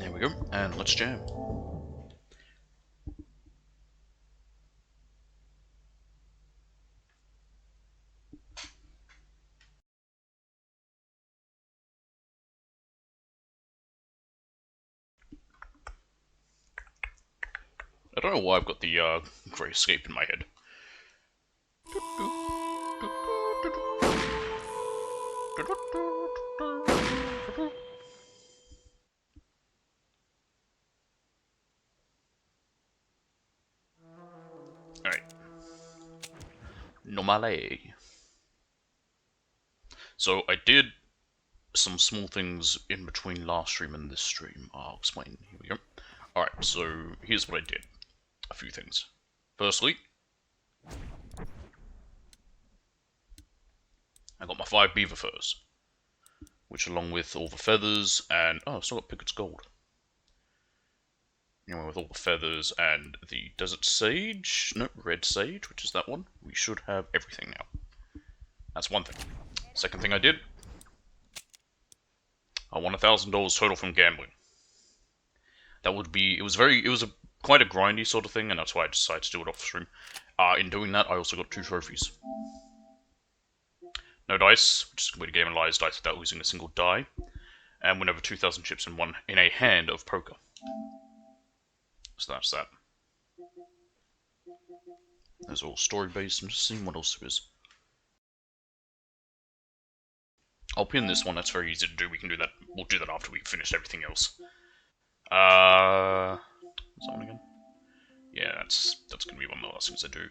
There we go, and let's jam. I don't know why I've got the Grey Escape in my head. Alright. Normale. So I did some small things in between last stream and this stream. I'll explain. Here we go. Alright, so here's what I did. A few things. Firstly, I got my 5 beaver furs, which along with all the feathers and... oh, I've still got Pickett's gold. Anyway, with all the feathers and the desert sage, no, red sage, which is that one, we should have everything now. That's one thing. Second thing I did, I won $1,000 total from gambling. That would be, it was quite a grindy sort of thing, and that's why I decided to do it off stream. In doing that, I also got 2 trophies. No dice, which is a complete game of lies, dice without losing a single die, and win over 2,000 chips in a hand of poker. So that's that. That's all story-based. I'm just seeing what else there is. I'll pin this one, that's very easy to do. We can do that. We'll do that after we've finished everything else. What's that one again? Yeah, that's gonna be one of the last things I do.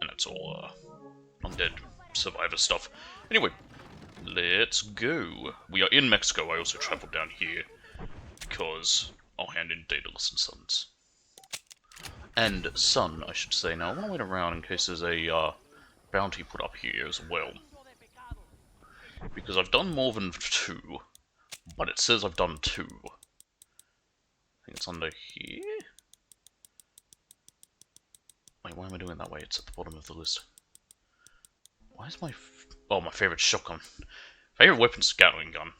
And that's all, undead survivor stuff. Anyway, let's go. We are in Mexico. I also traveled down here because I'll hand in Daedalus and Sons. And Sun, I should say. Now, I want to wait around in case there's a bounty put up here as well. Because I've done more than 2, but it says I've done 2. I think it's under here? Wait, why am I doing it that way? It's at the bottom of the list. Why is my... oh, my favorite shotgun. Favorite weapon's Gatling gun.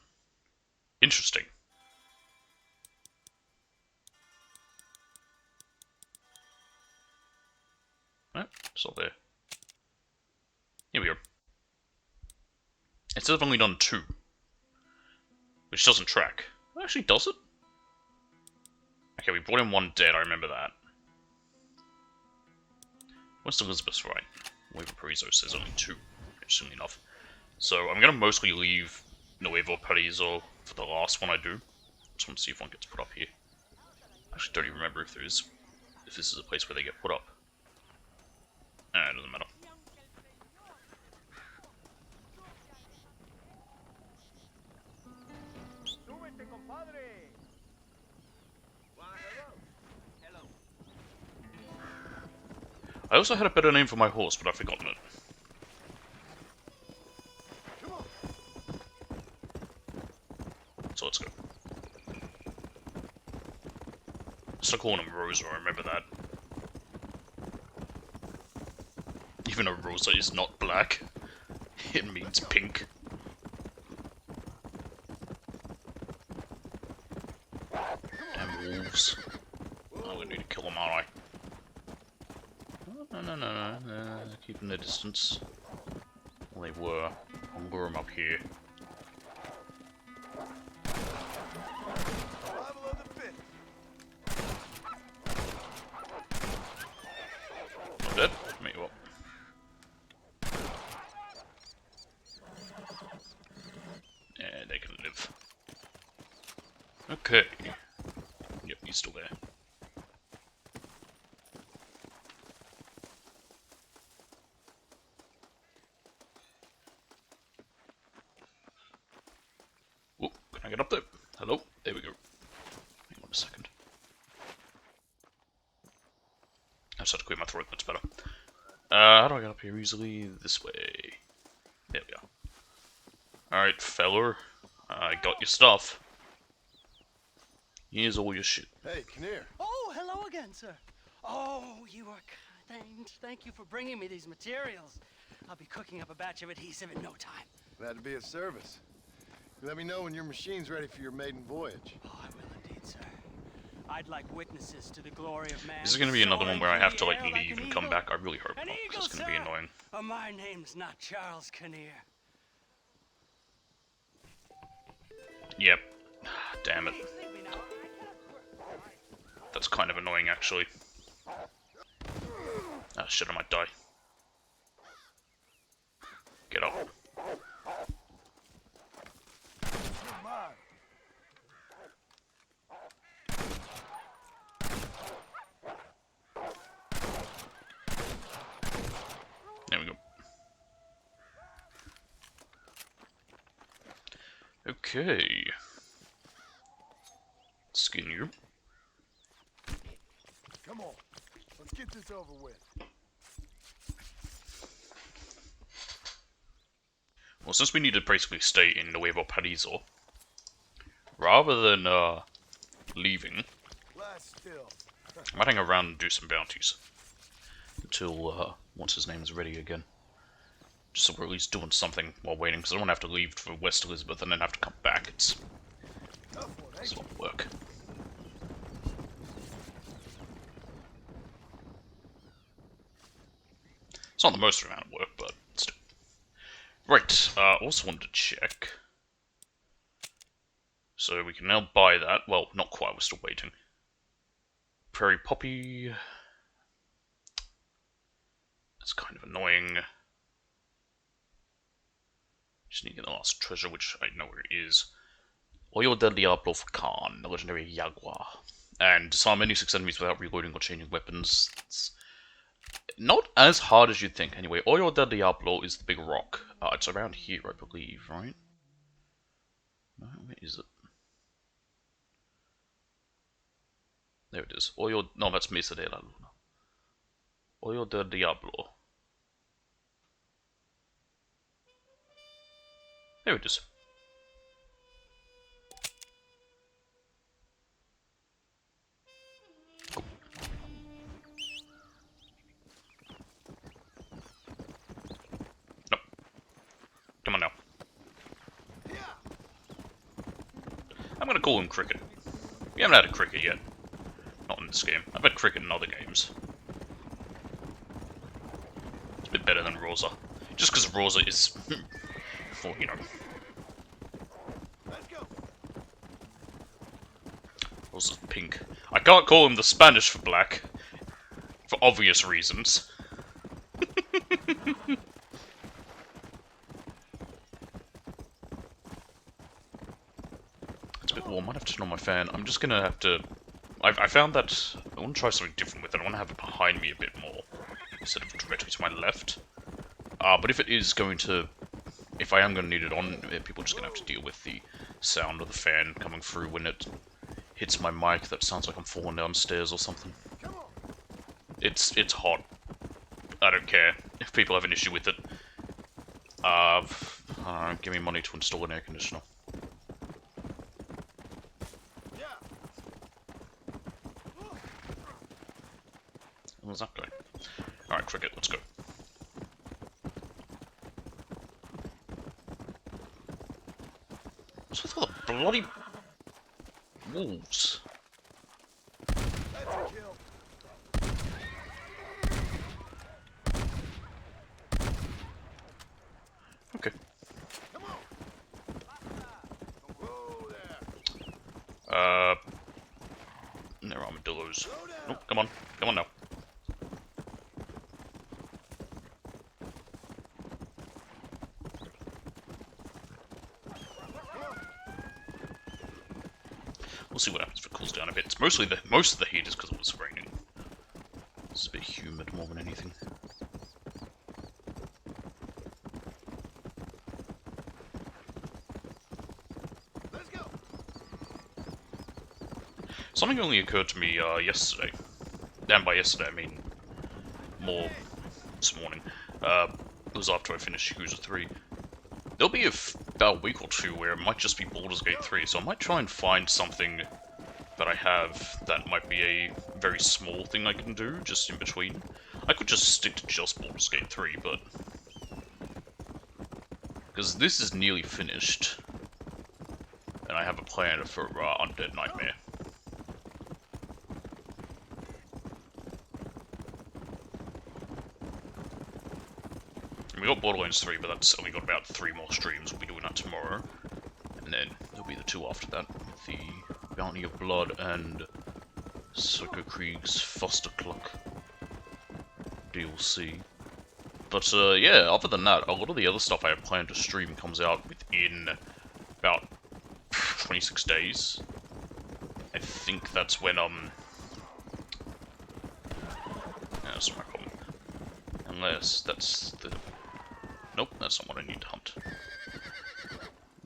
Interesting. Oh, it's not there. Here we go. It says I've only done 2. Which doesn't track. Actually, does it? Okay, we brought in 1 dead, I remember that. West Elizabeth's right. Nuevo Paraiso says only 2, interestingly enough. So I'm gonna mostly leave Nuevo Paraiso for the last one I do. Just want to see if one gets put up here. I actually don't even remember if this is a place where they get put up. It doesn't matter. I also had a better name for my horse, but I've forgotten it. So let's go. Start calling him Rosa, I remember that. Even though Rosa is not black, it means pink. Damn wolves. I'm gonna need to kill them, aren't I? No. They're keeping their distance. Well, they were. I'll lure them up here. I'm dead. Meet you up. Yeah, they can live. Okay. Yep, he's still there. Whoop, can I get up there? Hello? There we go. Hang on a second. I just had to clear my throat, that's better. How do I get up here easily? This way. There we go. Alright, feller. I got your stuff. Here's all your shit. Hey, Kinnear. Oh, hello again, sir. Oh, you are kind. Thank you for bringing me these materials. I'll be cooking up a batch of adhesive in no time. Glad to be of service. Let me know when your machine's ready for your maiden voyage. Oh, I will indeed, sir. I'd like witnesses to the glory of man. Is there going to be another one where I have to, like, soaring through leave the and air come like back? I really hope an not, because it's eagle, going to be sir. annoying. Oh, my name's not Charles Kinnear. Yep. Damn it. Please leave me now. I cannot. That's kind of annoying, actually. Ah, shit, I might die. Get up. There we go. Okay. Skin you. Come on, let's get this over with. Well, since we need to basically stay in Nuevo Paraiso, rather than leaving, Last still. I might hang around and do some bounties until once his name's ready again. Just so we're at least doing something while waiting, because I don't want to have to leave for West Elizabeth and then have to come back. It's not work. It's not the most amount of work, but still. Right, also wanted to check. So we can now buy that. Well, not quite, we're still waiting. Prairie Poppy. That's kind of annoying. Just need to get the last treasure, which I know where it is. Oil del Diablo for Khan, the legendary Jaguar. And disarm any 6 enemies without reloading or changing weapons. It's not as hard as you'd think, anyway. Oil del Diablo is the big rock. It's around here, I believe, right? No, where is it? There it is. Oil... No, that's Mesa de la Luna. Oil del Diablo. There it is. Cool. Nope. Come on now. I'm gonna call him Cricket. We haven't had a Cricket yet. Not in this game. I've had Cricket in other games. It's a bit better than Rosa. Just because Rosa is... well, you know. Let's go. Rosa's pink. I can't call him the Spanish for black. For obvious reasons. It's a bit warm. I might have to turn on my fan. I'm just gonna have to... I found that... I want to try something different with it. I want to have it behind me a bit more. Instead of directly to my left. But if it is going to... If I am going to need it on, people are just going to have to deal with the sound of the fan coming through when it hits my mic. That sounds like I'm falling downstairs or something. It's hot. I don't care if people have an issue with it. Give me money to install an air conditioner. Where's that guy? Alright, Cricket, let's go. What's with all the bloody wolves? That's a kill. Okay. Come on. Whoa there. They're armadillos. Oh, come on. Come on now. We'll see what happens if it cools down a bit. It's mostly most of the heat is because it was raining. It's a bit humid more than anything. Let's go. Something only occurred to me yesterday. And by yesterday I mean more this morning. It was after I finished Yakuza 3. There'll be about a week or two where it might just be Baldur's Gate 3, so I might try and find something that I have that might be a very small thing I can do, just in between. I could just stick to just Baldur's Gate 3, but... because this is nearly finished. I have a plan for Undead Nightmare. And we got Borderlands 3, but that's only got about 3 more streams. We'll be doing that tomorrow. And then there'll be the 2 after that, with the Bounty of Blood and Psycho Krieg's Foster Cluck DLC. But yeah, other than that, a lot of the other stuff I have planned to stream comes out within about 26 days. I think that's when, that's my problem. Unless that's the... Nope, that's not what I need to hunt.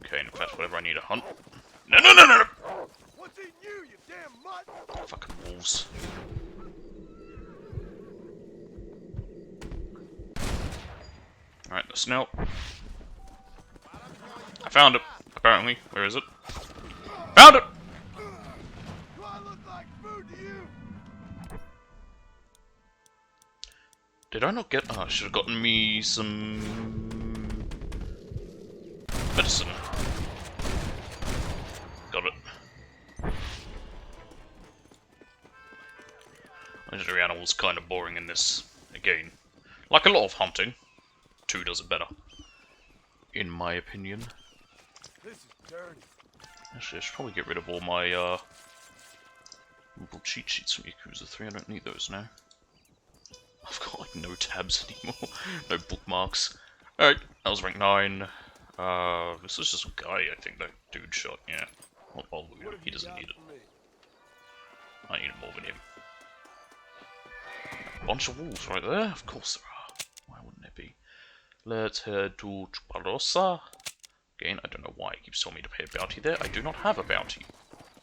Okay, and in fact, whatever I need to hunt... No, no, no, no, no! What's in you, you damn mutt? Fucking wolves. Alright, the snout. I found it, apparently. Where is it? Found it! Do I look like food to you? Did I not get... Oh, I should have gotten me some... medicine. Got it. Legendary animals kind of boring in this, again. Like a lot of hunting. 2 does it better. In my opinion. This is dirty. Actually, I should probably get rid of all my, little cheat sheets from Yakuza 3. I don't need those now. I've got, like, no tabs anymore. No bookmarks. Alright, that was rank 9. This is just a guy, I think, that dude shot, yeah. Not bother with him. He doesn't need it. I need more than him. A bunch of wolves right there? Of course there are. Why wouldn't there be? Let's head to Chuparosa. Again, I don't know why it keeps telling me to pay a bounty there. I do not have a bounty.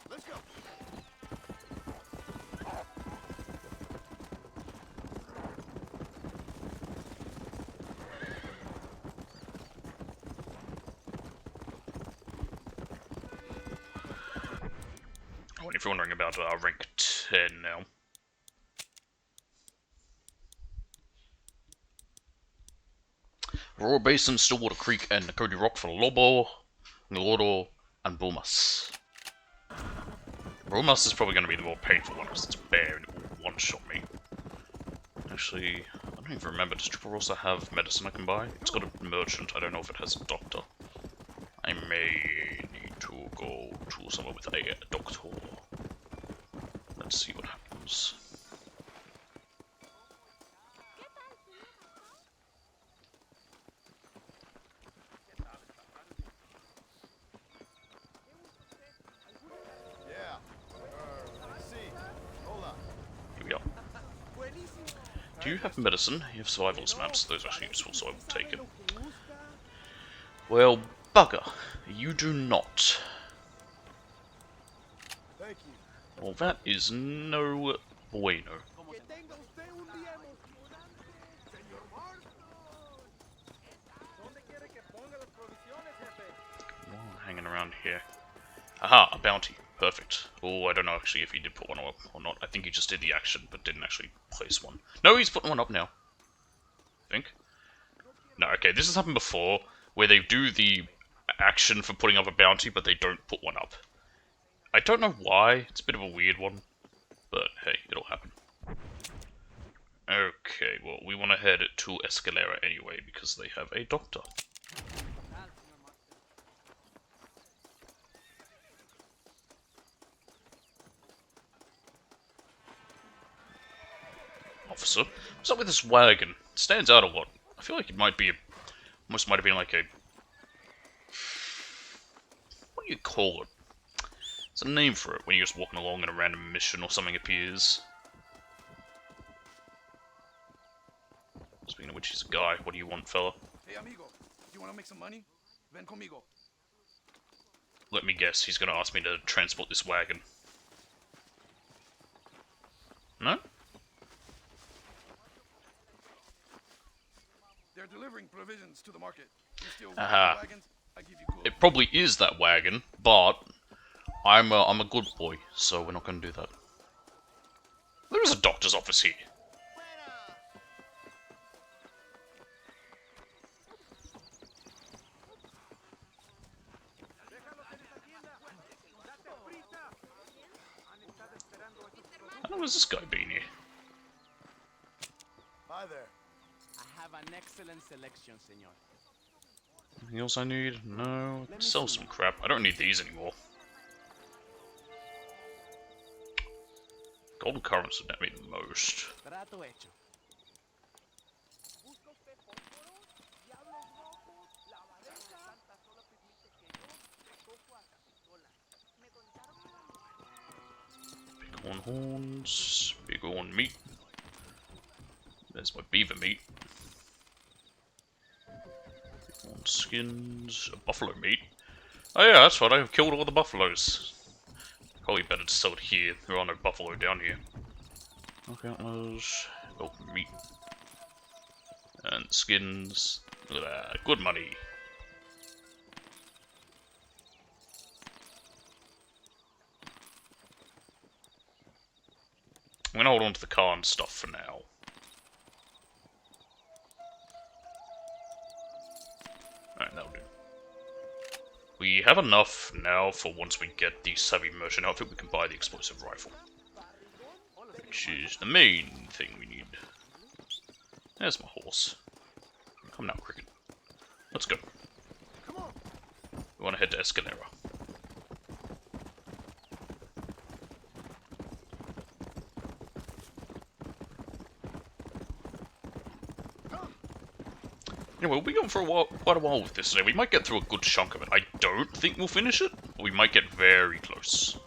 Let's go. Oh, and if you're wondering about rank 10 now. Aurora Basin, Stillwater Creek, and Nakodi Rock for Lobo, Ngoro, and Bulmas. Bulmas is probably going to be the more painful one because it's bare and it will one-shot me. Actually, I don't even remember. Does Chuparosa have medicine I can buy? It's got a merchant. I don't know if it has a doctor. I may need to go to somewhere with a doctor. Let's see what happens. Yeah. See. Hold up. Here we are. Do you have medicine? You have survivalist maps. Those are actually useful, so I will take it. Well, bugger. You do not. Thank you. Well, that is no bueno. Hanging around here. Aha, a bounty. Perfect. Oh, I don't know actually if he did put one up or not. I think he just did the action, but didn't actually place one. No, he's putting one up now. I think. No, okay, this has happened before, where they do the action for putting up a bounty, but they don't put one up. I don't know why. It's a bit of a weird one. But, hey, it'll happen. Okay, well, we want to head to Escalera anyway, because they have a doctor. Officer, what's up with this wagon? It stands out a lot. I feel like it might be a... almost might have been like a... what do you call it? There's a name for it when you're just walking along and a random mission or something appears. Speaking of which, he's a guy. What do you want, fella? Hey, amigo. You want to make some money? Ven conmigo. Let me guess, he's going to ask me to transport this wagon. No? They're delivering provisions to the market. You steal Aha. wagons, I give you good. It probably is that wagon, but I'm a good boy, so we're not going to do that. There is a doctor's office here. long has this guy been here? Hi there. I have an excellent selection, senor. Anything else I need? No. Sell some crap. I don't need these anymore. Golden currents would net me the most. Trato hecho. Bighorn horns, bighorn meat. There's my beaver meat. Bighorn skins, buffalo meat. Oh yeah, that's right, I've killed all the buffaloes. Probably better to sell it here, there are no buffalo down here. Okay, antlers, elk meat. And skins. Look at that, good money. I'm gonna hold on to the car and stuff for now. Alright, that'll do. We have enough now for once we get the Savvy Merchant outfit, we can buy the explosive rifle. Which is the main thing we need. There's my horse. Come now, Cricket. Let's go. Come on. We want to head to Escalera. Anyway, we'll be going for quite a while with this today. We might get through a good chunk of it. I don't think we'll finish it, but we might get very close.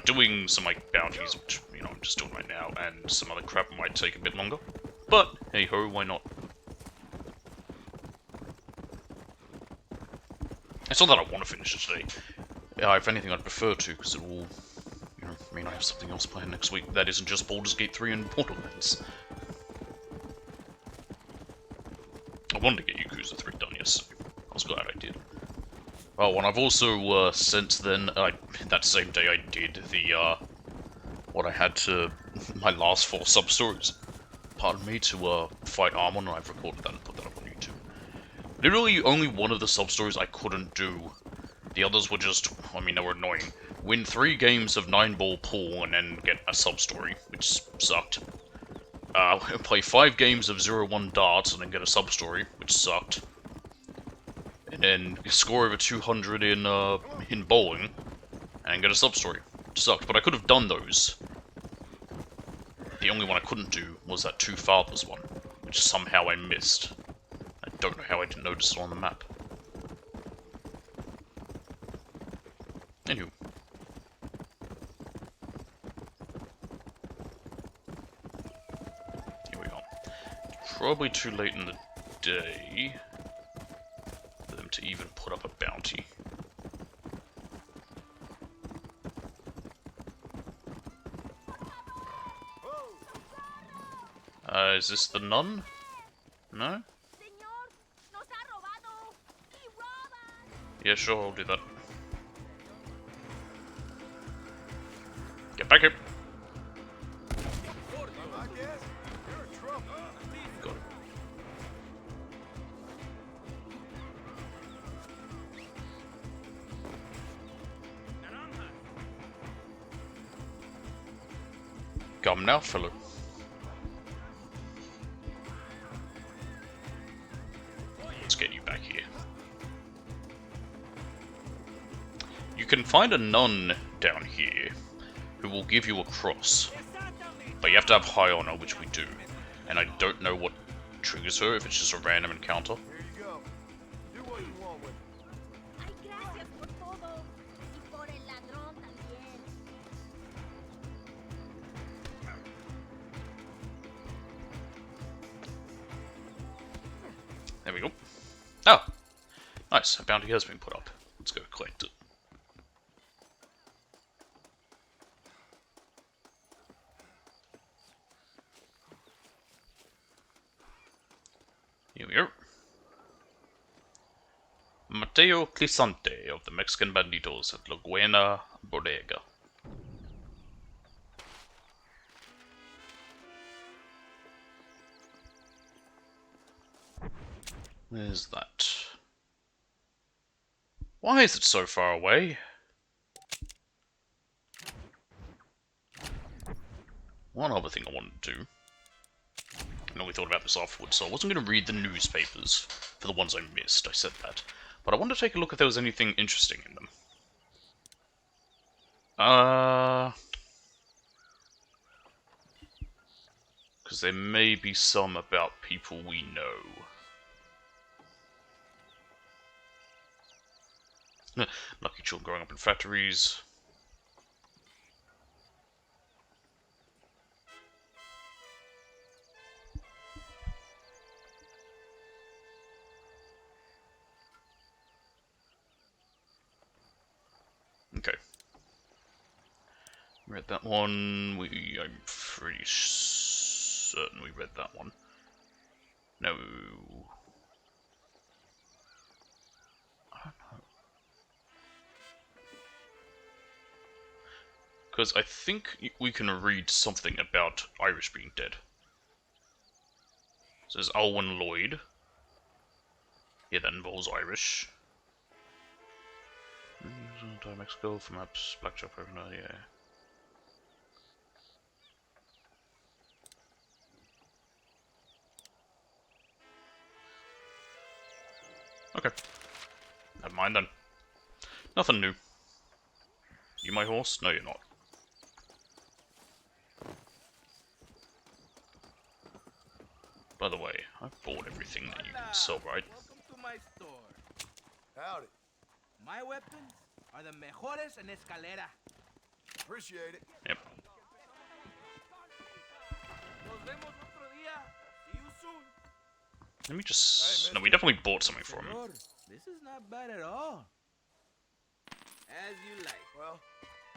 Doing some like bounties, which I'm just doing right now, and some other crap might take a bit longer. But hey ho, why not? It's not that I want to finish it today. If anything, I'd prefer to, because it will, mean I have something else planned next week that isn't just Baldur's Gate 3 and Borderlands. I wanted to get Yakuza 3 done yesterday. I was glad I did. Oh, and I've also, since then, that same day I did the, what I had to, my last 4 sub-stories, pardon me, to, fight Armon, and I've recorded that and put that up on YouTube. Literally, only one of the sub-stories I couldn't do. The others were just, they were annoying. Win 3 games of 9-ball pool and then get a sub-story, which sucked. Play 5 games of 0-1 darts and then get a sub-story, which sucked. And then score over 200 in bowling, and get a sub-story, which sucked. But I could have done those. The only one I couldn't do was that Two Fathers one, which somehow I missed. I don't know how I didn't notice it on the map. Anywho. Here we are. Probably too late in the day for them to even put up a bounty. Is this the nun? No? Yeah, sure, I'll do that. Get back here! Got it. Come now, fellow. Let's get you back here. You can find a nun down here who will give you a cross, but you have to have high honor, which we do, and I don't know what triggers her, if it's just a random encounter. Here you go. Do what you want with it. Ay, gracias por todo. Y por el ladrón también. There we go. Oh! Nice, a bounty has been put up. Let's go collect it. Here we are. Mateo Clisante of the Mexican Banditos at La Buena Bodega. Where's that? Why is it so far away? one other thing I wanted to do. I know we thought about this afterwards, so I wasn't going to read the newspapers for the ones I missed, I said that. But I wanted to take a look if there was anything interesting in them. Because there may be some about people we know. Lucky children growing up in factories. Okay. Read that one. I'm pretty certain we read that one. No. I don't know. Because I think we can read something about Irish being dead. It says Alwyn Lloyd. Yeah, that involves Irish. Mexico from maps, blackjack, yeah. Okay. Never mind then. Nothing new. You my horse? No, you're not. By the way, I've bought everything that you can sell, right? Welcome to my store. Howdy. My weapons are the mejores en escalera. Appreciate it. Yep. Nos vemos otro día. See you soon. Let me just... No, we definitely bought something from him. Senor, this is not bad at all. As you like. Well,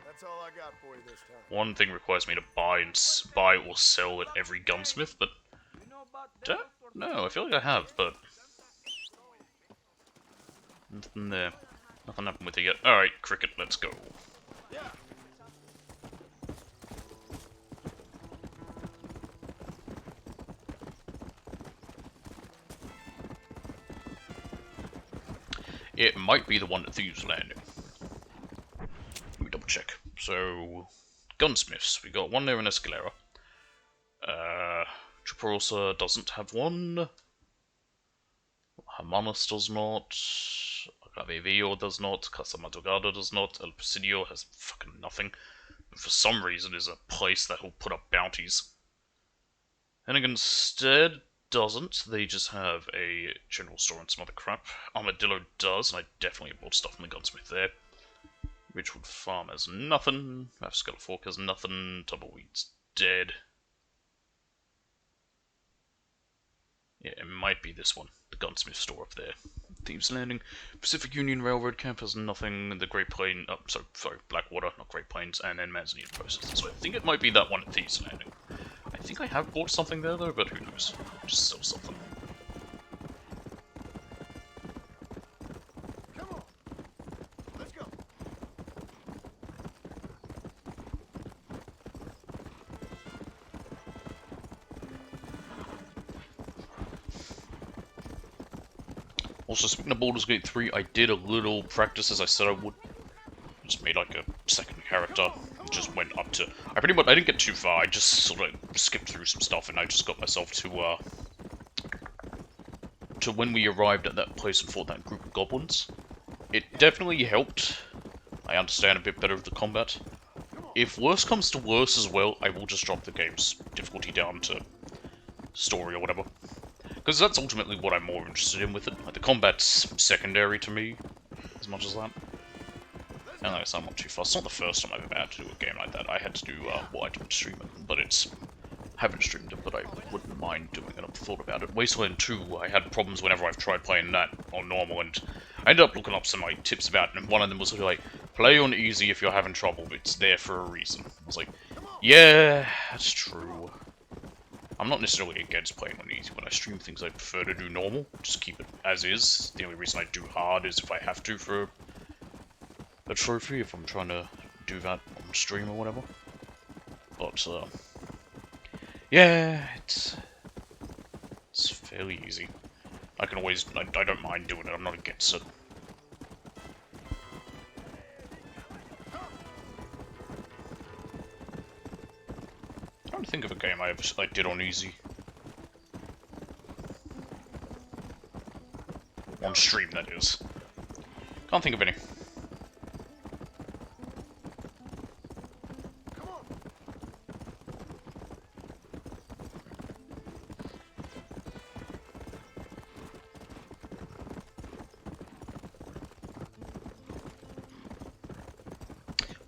that's all I got for you this time. One thing requires me to buy or sell at every gunsmith, but... You know about No, I feel like I have, but... Nothing there. Nothing happened with it yet. Alright, cricket, let's go. Yeah. It might be the one at Thieves Landing. Let me double check. So, gunsmiths. We got one there in Escalera. Chuparosa doesn't have one. Hermanus does not. Agravio does not. Casa Madrugada does not. El Presidio has fucking nothing. But for some reason is a place that will put up bounties. Henniganstead doesn't. They just have a general store and some other crap. Armadillo does, and I definitely bought stuff from the gunsmith there. Ridgewood Farm has nothing. Mavscale Fork has nothing. Tumbleweed's dead. Yeah, it might be this one. The gunsmith store up there. Thieves Landing. Pacific Union Railroad Camp has nothing. The Great Plain... Oh, sorry, Blackwater, not Great Plains. And then Manzanita Process. So I think it might be that one at Thieves Landing. I think I have bought something there though, but who knows. Just sell something. Come on. Let's go. Also, speaking of Baldur's Gate 3, I did a little practice as I said I would. Just made like a second character. Just went up to... I didn't get too far, I just sort of skipped through some stuff and I just got myself to when we arrived at that place and fought that group of goblins. It definitely helped. I understand a bit better of the combat. If worse comes to worse as well, I will just drop the game's difficulty down to story or whatever. Because that's ultimately what I'm more interested in with it. Like, the combat's secondary to me, as much as that. And like I said, I'm not too fast. It's not the first time I've ever had to do a game like that. I had to do, well, I didn't stream it, but it's... haven't streamed it, but I wouldn't mind doing it. I've thought about it. Wasteland 2, I had problems whenever I've tried playing that on normal, and I ended up looking up some, like, tips about it, and one of them was sort of like, play on easy if you're having trouble, it's there for a reason. I was like, yeah, that's true. I'm not necessarily against playing on easy. When I stream things, I prefer to do normal. Just keep it as is. The only reason I do hard is if I have to for a trophy, if I'm trying to do that on stream or whatever. But, yeah, it's fairly easy. I can always, I don't mind doing it, I'm not against it. trying to think of a game I did on easy. On stream, that is. Can't think of any.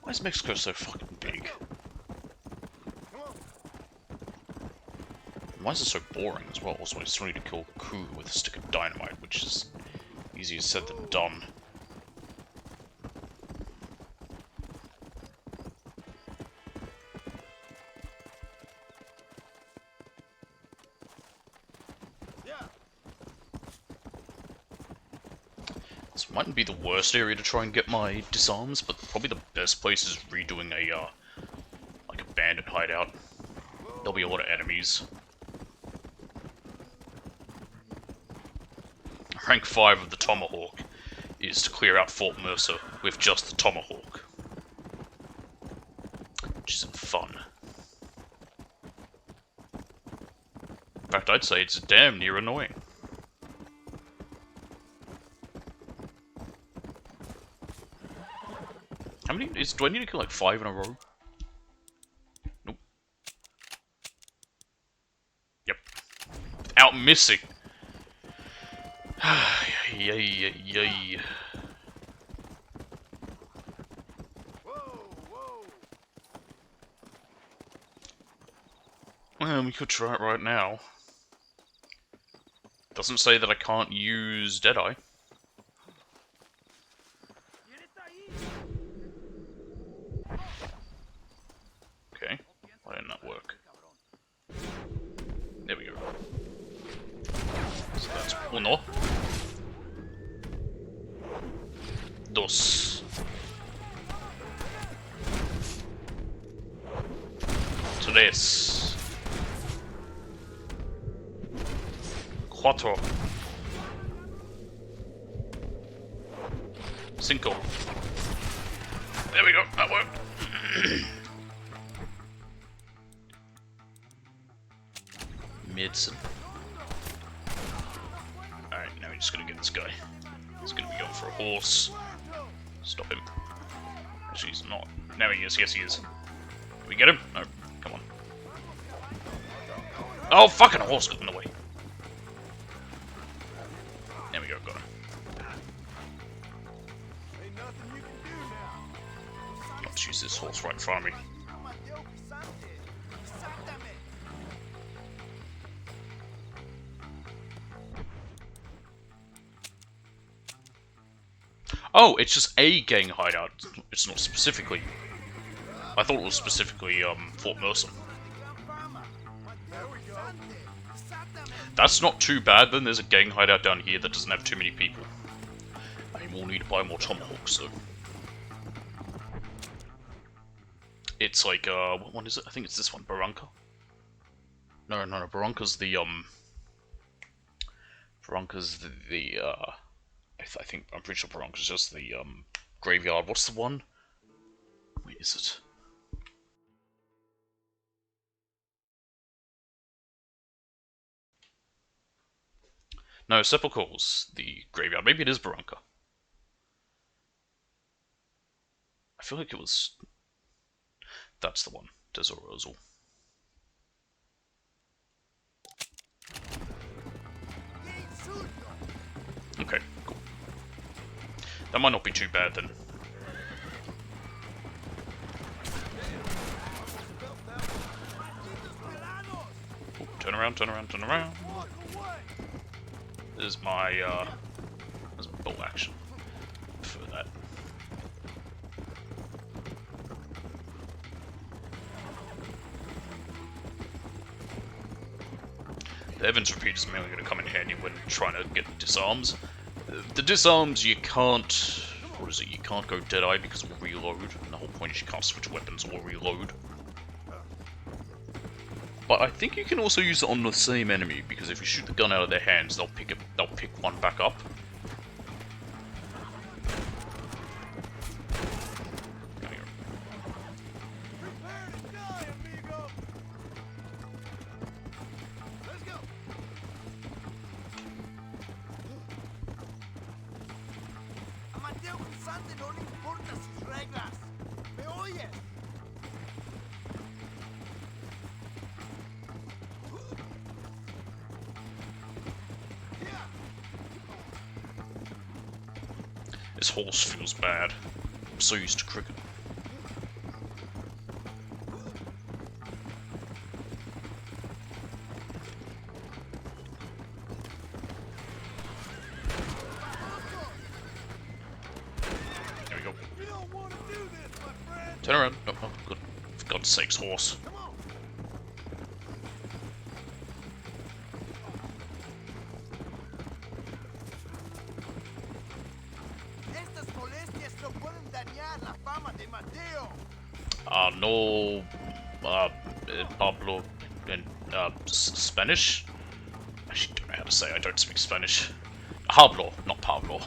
Why is Mexico so fucking big? Why is it so boring as well? Also, I just need to kill Ku with a stick of dynamite, which is easier said than done. This mightn't be the worst area to try and get my disarms, but probably the best place is redoing a, like a bandit hideout. There'll be a lot of enemies. Rank 5 of the Tomahawk is to clear out Fort Mercer with just the Tomahawk. Which isn't fun. In fact, I'd say it's damn near annoying. How many do I need to kill like 5 in a row? Nope. Yep. Without missing. Yay, yay. Well, we could try it right now. Doesn't say that I can't use Deadeye. Okay, why didn't that work? There we go. So that's uno. Dos. Tres. Cuatro. Cinco. There we go, that worked. Medicine. Alright, now we're just gonna get this guy. He's gonna be going for a horse. Stop him. Actually, he's not. Now he is. Yes, he is. Can we get him? No. Come on. Oh, fucking horse got in the way. There we go. Got him. Let's use this horse right in front of me. Oh, it's just a gang hideout. It's not specifically. I thought it was specifically Fort Mercer. That's not too bad then. There's a gang hideout down here that doesn't have too many people. I will need to buy more Tomahawks though. It's like what one is it? I think it's this one, Barranca. No, Barranca's the Barranca's the I think, I'm pretty sure Barranca's just the, graveyard. What's the one? Wait, is it? No, Sepulchre's the graveyard. Maybe it is Barranca. I feel like it was... That's the one. Tesoro Azul. Okay, cool. That might not be too bad then. Oh, turn around, turn around, turn around. There's my bolt action for that. The Evans repeat is mainly going to come in handy when trying to get the disarms. The disarms you can't... What is it? You can't go Deadeye because it will reload. And the whole point is you can't switch weapons or reload. But I think you can also use it on the same enemy, because if you shoot the gun out of their hands, they'll pick one back up. Este usante no le importa sus reglas. ¿Me oyes? This horse feels bad. I'm so used to cricket. There we go. You don't want to do this, my friend. Turn around. Oh, good. For God's sakes, horse. Come on. Estas molestias no pueden dañar la fama de Mateo. No, Pablo in Spanish? I actually don't know how to say. I don't speak Spanish. Hablo, not Pablo.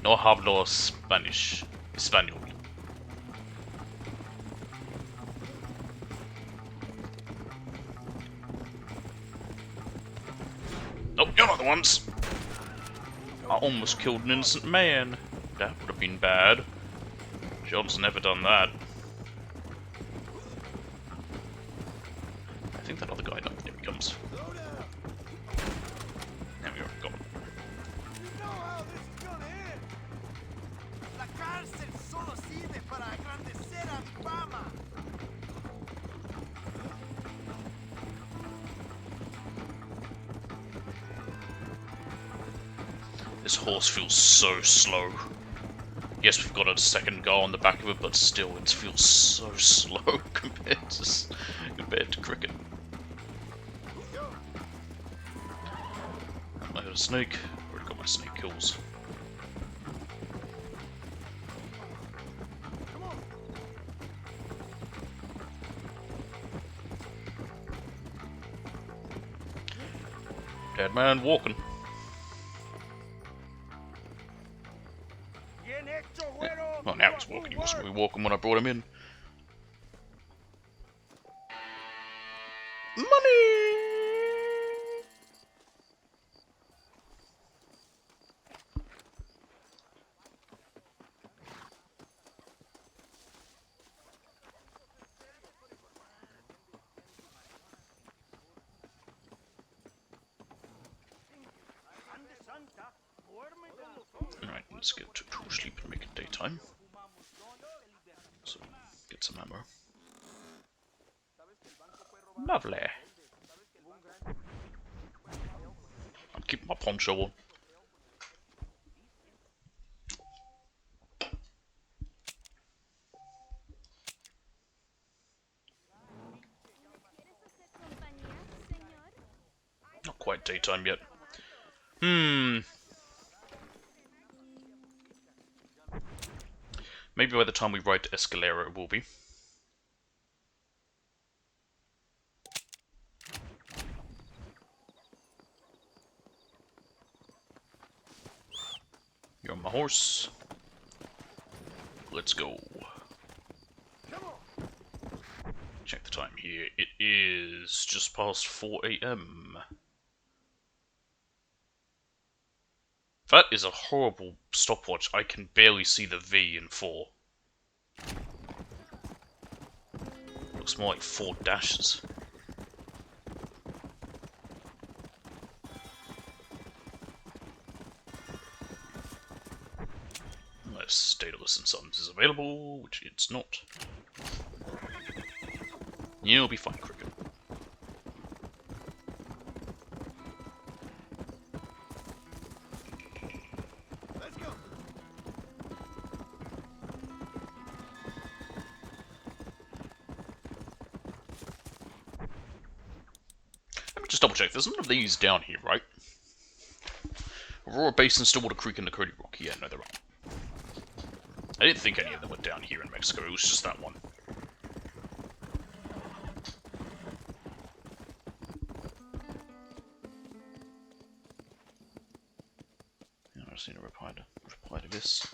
No hablo Spanish. Espanol. Nope, you're not the ones. I almost killed an innocent man. That would have been bad. John's never done that. I think that other guy, no, there he comes. Slow down. There we go, got him. You know how this is gonna end. La cárcel solo sirve para engrandecer a mi fama. This horse feels so slow. Yes, we've got a second guy on the back of it, but still, it feels so slow compared to cricket. I heard a snake. Already got my snake kills. Come on. Dead man walking. Bien hecho, güero. Well, now he's walking. He wasn't really walking when I brought him in. Money! Alright, let's get to sleep and make it daytime. So, get some ammo. Lovely. I'm keeping my poncho on. Not quite daytime yet. Maybe by the time we ride to Escalera it will be. You're on my horse. Let's go. Check the time here. It is just past 4 AM. That is a horrible stopwatch. I can barely see the V in 4. Looks more like 4 dashes. Unless Daedalus and Sons is available, which it's not. You'll be fine, Cricket. Let's go. Let me just double check. There's none of these down here, right? Aurora Basin, Stillwater Creek, and the Cody Rock. Yeah, no, they're right. I didn't think any of them were down here in Mexico. It was just that one. Yeah, I just need to reply to this.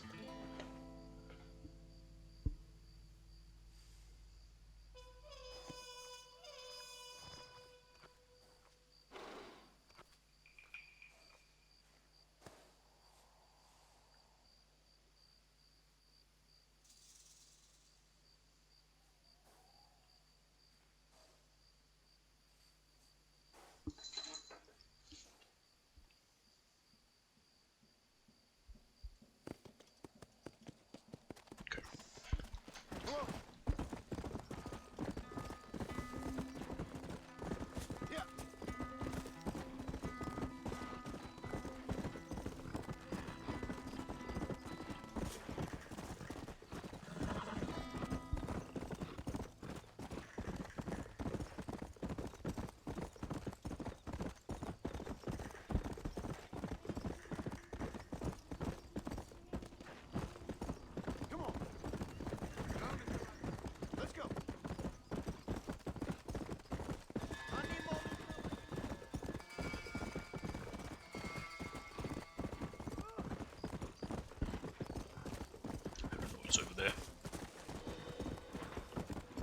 Who's over there?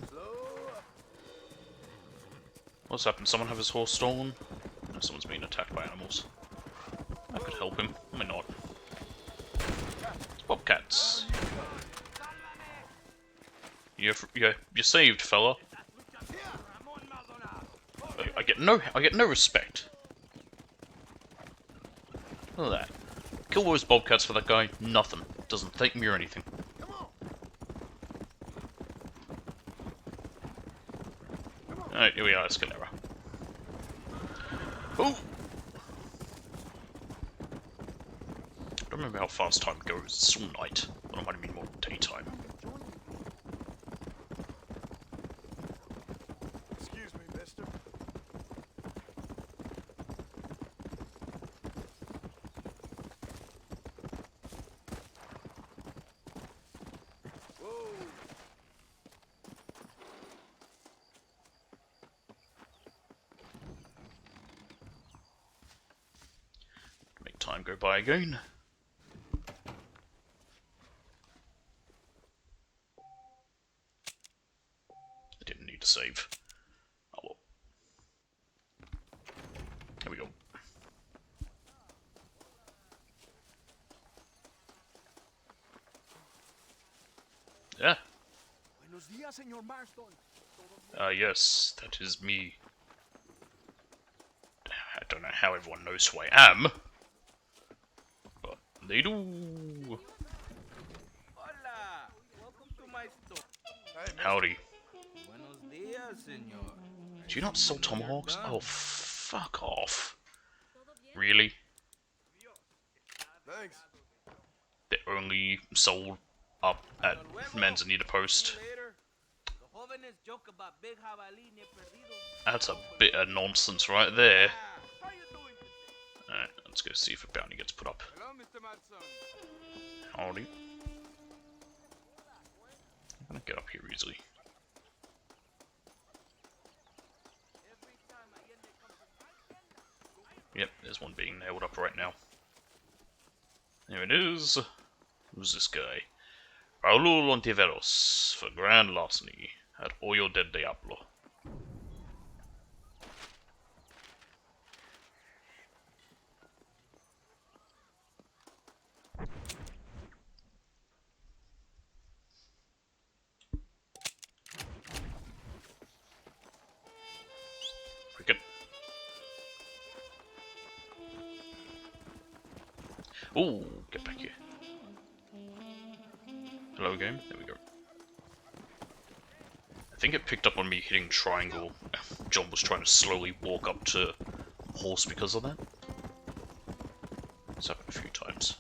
Slow up. What's happened? Someone have his horse stolen? No, someone's being attacked by animals. I could help him. I may not. It's Bobcats. You're saved, fella. I get no respect. Look at that. Kill those Bobcats for that guy. Nothing. Doesn't thank me or anything. Come on. Alright, here we are, Escalera. Oh! I don't remember how fast time goes. It's still night. But it might have been more daytime. Excuse me, mister. Whoa. Make time go by again. I didn't need to save. Oh well. Here we go. Yeah. Buenos días, señor Marston. Yes, that is me. I don't know how everyone knows who I am. But they do. Hola! Welcome to my store. Hey, mister. Howdy. Buenos dias, senor. Do you not sell tomahawks? Oh, fuck off. Really? Thanks. They're only sold up at Men's Anita Post. Later. The jóvenes joke about big jabalí near perdido. That's a bit of nonsense right there. How you doing today? Alright, let's go see if a bounty gets put up. Hello, Mr. Marston. Howdy. I'm gonna get up here easily. Every time Allende comes Yep, there's one being nailed up right now. There it is. Who's this guy? Raul Ontiveros for grand larceny at Hoyo del Diablo. Cricket. Ooh, get back here. Hello game, there we go. I think it picked up on me hitting triangle. John was trying to slowly walk up to horse because of that. It's happened a few times.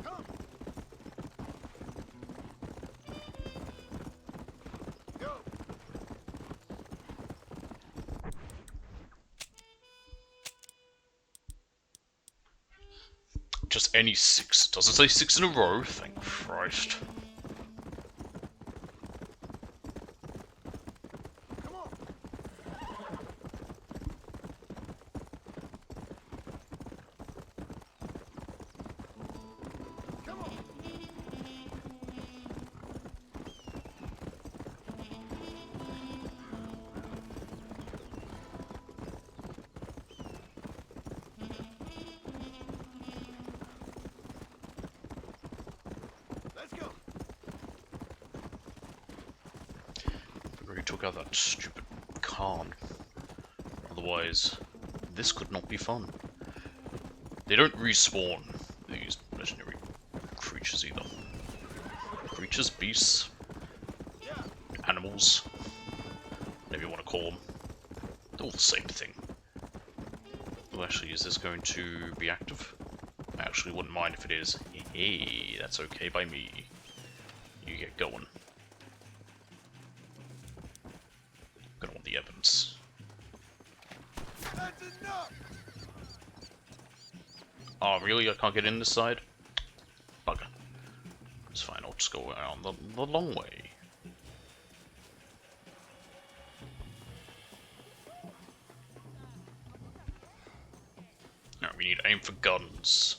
Come. Go. Just any 6. Does it say 6 in a row? Thank Christ. Come on. Come on. Let's go. We already took out that stupid Khan. Otherwise, this could not be fun. They don't respawn, these legendary creatures either. Creatures, beasts, Yeah. animals, whatever you want to call them. They're all the same thing. Oh, actually, is this going to be active? I actually wouldn't mind if it is. Hey, that's okay by me. You get going. Gonna want the evidence. That's enough. Oh, really? I can't get in this side? Bugger. It's fine, I'll just go around the long way. Alright, we need aim for guns.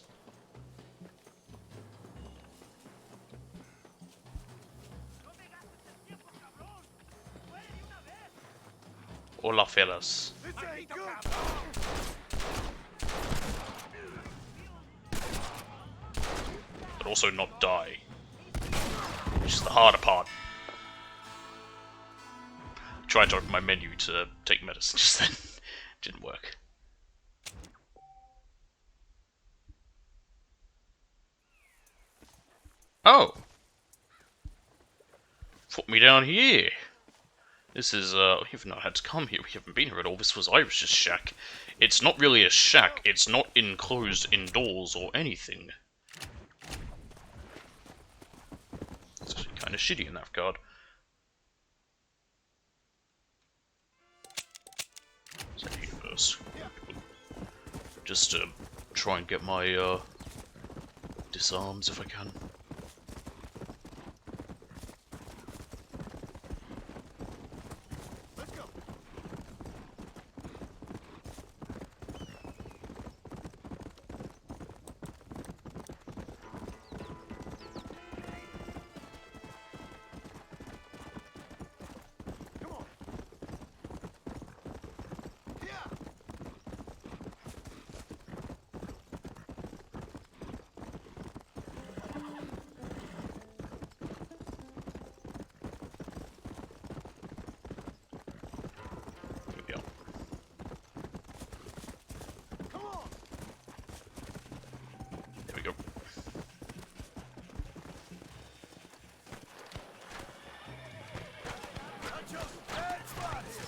Hola, fellas. This ain't good. But also not die. Which is the harder part. I tried to open my menu to take medicine just then. Didn't work. Oh! Put me down here! This is, we've not had to come here, we haven't been here at all. This was Irish's shack. It's not really a shack, it's not enclosed indoors or anything. It's actually kind of shitty in that regard. So here first. Just to try and get my, disarms if I can. Let's go. Come on. Yeah. Here we go. Come on. There we go. I chose a bad spot here.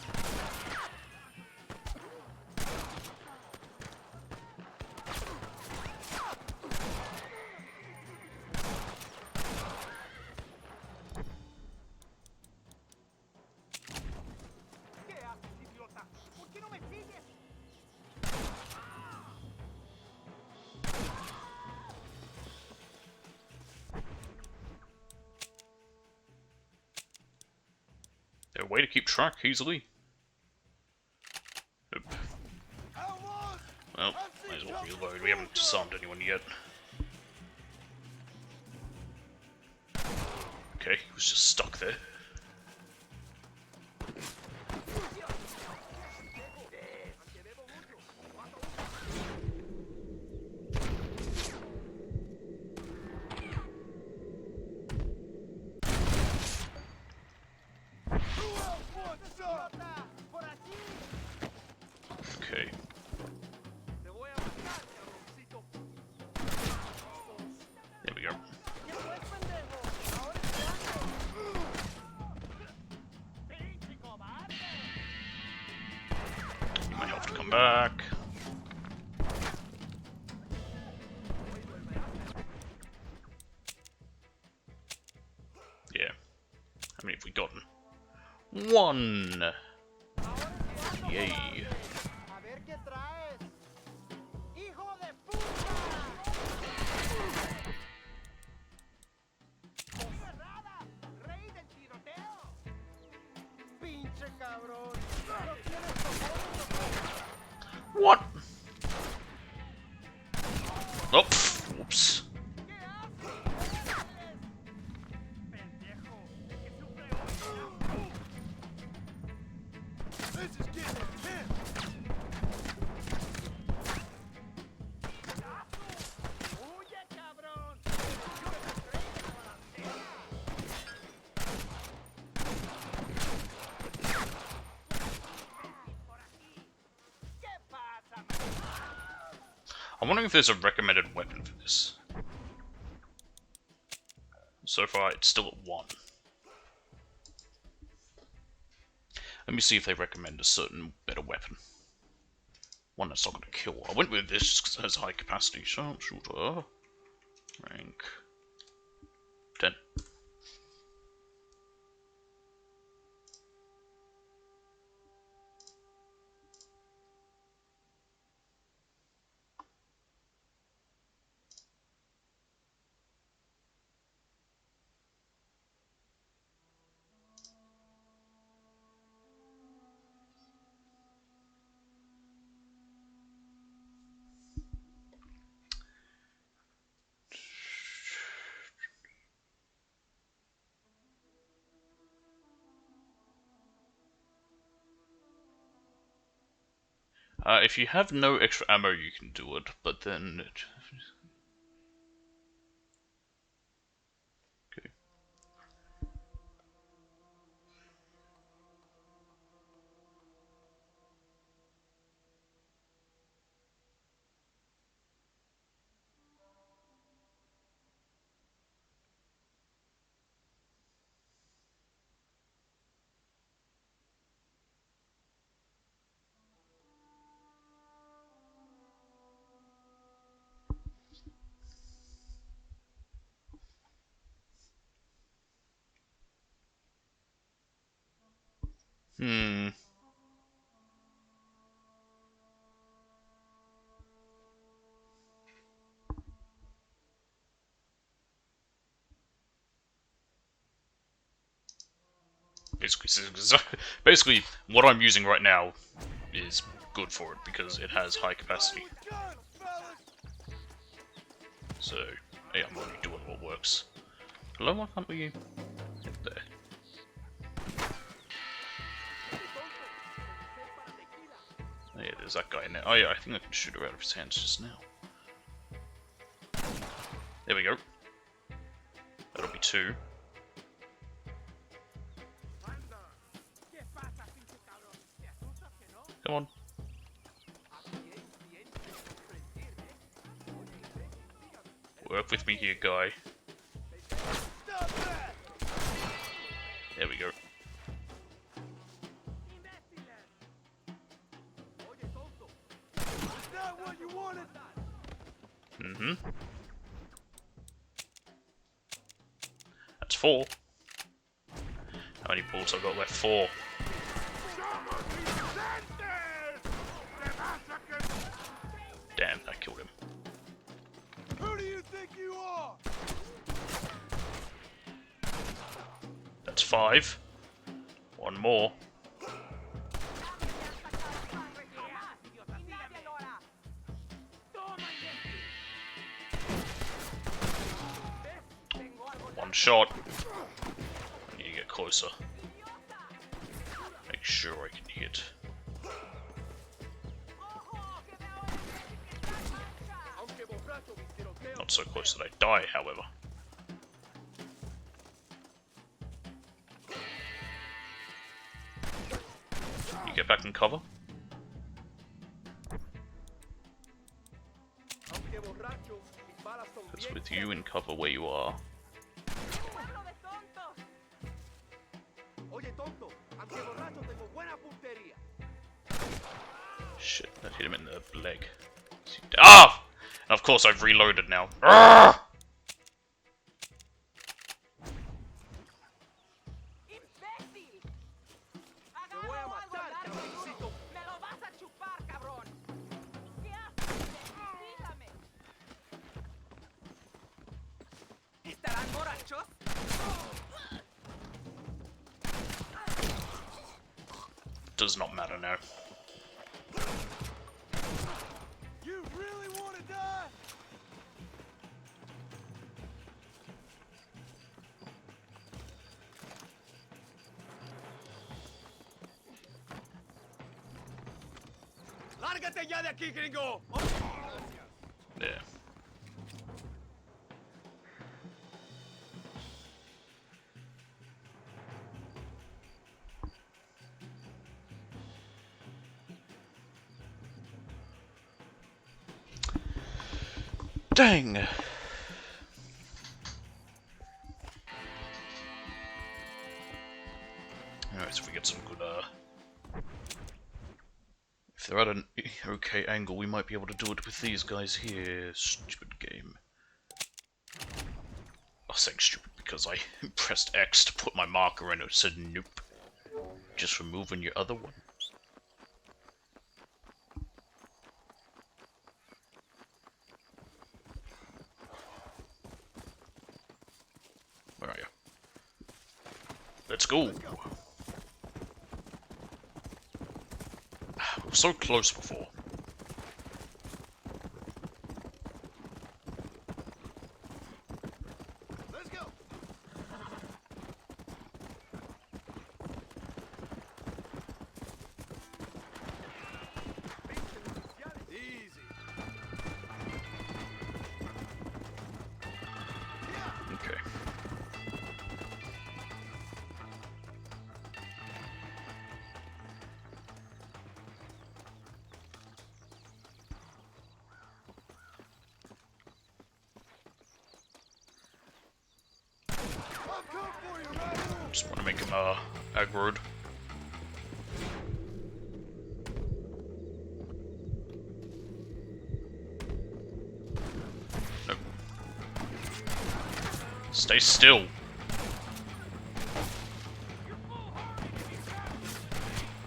¿Qué haces, idiota? ¿Por qué no me sigues? There a way to keep track easily? Nope. I was. Well, might as well reload. We haven't disarmed anyone yet. Okay, he was just stuck there. Who else wants some? Por aquí. Okay. Te voy a matar, cabroncito. There we go. ¿Qué fue, pendejo? Ahora es grande. Pinche cobarde. Need my health to come back. Yeah. How many have we gotten? One! Yay. A ver qué traes. ¡Hijo de puta! ¡Cerrada! ¡Rey del tiroteo! ¡Pinche cabrón! ¡No tienes cojones! What? Oh, pff, whoops. ¿Qué haces? ¡Pendejo! ¡Que sufre hoy! This is getting intense. ¡Huye, cabrón! ¿Qué pasa, I'm wondering if there's a recommended weapon for this. So far, it's still at 1. Let me see if they recommend a certain better weapon. One that's not going to kill. I went with this just because it has high capacity. Sharpshooter. Rank 10. If you have no extra ammo, you can do it, but then... Okay. Hmm. Basically, what I'm using right now is good for it because it has high capacity. Guns, fellas! So, yeah, I'm only doing what works. Hello, why can't we get there? Oh, yeah, there's that guy in there. Oh yeah, I think I can shoot her out of his hands just now. There we go. That'll be 2. Come on. Work with me here, guy. Stop that! There we go. Is that what you wanted? Mm-hmm. That's 4. How many balls I've got left? 4. Damn, that killed him. Who do you think you are? That's 5. 1 more. One shot. I need to get closer. Make sure I can hit. Not so close that I die, however. You get back in cover. It's with you in cover where you are. Shit, that hit him in the leg. Ah! And of course I've reloaded now. Arrgh! Does not matter now. You really want to die? ¡Lárgate ya de aquí, gringo! There. Dang! Alright, so if we get some good, if they're at an okay angle, we might be able to do it with these guys here. Stupid game. I was saying stupid because I pressed X to put my marker in, it said nope. Just removing your other one. Where are you? Let's go! We were so close before. Let's go! Just want to make him aggroed. Nope. Stay still.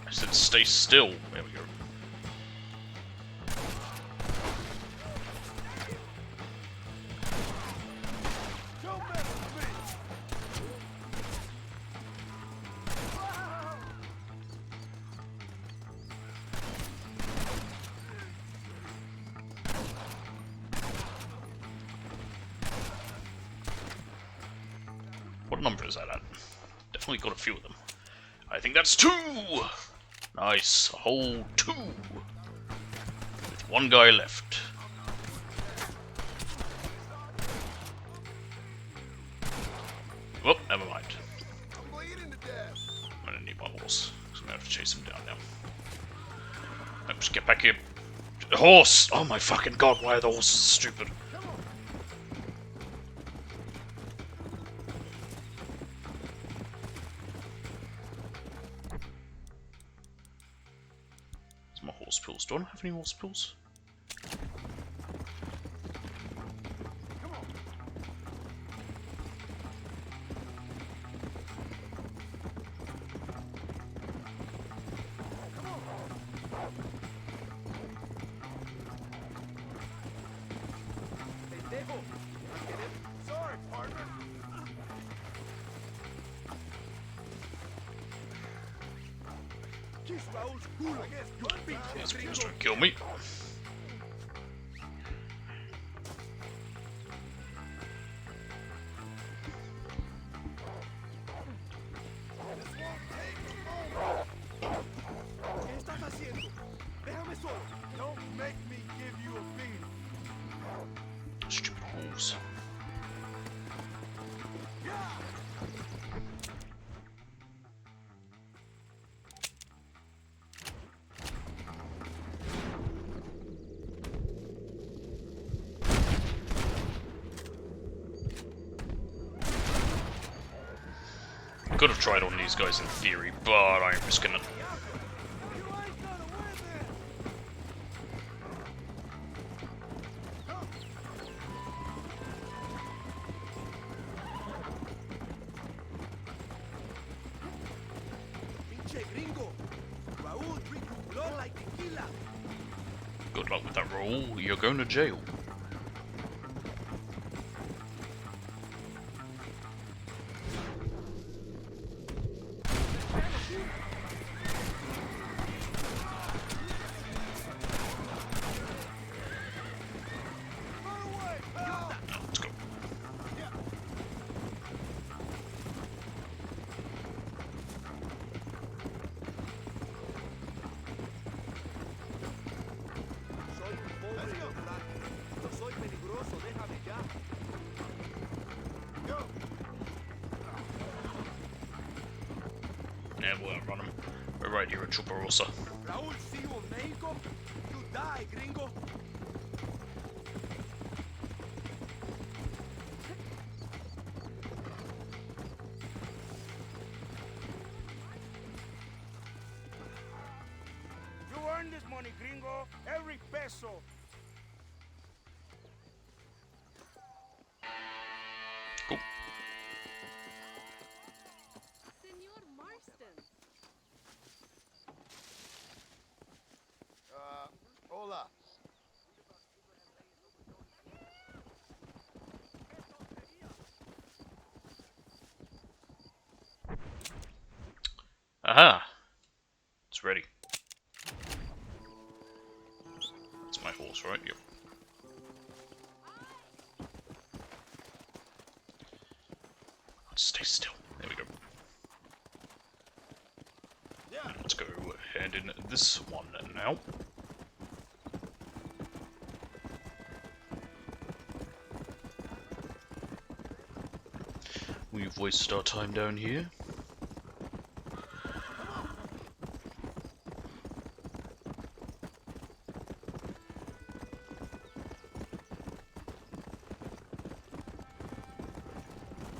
I said stay still. There we go. What number is that at? Definitely got a few of them. I think that's 2! Nice, a whole 2! With one guy left. Oh, never mind. I'm bleeding to death. I'm gonna need my horse, because I'm gonna have to chase him down now. Let's just get back here. Horse! Oh my fucking god, why are the horses stupid? Where's my horse pills? Do I not have any horse pills? Sorry, partner. Kiss Raul's cool, I guess. You beat These people trying to kill me. ¿Qué estás haciendo? Déjame solo. Don't make me give you a beating. Stupid wolves. Could have tried on these guys in theory, but I ain't risking it. You ain't gonna win this. Pinche gringo. Raul drink your blood like tequila. Good luck with that roll, you're going to jail. Run away, pal. Let's go. Soy un pobre ignorante. No soy peligroso, déjame ya. Go. Yeah, we'll outrun him. We're right here at Chuparosa. Raúl, see you in Mexico? You die, gringo. You earned this money, gringo. Every peso. Cool. Senor Marston. Hola. Aha! It's ready. It's my horse, right? Yep. Stay still. There we go. Yeah. Let's go hand in this one now. We've wasted our time down here.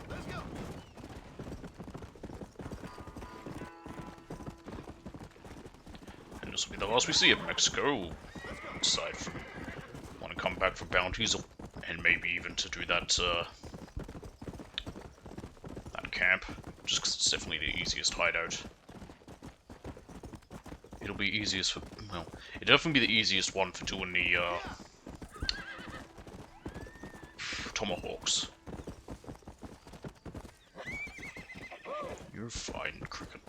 Let's go. this will be the last we see of Mexico. Aside from want to come back for bounties, and maybe even to do that that camp, just because it's definitely the easiest hideout. It'll be easiest for, well, it'll definitely be the easiest one for doing the tomahawks. You're fine, Cricket.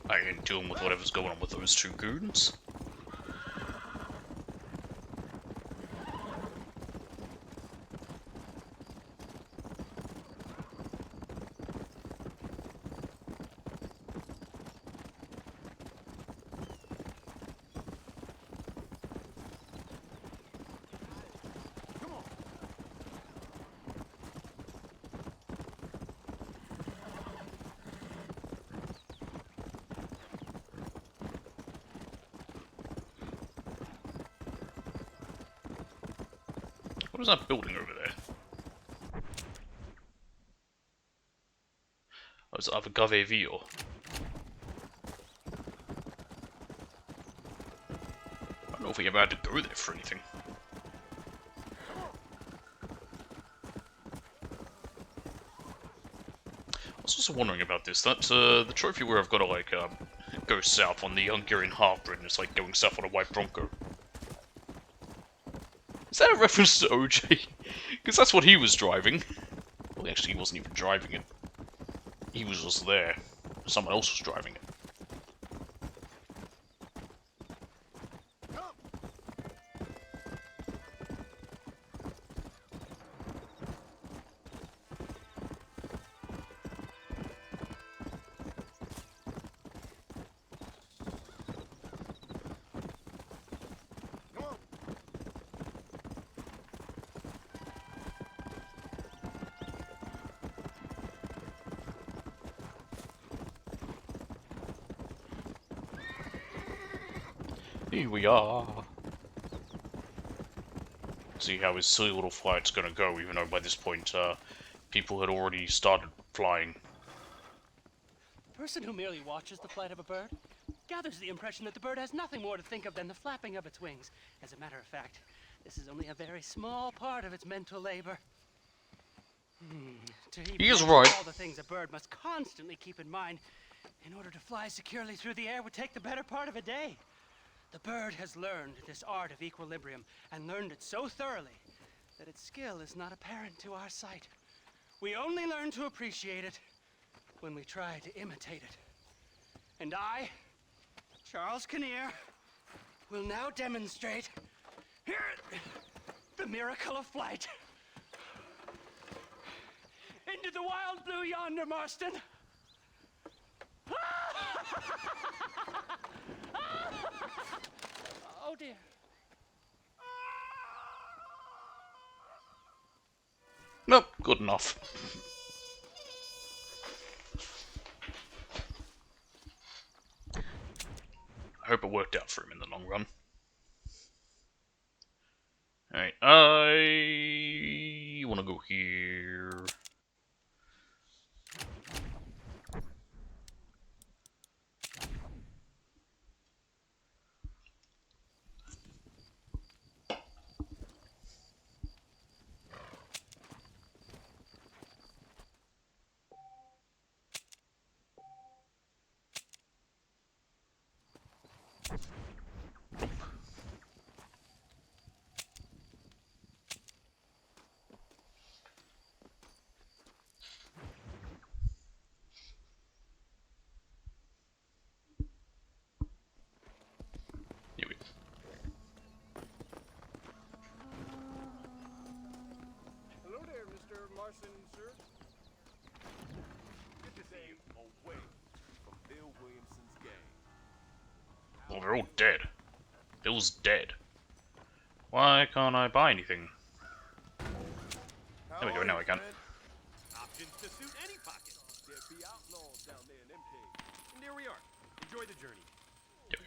I ain't dealing with whatever's going on with those two goons. What is that building over there? Oh, is it Avagave Vio? I don't know if we ever had to go there for anything. I was also wondering about this. That the trophy where I've got to like go south on the Hungarian Harbour and it's like going south on a white Bronco. Is that a reference to OJ? Because that's what he was driving. Well, actually, he wasn't even driving it. He was just there. Someone else was driving it. Here we are. See how his silly little flight's gonna go, even though by this point, people had already started flying. The person who merely watches the flight of a bird gathers the impression that the bird has nothing more to think of than the flapping of its wings. As a matter of fact, this is only a very small part of its mental labor. He is right. All the things a bird must constantly keep in mind in order to fly securely through the air would take the better part of a day. The bird has learned this art of equilibrium, and learned it so thoroughly that its skill is not apparent to our sight. We only learn to appreciate it when we try to imitate it. And I, Charles Kinnear, will now demonstrate the miracle of flight. Into the wild blue yonder, Marston. Oh dear. Nope, good enough. I hope it worked out for him in the long run. Alright, I wanna go here. Here we go. Hello there, Mr. Marston, sir. Good to see you. Away from Bill Williamson's gang. Well, they're all dead. Bill's dead. Why can't I buy anything? There we go, now I can. Options to suit any pocket. There'd be outlaws down there in them caves. And there we are. Enjoy the journey. There we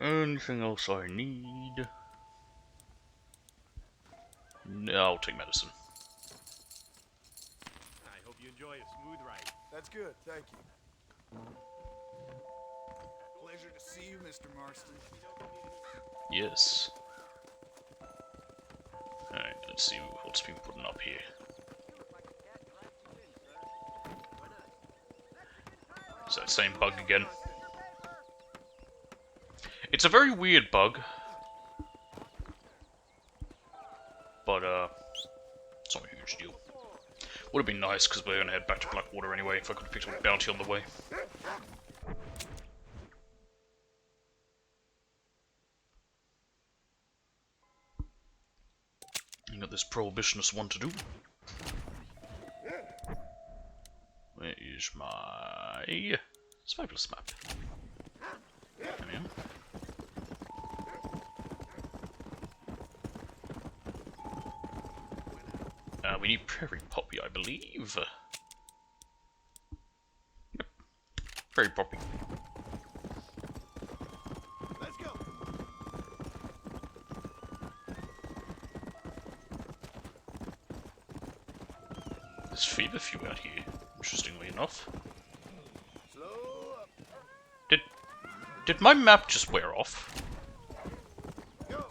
go. Anything else I need? No, I'll take medicine. I hope you enjoy a smooth ride. That's good, thank you. Pleasure to see you, Mr. Marston. Yes. Alright, let's see what's been putting up here. Is that same bug again? It's a very weird bug. But, it's not a huge deal. Would have been nice, because we're gonna head back to Blackwater anyway, if I could have picked up a bounty on the way. I got this prohibitionist one to do. Where is my Smuggler's map? There we are. We need Prairie Poppy, I believe. Yep. Prairie Poppy. Let's go. There's feverfew out here, interestingly enough. Slow up. Did my map just wear off? Go.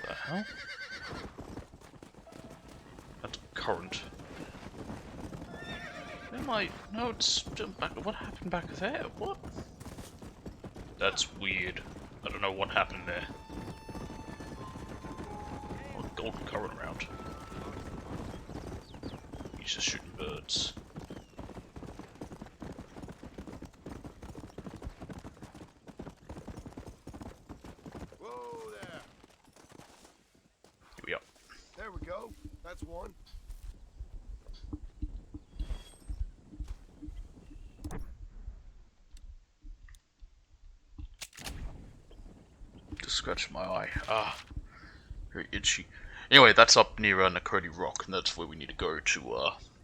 The hell? That's current. Where am I? No, it's still back. What happened back there? What? That's weird. I don't know what happened there. Oh, golden current round. He's just shooting birds. Whoa there. Here we are. There we go. That's one. Just scratch my eye. Ah, very itchy. Anyway, that's up near Nakodi Rock, and that's where we need to go to,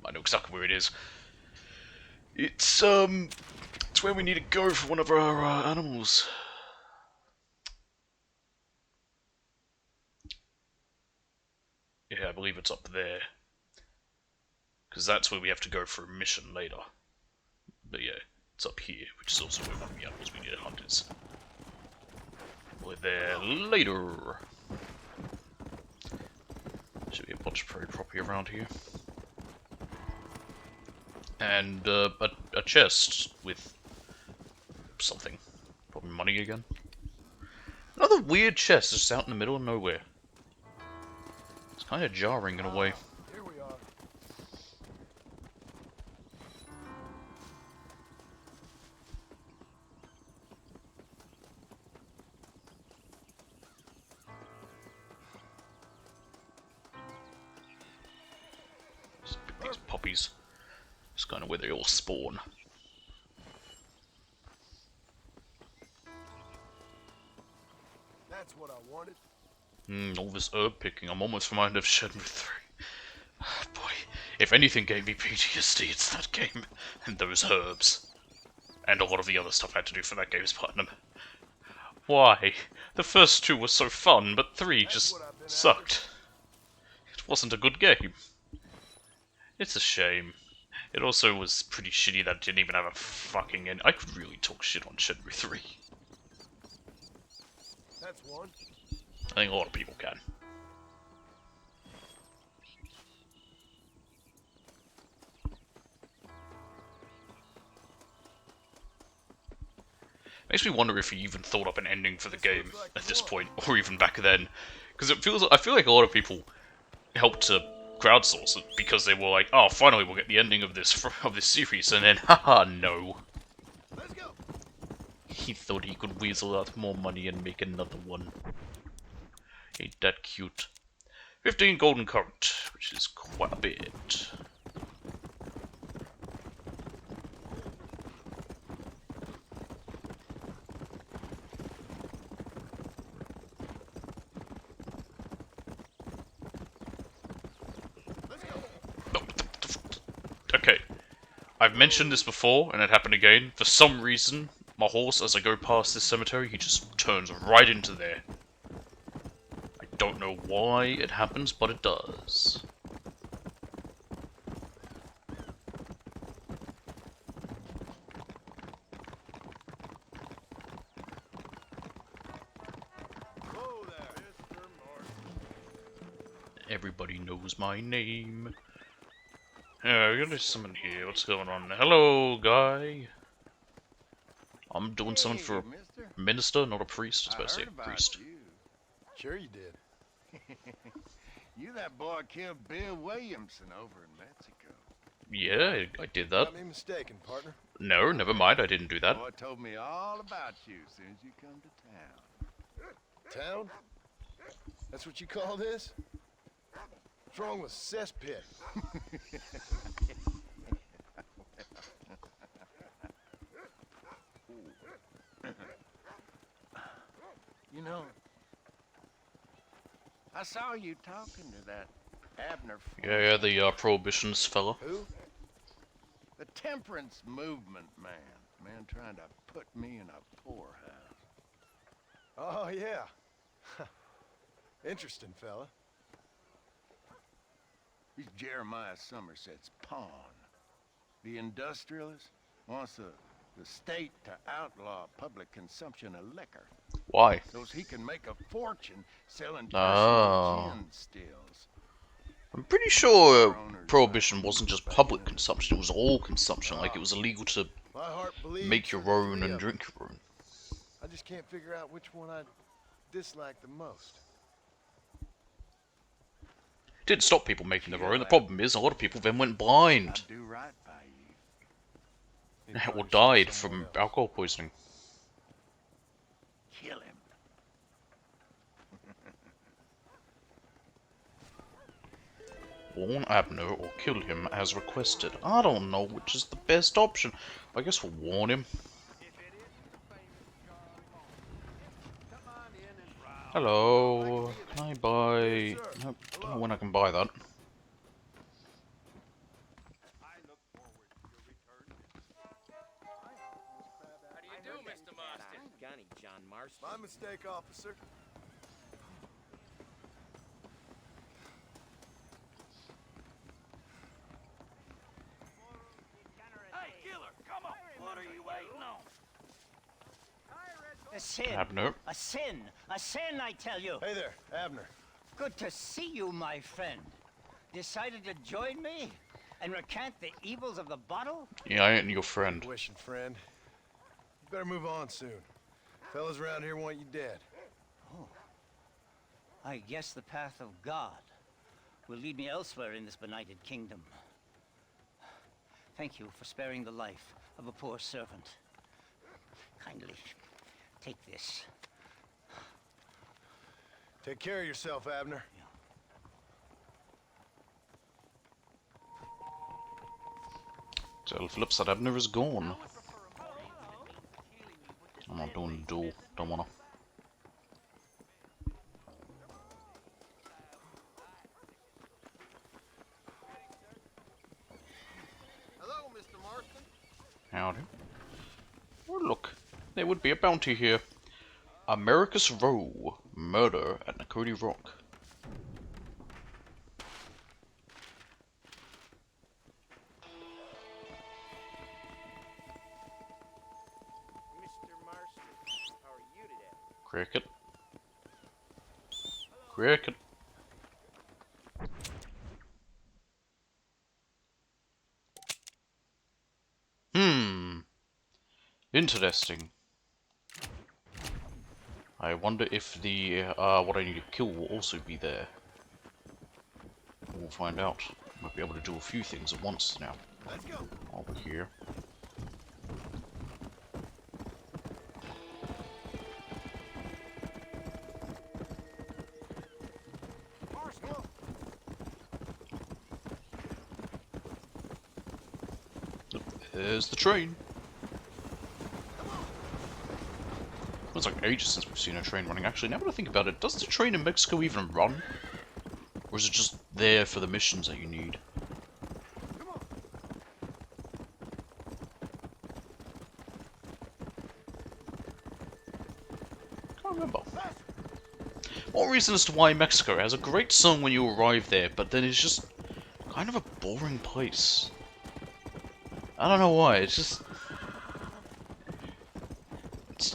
I know exactly where it is. It's where we need to go for one of our, animals. Yeah, I believe it's up there. Because that's where we have to go for a mission later. But yeah, it's up here, which is also where one of the animals we need to hunt is. We're there later. Should be a bunch of prairie property around here. And a chest with something. Probably money again. Another weird chest just out in the middle of nowhere. It's kind of jarring in a way. Here we are. Just pick these poppies. It's kind of where they all spawn. That's what I wanted. All this herb picking, I'm almost reminded of Shenmue 3. Boy, if anything gave me PTSD, it's that game, and those herbs. And a lot of the other stuff I had to do for that game's platinum. Why? The first two were so fun, but 3 just sucked. It wasn't a good game. It's a shame. It also was pretty shitty that it didn't even have a fucking end. I could really talk shit on Shenmue 3. That's one. I think a lot of people can. Makes me wonder if he even thought up an ending for the game at this point, or even back then. Because I feel like a lot of people helped to crowdsource it because they were like, oh, finally we'll get the ending of this series, and then, haha, no. Let's go. He thought he could weasel out more money and make another one. Ain't that cute? 15 golden current, which is quite a bit. I've mentioned this before, and it happened again. For some reason, my horse, as I go past this cemetery, he just turns right into there. I don't know why it happens, but it does. Whoa there, Mr. Martin. Everybody knows my name. Yeah, there's someone here. What's going on? Hello, guy. I'm doing something for a mister. minister, not a priest. I was I about to say heard a about priest. you. Sure you did. You that boy killed Bill Williamson over in Mexico. Yeah, I did that. Got me mistaken, partner. No, never mind. I didn't do that. Boy told me all about you as soon as you come to town. Town? That's what you call this? What's wrong with cesspit? You know, I saw you talking to that Abner. Yeah, the prohibitionist fella. Who? The temperance movement man. Man trying to put me in a poorhouse. Oh, yeah. Interesting fella. He's Jeremiah Somerset's pawn. The industrialist wants the state to outlaw public consumption of liquor, Why? so he can make a fortune selling Oh. personal gin stills. I'm pretty sure prohibition wasn't just public consumption, it was all consumption. Like, it was illegal to My heart believes make your in the own three and of drink your own. them. I just can't figure out which one I dislike the most. Didn't stop people making their own. The problem is, a lot of people then went blind. I'd do right by you. He Or punished died someone from else. alcohol poisoning. Kill him. Warn Abner or kill him as requested. I don't know which is the best option. I guess we'll warn him. Hello. Can I buy... Nope, don't know when I can buy that. How do you do, Mr. Marston? Gunny, John Marston. My mistake, officer. Hey, killer, come on. What are you waiting on? A sin. Abner. A sin. A sin, I tell you. Hey there, Abner. Good to see you, my friend. Decided to join me and recant the evils of the bottle? Yeah, I ain't your friend. Wishing friend. You better move on soon. Fellas around here want you dead. I guess the path of God will lead me elsewhere in this benighted kingdom. Thank you for sparing the life of a poor servant. Kindly take this. Take care of yourself, Abner. Tell Phillips that Abner is gone. I'm not doing the duel. Don't wanna. Hello, Mr. Marston. Howdy. Oh, look. There would be a bounty here. Americus Row. Murder at Nakoti Rock. Mr. Marston, how are you today? Cricket. Cricket. Interesting. I wonder if the, what I need to kill will also be there. We'll find out. Might be able to do a few things at once now. Let's go. Over here. There's the train. It's like ages since we've seen a train running. Actually, now that I think about it, does the train in Mexico even run? Or is it just there for the missions that you need? reason as to why Mexico has a great song when you arrive there, but then it's just kind of a boring place. I don't know why, it's just...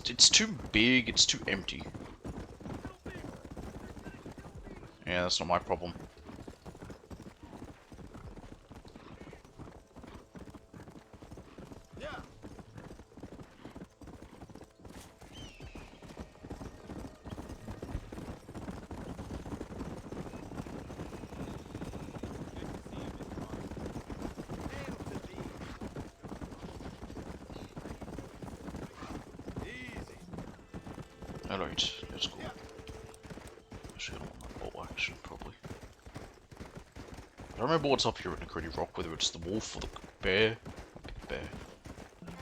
It's too big, it's too empty. Yeah, that's not my problem. Yeah. Alright, let's go. Actually, I don't want that bow action, probably. I don't remember what's up here in the Gritty Rock, whether it's the wolf or the bear. Bear.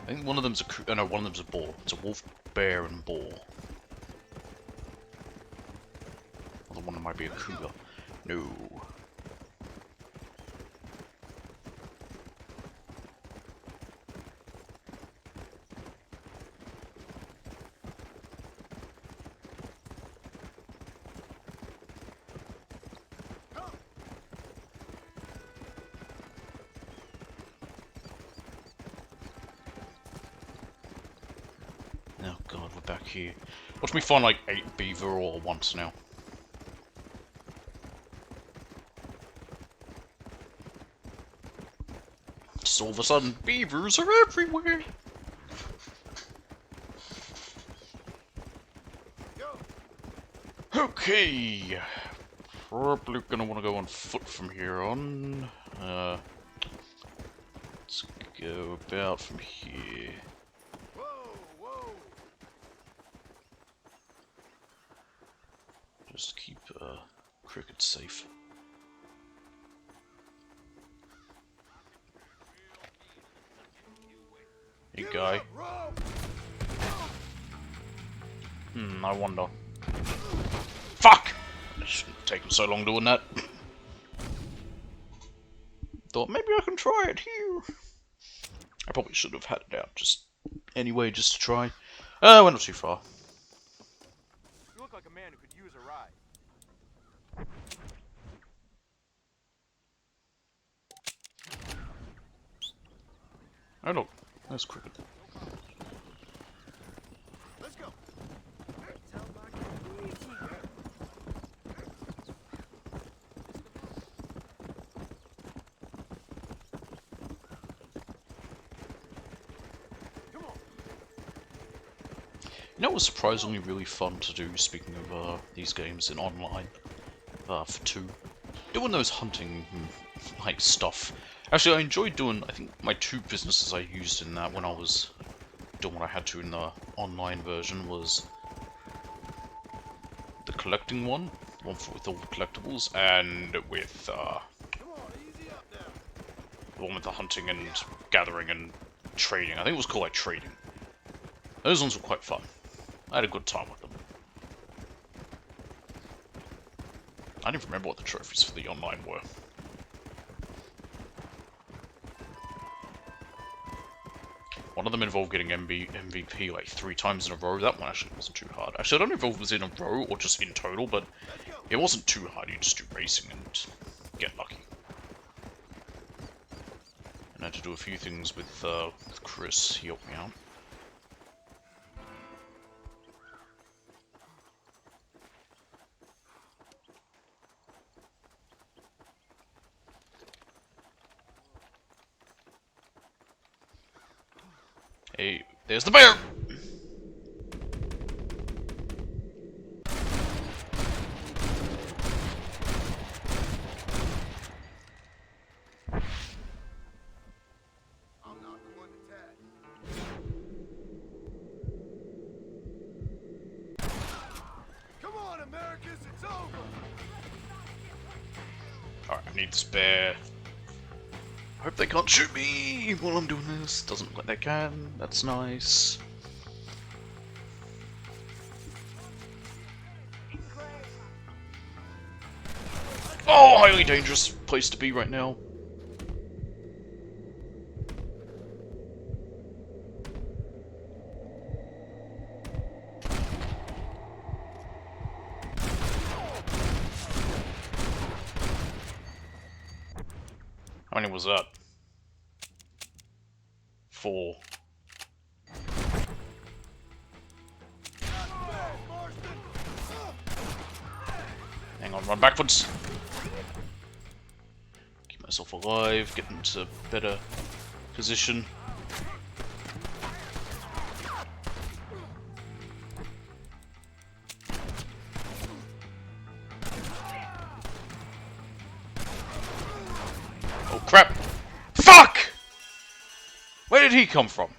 I think one of them's a no, one of them's a boar. It's a wolf, bear, and boar. Other one might be a cougar. No. Oh god, we're back here. Watch me find like 8 beaver all at once now. Just all of a sudden, beavers are everywhere! Okay! Probably gonna want to go on foot from here on. Let's go about from here. Whoa, whoa. Just keep Cricket safe. Hey guy. I wonder. Fuck! It shouldn't have taken so long doing that. Thought maybe I can try it here. I probably should have had it out just anyway, just to try. We're not too far. You look like a man who could use a ride. Oh look, that's Cricket. Let's go. You know what was surprisingly really fun to do, speaking of these games in online, for 2? Doing those hunting, like, stuff. Actually, I enjoyed doing, I think, my 2 businesses I used in that when I was doing what I had to in the online version was the collecting one with all the collectibles, and with, Come on, easy up now. the one with the hunting and gathering and trading. I think it was called, like, trading. Those ones were quite fun. I had a good time with them. I don't even remember what the trophies for the online were. One of them involved getting MVP like 3 times in a row. That one actually wasn't too hard. Actually, I don't know if it was in a row or just in total, but it wasn't too hard. You just do racing and get lucky. And I had to do a few things with Chris. He helped me out. Hey, there's the bear! I'm not the one to tag. Come on, Americans, it's over. Alright, I need this bear. I hope they can't shoot me while I'm doing this. Doesn't look like they can. That's nice. Oh, highly dangerous place to be right now. How many was that? 4. Hang on, run backwards. Keep myself alive, get into better position. Oh crap! Fuck! Where did he come from?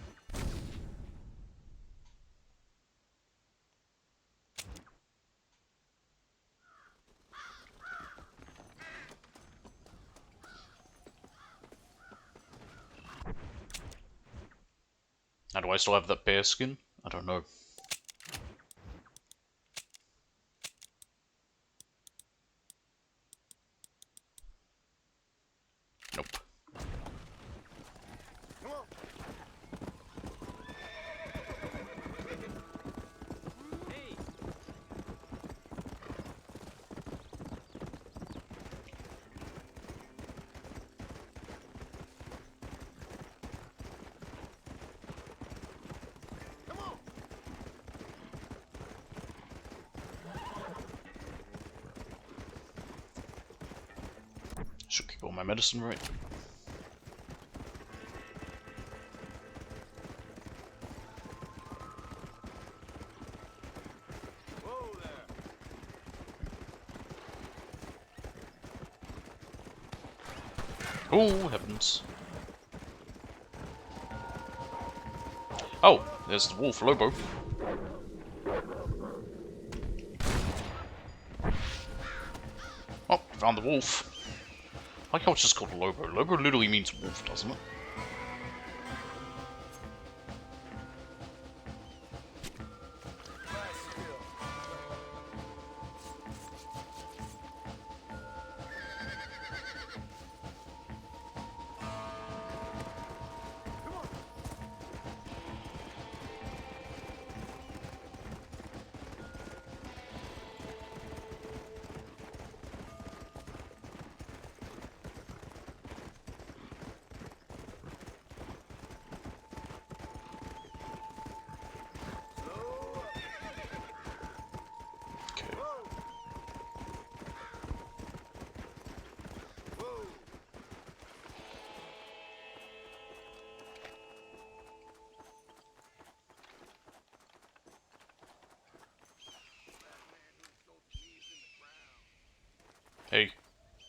Now, do I still have that bear skin? I don't know. Nope. Hey, Should keep all my medicine right. whoa there. Oh, heavens. Oh, there's the wolf, Lobo. Oh, found the wolf. I like how it's just called Lobo. Lobo literally means wolf, doesn't it? Okay. Hey.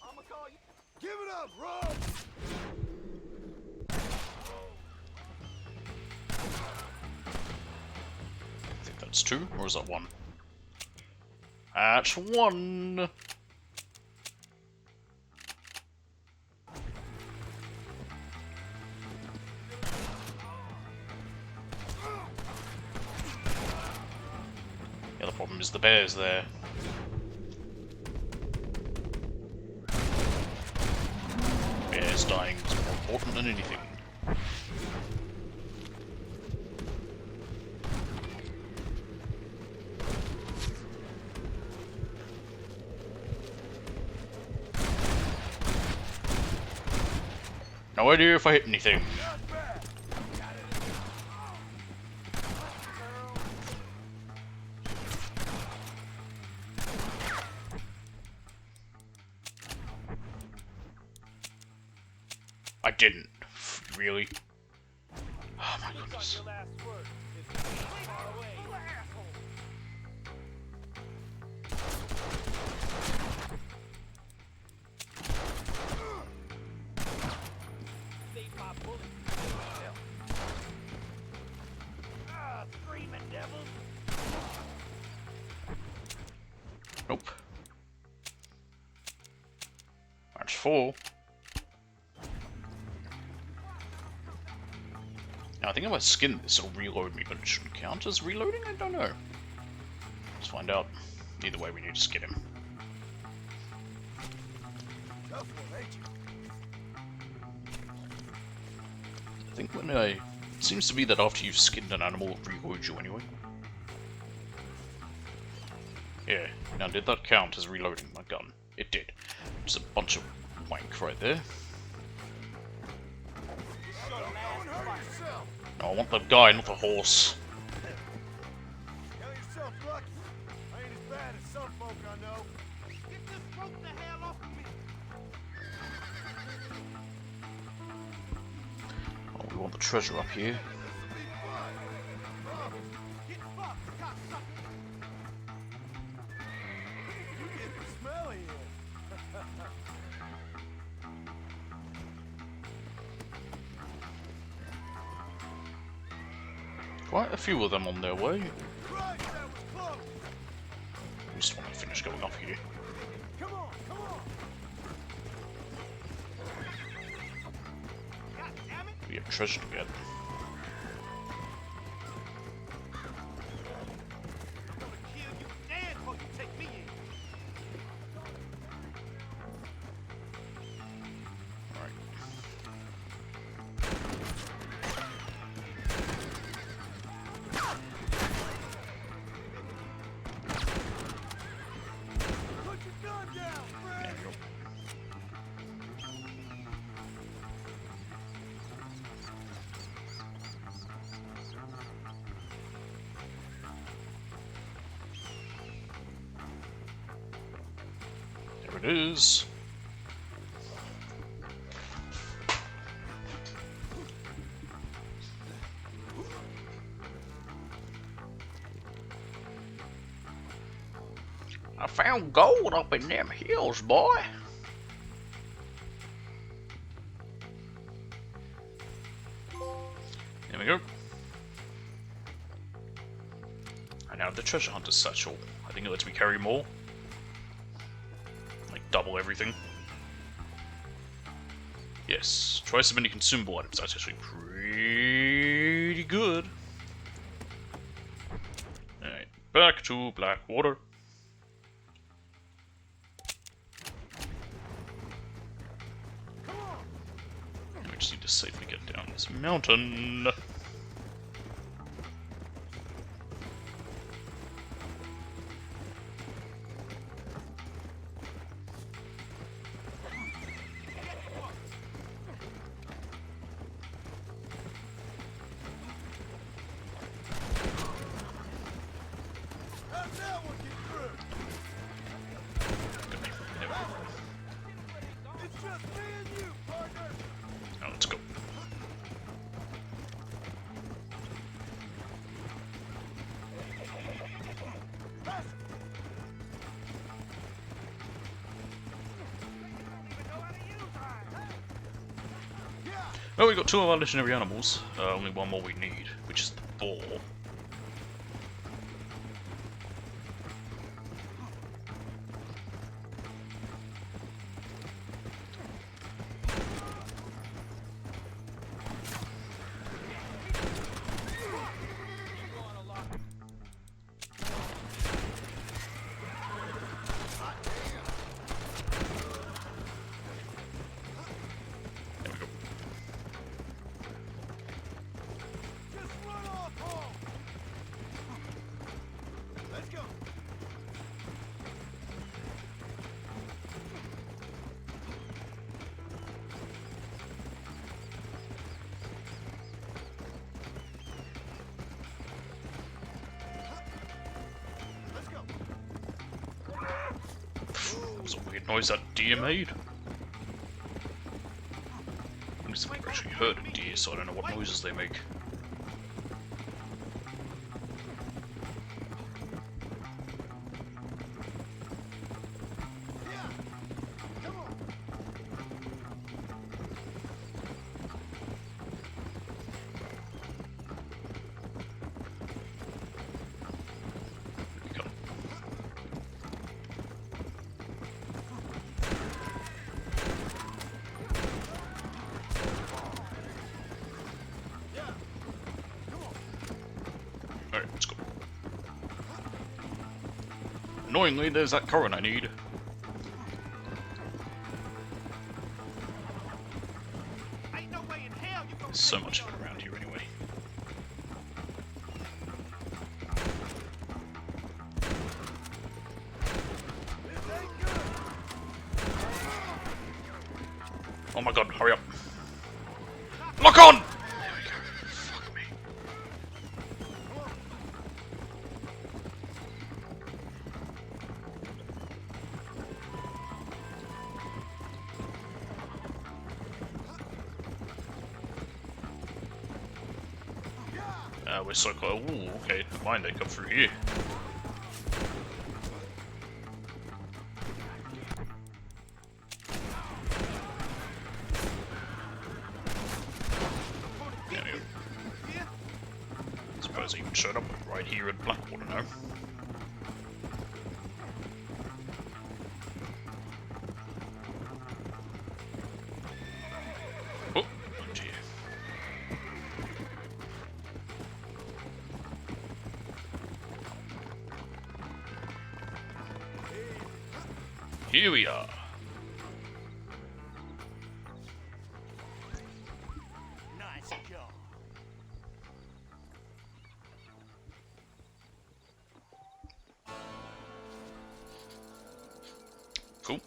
I'ma call you. Give it up, run! I think that's 2, or is that 1? That's 1! Yeah, the problem is the bear's there. Bear's dying is more important than anything. No idea if I hit anything. I didn't. Really? Oh my goodness. Your last word is far away, you asshole. Save my bullet. Hell. Ah, screaming devils. Nope. That's 4. Now, I think if I skin this, it'll reload me, but it shouldn't count as reloading? I don't know. Let's find out. Either way, we need to skin him. Tough one, ain't you? I think when I... It seems to be that after you've skinned an animal, it reloads you anyway. Yeah. Now, did that count as reloading my gun? It did. Just a bunch of wank right there. yourself. No, I want the guy, not the horse. Count yourself lucky. I ain't as bad as some folk I know. Get this rope the hell off of me! Oh, we want the treasure up here. This'll be fun. Get fucked, cocksucker! You getting smelly here. Quite a few of them on their way. Christ, that was close. We just want to finish going up here. Come on, come on. God damn it! We have treasure to get. I'm gonna kill you dead before you take me in. Alright. Put your gun down, There friend. we go. There it is. I found gold up in them hills, boy. There we go. I now have the treasure hunter's satchel. I think it lets me carry more. Like double everything. Yes, twice as many consumable items. That's actually pretty good. Alright, back to Blackwater. We just need to safely get down this mountain. How'd that one get through? There we go. It's just me and you, partner. Now let's go. Well, we got two of our legendary animals. Only one more we need, which is the boar. There we go. Just run off home. Let's go. Let's go. That was a weird noise that deer made. At least I've never actually heard a deer, so I don't know what noises they make. Yeah. Come on. There we go. Yeah. Come on. Alright, let's go. Annoyingly, there's that current I need. Ain't no way in hell you gonna There's so take much me of on. it around here anyway. This ain't good. Oh my god, hurry up. Lock on! There we go. we're so close. Ooh, okay, never mind, they come through here. There we go. Suppose I even showed up right here at Blackwater now. Oh, dear. Here we are. Nice job. Cool.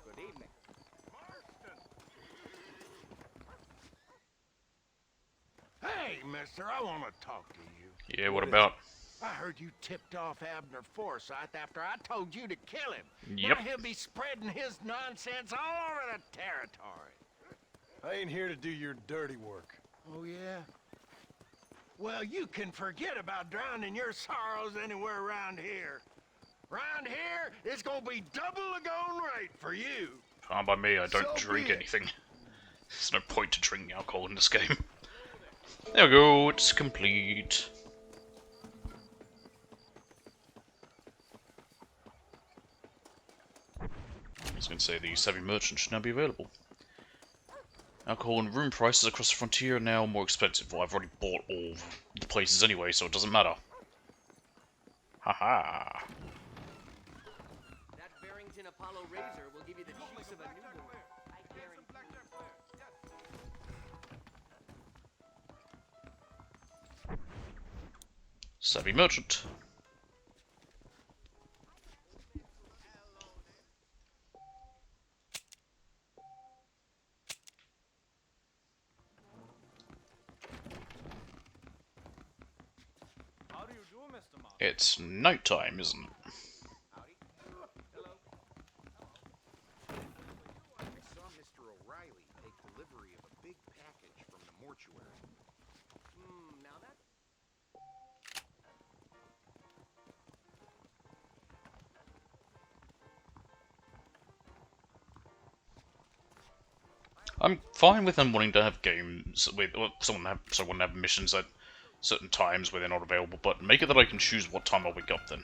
Good evening. Hey, mister, I want to talk to you. Yeah, what about? I heard you tipped off Abner Forsyth after I told you to kill him. Yep. Now he'll be spreading his nonsense all over the territory. I ain't here to do your dirty work. Oh, yeah? Well, you can forget about drowning your sorrows anywhere around here. Round here, it's gonna be double the going rate for you. Fine by me, I don't So drink be it. anything. There's no point to drinking alcohol in this game. There we go, it's complete. I was going to say the savvy merchant should now be available. Alcohol and room prices across the frontier are now more expensive. Well, I've already bought all the places anyway, so it doesn't matter. Haha. That Barrington Apollo razor will give you the cheeks of a newborn. I guarantee. Savvy merchant. How do you do, Mr. Moss? It's nighttime, isn't it? Hello. I saw Mr. O'Reilly take delivery of a big package from the mortuary. Now that I'm fine with them wanting to have games with someone have missions at certain times where they're not available, but make it that I can choose what time I'll wake up then.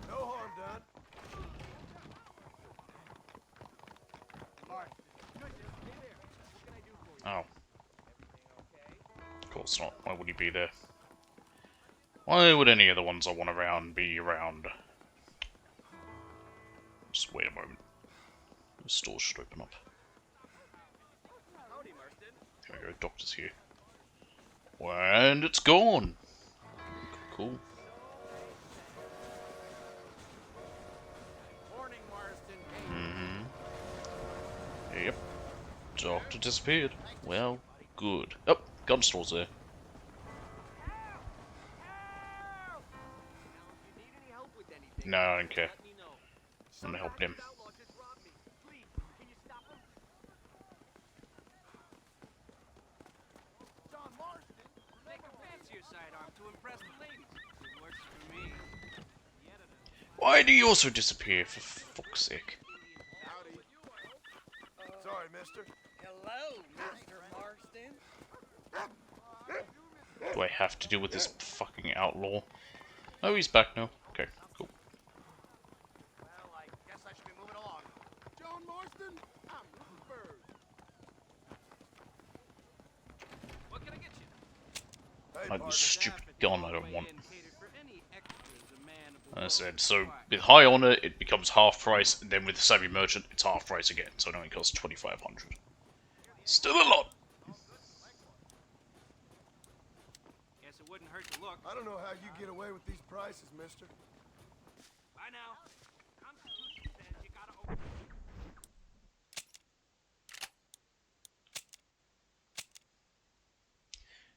No harm done. Oh. Of course not. Why would he be there? Why would any of the ones I want around be around? Just wait a moment. The store should open up. howdy, Marston. There we go, doctor's here. And it's gone! Cool. Morning, Marston. Yep. Doctor disappeared. Well, good. Oh, gun store's there. If you need any help with anything, No, I don't care. let me know. I'm gonna help him. Outlaw just robbed me. Please, can you stop him? John Marston, make a fancier sidearm to impress the ladies. It works for me. The editor. Why do you also disappear, for fuck's sake? Howdy. Sorry, mister. Hello, Mr. Marston. Do I have to deal with this fucking outlaw? Oh, he's back now. Okay, cool. Well, I guess I should be moving along. John Marston, I'm Rupert Bird. What can I get you? Hey, Like partner. the stupid gun I don't want. And catered for any extras a man of the As I world said, so requires. with high honor it becomes half price, and then with the savvy merchant it's half price again, so it only costs 2,500. Still a lot. Guess it wouldn't hurt to look. I don't know how you get away with these prices, mister. Bye now. Constitution says you gotta open.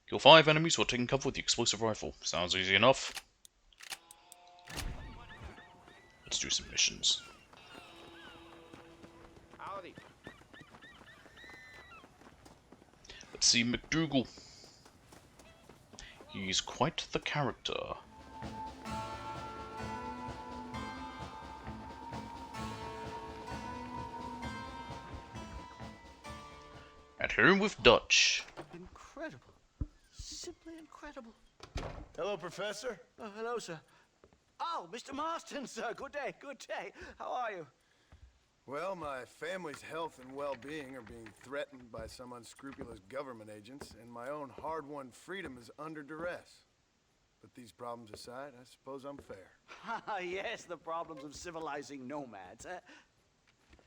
Kill 5 enemies while taking cover with the explosive rifle. Sounds easy enough. Let's do some missions. Let's see McDougal. He's quite the character. At home with Dutch. Incredible. Simply incredible. Hello, Professor. Oh, hello, sir. Oh, Mr. Marston, sir. Good day, good day. How are you? Well, my family's health and well-being are being threatened by some unscrupulous government agents, and my own hard-won freedom is under duress. But these problems aside, I suppose I'm fair. Yes, the problems of civilizing nomads.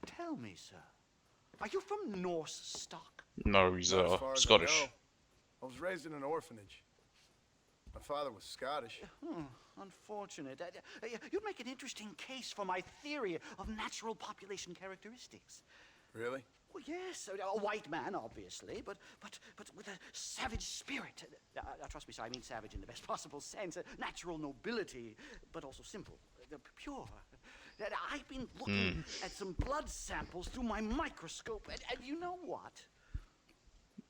Tell me, sir, are you from Norse stock? No, he's Not as far as I Scottish. know. I was raised in an orphanage. My father was Scottish. Unfortunate. You'd make an interesting case for my theory of natural population characteristics. Really? Well, yes, a white man, obviously, but with a savage spirit. Trust me, sir, I mean savage in the best possible sense. Natural nobility, but also simple, pure. I've been looking at some blood samples through my microscope, and you know what?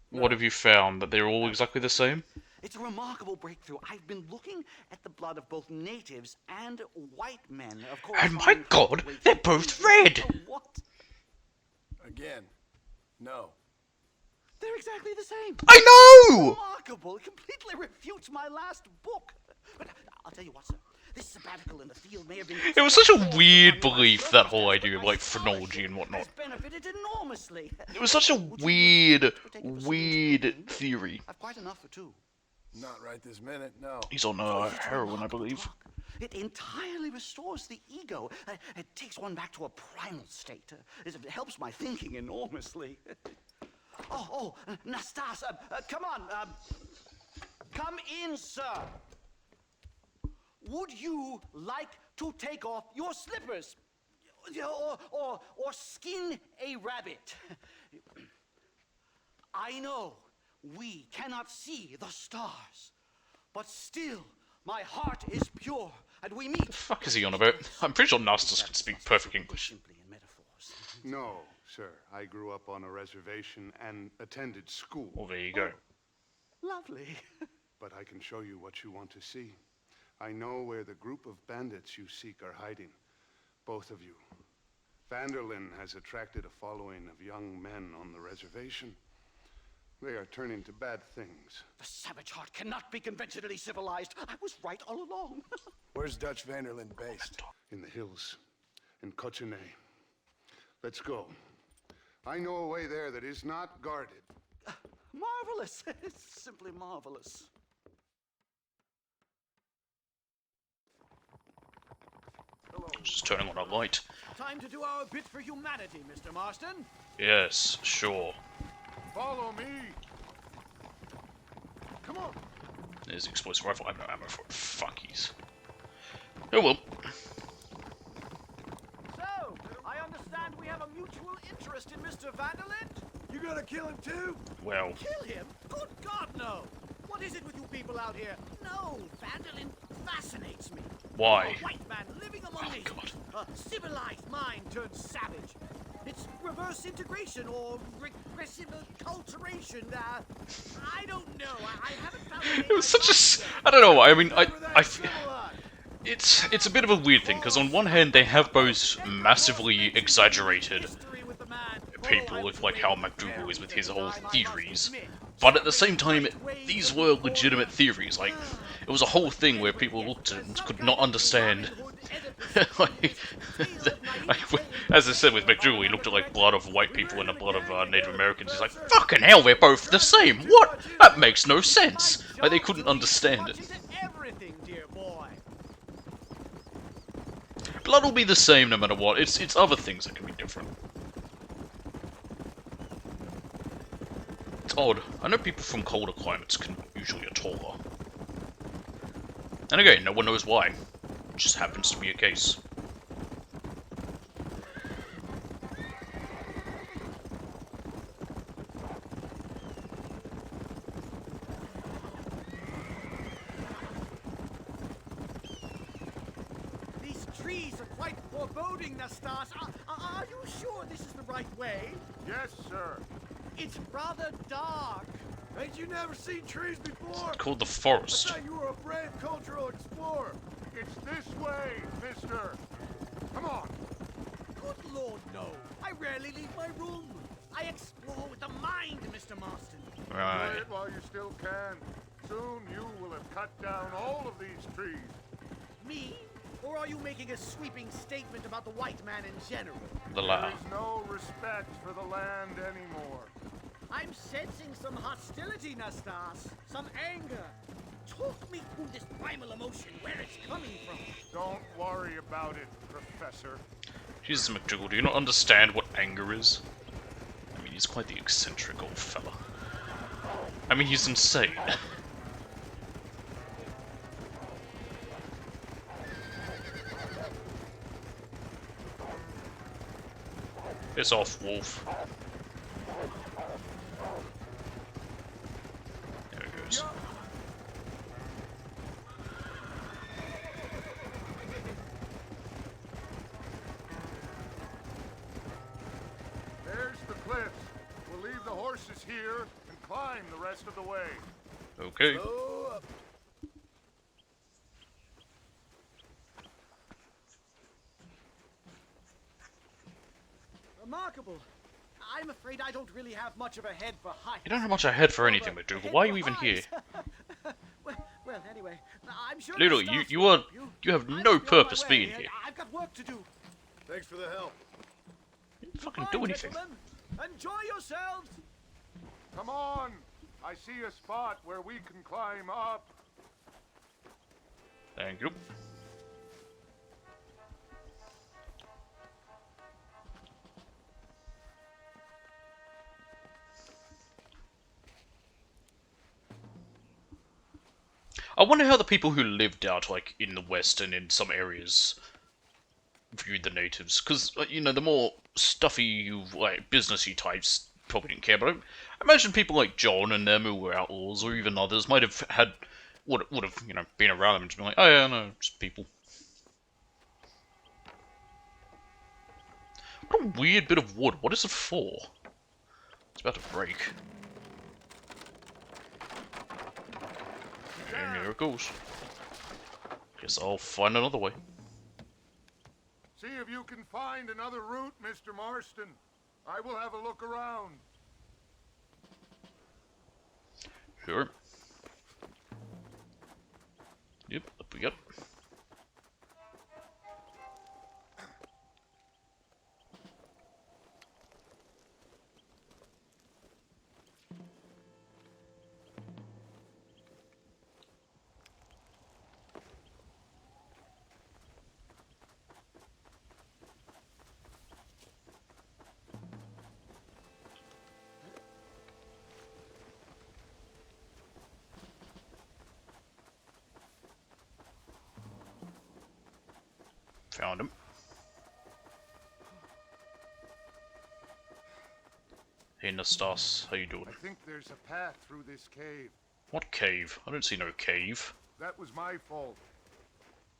What have you found? That they're all exactly the same? It's a remarkable breakthrough. I've been looking at the blood of both natives and white men, of course. And my god, they're both red! What? Again, no. They're exactly the same. I know! Remarkable. It completely refutes my last book. But I'll tell you what, sir. This sabbatical in the field may have been... It was such a weird belief, that whole idea of, like, phrenology and whatnot. Has benefited enormously. It was such a weird theory. I've quite enough for two. Not right this minute, no. He's on heroin, I believe. It entirely restores the ego. It takes one back to a primal state. It helps my thinking enormously. Nastas, come on. Come in, sir. Would you like to take off your slippers? Or skin a rabbit? I know we cannot see the stars, but still my heart is pure, and we meet. What the fuck is he on about? I'm pretty sure Nastas can speak perfect English. Simply in metaphors. No, sir. I grew up on a reservation and attended school. Well, there you go. Lovely. But I can show you what you want to see. I know where the group of bandits you seek are hiding. Both of you. Vanderlyn has attracted a following of young men on the reservation. They are turning to bad things. The savage heart cannot be conventionally civilized. I was right all along. Where's Dutch Vanderlyn based? In the hills. In Cochene. Let's go. I know a way there that is not guarded. Marvelous. It's simply marvelous. Just turning on a light. Time to do our bit for humanity, Mr. Marston. Yes, sure. Follow me! Come on! There's the explosive rifle. I have no ammo for it. Fuckies. Oh well. So, I understand we have a mutual interest in Mr. Vanderlyn? You gonna kill him too? Well. Kill him? Good God, no! What is it with you people out here? No, Vanderlyn fascinates me. Why? A white man living among Oh, nations. God. A civilized mind turned savage. It's reverse integration or regressive acculturation. I don't know. I haven't found It was such a... I don't know. I mean, it's a bit of a weird thing, because on one hand they have both massively exaggerated people with like how McDougal is with his whole theories, but at the same time these were legitimate theories. Like, it was a whole thing where people looked at it and could not understand. Like, as I said with McDougal, he looked at like blood of white people and the blood of Native Americans. He's like, fucking hell, they're both the same. What? That makes no sense. Like, they couldn't understand it. Blood will be the same no matter what. It's other things that can be different. It's odd. I know people from colder climates can usually are taller. And again, no one knows why. It just happens to be a case. These trees are quite foreboding, Nastas. Are you sure this is the right way? Yes, sir. It's rather dark. Ain't you never seen trees before? It's called the I forest. thought you were a brave cultural explorer. It's this way, mister. Come on. Good Lord, no. I rarely leave my room. I explore with the mind, Mr. Marston. Right. Play it while you still can. Soon you will have cut down all of these trees. Me? Or are you making a sweeping statement about the white man in general? The There latter. is no respect for the land anymore. I'm sensing some hostility, Nastas. Some anger. Talk me through this primal emotion, where it's coming from. Don't worry about it, Professor. Jesus, McDougal, do you not understand what anger is? I mean, he's quite the eccentric old fella. I mean, he's insane. Piss off, wolf. There it goes. There's the cliffs. We'll leave the horses here and climb the rest of the way. Okay. Oh, up. Remarkable. I'm afraid I don't really have much of a head for height. You don't have much ahead for anything, Well, McDougal. head Why are for you even here? height. well, anyway, I'm sure Little, the staff you will are- help you have I no must be on my purpose way. being here. I've got work to do. Thanks for the help. You didn't fucking Goodbye, do anything. gentlemen. Enjoy yourselves. Come on. I see a spot where we can climb up. Thank you. I wonder how the people who lived out, like, in the West and in some areas viewed the natives. Because, you know, the more stuffy, like, businessy types probably didn't care. But I imagine people like John and them who were outlaws, or even others, might have had, would have, you know, been around them and just been like, oh yeah, no, just people. What a weird bit of wood. What is it for? It's about to break. And here it goes. Guess I'll find another way. See if you can find another route, Mr. Marston. I will have a look around. Sure. Yep, up we go. Found him. Hey Nastas, how you doing? I think there's a path through this cave. What cave? I don't see no cave. That was my fault.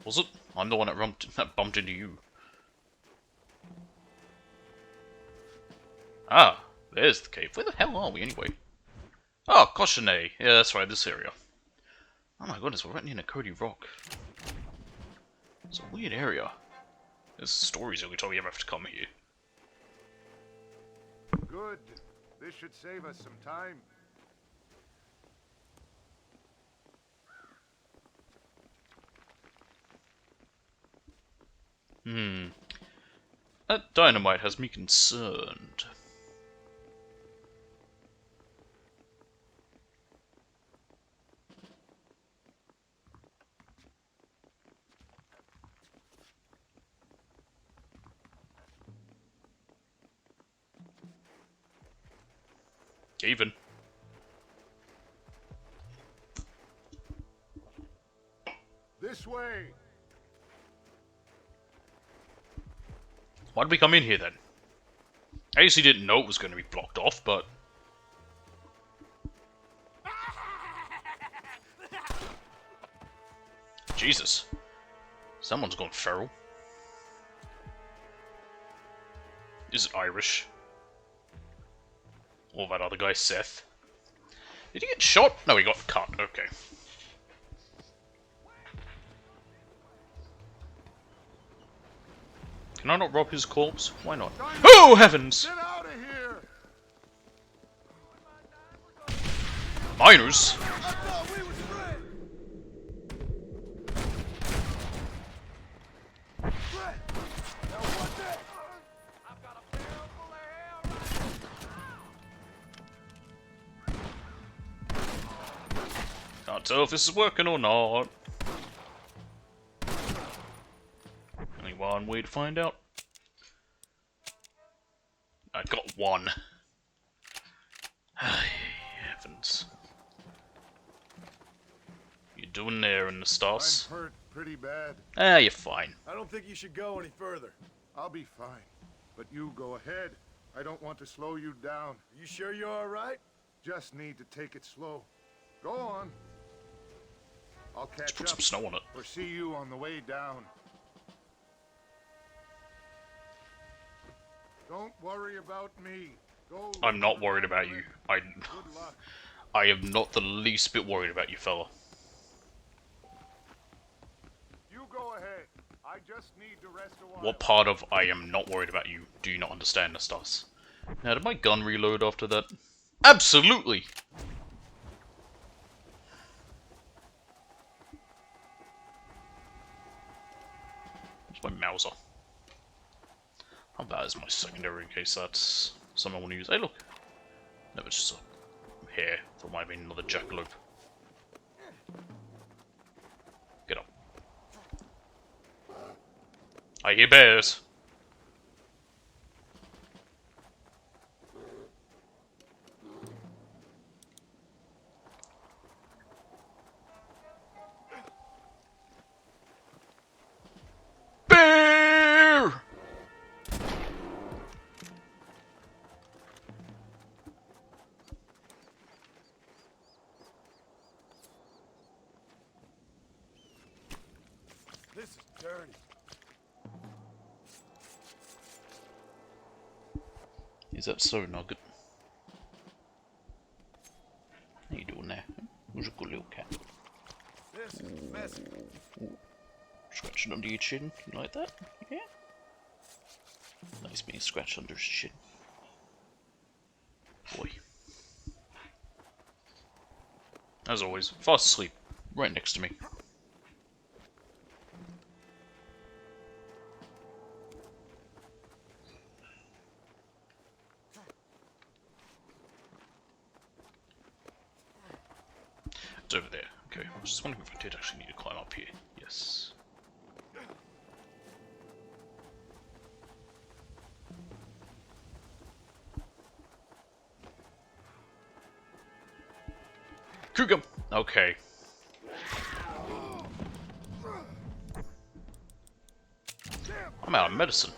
Was it? I'm the one that bumped into you. Ah, there's the cave. Where the hell are we anyway? Oh, Cochonnet. Yeah, that's right, this area. Oh my goodness, we're right near Cody Rock. It's a weird area. There's stories every time we ever have to come here. Good. This should save us some time. That dynamite has me concerned. Even. This way. Why did we come in here then? I guess he didn't know it was going to be blocked off, but... Jesus. Someone's gone feral. Is it Irish? Or that other guy, Seth? Did he get shot? No, he got cut. Okay. Can I not rob his corpse? Why not? Oh, heavens! Get out of here! Miners? I thought we was friends! Friend! Now what the? I've got a barrel full of hair right. Can't tell if this is working or not. Only one way to find out. I got one. Heavens. You doing there, Anastas? I'm hurt pretty bad. Ah, you're fine. I don't think you should go any further. I'll be fine. But you go ahead. I don't want to slow you down. You sure you're all right? Just need to take it slow. Go on. I'll Let's catch put up some snow on it. or see you on the way down. Don't worry about me. Go I'm not worried about you. Good luck. I am not the least bit worried about you, fella. You go ahead. I just need to rest a while. What part of I am not worried about you do you not understand, Nastas? Now, did my gun reload after that? Absolutely! Where's my Mauser? How bad is my secondary in case that's something I want to use? Hey, look! No, it's just a hair. Thought might have been another jackalope. Get up. I hear bears. Bear! This is dirty. Is that so, Nugget? How you doing there? Who's a good little cat? This is messy. Scratching under your chin, you like that? Yeah? Nice being scratched under his chin. Boy. As always, fast asleep, right next to me. It's over there. Okay, I was just wondering if I did actually need to climb up here. Yes. Cougar! Okay. I'm out of medicine.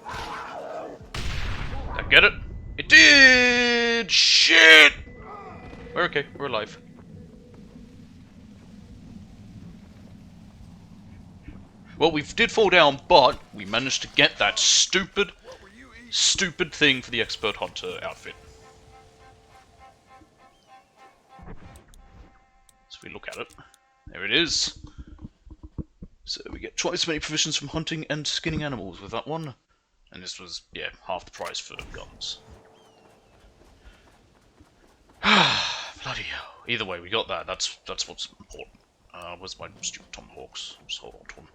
Did I get it? It did! Shit! We're okay, we're alive. Well, we did fall down, but we managed to get that stupid thing for the expert hunter outfit. So if we look at it, there it is. So we get twice as many provisions from hunting and skinning animals with that one. And this was, yeah, half the price for guns. Bloody hell. Either way, we got that. That's what's important. Where's my stupid tomahawks? Just hold on to them.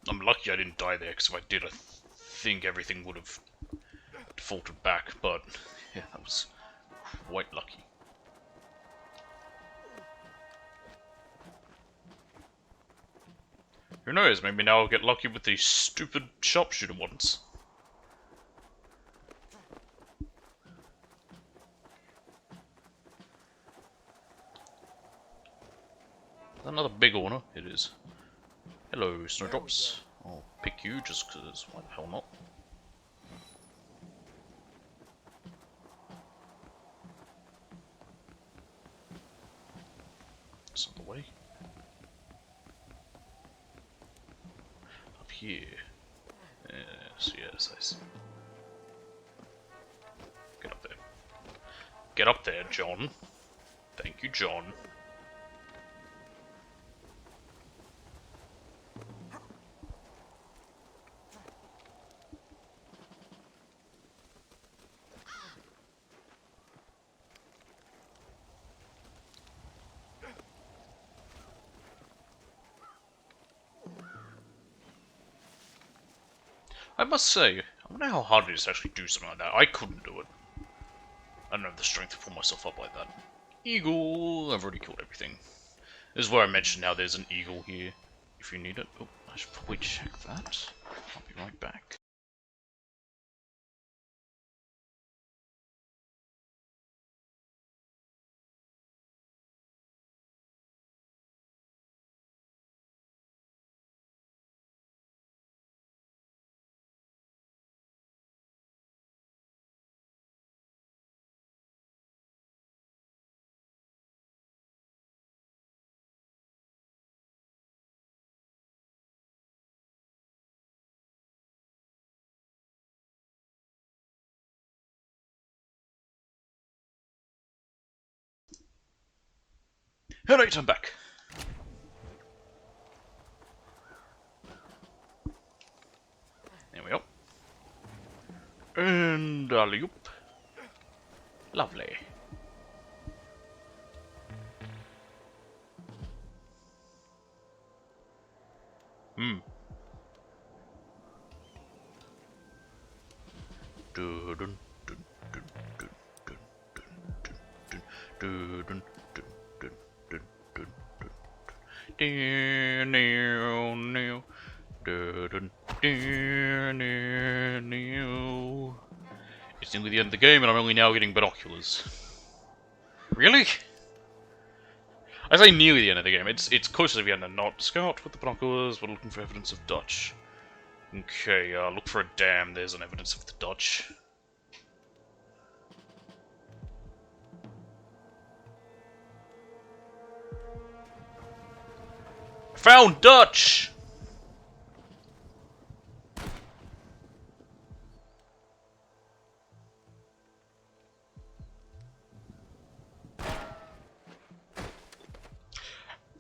I'm lucky I didn't die there, because if I did, I think everything would have defaulted back, but yeah, that was quite lucky. Who knows, maybe now I'll get lucky with these stupid sharpshooter ones. Another big order, it is. Hello, Snowdrops. I'll pick you just because, why the hell not? That's not the way. Up here. Yes, yes, I see. Get up there. Get up there, John. Thank you, John. I must say, I wonder how hard it is to actually do something like that. I couldn't do it. I don't have the strength to pull myself up like that. Eagle! I've already killed everything. This is where I mentioned how there's an eagle here, if you need it. Oh, I should probably check that. I'll be right back. Alright, I'm back. There we go. And alley-oop. Lovely. Dun dun dun dun dun dun dun dun dun it's nearly the end of the game and I'm only now getting binoculars. Really? I say nearly the end of the game, it's closer to the end than not. Scout with the binoculars, we're looking for evidence of Dutch. Okay, look for a dam, there's an evidence of the Dutch. Found Dutch!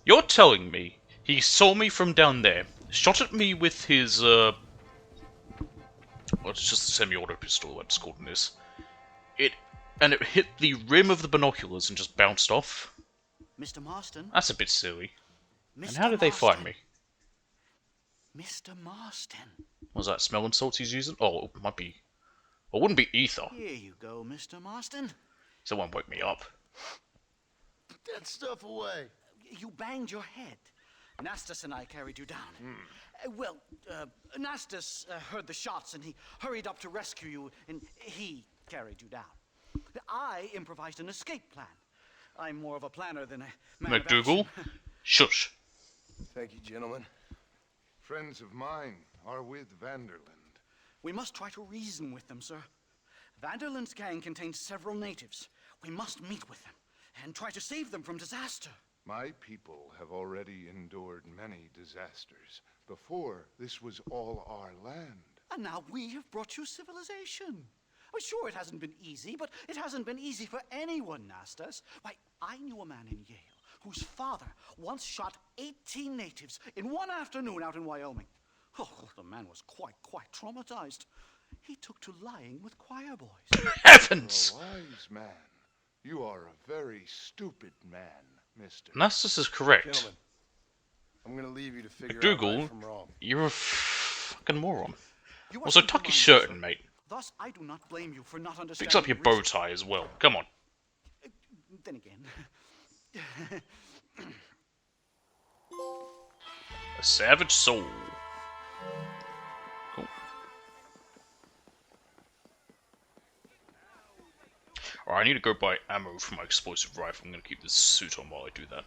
You're telling me he saw me from down there, shot at me with his, well, it's just a semi-auto pistol, what's called in this. And it hit the rim of the binoculars and just bounced off? Mr. Marston? That's a bit silly. Mr. And how did they find me? Mr. Marston. Was that smelling salts he's using? Oh, it might be... Well, it wouldn't be ether, Here you go, Mr. Marston. so it won't wake me up. Put that stuff away. You banged your head. Nastas and I carried you down. Nastas heard the shots and he hurried up to rescue you, and he carried you down. I improvised an escape plan. I'm more of a planner than a man of McDougal? action. Shush. Thank you, gentlemen. Friends of mine are with Vanderland. We must try to reason with them, sir. Vanderland's gang contains several natives. We must meet with them and try to save them from disaster. My people have already endured many disasters. Before, this was all our land. And now we have brought you civilization. Oh, sure, it hasn't been easy, but it hasn't been easy for anyone, Nastas. Why, I knew a man in Yale whose father once shot 18 natives in one afternoon out in Wyoming. Oh, the man was quite traumatized. He took to lying with choir boys. Heavens! You're a wise man. You are a very stupid man, mister. Nastas is correct. Gentlemen, I'm gonna leave you to figure out McDougal, right from wrong. you're a fucking moron. You are Also, tuck your shirt in, simple-minded, mate. sir. Thus, I do not blame you for not understanding. Fix up your the bow risk. tie as well. Come on. Then again, A savage soul. Cool. Alright, I need to go buy ammo for my explosive rifle. I'm gonna keep this suit on while I do that.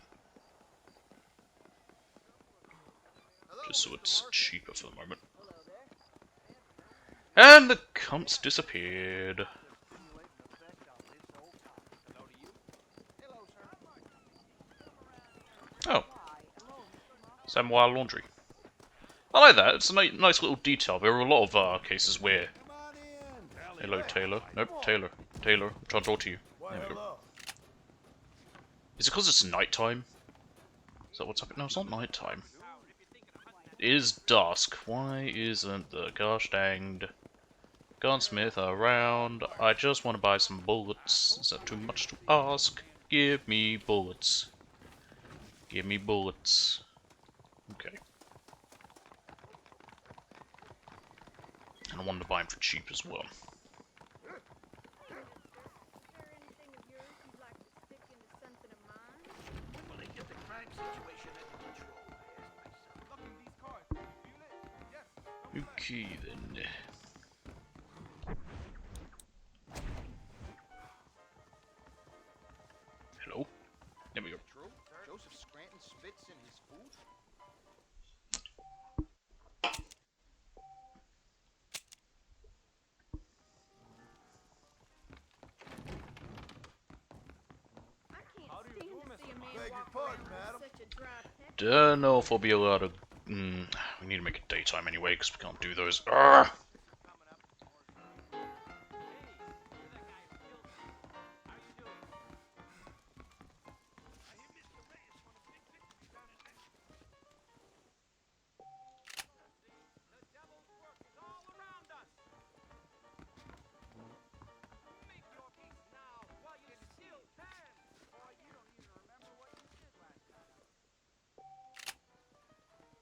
Just so it's cheaper for the moment. And the cunts disappeared. Samoa laundry. I like that. It's a nice little detail. There are a lot of cases where... Hello, Taylor. Nope, Taylor. Taylor, I'm trying to talk to you. There we go. Is it because it's nighttime? Is that what's happening? No, it's not nighttime. It is dusk. Why isn't the gosh danged gunsmith around? I just want to buy some bullets. Is that too much to ask? Give me bullets. Give me bullets. Okay. And I wanted to buy them for cheap as well. Okay then. Hello? There we go. Joseph Scranton spits in his food? Beg your pardon, madam. Don't know if I'll be allowed to... we need to make it daytime anyway, because we can't do those. Arrgh!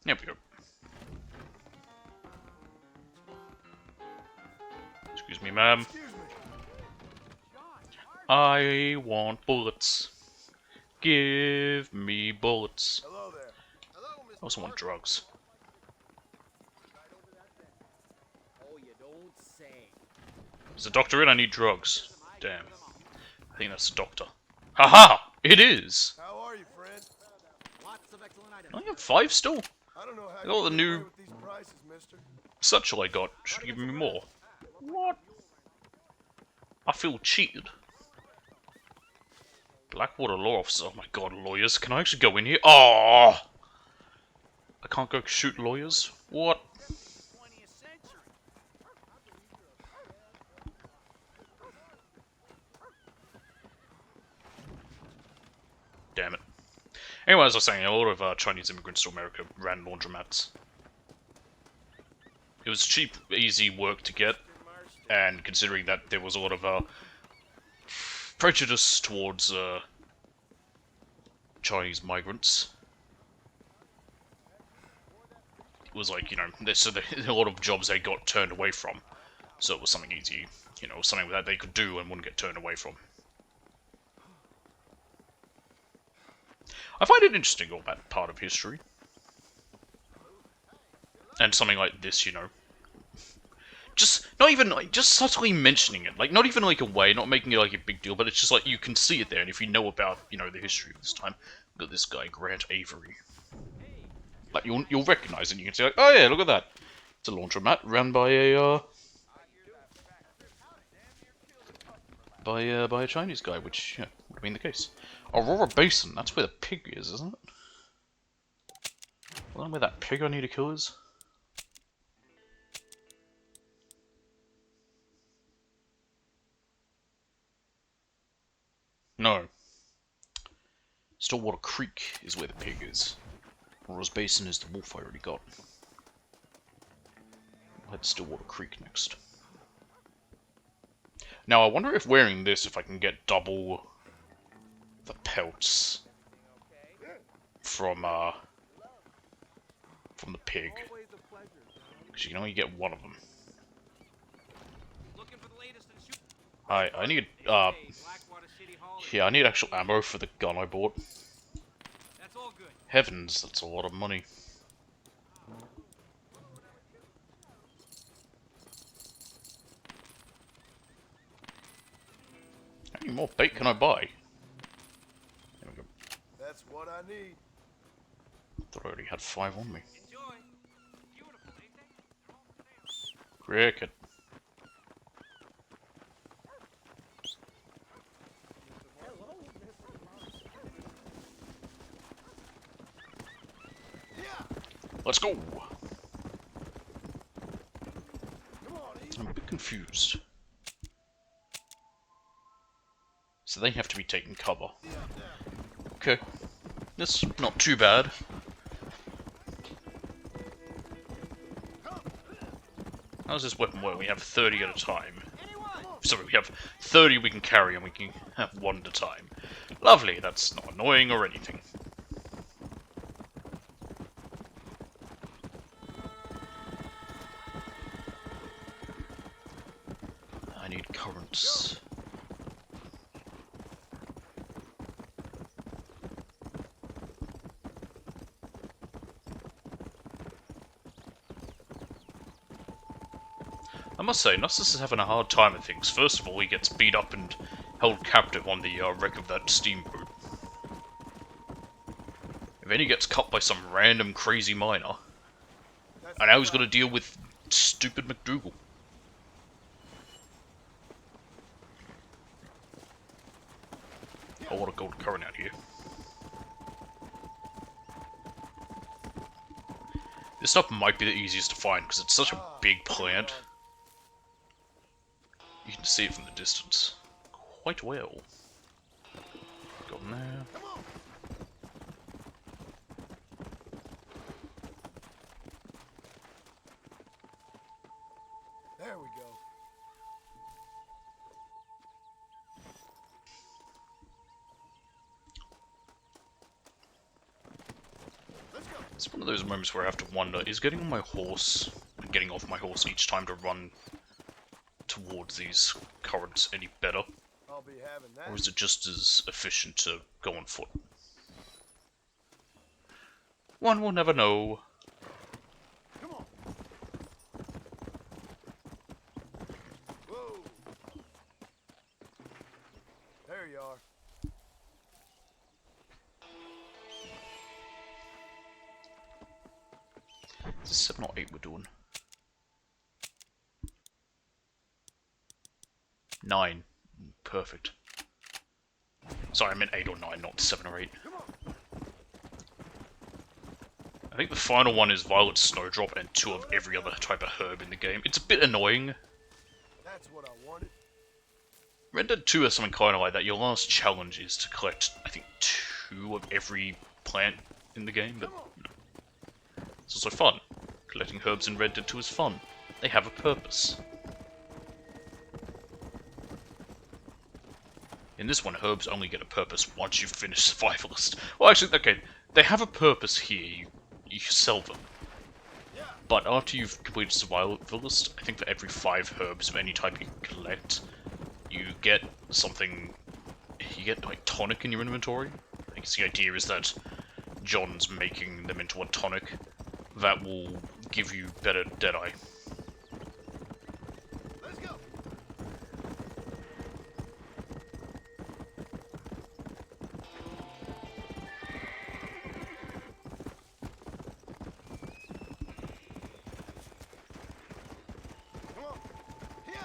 There we go. Excuse me, ma'am. Excuse me. I want bullets. Give me bullets. Hello there. I also want drugs. Oh, you don't say. Is the doctor in? I need drugs. Damn. I think that's the doctor. Haha! It is! How are you, friend? Lots of excellent items. I have 5 still. I don't know how I got you the get new- away with these prices, mister. Satchel I got. Should have given me more. What? I feel cheated. Blackwater Law Officer. Oh my god, lawyers. Can I actually go in here? Oh! I can't go shoot lawyers? What? 20th century. Damn it. Anyway, as I was saying, a lot of Chinese immigrants to America ran laundromats. It was cheap, easy work to get, and considering that there was a lot of prejudice towards Chinese migrants, it was like, you know, a lot of jobs they got turned away from. So it was something easy, you know, something that they could do and wouldn't get turned away from. I find it interesting, all that part of history. And something like this, you know. Just, not even, like, just subtly mentioning it. Like, not even, like, a way, not making it, like, a big deal, but it's just, like, you can see it there, and if you know about, you know, the history of this time, look at this guy, Grant Avery. Like, you'll recognize it, and you can say, like, oh yeah, look at that. It's a laundromat run by a, by a Chinese guy, which, yeah, would have been the case. Aurora Basin, that's where the pig is, isn't it? Well, where that pig I need to kill is? No. Stillwater Creek is where the pig is. Aurora's Basin is the wolf I already got. I'll head to Stillwater Creek next. Now, I wonder if wearing this, if I can get double the pelts from the pig. Because you can only get one of them. I need, yeah, I need actual ammo for the gun I bought. Heavens, that's a lot of money. How many more bait can I buy? There we go. That's what I need. Thought I already had 5 on me. Cricket. Yeah. let's go! I'm a bit confused. So they have to be taking cover. Okay. That's not too bad. How does this weapon work? We have 30 at a time. Sorry, we have 30 we can carry and we can have one at a time. Lovely, that's not annoying or anything. I need currents. I must say, Nussus is having a hard time of things. First of all, he gets beat up and held captive on the wreck of that steamboat. And then he gets cut by some random crazy miner. And now he's got to deal with stupid McDougal. Oh, what a gold current out here. This stuff might be the easiest to find because it's such a big plant. You can see it from the distance quite well. Got in there. There we go. It's one of those moments where I have to wonder, is getting on my horse and getting off my horse each time to run towards these currents any better? I'll be having that. Or is it just as efficient to go on foot? One will never know. Come on. Whoa. There you are. Is it 7 or 8 we're doing? 9. Perfect. Sorry, I meant 8 or 9, not 7 or 8. I think the final one is Violet Snowdrop and 2 of every other type of herb in the game. It's a bit annoying. That's what I wanted. Red Dead 2 has something kind of like that. Your last challenge is to collect, I think, 2 of every plant in the game, but no. It's also fun. Collecting herbs in Red Dead 2 is fun. They have a purpose. In this one, herbs only get a purpose once you've finished Survivalist. Well, actually, okay, they have a purpose here. You sell them. But after you've completed Survivalist, I think for every 5 herbs of any type you collect, you get something... You get, like, tonic in your inventory. I guess the idea is that John's making them into a tonic that will give you better Deadeye. Let's go. Come on. Here.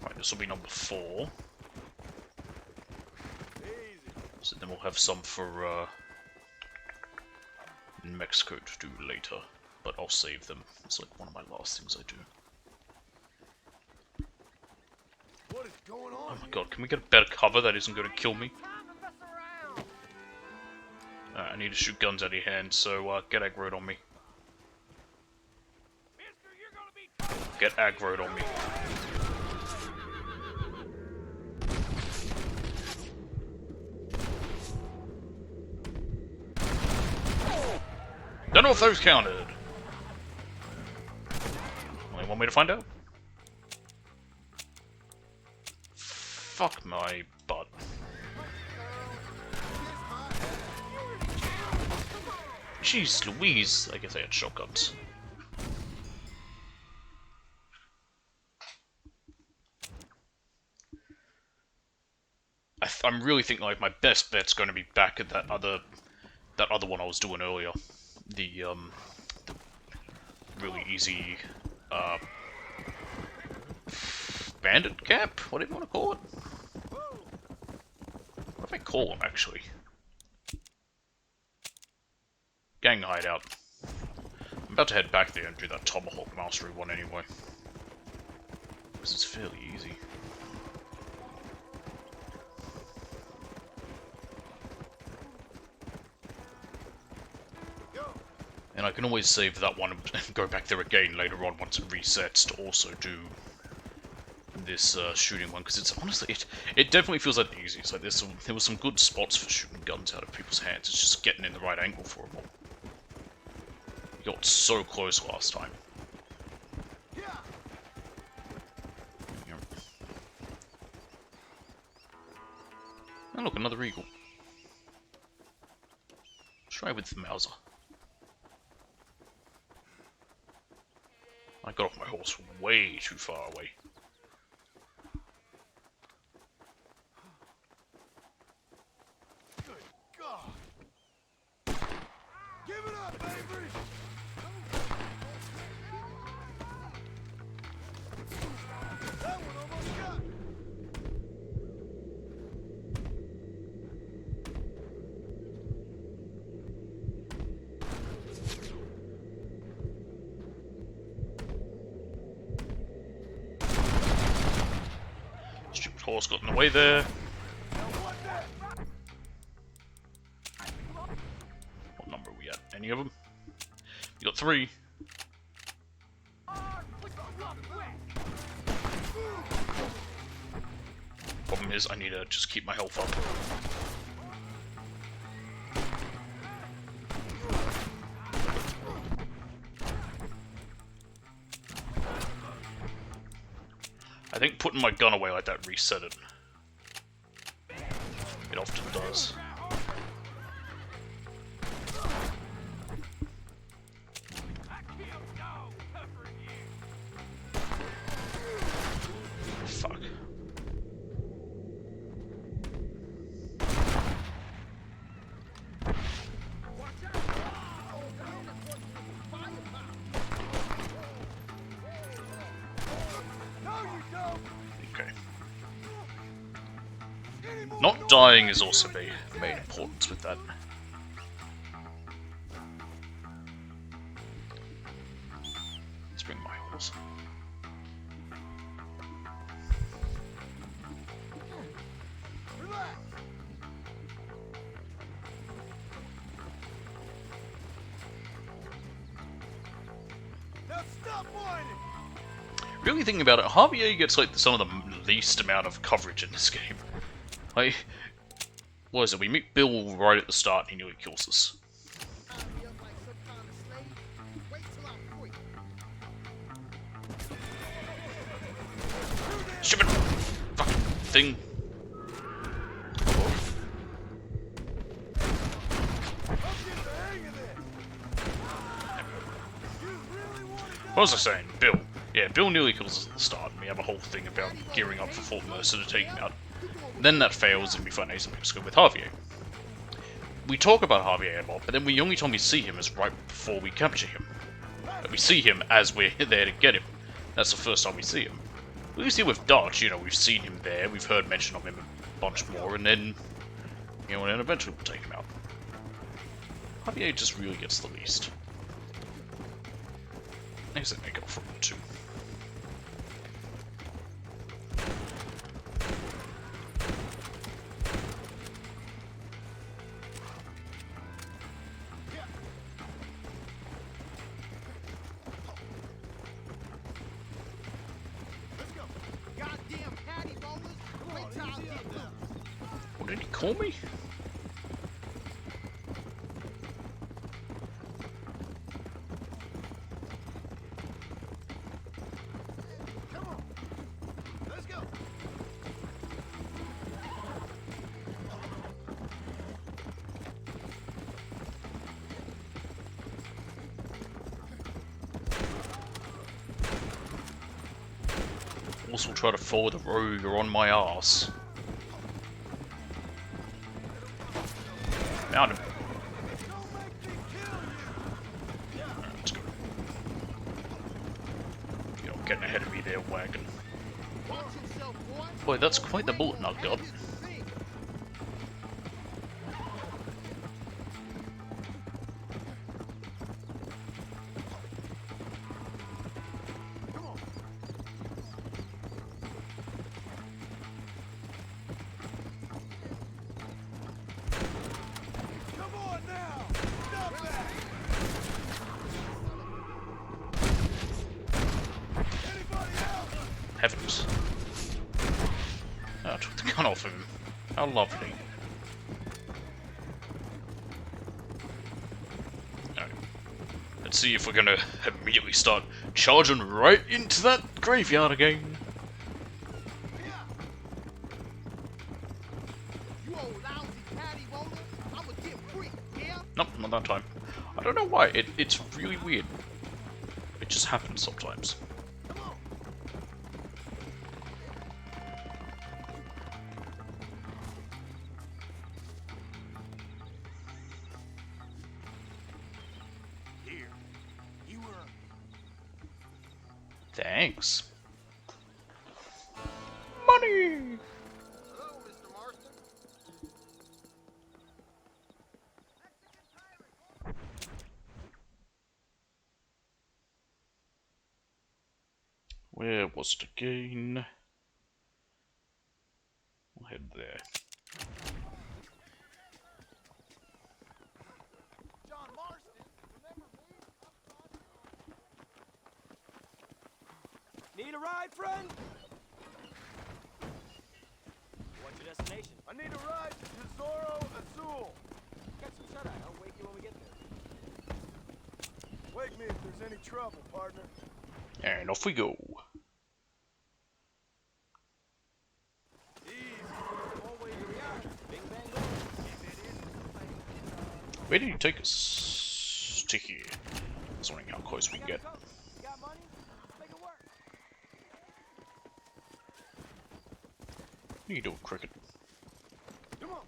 Right, this will be number 4. So then we'll have some for Mexico to do later, but I'll save them. It's like one of my last things I do. What is going on? Oh my god, can we get a better cover that isn't going to kill me? I need to shoot guns out of your hand, so get aggroed on me. Get aggroed on me. Don't know if those counted. Only one way to find out. Fuck my butt. Jeez Louise, I guess they had shotguns. I'm really thinking like my best bet's going to be back at that other one I was doing earlier. The really easy bandit camp? What do you want to call it? What do I call them actually? Gang hideout. I'm about to head back there and do that Tomahawk Mastery one anyway. Because it's fairly easy. And I can always save that one and go back there again later on once it resets to also do this shooting one, because it's honestly, it definitely feels like the easiest. Like there was some good spots for shooting guns out of people's hands. It's just getting in the right angle for them all. You got so close last time. Yep. And look, another eagle. Try with the Mauser. I got off my horse way too far away. Good God! Give it up, baby! That one almost got me. Stupid horse got in the way there. What number are we at? Any of them? You got 3. Problem is, I need to just keep my health up. I think putting my gun away like that reset it. It often does. Fuck. Okay. Not dying is also the main importance with that. Let's bring my horse. Relax. Now stop whining. Really thinking about it, Javier gets like some of the least amount of coverage in this game. Like, what is it? We meet Bill right at the start and he nearly kills us. Stupid fucking thing. What was I saying? Bill. Yeah, Bill nearly kills us at the start, and we have a whole thing about gearing up for Fort Mercer to take him out. Then that fails, and we find Ace in Mexico with Javier. We talk about Javier a lot, but then the only time we see him is right before we capture him. But we see him as we're there to get him. That's the first time we see him. We see with Dutch, you know, we've seen him there, we've heard mention of him a bunch more, and then, you know, and then eventually we'll take him out. Javier just really gets the least. I guess they make up for him too. What did he call me? ghouls will try to follow the road or on my ass. Found him. Alright, let's go. You're getting ahead of me there, wagon. Boy, that's quite the bullet I got. Heavens. Oh, I took the gun off him. How lovely. Alright. Let's see if we're gonna immediately start charging right into that graveyard again. Nope, not that time. I don't know why, it's really weird. It just happens sometimes. Thanks. Money! Hello, Mr. Marston. Where was it again? We'll head there. John Marston, remember me? Need a ride, friend? What's your destination? I need a ride to Tesoro Azul. Get some shut-eye. I'll wake you when we get there. Wake me if there's any trouble, partner. And off we go. Where did you take us? To here. I was wondering how close we can get. Got money? Let's make it work. What are you doing, Cricket? Come on.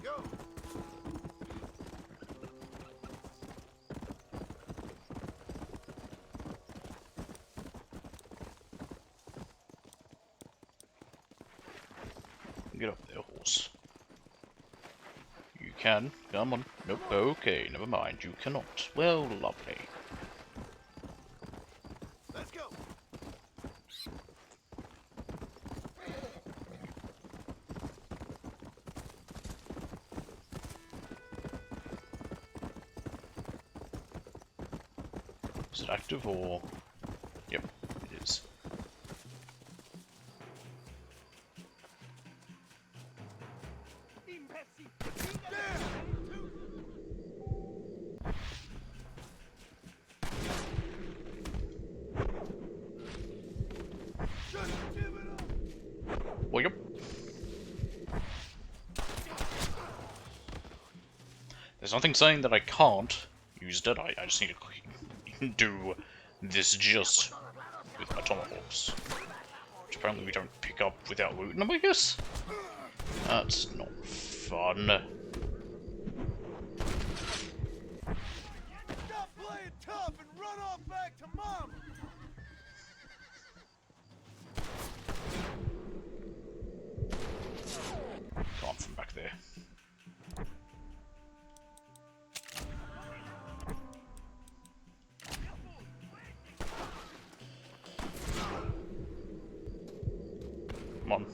Go. Get up there, horse. You can. Come on. Nope. Okay, never mind. You cannot. Well, lovely. Let's go. Is it active or... Yep, it is. Well, yep. There's nothing saying that I can't use Deadeye. I just need to do this just with my tomahawks. Which apparently we don't pick up without looting them, I guess? That's not fun. Stop playing tough and run off back to Mama. Come on from back there. Come on.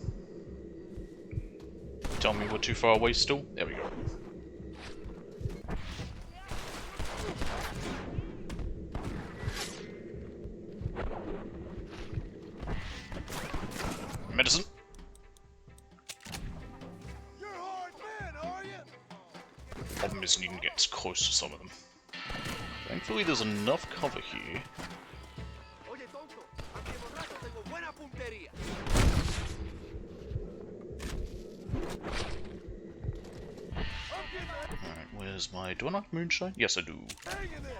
Tell me we're too far away still? There we go. Medicine. You're a hard man, are you? Problem is you can get close to some of them. Thankfully there's enough cover here. Oye, tonto. Antiborracho tengo buena puntería. Alright, where's my... Do I not have moonshine? Yes, I do. Hang in there.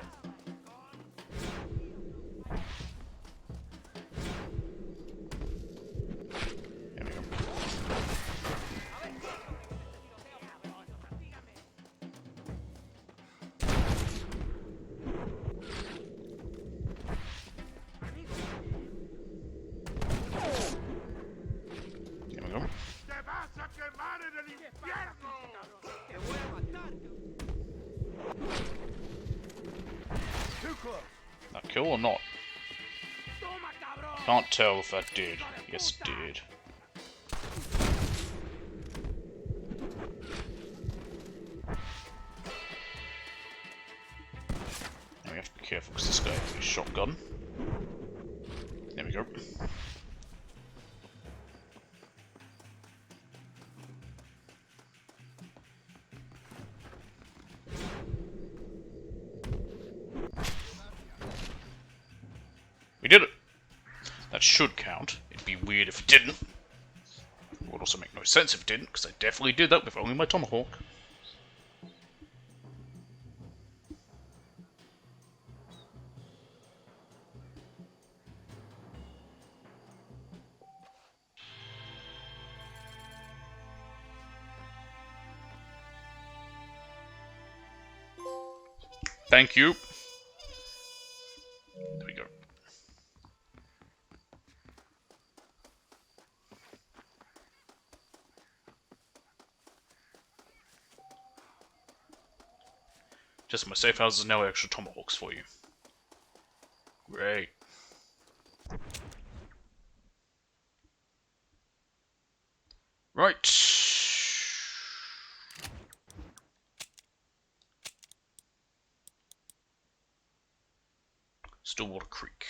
There we go. There we go. ¡Te vas a quemar en el infierno! Te voy a matar. Too close. That kill or not? Toma, cabrón. Can't tell if that did. Yes, it did. Now we have to be careful because this guy has a shotgun. There we go. We did it! That should count. It'd be weird if it didn't. It would also make no sense if it didn't, because I definitely did that with only my tomahawk. Thank you. There we go. Just my safe houses now extra tomahawks for you. Great. Right. Stillwater Creek.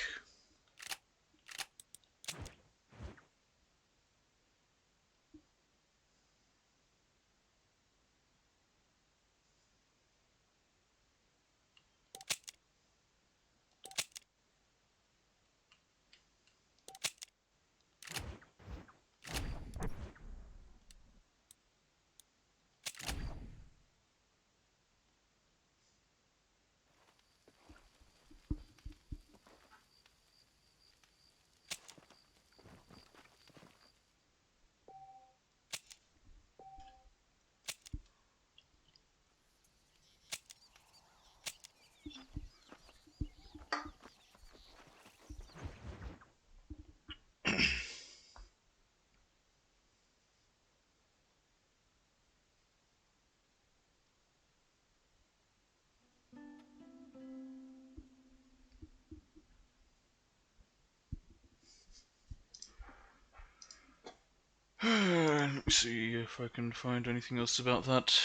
Let me see if I can find anything else about that.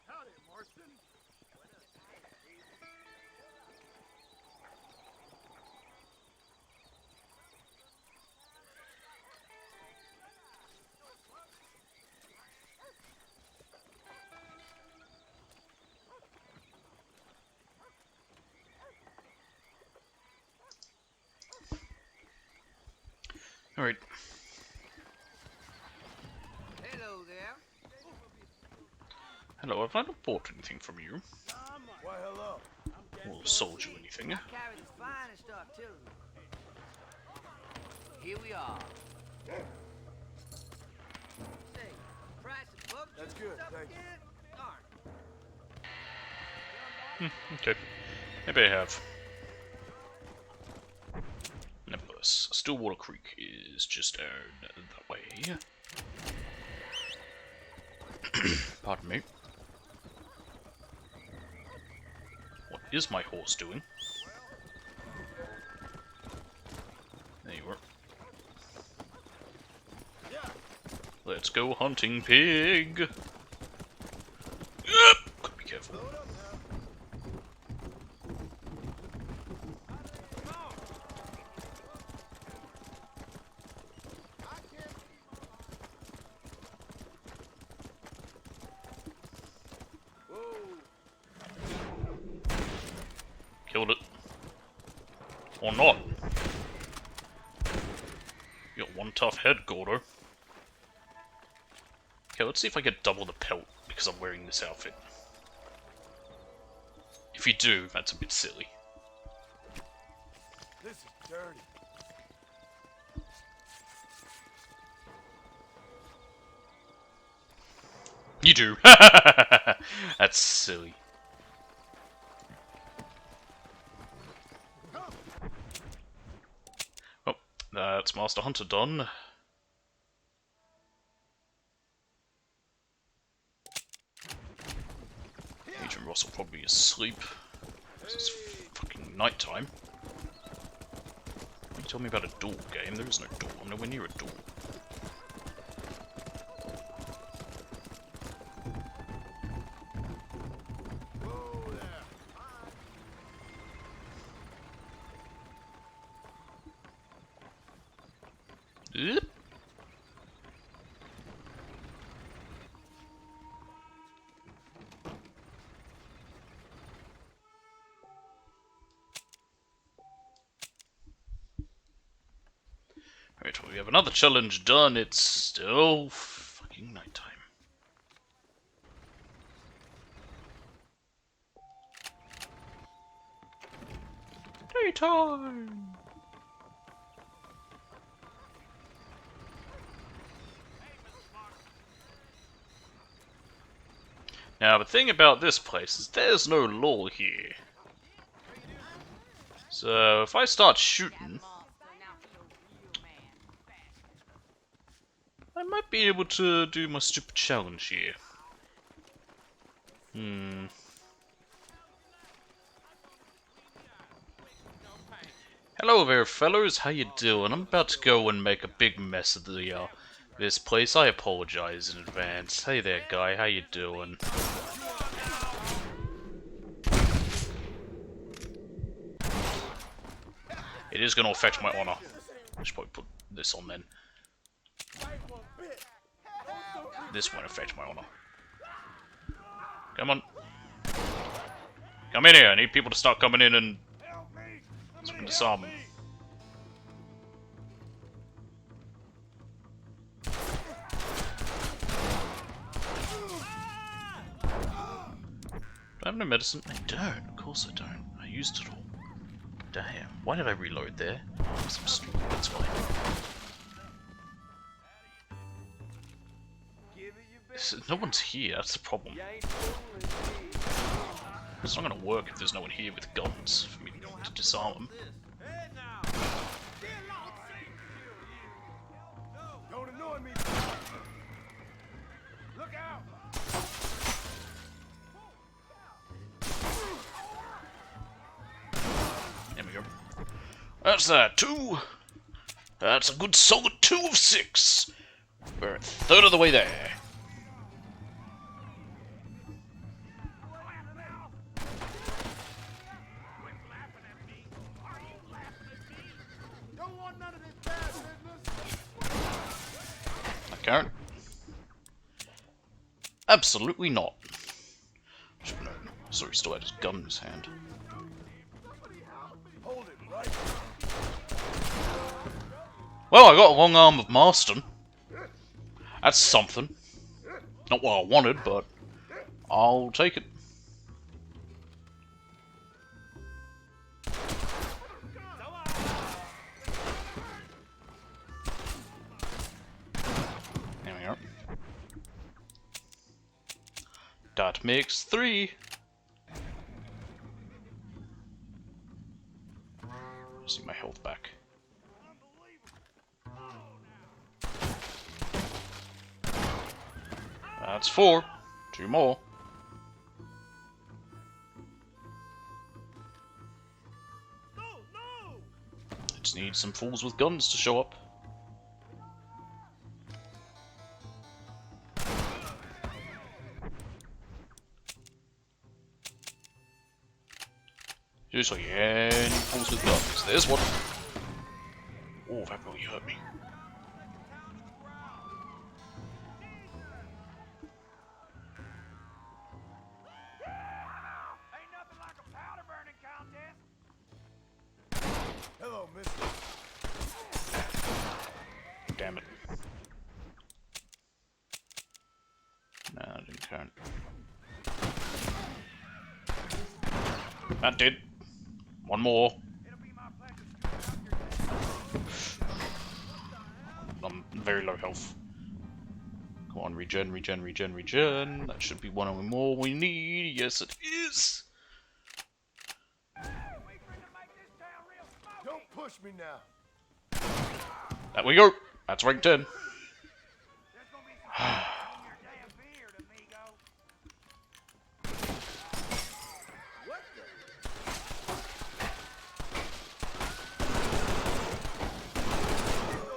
Howdy, Marston. Alright. Hello there. Hello, have I not bought anything from you? Why, hello. Or sold you anything? I carry the finest artillery. Here we are. Say, price of books. That's good, thank you. Okay. Maybe I have. Nevertheless, Stillwater Creek is just that way. Pardon me. What is my horse doing? There you are. Let's go hunting, pig! Yep! Gotta be careful. killed it. Or not. You got one tough head, Gordo. Okay, let's see if I get double the pelt because I'm wearing this outfit. If you do, that's a bit silly. This is dirty. You do. That's silly. Oh, that's Master Hunter done. Agent Ross will probably be asleep. It's fucking nighttime. You told me about a door game. There is no door. I'm nowhere near a door. Oop. Right, well, we have another challenge done. It's still fucking nighttime. Daytime! Now, the thing about this place is there's no law here. So, if I start shooting, I might be able to do my stupid challenge here. Hello there, fellows. How you doing? I'm about to go and make a big mess of the this place. I apologize in advance. Hey there, guy. How you doing? It is going to affect my honor. I should probably put this on then. This won't affect my honor. Come on. Come in here. I need people to start coming in and disarm them. Do I have no medicine? I don't. Of course I don't. I used it all. Damn. Why did I reload there? Because I'm stupid. That's fine. No one's here. That's the problem. It's not gonna work if there's no one here with guns for me to disarm them. Don't annoy me. Look out. There we go. That's that. 2. That's a good solid 2 of 6. We're a third of the way there. Karen? Absolutely not. Should have known. Sorry, still had his gun in his hand. Well, I got a long arm of Marston. That's something. Not what I wanted, but I'll take it. That makes 3. See my health back. That's 4. 2 more. I just need some fools with guns to show up. Seriously, any fools with guns. There's one. Oh, that really hurt me. Ain't nothing like a powder burning contest. damn it. No, I didn't count. That did. One more. I'm very low health. Come on, regen, regen, regen, regen. That should be one or more we need. Yes, it is. Don't push me now. There we go. That's rank 10. Those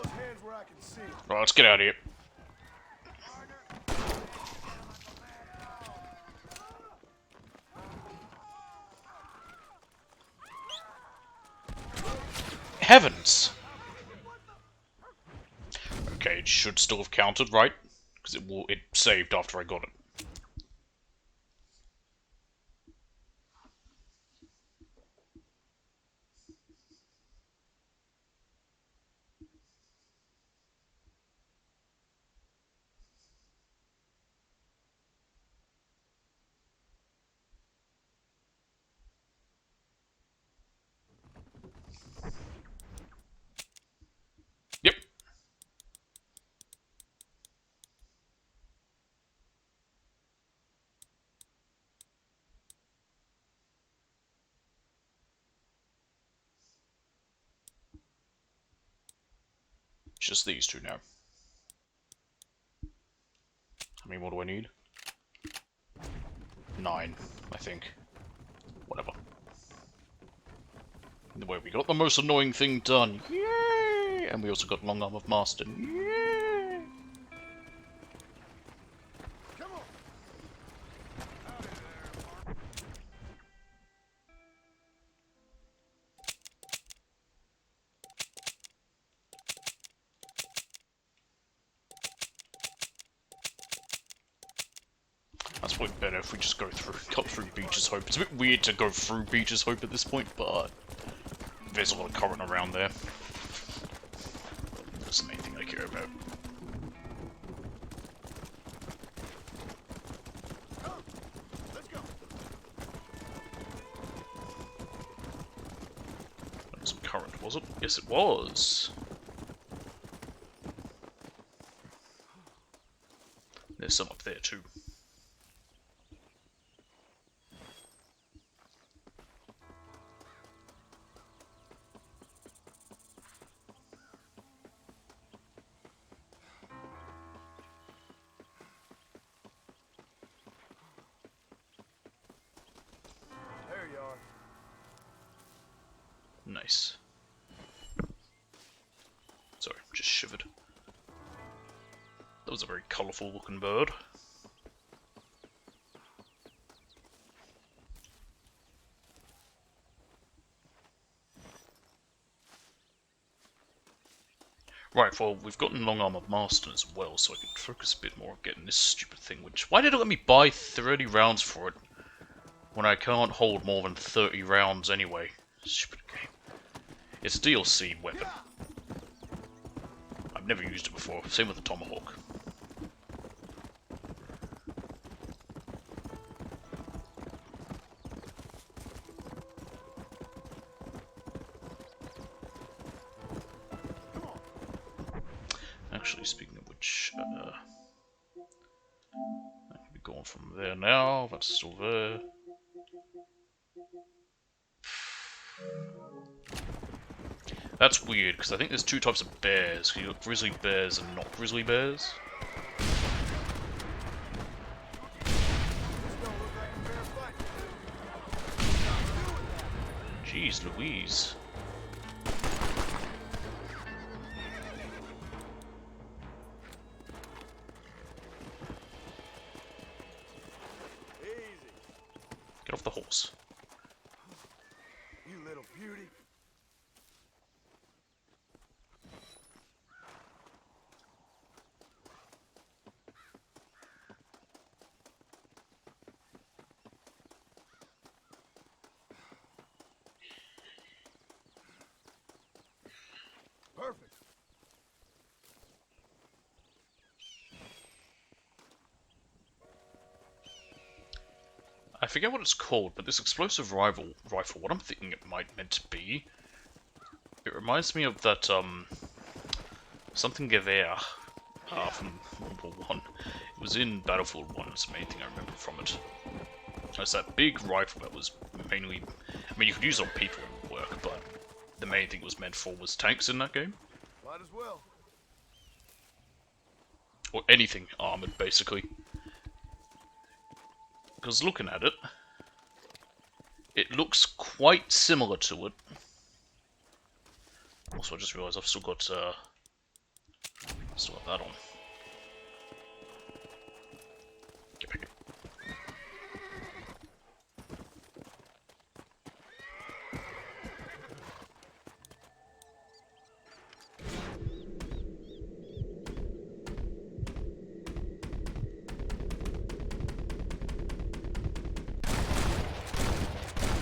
hands where I can see. Right, let's get out of here. Heavens! Okay, it should still have counted, right? Because it saved after I got it. Yep. Just these two now. How many more do I need? 9, I think. Whatever. Anyway, we got the most annoying thing done. Yay! And we also got Long Arm of Marston. Yay! Come on. That's probably better if we just go through Beach's Hope. It's a bit weird to go through Beach's Hope at this point, but there's a lot of current around there. That's the main thing I care about. Let's go. That was current, was it? Yes, it was. There's some up there too. There you are. Nice. Sorry, just shivered. That was a very colourful looking bird. Right, well, we've gotten Long Arm of Marston as well, so I can focus a bit more on getting this stupid thing, which... Why did it let me buy 30 rounds for it? When I can't hold more than 30 rounds anyway. Stupid game. It's a DLC weapon. I've never used it before. Same with the Tomahawk. Actually, speaking of which, I can be going from there now. That's still there. That's weird, because I think there's two types of bears. You got grizzly bears and not grizzly bears. Jeez Louise. Get off the horse. You little beauty. Perfect. I forget what it's called, but this explosive rifle, what I'm thinking it might meant to be, it reminds me of that, something Gewehr, from World War One. It was in Battlefield 1, that's the main thing I remember from it. It's that big rifle that was mainly, I mean, you could use it on people and work, but the main thing it was meant for was tanks in that game. Might as well. Or anything armoured, basically. Because looking at it, it looks quite similar to it. Also, I just realised I've still got that on. Get back.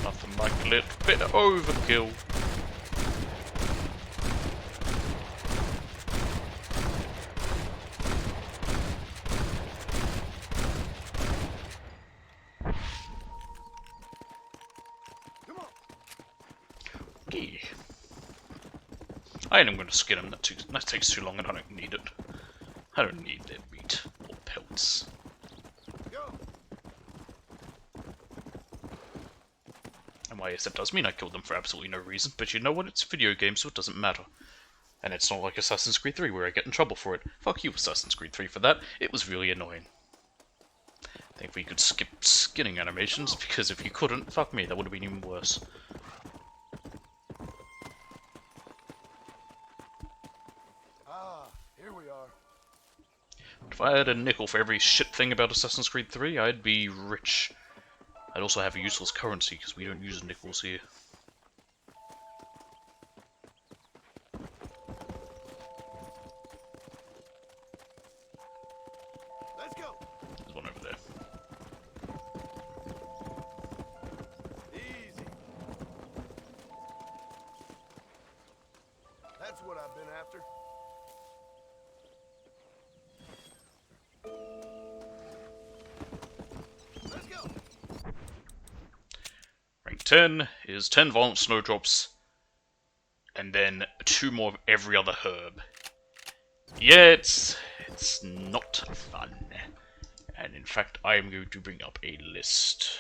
Nothing like a little bit of overkill. Okay. I am going to skin them. That takes too long and I don't need it. I don't need their meat or pelts. And why, yes, that does mean I killed them for absolutely no reason, but you know what? It's a video game, so it doesn't matter. And it's not like Assassin's Creed 3 where I get in trouble for it. Fuck you, Assassin's Creed 3, for that. It was really annoying. Thankfully you could skip skinning animations, because if you couldn't, fuck me, that would have been even worse. Here we are. If I had a nickel for every shit thing about Assassin's Creed 3, I'd be rich. I'd also have a useless currency, because we don't use nickels here. Let's go. There's one over there. Easy. That's what I've been after. Let's go. Rank 10 is 10 violent snowdrops, and then 2 more of every other herb. Yeah, it's not fun. And in fact, I am going to bring up a list.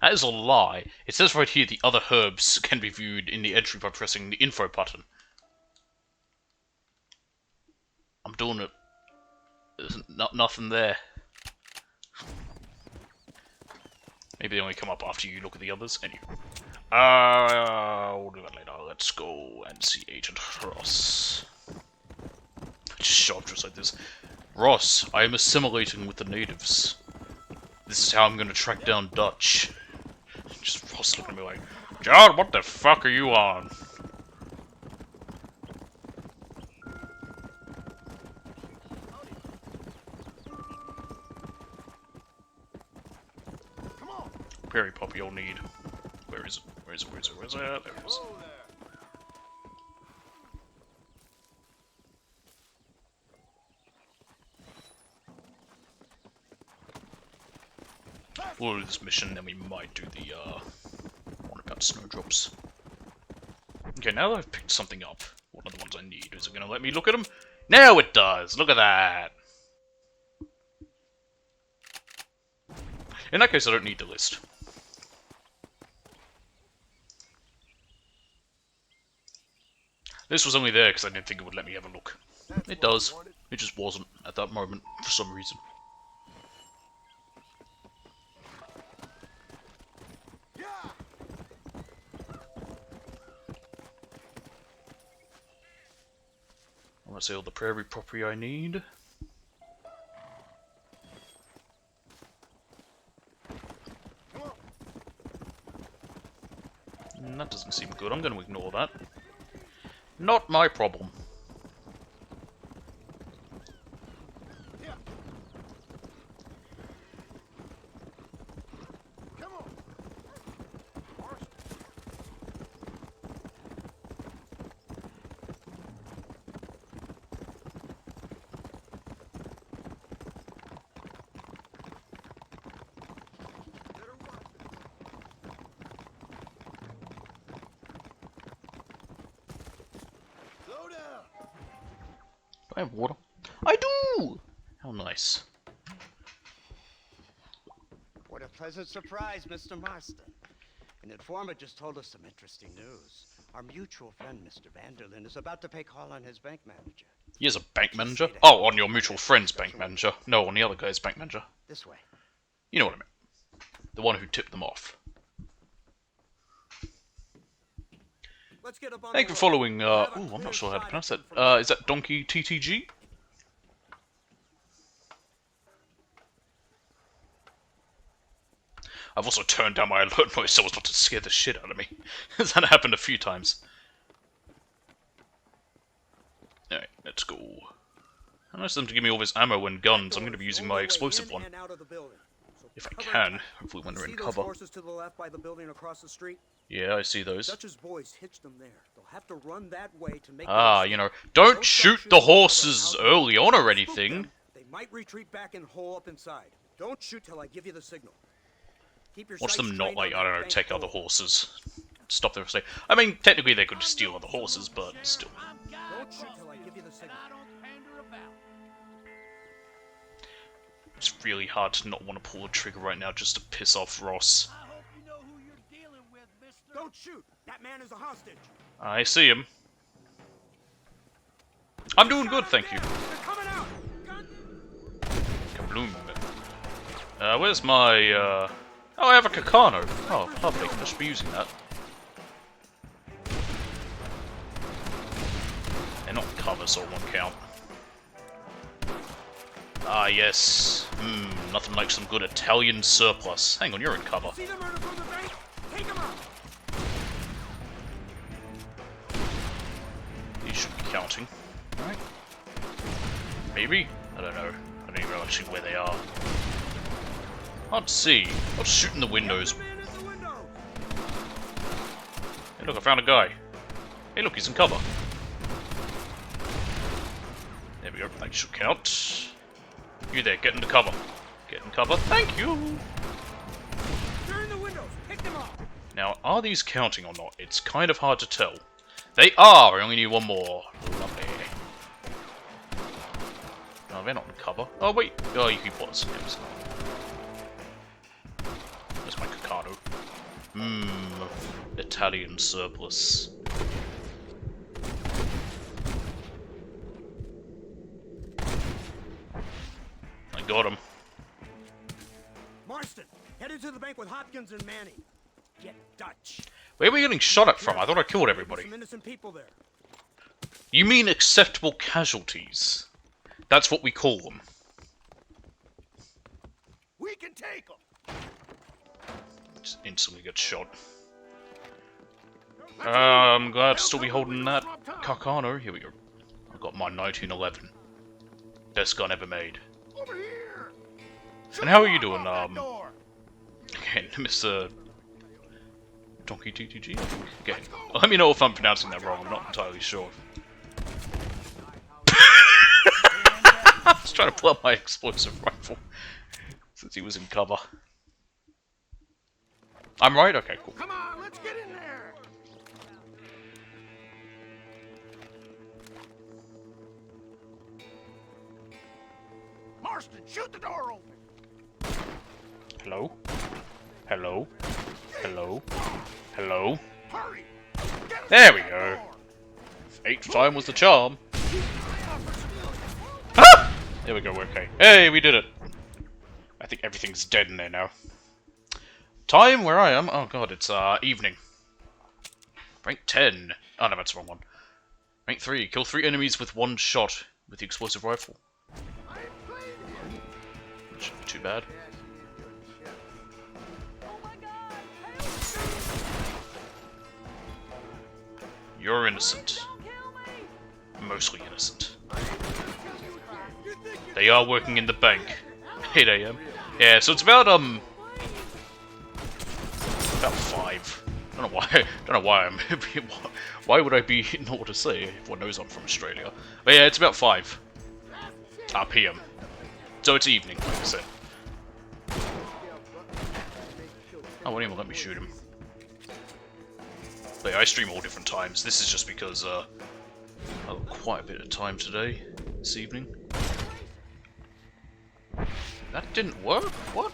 That is a lie. It says right here the other herbs can be viewed in the entry by pressing the info button. I'm doing it. There's nothing there. Maybe they only come up after you look at the others. Anyway. We'll do that later. Let's go and see Agent Ross. Just show up just like this. Ross, I am assimilating with the natives. This is how I'm going to track down Dutch. Just Ross looking at me like, John, what the fuck are you on? Come on. Berry pop you'll need. Where is it? Where is it? Where is it? Where is it? There it is. Whoa there. We'll do this mission, then we might do the, one about snowdrops. Okay, now that I've picked something up, what are the ones I need? Is it gonna let me look at them? Now it does! Look at that! In that case, I don't need the list. This was only there because I didn't think it would let me have a look. It does. It just wasn't at that moment, for some reason. I want to see all the prairie property I need. That doesn't seem good. I'm going to ignore that. Not my problem. Come on. Slow down. Do I have water? I do! How nice. What a pleasant surprise, Mr. Marston. An informer just told us some interesting news. Our mutual friend, Mr. Vanderlyn, is about to pay call on his bank manager. He is a bank manager? Oh, on your mutual friend's bank manager. No, on the other guy's bank manager. This way. You know what I mean. The one who tipped them off. Let's get up on Thank you the for road. following, We have a ooh, I'm clear not sure how to sight pronounce that. from Is that Donkey TTG? I've also turned down my alert noise so as not to scare the shit out of me. That happened a few times. Alright, let's go. Unless them to give me all this ammo and guns, I'm going to be using my explosive one. If I can, hopefully when they're in cover. Horses to the left by the building across the street? Yeah, I see those. Dutch's boys hitched them there. They'll have to run that way to make Ah, you know, don't shoot the horses early on or anything. They might retreat back and hole up inside. Don't shoot till I give you the signal. Keep your Watch sights them not, trained like, on I that don't know, bank take other door. horses. Stop them from saying. I mean, technically they could steal other horses, but still. Don't shoot till I give you the signal. It's really hard to not want to pull the trigger right now just to piss off Ross. Don't shoot. That man is a hostage. I see him. I'm doing good, thank you. They're coming out. Kabloom. Where's my, Oh, I have a Kakano. Oh, lovely. I should be using that. They're not cover, so it won't count. Ah, yes. Nothing like some good Italian surplus. Hang on, you're in cover. See the murder from the bank? Take him out. These should be counting. Right? Maybe? I don't know. I don't even know actually where they are. Can't see. I'll just shoot in the windows. The man at the window. Hey, look, I found a guy. Hey, look, he's in cover. There we go. That should count. You there, get into cover. Get in cover. Thank you! They're in the windows. Pick them up. Now, are these counting or not? It's kind of hard to tell. They are! I only need one more. Lovely. No, they're not in cover. Oh, wait. Oh, you keep was. There's my Kakado. Italian surplus. I got him. Marston, headed to the bank with Hopkins and Manny. Get Dutch. Where are we getting shot at from? I thought I killed everybody. Some innocent people there. You mean acceptable casualties? That's what we call them. We can take them. Just instantly get shot. I'm glad to still be holding that Kakano. Here we go. I've got my 1911. Best gun ever made. Over here. And how are you doing, That door. again, Mr. Donkey TTG? Again, let me know if I'm pronouncing that wrong, I'm not entirely sure. I was trying to pull up my explosive rifle, since he was in cover. I'm right? Okay, cool. Come on, let's get in there. Marston, shoot the door open. Hello? Hello? Hello? Hello? Hurry. Get us There in we that go. door. Eighth time was the charm. Ah! There we go, we're okay. Hey, we did it. I think everything's dead in there now. Time where I am? Oh god, it's evening. Rank 10. Oh no, that's the wrong one. Rank 3. Kill 3 enemies with 1 shot with the explosive rifle. Shouldn't be too bad. You're innocent. Mostly innocent. They are working in the bank. 8 AM. Yeah, so it's about 5. Don't know why I'm why would I be know what to say? Everyone knows I'm from Australia. But yeah, it's about 5 PM. So it's evening, like I said. Oh, won't even let me shoot him. But yeah, I stream all different times. This is just because I've got quite a bit of time today, this evening. That didn't work? What?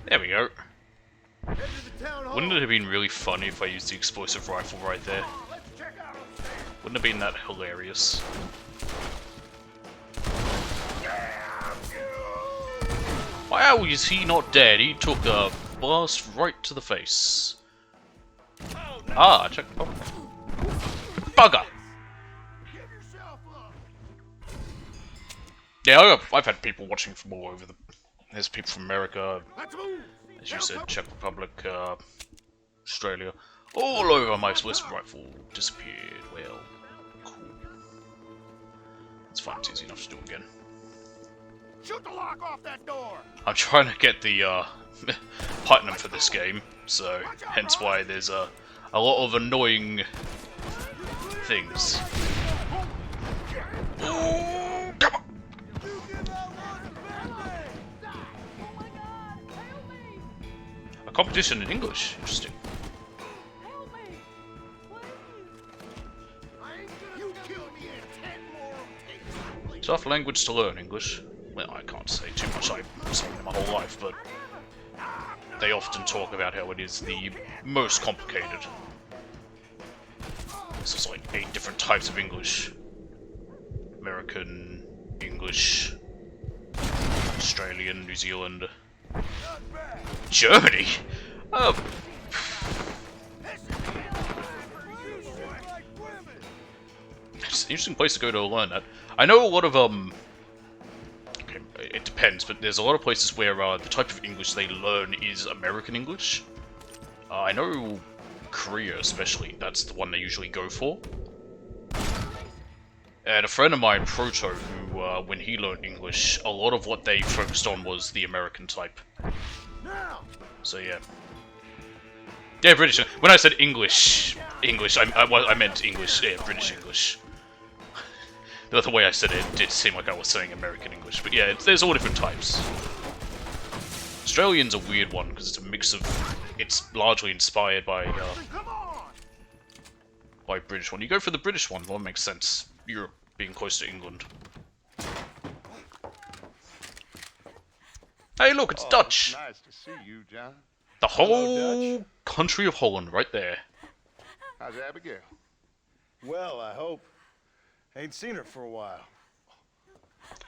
There we go. Wouldn't it have been really funny if I used the explosive rifle right there? Wouldn't have been that hilarious. Wow, is he not dead? He took a blast right to the face. Ah, check the bubble. Bugger! Yeah, I've had people watching from all over the... There's people from America, as you said, Czech Republic, Australia. All over. My explosive rifle disappeared. Well, cool. It's fine, it's easy enough to do again. Shoot the lock off that door! I'm trying to get the platinum for this game, so hence why there's a lot of annoying things. Ooh, come on! A competition in English. Interesting. Tough language to learn, English. Well, I can't say too much. I've spoken it my whole life, but they often talk about how it is the most complicated. So it's like 8 different types of English. American, English, Australian, New Zealand, Germany? It's an interesting place to go to learn that. I know a lot of, okay, it depends, but there's a lot of places where the type of English they learn is American English. I know Korea especially, that's the one they usually go for. And a friend of mine, Proto, who, when he learned English, a lot of what they focused on was the American type. So yeah. Yeah, British. When I said English, I meant English, yeah, British English. The way I said it did seem like I was saying American English, but yeah, there's all different types. Australian's a weird one, because it's a mix of... It's largely inspired by British one. You go for the British one, well, that makes sense. Europe being close to England. Hey, look, it's Dutch! Nice to see you, John. The whole country of Holland, right there. How's Abigail? Well, I hope. Ain't seen her for a while.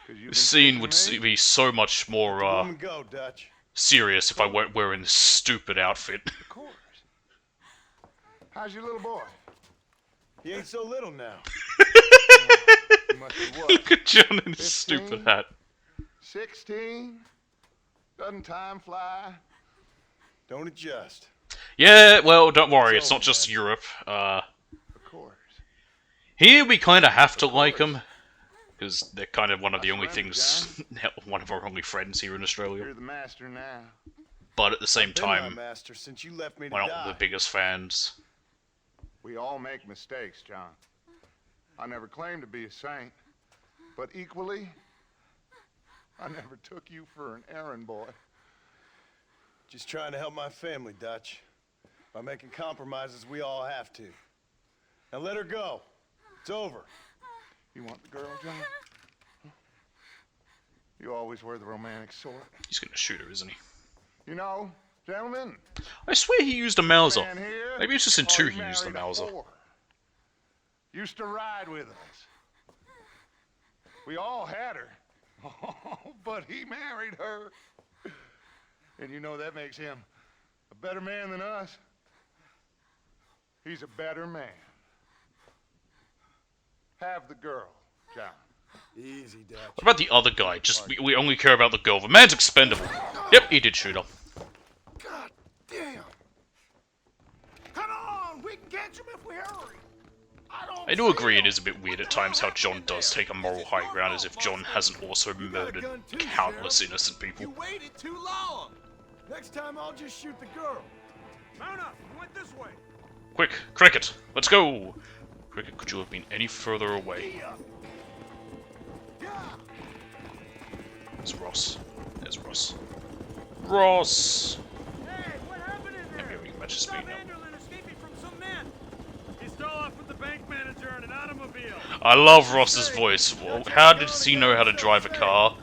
This scene would be so much more, Go, Dutch. serious if I weren't wearing this stupid outfit. Of course. How's your little boy? He ain't so little now. He must be what? Look at John in his 15? stupid hat. 16? Doesn't time fly? Don't adjust. Yeah, well, don't worry, it's not just Europe. Of course. Here we kind of have to like them, because they're kind of one of the only things, one of our only friends here in Australia. You're the master now. But at the same Been my time, master since you left me to we're not die. the biggest fans. We all make mistakes, John. I never claimed to be a saint, but equally, I never took you for an errand boy. Just trying to help my family, Dutch. By making compromises we all have to. Now let her go. It's over. You want the girl, John? You always were the romantic sort. He's gonna shoot her, isn't he? You know, gentlemen, I swear he used a Mauser. man here, Maybe it's just in 2 already he used the married Mauser. 4. Used to ride with us. We all had her. Oh, but he married her. And you know that makes him a better man than us. He's a better man. Have the girl, John. Easy, Dutch. What about the other guy? Just we only care about the girl. The man's expendable. Yep, he did shoot her. God damn! Come on, we can catch him if we hurry. I do agree it is a bit weird at times how John does take a moral high ground as if John hasn't also murdered countless innocent people. You waited too long. Next time I'll just shoot the girl. Mount up. We went this way. Quick, Cricket, let's go! Cricket, could you have been any further away? There's Ross. There's Ross. Ross! Hey, what happened in Yeah, there? we can match his speed now. Vanderlyn escaping from some men. He stole off with the bank manager in an automobile. I love Ross's voice. Well, how does he know how to drive a car?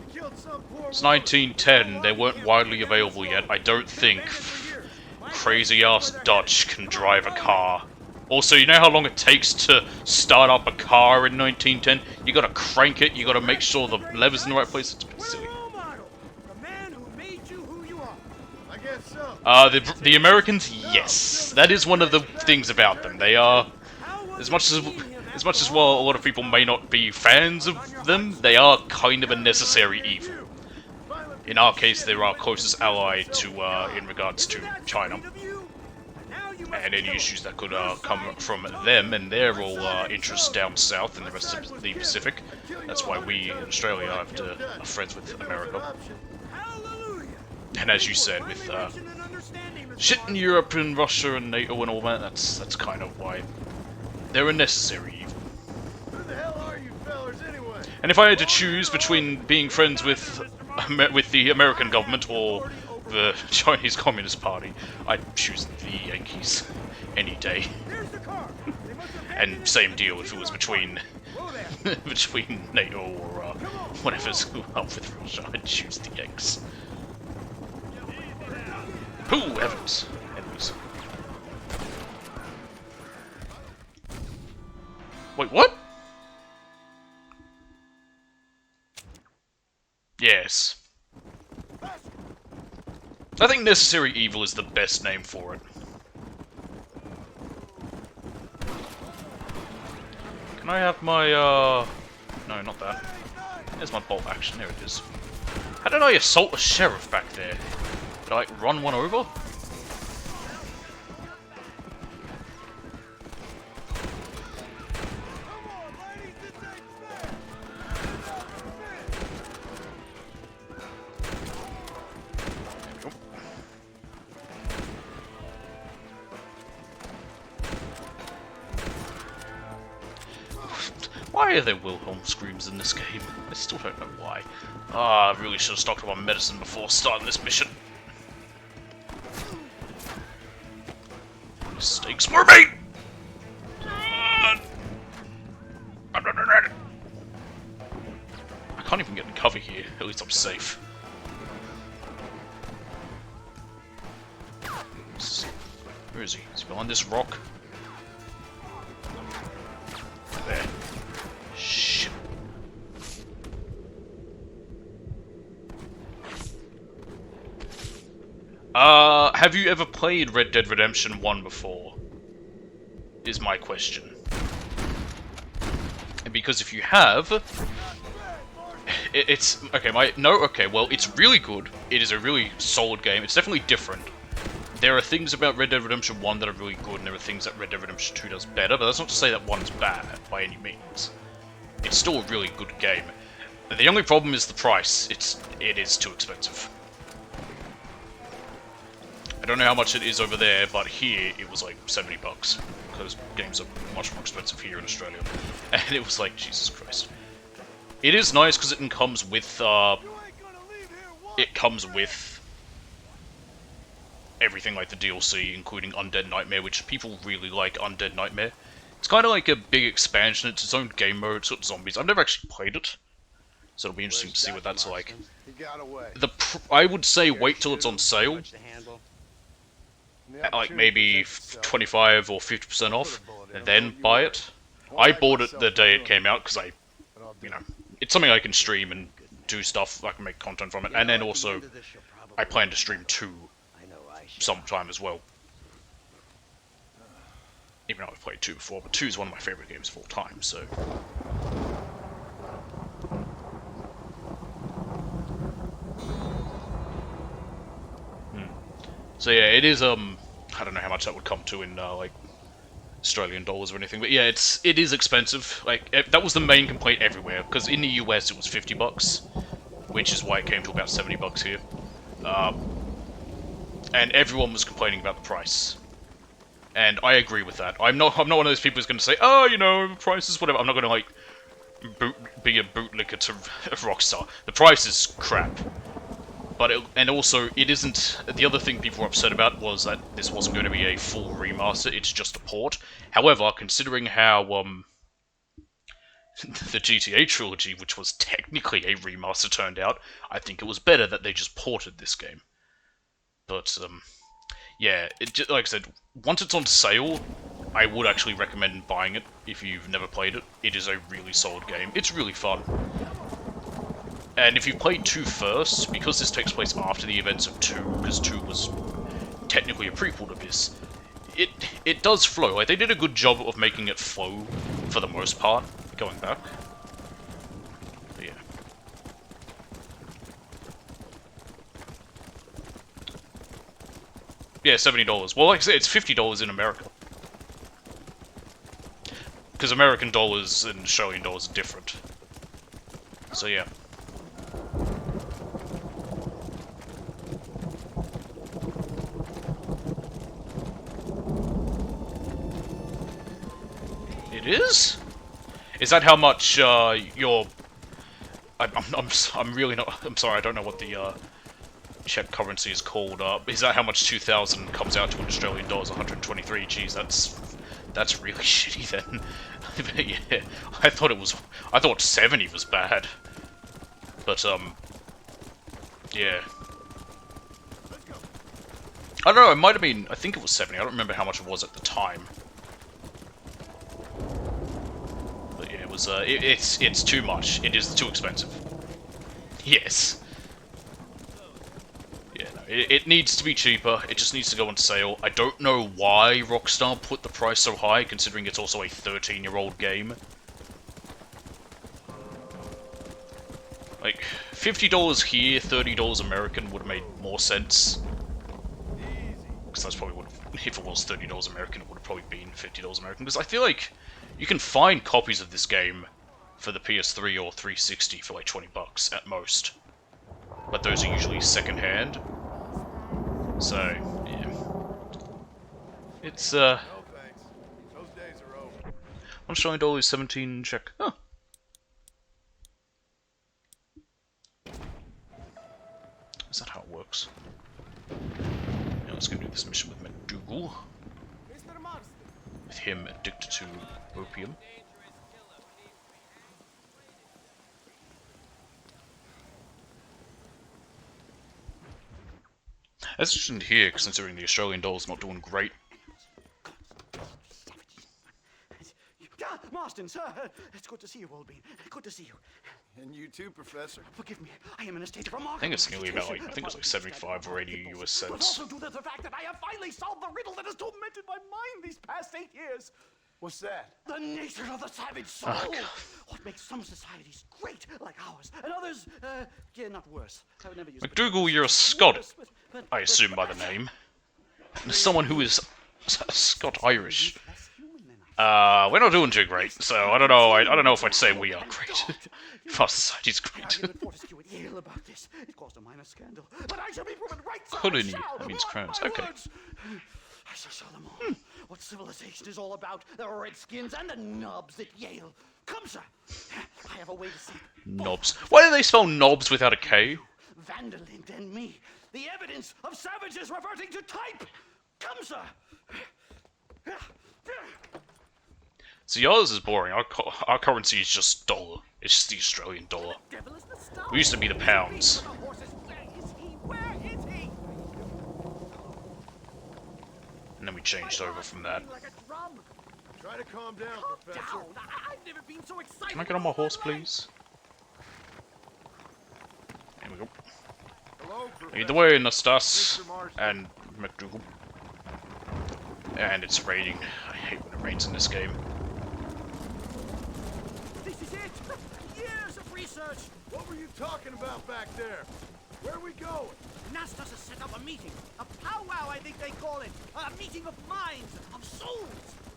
It's 1910, they weren't widely available yet. I don't think crazy-ass Dutch can drive a car. Also, you know how long it takes to start up a car in 1910? You gotta crank it, you gotta make sure the lever's in the right place. It's a bit silly. The man who made you who you are. I guess so. The Americans, yes. That is one of the things about them. They are, as much as well, a lot of people may not be fans of them, they are kind of a necessary evil. In our case, they're our closest ally to, in regards to China. And any issues that could come from them and their all interests down south and the rest of the Pacific. That's why we in Australia are friends with America. And as you said, with shit in Europe and Russia and NATO and all that, that's kind of why they're a necessary evil. Who the hell are you fellers anyway? And if I had to choose between being friends with the American government or the Chinese Communist Party, I'd choose the Yankees any day. And same deal if it was between between NATO or whatever's up with Russia, I'd choose the Yanks. Who Evans? Evans. Wait, what? Yes. I think Necessary Evil is the best name for it. Can I have my, no, not that. There's my bolt action, there it is. How did I assault a sheriff back there? Did I, like, run one over? Why are there Wilhelm screams in this game? I still don't know why. Ah, I really should have stocked up on medicine before starting this mission. Mistakes were made! I can't even get in cover here, at least I'm safe. Where is he? Is he behind this rock? There. Shit. Have you ever played Red Dead Redemption 1 before? Is my question. And because if you have, it's okay. Well, it's really good. It is a really solid game. It's definitely different. There are things about Red Dead Redemption 1 that are really good, and there are things that Red Dead Redemption 2 does better, but that's not to say that 1's bad, by any means. It's still a really good game. The only problem is the price. It is too expensive. I don't know how much it is over there, but here it was like 70 bucks, because games are much more expensive here in Australia. And it was like, Jesus Christ. It is nice because it comes with, everything like the DLC, including Undead Nightmare, which people really like Undead Nightmare. It's kind of like a big expansion, it's its own game mode, it's got zombies. I've never actually played it, so it'll be interesting to see what that's like. He got away. I would say wait till it's on sale, at like maybe 25 or 50% off, and then buy it. I bought it the day it came out, because it's something I can stream and do stuff, I can make content from it, and then also, I plan to stream 2 sometime as well. Even though I've played 2 before, but 2 is one of my favorite games of all time, so... So yeah, it is, I don't know how much that would come to in, like, Australian dollars or anything, but yeah, it is expensive. Like, that was the main complaint everywhere, because in the US it was $50, which is why it came to about $70 here. And everyone was complaining about the price. And I agree with that. I'm not one of those people who's going to say, oh, you know, prices, whatever. I'm not going to, like, be a bootlicker to Rockstar. The price is crap. But and also, it isn't... The other thing people were upset about was that this wasn't going to be a full remaster, it's just a port. However, considering how, the GTA trilogy, which was technically a remaster, turned out, I think it was better that they just ported this game. But, yeah, like I said, once it's on sale, I would actually recommend buying it if you've never played it. It is a really solid game. It's really fun. And if you played 2 first, because this takes place after the events of 2, because 2 was technically a prequel to this, it does flow. Like, they did a good job of making it flow for the most part, going back. But yeah. Yeah, $70. Well, like I said, it's $50 in America. Because American dollars and Australian dollars are different. So yeah. It is? Is that how much your... I'm really not... I'm sorry, I don't know what the Czech currency is called. Is that how much 2,000 comes out to in Australian dollars? 123. Geez, that's really shitty then. But yeah, I thought 70 was bad. But yeah. I don't know. It might have been. I think it was 70. I don't remember how much it was at the time. But yeah, it was. It's too much. It is too expensive. Yes. Yeah, no, it needs to be cheaper. It just needs to go on sale. I don't know why Rockstar put the price so high, considering it's also a 13-year-old game. Like, $50 here, $30 American would have made more sense. Because that's probably what, if it was $30 American, it would have probably been $50 American. Because I feel like you can find copies of this game for the PS3 or 360 for like $20 at most. But those are usually second-hand. So, yeah. It's, No thanks. Those days are over. $1 is 17 Czech. Huh. Is that how it works? Now let's go do this mission with McDougal. With him addicted to opium. That's interesting to hear, considering the Australian dollar's not doing great. Marston, sir, it's good to see you, Wolbein. Good to see you. And you too, Professor. Forgive me, I am in a state of remarkable I think it's nearly about like, I think it's like 75 or 80 US But cents. also due to the fact that I have finally solved the riddle that has tormented my mind these past 8 years. What's that? The nature of the savage soul. Oh, God. What makes some societies great, like ours, and others, yeah, not worse. I would never use McDougal, you're a Scot, I assume by the name. And someone who is Scot-Irish. We're not doing too great, so I don't know. I don't know if I'd say we are great. If our society's great. Fortescue at Yale about this. It caused a minor scandal, but I shall be proven right. So Colony, I shall. that means Mark crowns. my Okay. words. I shall show them all what civilization is all about. The Redskins and the Nobs at Yale. Come, sir. I have a way to see. Knobs. Why do they spell knobs without a K? Vanderlyn and me. The evidence of savages reverting to type. Come, sir. See, ours is boring. Our currency is just dollar. It's just the Australian dollar. Devil is the star. We used to be the pounds. Where is he? Where is he? And then we changed over from that. Like a drum. Try to calm down, Calm Professor. down. I've never been so excited. Can I get on my horse, please? Here we go. Hello, Professor. Lead the way, Nastas Mr. Marston. and McDougal. And it's raining. I hate when it rains in this game. This is it! Years of research! What were you talking about back there? Where are we going? Nastas has set up a meeting. A powwow, I think they call it. A meeting of minds, of souls.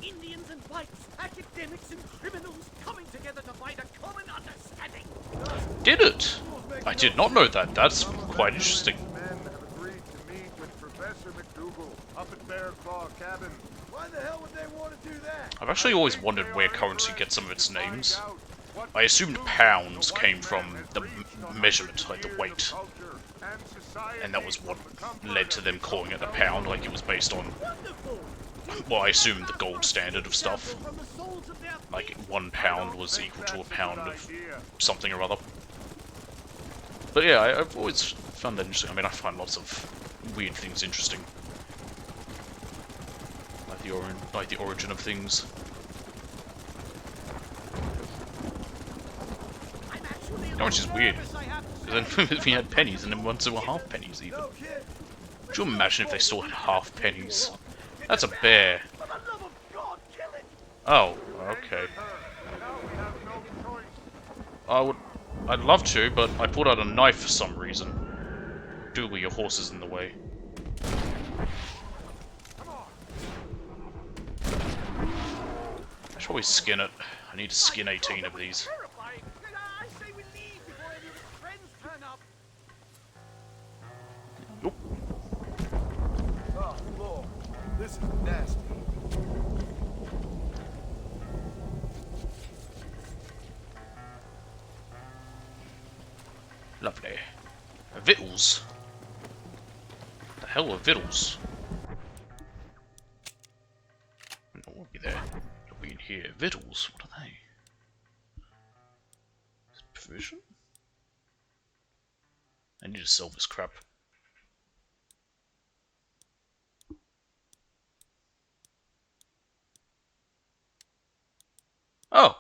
Indians and whites, academics and criminals coming together to find a common understanding. Did it? I did not know that. That's quite interesting. Men have agreed to meet with Professor McDougal up at Bear Claw Cabin. Why the hell would they want to do that? I've actually always wondered where currency gets some of its names. I assumed pounds came from the measurement, like the weight. And that was what led to them calling it a pound, like it was based on, well, I assume the gold standard of stuff. From the souls of their Like 1 pound was equal to a pound of something or other. But yeah, I've always found that interesting. I mean, I find lots of weird things interesting. Like the origin of things. Which is weird. Because then we had pennies, and then once there were half pennies even. Could you imagine if they still had half pennies? That's a bear. Oh, okay. I'd love to, but I pulled out a knife for some reason. Dougal, your horse is in the way. I should probably skin it. I need to skin 18 of these. I say we leave before any of his friends turn up. Nope. Oh, Lord. This is nasty. Lovely. Victuals. The hell are victuals? What will be there? It'll be in here. Victuals. What are they? Is it provision? I need to sell this crap. Oh!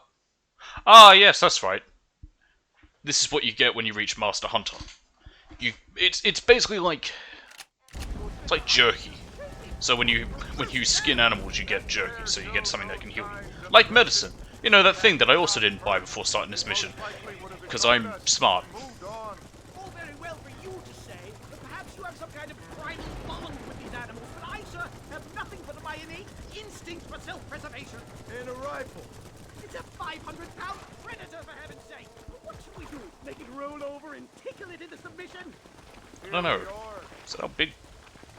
Ah, yes, that's right. This is what you get when you reach Master Hunter. It's basically like, it's like jerky. So when you skin animals, you get jerky. So you get something that can heal you, like medicine. You know, that thing that I also didn't buy before starting this mission, because I'm smart. All very well for you to say, but perhaps you have some kind of primal bond with these animals, but I, sir, have nothing but my innate instinct for self-preservation. And a rifle. It's a 500-pound predator, for heaven's sake! What should we do? Make it roll over and tickle it into submission? I don't know. Is that how big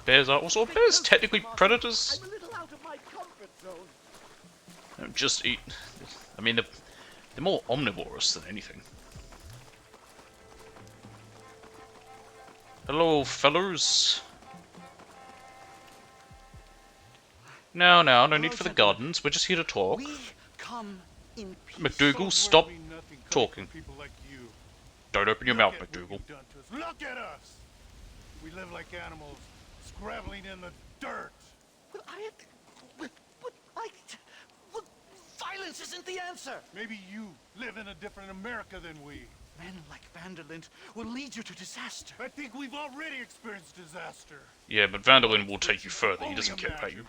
bears are? Also, are bears technically predators? I'm a little out of my comfort zone. They don't just eat. I mean, they're more omnivorous than anything. Hello, fellows. No need for the gardens. We're just here to talk. We come in peace. McDougal, stop talking. Don't open your mouth, McDougal. Look at us! We live like animals, scrabbling in the dirt. Well, violence isn't the answer. Maybe you live in a different America than we. Men like Vanderlyn will lead you to disaster. I think we've already experienced disaster. Yeah, but Vanderlyn will take you further. He doesn't care about you.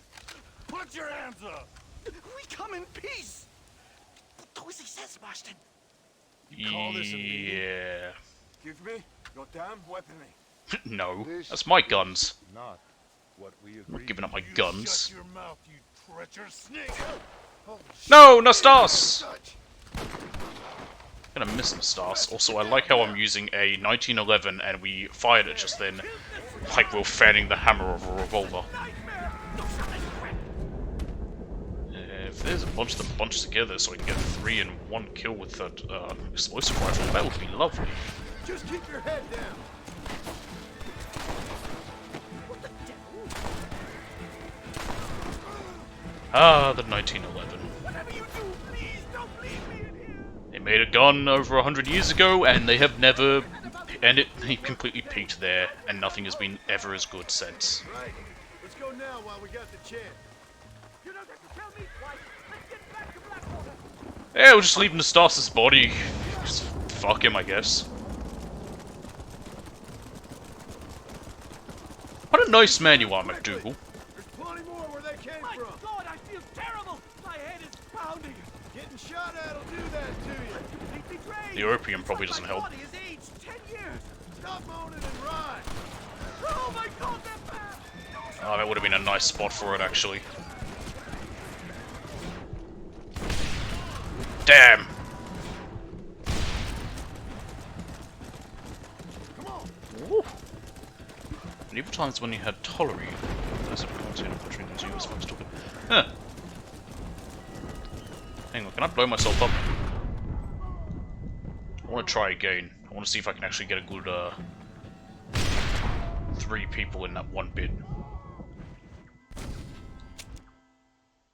Put your hands up! We come in peace. Do as he says, Marston. call this a meeting? Yeah. Give me your damn weaponry. No, that's my guns. Not what we I'm not agreed. giving up my You guns. shut your mouth, you treacherous snake! No, Nastas! Gonna miss Nastas. Also, I like how I'm using a 1911 and we fired it just then, like we're fanning the hammer of a revolver. If there's a bunch of them bunched together so I can get 3 in 1 kill with that explosive rifle, that would be lovely. Just keep your head down. Ah, the 1911. Whatever you do, please don't leave me in here. They made a gun over 100 years ago, and they have never, and it completely peaked there, and nothing has been ever as good since. Right. Let's go now while we got the chance. You don't have to tell me twice. Let's get back to Blackwater. Yeah, we'll just leave Nastas's body. Just fuck him, I guess. What a nice man you are, McDougal. There's plenty more where they came My from. God, I feel terrible! My head is pounding! Getting shot at'll do that to you. Completely drained! The opium It's probably like doesn't my help. body has aged 10 years! Stop moaning and ride. Oh my god, they're bad! Oh, that would have been a nice spot for it, actually. Damn! Woo. Medieval times when you had tolerance. That's a continent country in the US folks talking. Huh. Hang on, can I blow myself up? I want to try again. I want to see if I can actually get a good 3 people in that one bit.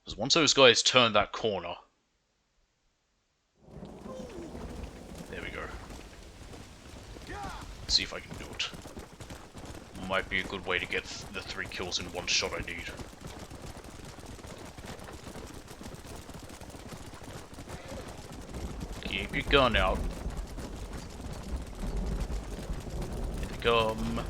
Because once those guys turn that corner... There we go. Let's see if I can do it. Might be a good way to get the 3 kills in one shot I need. Keep your gun out. Here they come.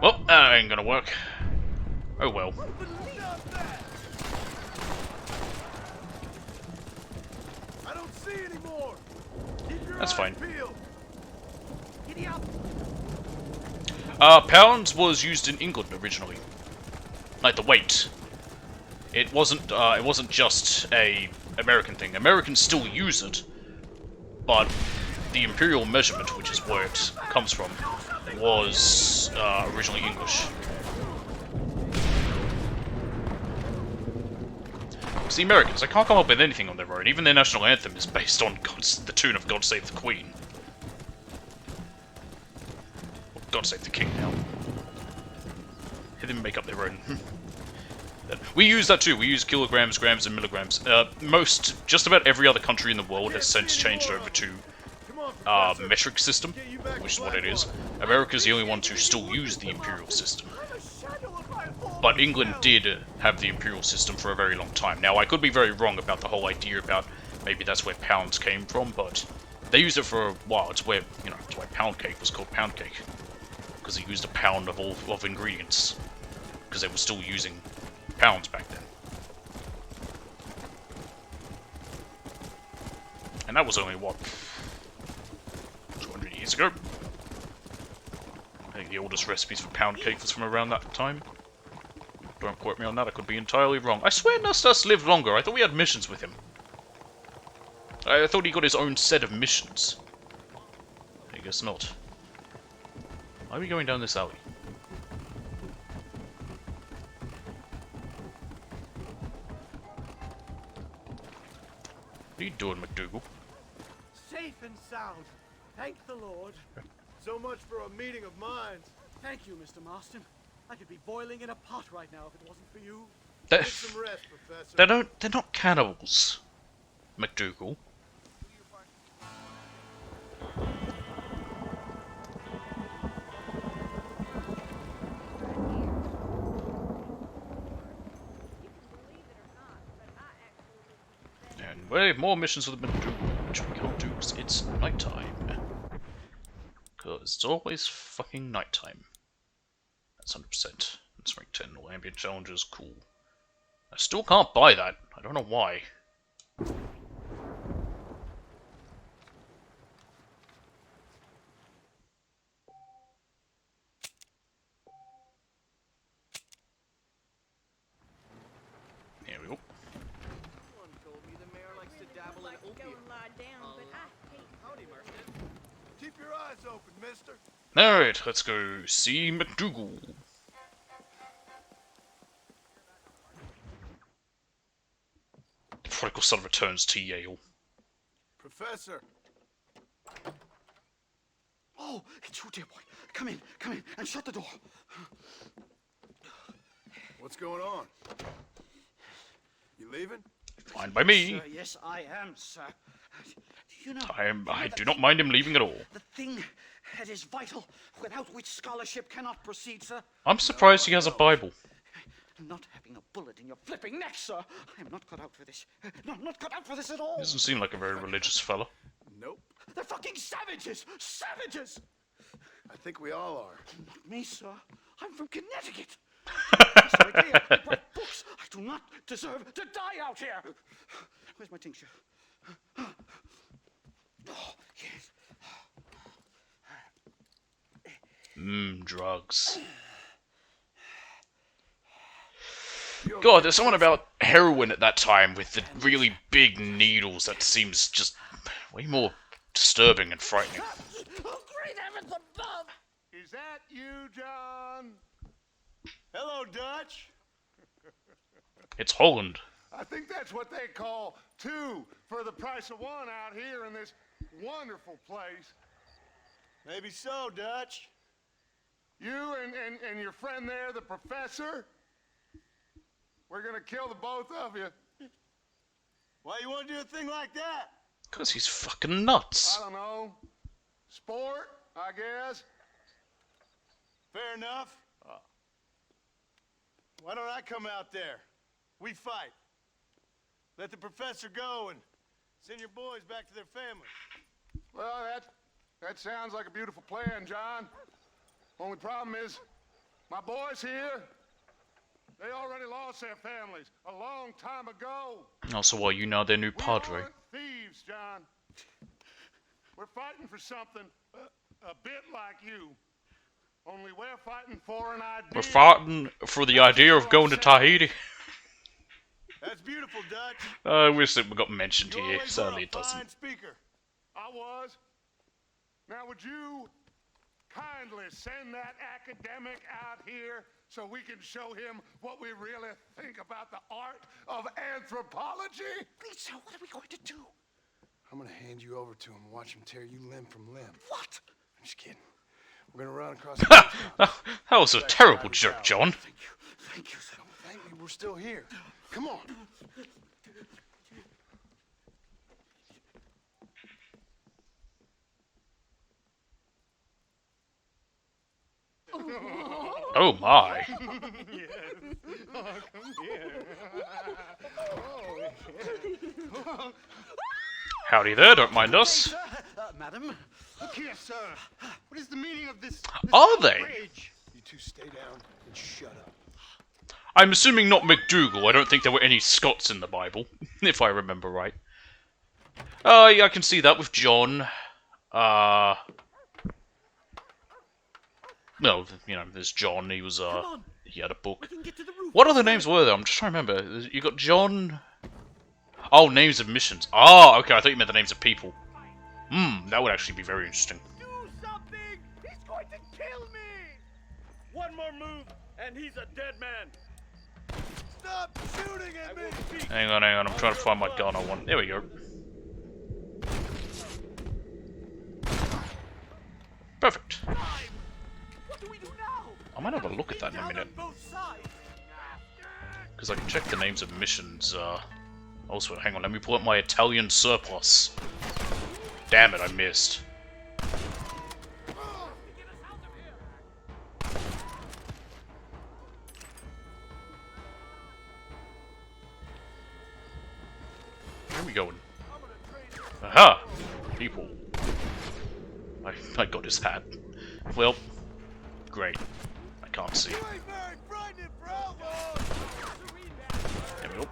Well, that ain't gonna work. Oh well. I don't see anymore. Keep your That's eyes fine. peeled. Giddy up! Pounds was used in England originally. Like the weight. It wasn't just a American thing. Americans still use it, but the imperial measurement, which is where it comes from, was originally English. It's the Americans. They can't come up with anything on their own. Even their national anthem is based on the tune of God Save the Queen. Or God Save the King now. They didn't make up their own. We use that too. We use kilograms, grams, and milligrams. Just about every other country in the world has since changed over to metric system, which is what it is. America's the only ones who still use the imperial system. But England did have the imperial system for a very long time. Now, I could be very wrong about the whole idea about maybe that's where pounds came from, but they used it for a while. It's where, it's why pound cake was called pound cake. Because they used a pound of ingredients. Because they were still using pounds back then. And that was only, what, 200 years ago? I think the oldest recipes for pound cake was from around that time. Don't quote me on that, I could be entirely wrong. I swear Nustas lived longer. I thought we had missions with him. I thought he got his own set of missions. I guess not. Why are we going down this alley? What are you doing, McDougal? Safe and sound. Thank the Lord. So much for a meeting of minds. Thank you, Mr. Marston. I could be boiling in a pot right now if it wasn't for you. Get some rest, Professor. They're not cannibals, McDougal. And we have more missions with McDougal, which we can't do because it's nighttime. Because it's always fucking nighttime. That's 100%. That's rank 10. All ambient challenges, cool. I still can't buy that. I don't know why. There we go. Someone told me the mayor likes to dabble in opium. Howdy, Marston. Keep your eyes open, mister. Alright, let's go see McDougal. The prodigal son returns to Yale. Professor. Oh, it's you, dear boy. Come in, and shut the door. What's going on? You leaving? Fine by me. Sir, yes, I am, sir. You know, I do not mind him leaving at all. the thing that is vital, without which scholarship cannot proceed, sir. I'm surprised he has a Bible. Not having a bullet in your flipping neck, sir. I am not cut out for this. Not cut out for this at all. He doesn't seem like a very religious fella. Nope. They're fucking savages! Savages! I think we all are. Not me, sir. I'm from Connecticut. That's the idea. I write books. I do not deserve to die out here. Where's my tincture? Oh, yes. Drugs. God, there's something about heroin at that time with the really big needles that seems just way more disturbing and frightening. Oh, great heavens above! Is that you, John? Hello, Dutch. It's Holland. I think that's what they call two for the price of one out here in this wonderful place. Maybe so, Dutch. You and your friend there, the professor, we're gonna kill the both of you. Why you want to do a thing like that? Because he's fucking nuts. I don't know. Sport, I guess. Fair enough. Why don't I come out there? We fight. Let the professor go and send your boys back to their families. Well, that sounds like a beautiful plan, John. Only problem is, my boys here, they already lost their families a long time ago. Also, well, you know their new We padre. aren't thieves, John. We're fighting for something a bit like you. Only we're fighting for an idea. We're fighting for the idea of going to Tahiti. That's beautiful, Dutch. I wish it got mentioned You here. always Sadly, were a it doesn't. fine speaker. I was. Now, would you kindly send that academic out here so we can show him what we really think about the art of anthropology? Please, sir, what are we going to do? I'm gonna hand you over to him and watch him tear you limb from limb. What? I'm just kidding. We're gonna run across the That was a terrible joke, John. Thank you, sir. Don't thank me, we're still here. Come on. Oh my. Howdy there, don't mind us. Madam? Look here, sir. What is the meaning of this Are they? outrage? You two stay down and shut up. I'm assuming not McDougal. I don't think there were any Scots in the Bible, if I remember right. Yeah, I can see that with John. No, you know, there's John. He was, he had a book. We can get to the roof. What other names were there? I'm just trying to remember. You got John... Oh, names of missions. Oh, okay, I thought you meant the names of people. That would actually be very interesting. Do something! He's going to kill me! One more move, and he's a dead man. Stop shooting at me! Hang on, I'm trying to find my gun I want. There we go. Perfect. What do we do now? I might have a look at that in a Down minute. on both sides. Because I can check the names of missions, Also, hang on, let me pull up my Italian surplus. Damn it, I missed. Where are we going? Aha! People. I got his hat. Well, great. I can't see. You ain't very frightening for outlaws! There we go.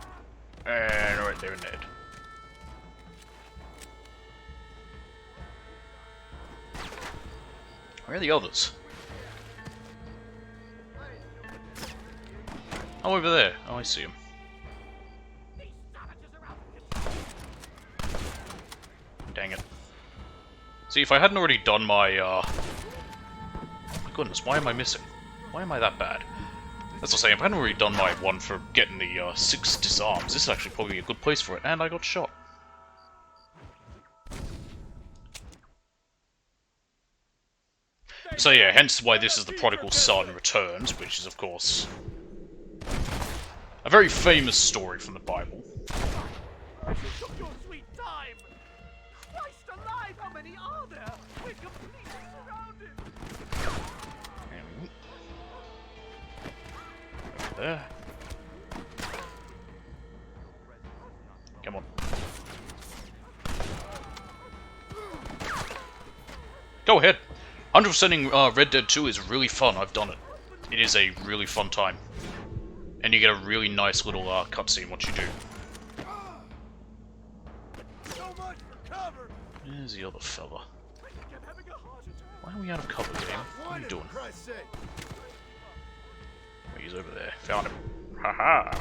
And right there, Ned. Where are the others? Oh, over there. Oh, I see him. Dang it. See, if I hadn't already done my, oh my goodness, why am I missing? Why am I that bad? That's what I'm saying, if I hadn't already done my one for getting the 6 disarms, this is actually probably a good place for it, and I got shot. So yeah, hence why this is the Prodigal Son Returns, which is of course a very famous story from the Bible. You took your sweet time. Christ alive, how many are there? We're completely surrounded. There. Come on. Go ahead. 100%ing Red Dead 2 is really fun. I've done it. It is a really fun time. And you get a really nice little cutscene once you do. There's the other fella. Why are we out of cover, game? What are you doing? Oh, he's over there. Found him. Haha!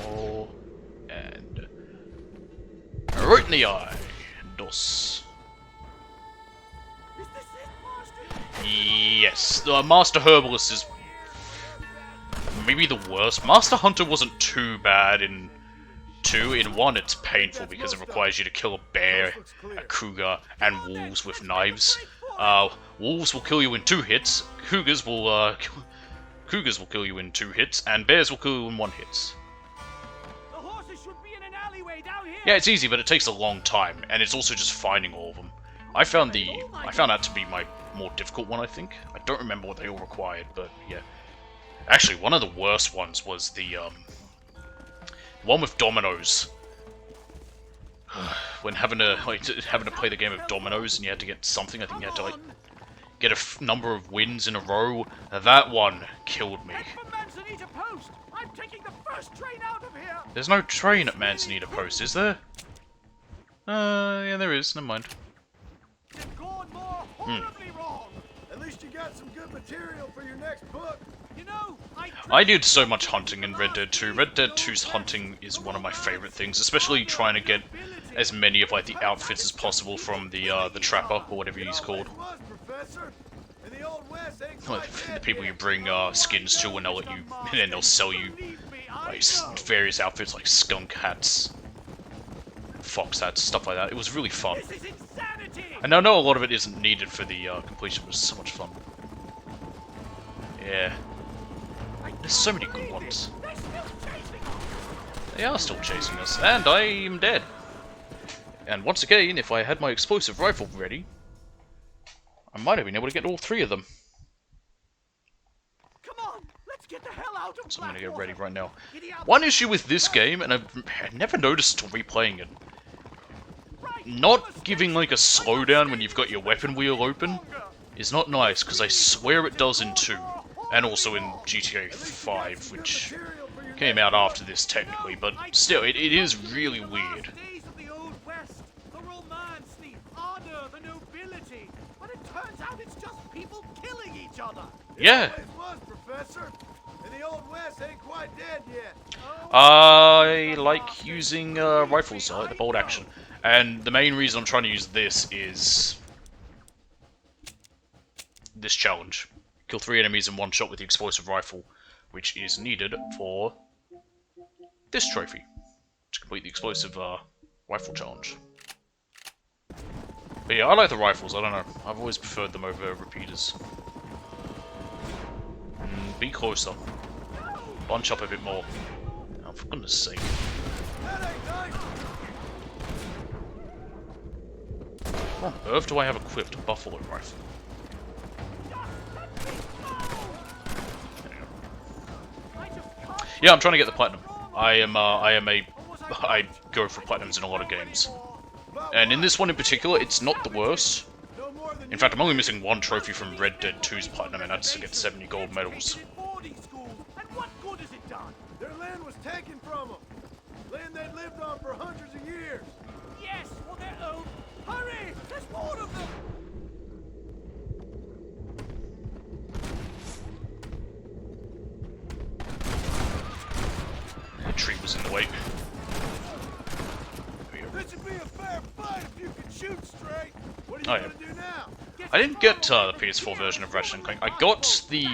More. And... right in the eye. Dos. Yes, the Master Herbalist is maybe the worst. Master Hunter wasn't too bad in 2. In 1, it's painful because it requires you to kill a bear, a cougar, and wolves with knives. Wolves will kill you in 2 hits. Cougars will kill you in 2 hits, and bears will kill you in 1 hit. The horses should be in an alleyway down here. Yeah, it's easy, but it takes a long time, and it's also just finding all of them. I found that to be my more difficult one, I think. I don't remember what they all required, but yeah. Actually, one of the worst ones was the one with dominoes. When having to play the game of dominoes and you had to get something, I think you had to like get a number of wins in a row. That one killed me. I'm taking the first train out of here. There's no train at Manzanita Post, is there? Yeah, there is. Never mind. They've gone more horribly wrong. At least you got some good material for your next book. You know, I did so much hunting in Red Dead 2. Red Dead 2's hunting is one of my favorite things, especially trying to get as many of like the outfits as possible from the trapper or whatever he's called. Like, the people you bring skins to, and then they'll sell you like various outfits like skunk hats, fox hats, stuff like that. It was really fun. And I know a lot of it isn't needed for the completion, but it's so much fun. Yeah. There's so many good ones. They are still chasing us, and I am dead. And once again, if I had my explosive rifle ready, I might have been able to get all 3 of them. Come on, let's get the hell out of So I'm gonna get ready right now. One issue with this game, and I've never noticed till replaying it, not giving like a slowdown when you've got your weapon wheel open is not nice, because I swear it does in 2, and also in GTA 5, which came out after this technically, but still, it is really weird. Days of the Old West, the romance, the honor, the nobility, but it turns out it's just people killing each other. Yeah. It always was, Professor. And the Old West ain't quite dead yet. I like using rifles, I like the bolt action. And the main reason I'm trying to use this is this challenge. Kill 3 enemies in 1 shot with the explosive rifle, which is needed for this trophy to complete the explosive rifle challenge. But yeah, I like the rifles, I don't know. I've always preferred them over repeaters. Be closer. Bunch up a bit more. Oh, for goodness sake. What on earth do I have equipped? A buffalo rifle. Yeah, I'm trying to get the platinum. I go for platinums in a lot of games. And in this one in particular, it's not the worst. In fact, I'm only missing 1 trophy from Red Dead 2's platinum, and that's to get 70 gold medals. And what good has it done? Their land was taken from them. Land they'd lived on for hundreds of years. Yes, for their own. Hurry! There's more of them! The tree was in the way. This would be a fair fight if you could shoot straight. What are you gonna do now? I didn't get the PS4 version of Ratchet & Clank. I got the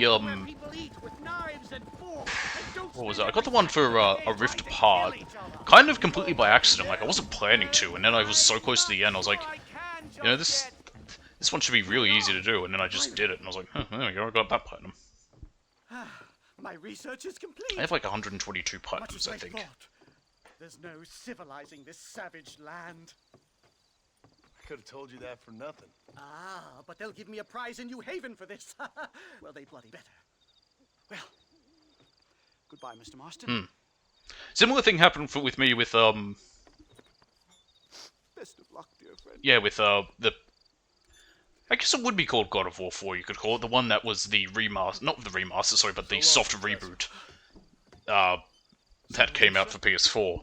what was it? I got the one for a Rift Apart, kind of completely by accident. Like I wasn't planning to, and then I was so close to the end. I was like, you know, this one should be really easy to do, and then I just did it, and I was like, huh, there we go, I got that platinum. My research is complete. I have like 122 platinums, I think. There's no civilizing this savage land. I could have told you that for nothing. Ah, but they'll give me a prize in New Haven for this. Well, they bloody better. Well, goodbye, Mr. Marston. Similar thing happened with me with Best of luck, dear friend. yeah, with the, I guess it would be called God of War 4, you could call it, the one that was the remaster, not the remaster, sorry, but the soft reboot, that came out for PS4.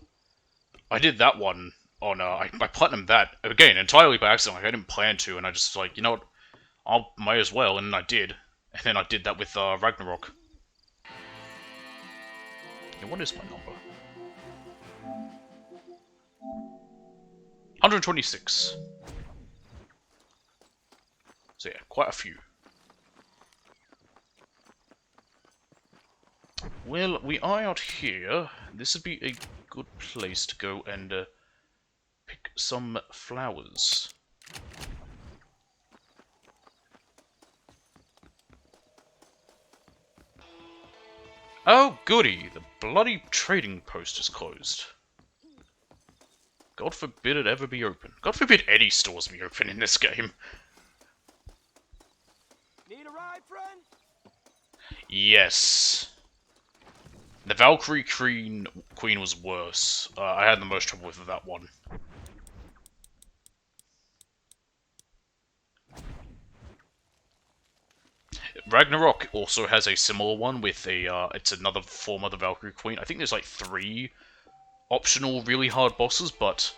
I did that one on, I platinumed that, again, entirely by accident, like, I didn't plan to, and I just, like, you know what, might as well, and I did. And then I did that with, Ragnarok. Yeah, what is my number? 126. So yeah, quite a few. Well, we are out here. This would be a good place to go and pick some flowers. Oh, goody! The bloody trading post is closed. God forbid it ever be open. God forbid any stores be open in this game. Need a ride, friend? Yes. The Valkyrie Queen was worse. I had the most trouble with that one. Ragnarok also has a similar one with a, it's another form of the Valkyrie Queen. I think there's like 3 optional really hard bosses, but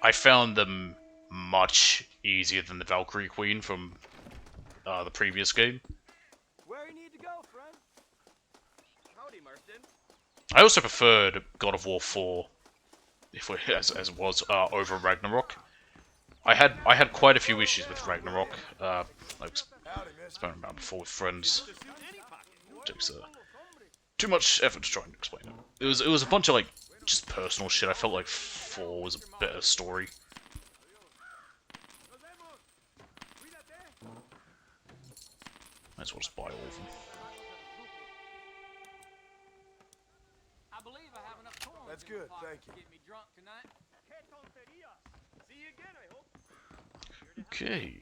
I found them much easier than the Valkyrie Queen from the previous game. Where you need to go, friend? Howdy, Marston. I also preferred God of War 4, as it was, over Ragnarok. I had quite a few issues with Ragnarok. Like spoken about before with friends. It takes too much effort to try and explain it. It was a bunch of like just personal shit. I felt like 4 was a better story. Might as well just buy all of them. I believe I have enough corn. That's good, thank you. Get me drunk tonight. See you again, I hope. Okay.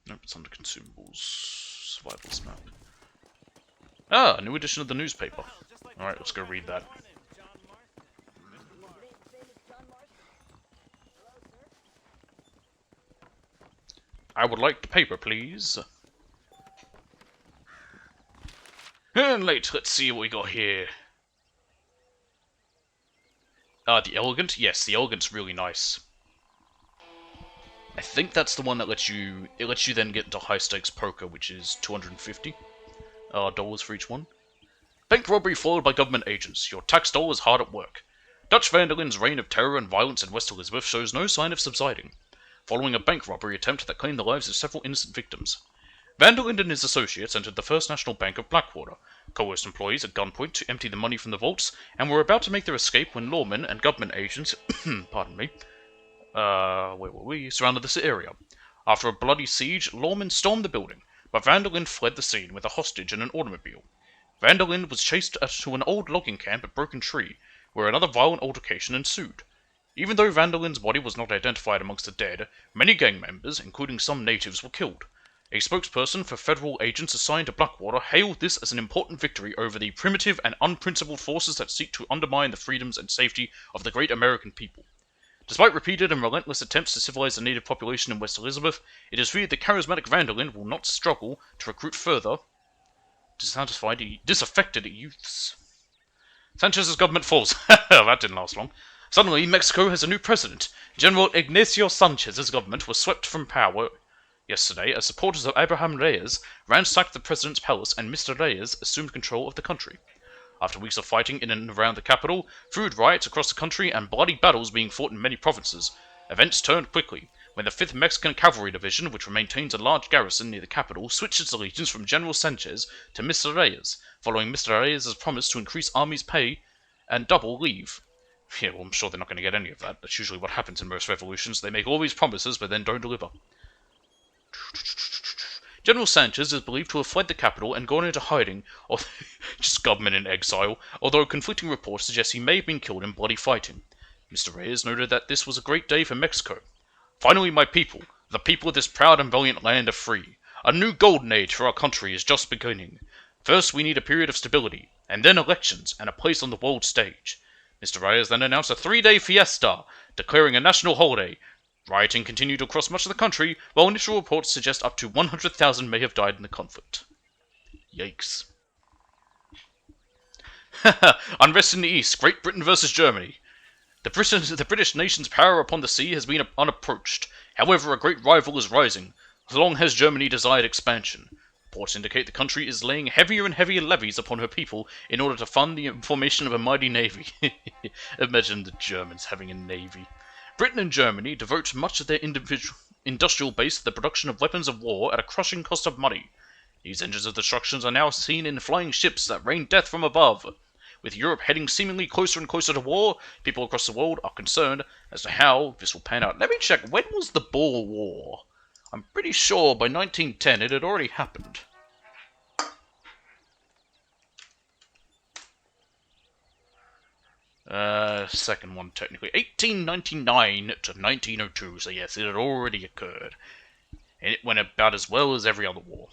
Nope, it's under consumables. Survivals map. Ah, a new edition of the newspaper. Alright, let's go read that. I would like the paper, please. And let's see what we got here. The Elegant? Yes, the Elegant's really nice. I think that's the one that lets you then get into high stakes poker, which is $250 dollars for each one. Bank robbery followed by government agents. Your tax doll is hard at work. Dutch van der Linde's reign of terror and violence in West Elizabeth shows no sign of subsiding, following a bank robbery attempt that claimed the lives of several innocent victims. Van der Linde and his associates entered the First National Bank of Blackwater, coerced employees at gunpoint to empty the money from the vaults, and were about to make their escape when lawmen and government agents, pardon me, where were we, surrounded this area. After a bloody siege, lawmen stormed the building, but Van der Linde fled the scene with a hostage in an automobile. Van der Linde was chased to an old logging camp at Broken Tree, where another violent altercation ensued. Even though Van der Linde's body was not identified amongst the dead, many gang members, including some natives, were killed. A spokesperson for federal agents assigned to Blackwater hailed this as an important victory over the primitive and unprincipled forces that seek to undermine the freedoms and safety of the great American people. Despite repeated and relentless attempts to civilize the native population in West Elizabeth, it is feared the charismatic Van der Linde will not struggle to recruit further disaffected youths. Sanchez's government falls. That didn't last long. Suddenly, Mexico has a new president. General Ignacio Sanchez's government was swept from power yesterday as supporters of Abraham Reyes ransacked the president's palace and Mr. Reyes assumed control of the country. After weeks of fighting in and around the capital, food riots across the country, and bloody battles being fought in many provinces, events turned quickly when the 5th Mexican Cavalry Division, which maintains a large garrison near the capital, switched its allegiance from General Sanchez to Mr. Reyes, following Mr. Reyes' promise to increase army's pay and double leave. Yeah, well, I'm sure they're not going to get any of that. That's usually what happens in most revolutions. They make all these promises, but then don't deliver. General Sanchez is believed to have fled the capital and gone into hiding, or just government in exile, although conflicting reports suggest he may have been killed in bloody fighting. Mr. Reyes noted that this was a great day for Mexico. Finally, my people, the people of this proud and valiant land are free. A new golden age for our country is just beginning. First, we need a period of stability, and then elections, and a place on the world stage. Mr. Reyes then announced a 3-day fiesta, declaring a national holiday. Rioting continued across much of the country, while initial reports suggest up to 100,000 may have died in the conflict. Yikes. Unrest in the East, Great Britain versus Germany. The British nation's power upon the sea has been unapproached. However, a great rival is rising. Long has Germany desired expansion. Reports indicate the country is laying heavier and heavier levies upon her people in order to fund the formation of a mighty navy. Imagine the Germans having a navy. Britain and Germany devote much of their industrial base to the production of weapons of war at a crushing cost of money. These engines of destruction are now seen in flying ships that rain death from above. With Europe heading seemingly closer and closer to war, people across the world are concerned as to how this will pan out. Let me check, when was the Boer War? I'm pretty sure by 1910 it had already happened. Second one technically. 1899 to 1902, so yes, it had already occurred. And it went about as well as every other war.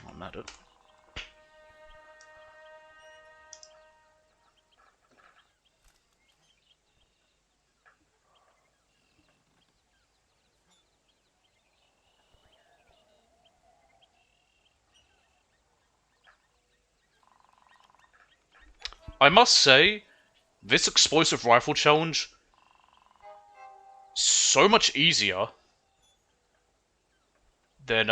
Not mad at it. I must say, this explosive rifle challenge, so much easier than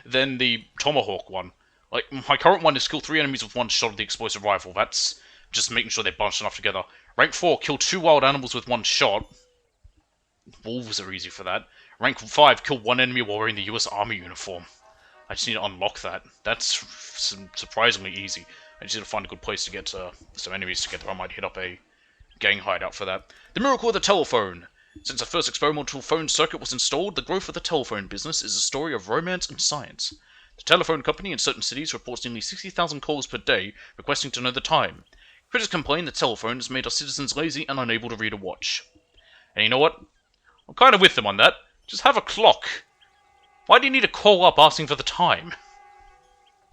than the Tomahawk one. Like, my current one is kill 3 enemies with 1 shot of the explosive rifle. That's just making sure they're bunched enough together. Rank 4, kill 2 wild animals with 1 shot. Wolves are easy for that. Rank 5, kill 1 enemy while wearing the US Army uniform. I just need to unlock that. That's surprisingly easy. I just need to find a good place to get some enemies together. I might hit up a gang hideout for that. The miracle of the telephone. Since the first experimental phone circuit was installed, the growth of the telephone business is a story of romance and science. The telephone company in certain cities reports nearly 60,000 calls per day requesting to know the time. Critics complain that telephone has made our citizens lazy and unable to read a watch. And you know what? I'm kind of with them on that. Just have a clock. Why do you need to call up asking for the time?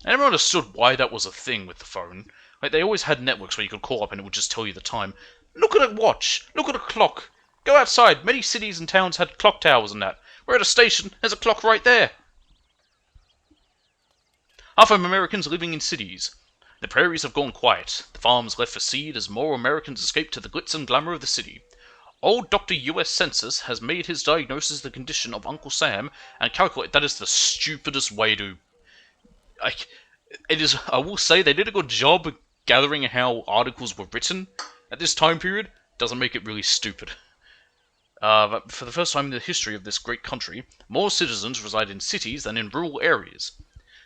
I never understood why that was a thing with the phone. Like, they always had networks where you could call up and it would just tell you the time. Look at a watch! Look at a clock! Go outside! Many cities and towns had clock towers and that. We're at a station, there's a clock right there! Half of Americans living in cities. The prairies have gone quiet. The farms left for seed as more Americans escape to the glitz and glamour of the city. Old Dr. US Census has made his diagnosis the condition of Uncle Sam and calculate that is the stupidest way to... I will say they did a good job gathering how articles were written at this time period. Doesn't make it really stupid. But for the first time in the history of this great country, more citizens reside in cities than in rural areas.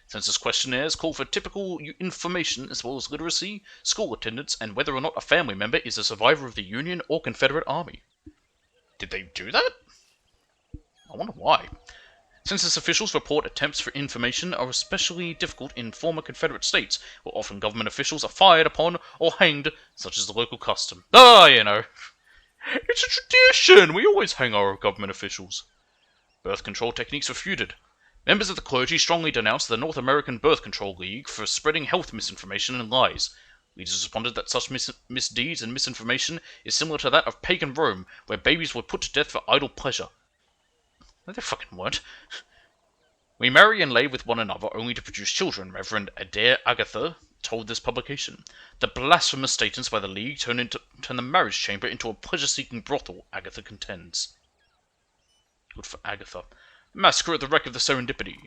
Census questionnaires call for typical information as well as literacy, school attendance, and whether or not a family member is a survivor of the Union or Confederate Army. Did they do that? I wonder why. Census officials report attempts for information are especially difficult in former Confederate states, where often government officials are fired upon or hanged, such as the local custom. You know. It's a tradition! We always hang our government officials. Birth control techniques refuted. Members of the clergy strongly denounced the North American Birth Control League for spreading health misinformation and lies. Leaders responded that such misdeeds and misinformation is similar to that of pagan Rome, where babies were put to death for idle pleasure. No, they fucking weren't. We marry and lay with one another only to produce children, Reverend Adair Agatha told this publication. The blasphemous statements by the League turn the marriage chamber into a pleasure-seeking brothel, Agatha contends. Good for Agatha. Massacre at the wreck of the Serendipity.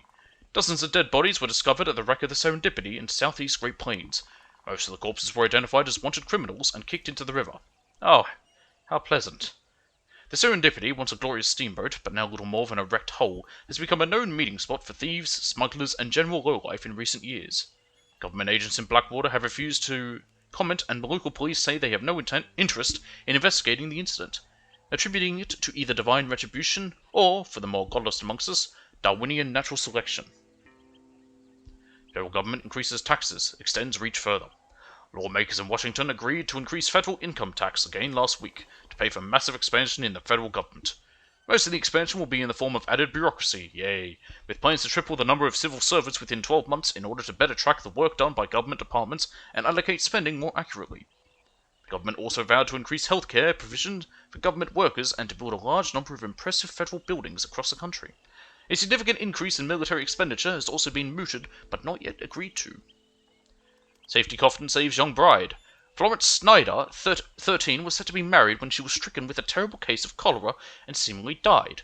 Dozens of dead bodies were discovered at the wreck of the Serendipity in southeast Great Plains. Most of the corpses were identified as wanted criminals and kicked into the river. Oh, how pleasant. The Serendipity, once a glorious steamboat, but now little more than a wrecked hull, has become a known meeting spot for thieves, smugglers, and general lowlife in recent years. Government agents in Blackwater have refused to comment, and the local police say they have no interest in investigating the incident, attributing it to either divine retribution or, for the more godless amongst us, Darwinian natural selection. Federal government increases taxes, extends reach further. Lawmakers in Washington agreed to increase federal income tax again last week to pay for massive expansion in the federal government. Most of the expansion will be in the form of added bureaucracy, yay, with plans to triple the number of civil servants within 12 months in order to better track the work done by government departments and allocate spending more accurately. The government also vowed to increase healthcare provision for government workers and to build a large number of impressive federal buildings across the country. A significant increase in military expenditure has also been mooted, but not yet agreed to. Safety coffin saves young bride. Florence Snyder, 13, was said to be married when she was stricken with a terrible case of cholera and seemingly died.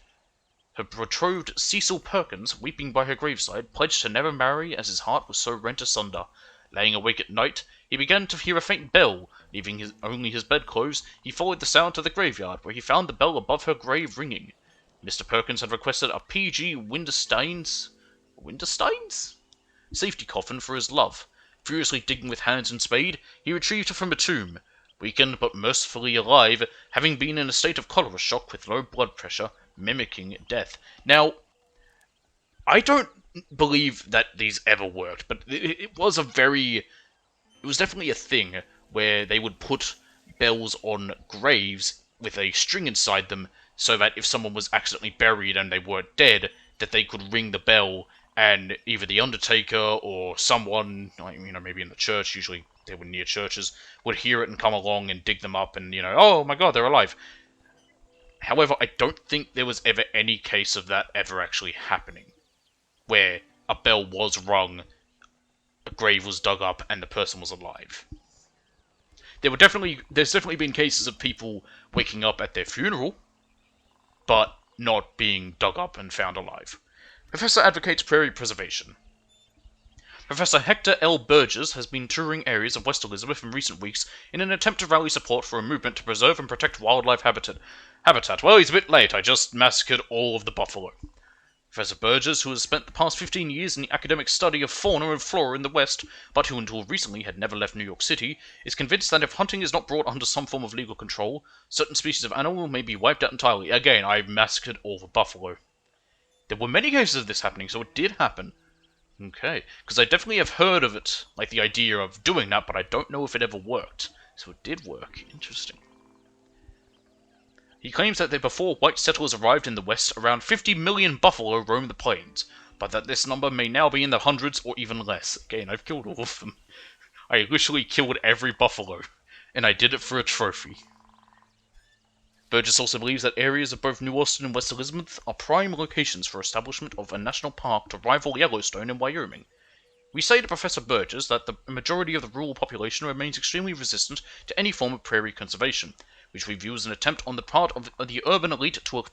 Her betrothed Cecil Perkins, weeping by her graveside, pledged to never marry as his heart was so rent asunder. Laying awake at night, he began to hear a faint bell. Leaving only his bedclothes, he followed the sound to the graveyard, where he found the bell above her grave ringing. Mr. Perkins had requested a P.G. Winterstein's safety coffin for his love. Furiously digging with hands and spade, he retrieved her from a tomb. Weakened but mercifully alive, having been in a state of cholera shock with low blood pressure, mimicking death. Now, I don't believe that these ever worked, but it was definitely a thing where they would put bells on graves with a string inside them, so that if someone was accidentally buried and they weren't dead, that they could ring the bell, and either the undertaker or someone, maybe in the church, usually they were near churches, would hear it and come along and dig them up and, oh my god, they're alive. However, I don't think there was ever any case of that ever actually happening, where a bell was rung, a grave was dug up, and the person was alive. There's definitely been cases of people waking up at their funeral, but not being dug up and found alive. Professor advocates prairie preservation. Professor Hector L. Burgess has been touring areas of West Elizabeth in recent weeks in an attempt to rally support for a movement to preserve and protect wildlife habitat. Well, he's a bit late. I just massacred all of the buffalo. Professor Burgess, who has spent the past 15 years in the academic study of fauna and flora in the West, but who until recently had never left New York City, is convinced that if hunting is not brought under some form of legal control, certain species of animal may be wiped out entirely. Again, I massacred all the buffalo. There were many cases of this happening, so it did happen. Okay, because I definitely have heard of it, like the idea of doing that, but I don't know if it ever worked. So it did work. Interesting. He claims that before white settlers arrived in the West, around 50 million buffalo roamed the plains, but that this number may now be in the hundreds or even less. Again, I've killed all of them. I literally killed every buffalo, and I did it for a trophy. Burgess also believes that areas of both New Austin and West Elizabeth are prime locations for establishment of a national park to rival Yellowstone in Wyoming. We say to Professor Burgess that the majority of the rural population remains extremely resistant to any form of prairie conservation, which we view as an attempt on the part of the urban elite to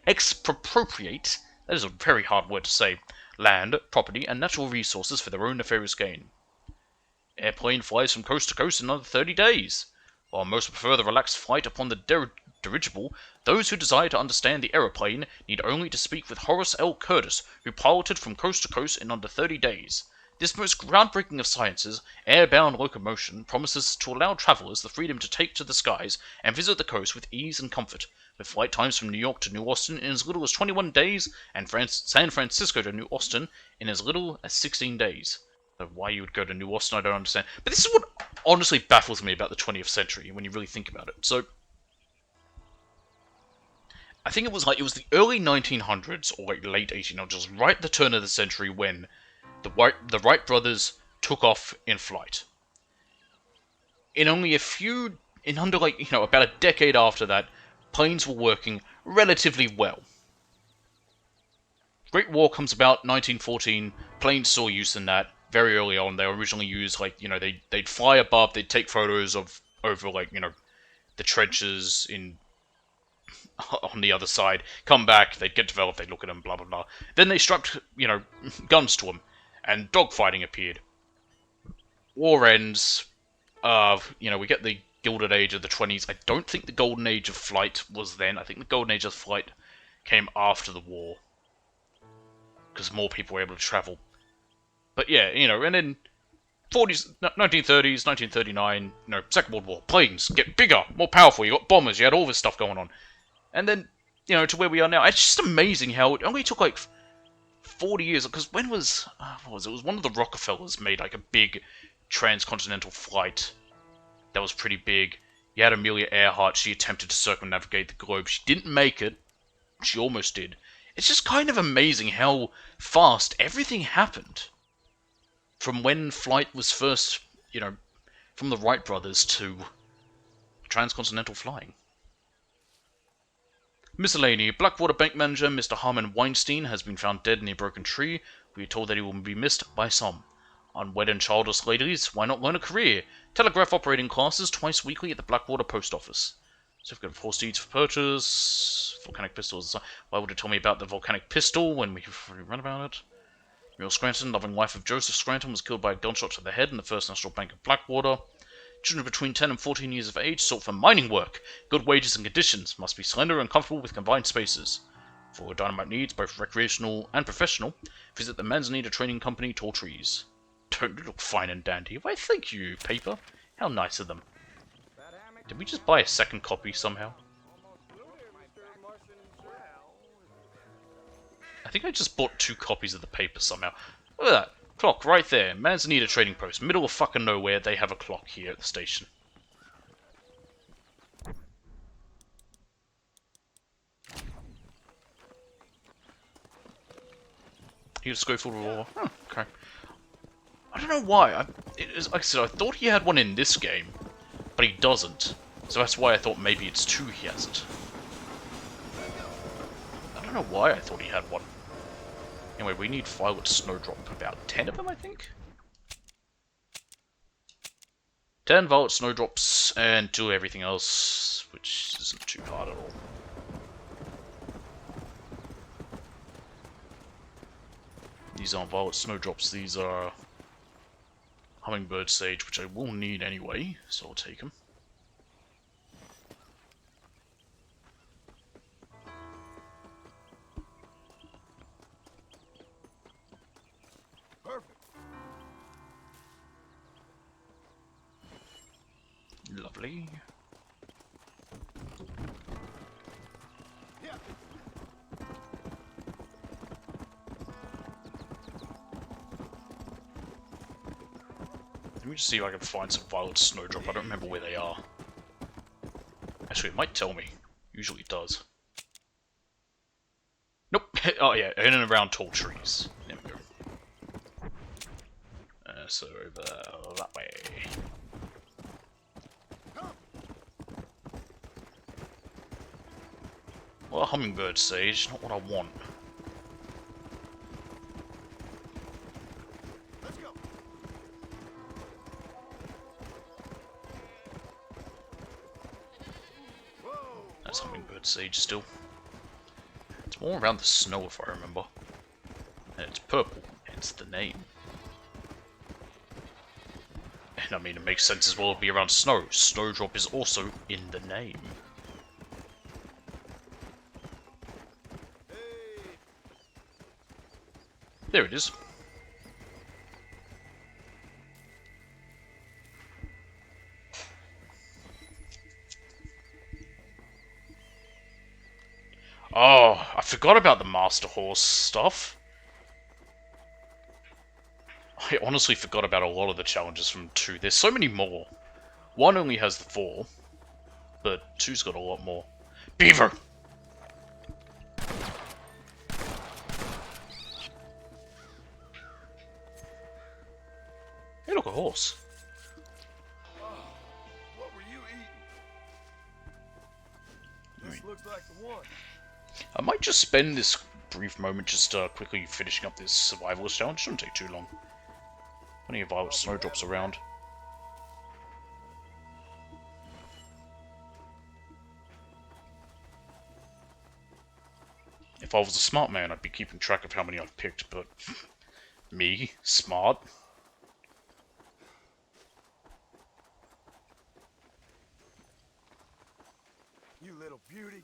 expropriate, that is a very hard word to say, land, property, and natural resources for their own nefarious gain. Airplane flies from coast to coast in under 30 days. While most prefer the relaxed flight upon the dirigible, those who desire to understand the aeroplane need only to speak with Horace L. Curtis, who piloted from coast to coast in under 30 days. This most groundbreaking of sciences, airbound locomotion, promises to allow travelers the freedom to take to the skies and visit the coast with ease and comfort, with flight times from New York to New Austin in as little as 21 days and San Francisco to New Austin in as little as 16 days. So why you would go to New Austin, I don't understand. But this is what honestly baffles me about the 20th century, when you really think about it. So, I think it was the early 1900s, or like late 1800s, right at the turn of the century, when the Wright brothers took off in flight. In only about a decade after that, planes were working relatively well. Great War comes about, 1914, planes saw use in that. Very early on, they were originally used, they'd fly above, they'd take photos of over, the trenches on the other side, come back, they'd get developed, they'd look at them, blah, blah, blah. Then they strapped, guns to them, and dogfighting appeared. War ends, we get the Gilded Age of the 20s. I don't think the Golden Age of Flight was then. I think the Golden Age of Flight came after the war, because more people were able to travel. But yeah, and then 1930s, 1939, Second World War, planes get bigger, more powerful, you got bombers, you had all this stuff going on. And then, to where we are now. It's just amazing how it only took 40 years, because when was, it was one of the Rockefellers made a big transcontinental flight that was pretty big. You had Amelia Earhart. She attempted to circumnavigate the globe. She didn't make it. She almost did. It's just kind of amazing how fast everything happened. From when flight was first, you know, from the Wright brothers to transcontinental flying. Miscellany. Blackwater bank manager Mr. Harmon Weinstein has been found dead in a broken tree. We are told that he will be missed by some. Unwed and childless ladies, why not learn a career? Telegraph operating classes twice weekly at the Blackwater post office. Certificate of horse deeds for purchase. Volcanic pistols. Why would it tell me about the volcanic pistol when we've already read about it? Muriel Scranton, loving wife of Joseph Scranton, was killed by a gunshot to the head in the First National Bank of Blackwater. Children between 10 and 14 years of age sought for mining work. Good wages and conditions. Must be slender and comfortable with confined spaces. For dynamite needs, both recreational and professional, visit the Manzanita Trading Company, Tall Trees. Don't look fine and dandy. Why, thank you, paper. How nice of them. Did we just buy a second copy somehow? I think I just bought 2 copies of the paper somehow. Look at that. Clock right there. Manzanita Trading Post. Middle of fucking nowhere, they have a clock here at the station. Here's Schofield Revolver. Oh, okay. I don't know why. Like I said, I thought he had one in this game, but he doesn't. So that's why I thought maybe it's 2 he has it. I don't know why I thought he had one. Anyway, we need Violet Snowdrop. About 10 of them, I think? 10 Violet Snowdrops, and do everything else, which isn't too hard at all. These aren't Violet Snowdrops, these are Hummingbird Sage, which I will need anyway, so I'll take them. Lovely. Let me just see if I can find some Violet Snowdrop. I don't remember where they are. Actually, it might tell me. Usually it does. Nope. Oh yeah, in and around tall trees. There we go. So over that way. Well, a Hummingbird Sage, not what I want. Let's go. That's Hummingbird Sage still. It's more around the snow if I remember. And it's purple, hence the name. And I mean, it makes sense as well to be around snow. Snowdrop is also in the name. There it is. Oh, I forgot about the Master Horse stuff. I honestly forgot about a lot of the challenges from 2. There's so many more. 1 only has the 4, but 2's got a lot more. Beaver! Hey, look, a horse. What were you eating? This looks like the one. I might just spend this brief moment just quickly finishing up this survivalist challenge. Shouldn't take too long. Plenty of Violet Snowdrops around. If I was a smart man, I'd be keeping track of how many I've picked, but... me? Smart? You little beauty.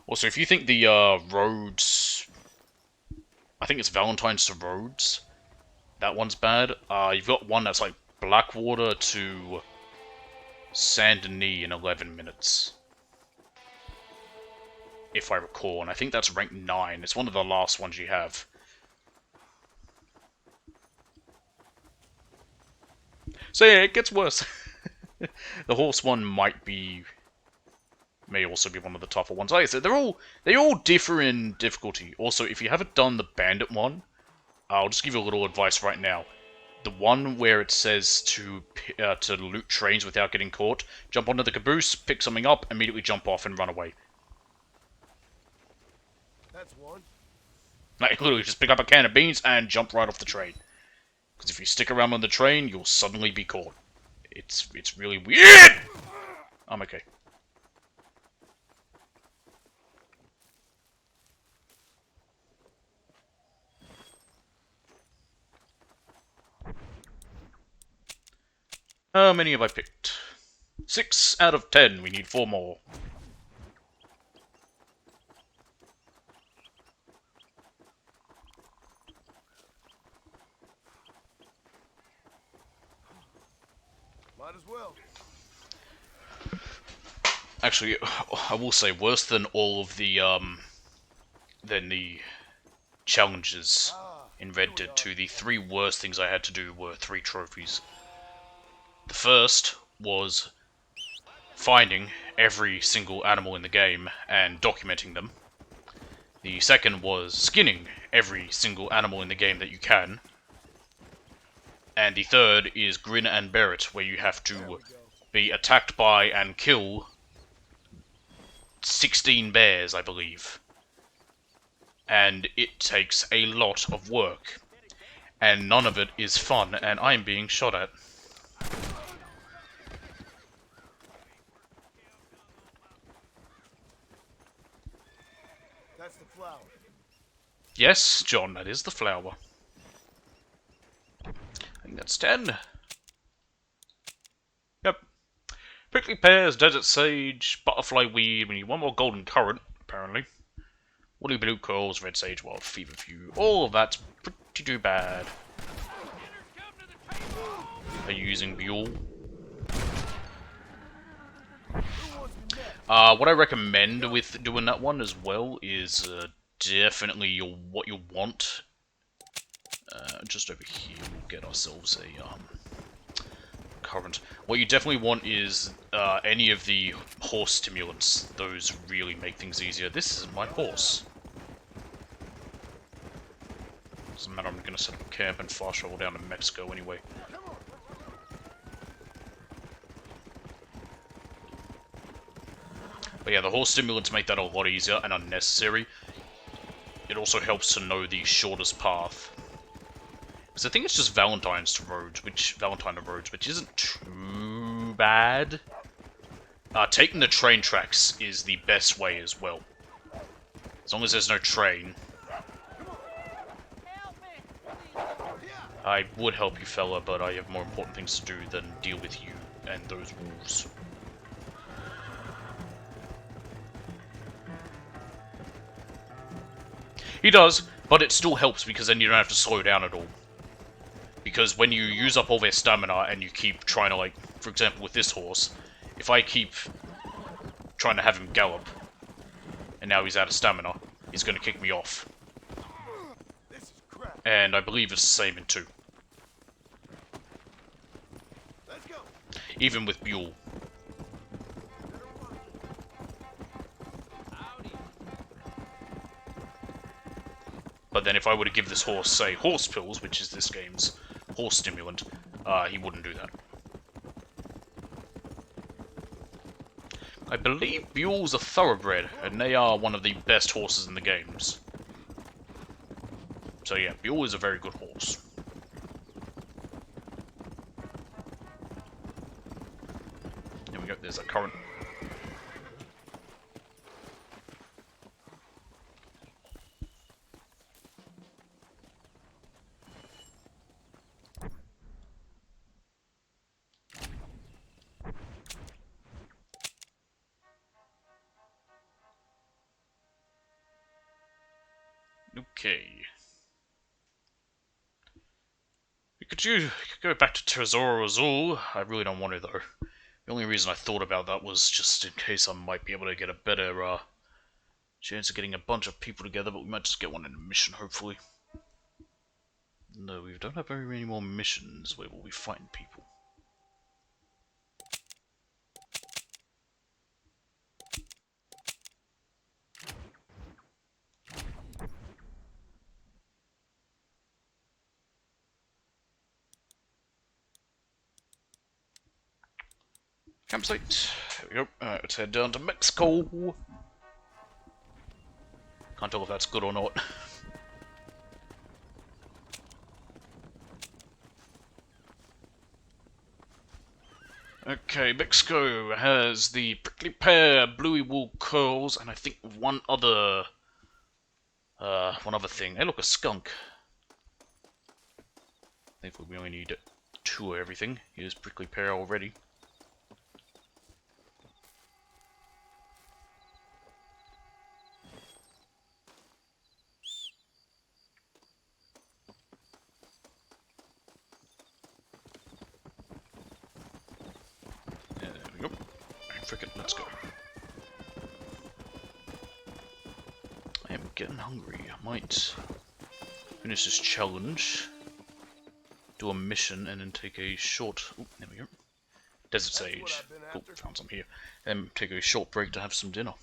Also, if you think the roads... I think it's Valentine's to Rhodes. That one's bad. You've got one that's like Blackwater to Saint Denis in 11 minutes. If I recall, and I think that's rank 9. It's one of the last ones you have. So yeah, it gets worse. The horse one may also be one of the tougher ones. Like I said, they all differ in difficulty. Also, if you haven't done the bandit one, I'll just give you a little advice right now. The one where it says to loot trains without getting caught, jump onto the caboose, pick something up, immediately jump off and run away. That's one. Like, literally, just pick up a can of beans and jump right off the train. Because if you stick around on the train, you'll suddenly be caught. It's really weird! I'm okay. How many have I picked? 6 out of 10. We need 4 more. Might as well. Actually, I will say, worse than all of the challenges in Red Dead 2, the 3 worst things I had to do were 3 trophies. The first was finding every single animal in the game and documenting them. The second was skinning every single animal in the game that you can. And the third is Grin and Bear It, where you have to be attacked by and kill 16 bears, I believe. And it takes a lot of work. And none of it is fun, and I'm being shot at. That's the flower. Yes, John, that is the flower. I think that's 10. Yep. Prickly pears, desert sage, butterfly weed. We need 1 more golden currant, apparently. Woolly blue curls, red sage, wild feverfew. All of that's pretty too bad. Are you using Buell? What I recommend with doing that one as well is definitely what you want. Just over here, we'll get ourselves a current. What you definitely want is any of the horse stimulants. Those really make things easier. This is my horse. Doesn't matter, I'm going to set up a camp and fast travel down to Mexico anyway. But yeah, the horse stimulants make that a lot easier and unnecessary. It also helps to know the shortest path. Because I think it's just Valentine Roads, which isn't too bad. Taking the train tracks is the best way as well. As long as there's no train. I would help you, fella, but I have more important things to do than deal with you and those wolves. He does, but it still helps because then you don't have to slow down at all. Because when you use up all their stamina and you keep trying to, like, for example with this horse, if I keep trying to have him gallop, and now he's out of stamina, he's going to kick me off. And I believe it's the same in 2. Even with Buell. But then if I were to give this horse, say, horse pills, which is this game's horse stimulant, he wouldn't do that. I believe Buell's a thoroughbred, and they are one of the best horses in the games. So yeah, Buell is a very good horse. There we go, there's a current. Okay. We could go back to Tesoro Azul. I really don't want to, though. The only reason I thought about that was just in case I might be able to get a better chance of getting a bunch of people together, but we might just get one in a mission, hopefully. No, we don't have very many more missions where we'll be fighting people. Campsite. There we go. Alright, let's head down to Mexico. Can't tell if that's good or not. Okay, Mexico has the prickly pear, bluey wool curls, and I think one other thing. Hey, look, a skunk. Thankfully, we only need 2 of everything. Here's prickly pear already. There we go. Frickin', let's go. I am getting hungry. I might finish this challenge, do a mission, and then take a short... Ooh, there we go. Desert Sage. Cool, found some here. Then take a short break to have some dinner.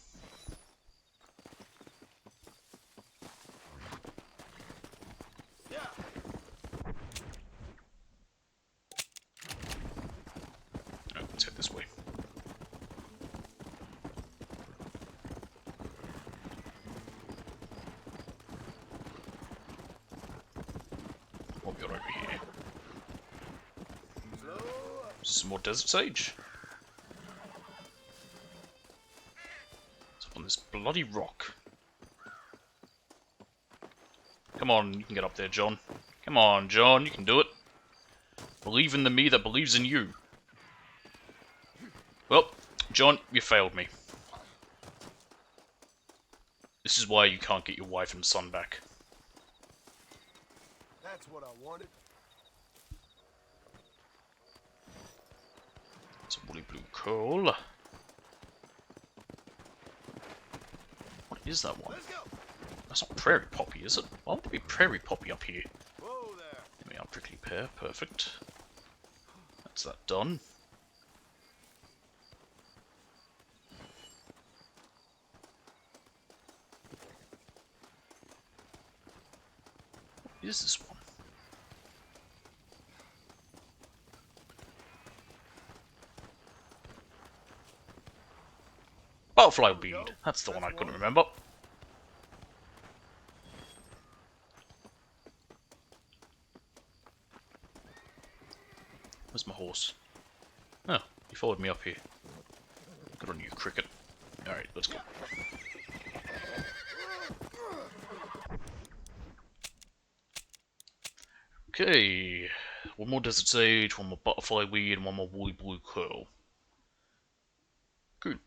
Alright, let's head this way. What we got over here? Some more Desert Sage. It's up on this bloody rock. Come on, you can get up there, John. Come on, John, you can do it. Believe in the me that believes in you. Well, John, you failed me. This is why you can't get your wife and son back. That's what I wanted. It's a woolly blue coal. What is that one? That's not prairie poppy, is it? Why would there be prairie poppy up here? Whoa there. There we are, prickly pear, perfect. That's that done. What is this one? Butterfly bead. That's the one I couldn't remember. Where's my horse? Oh, he followed me up here. Good on you, Cricket. Alright, let's go. Okay. One more Desert Sage, one more Butterfly Weed, and one more Woolly Blue Curl. Good.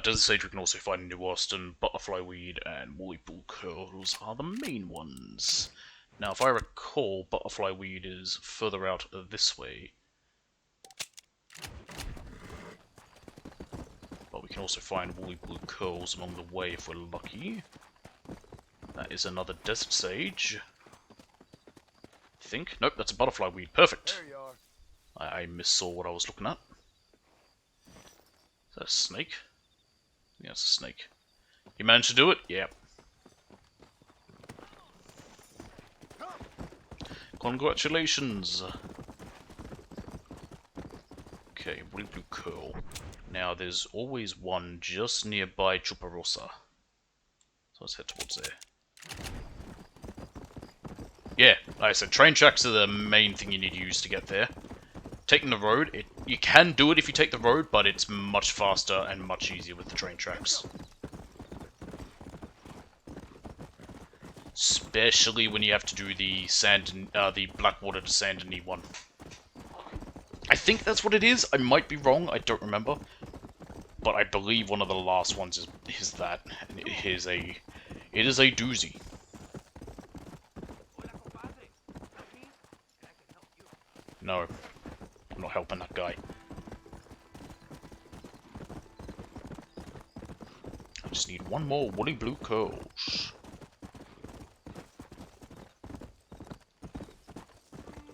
Desert Sage we can also find in New Austin, Butterfly Weed and Woolly Blue Curls are the main ones. Now, if I recall, Butterfly Weed is further out this way. But we can also find Woolly Blue Curls along the way if we're lucky. That is another Desert Sage. I think. Nope, that's a Butterfly Weed. Perfect. There you are. I missaw what I was looking at. Is that a snake? Yeah, it's a snake. You managed to do it? Yeah. Congratulations! Okay, Woolly Blue Curl. Now, there's always one just nearby Chuparosa. So let's head towards there. Yeah, like I said, train tracks are the main thing you need to use to get there. Taking the road, you can do it if you take the road, but it's much faster and much easier with the train tracks. Especially when you have to do the the Blackwater to Saint Denis one. I think that's what it is. I might be wrong. I don't remember, but I believe one of the last ones is that, and it is a doozy. No, I'm not helping that guy. I just need one more Woolly Blue Curls.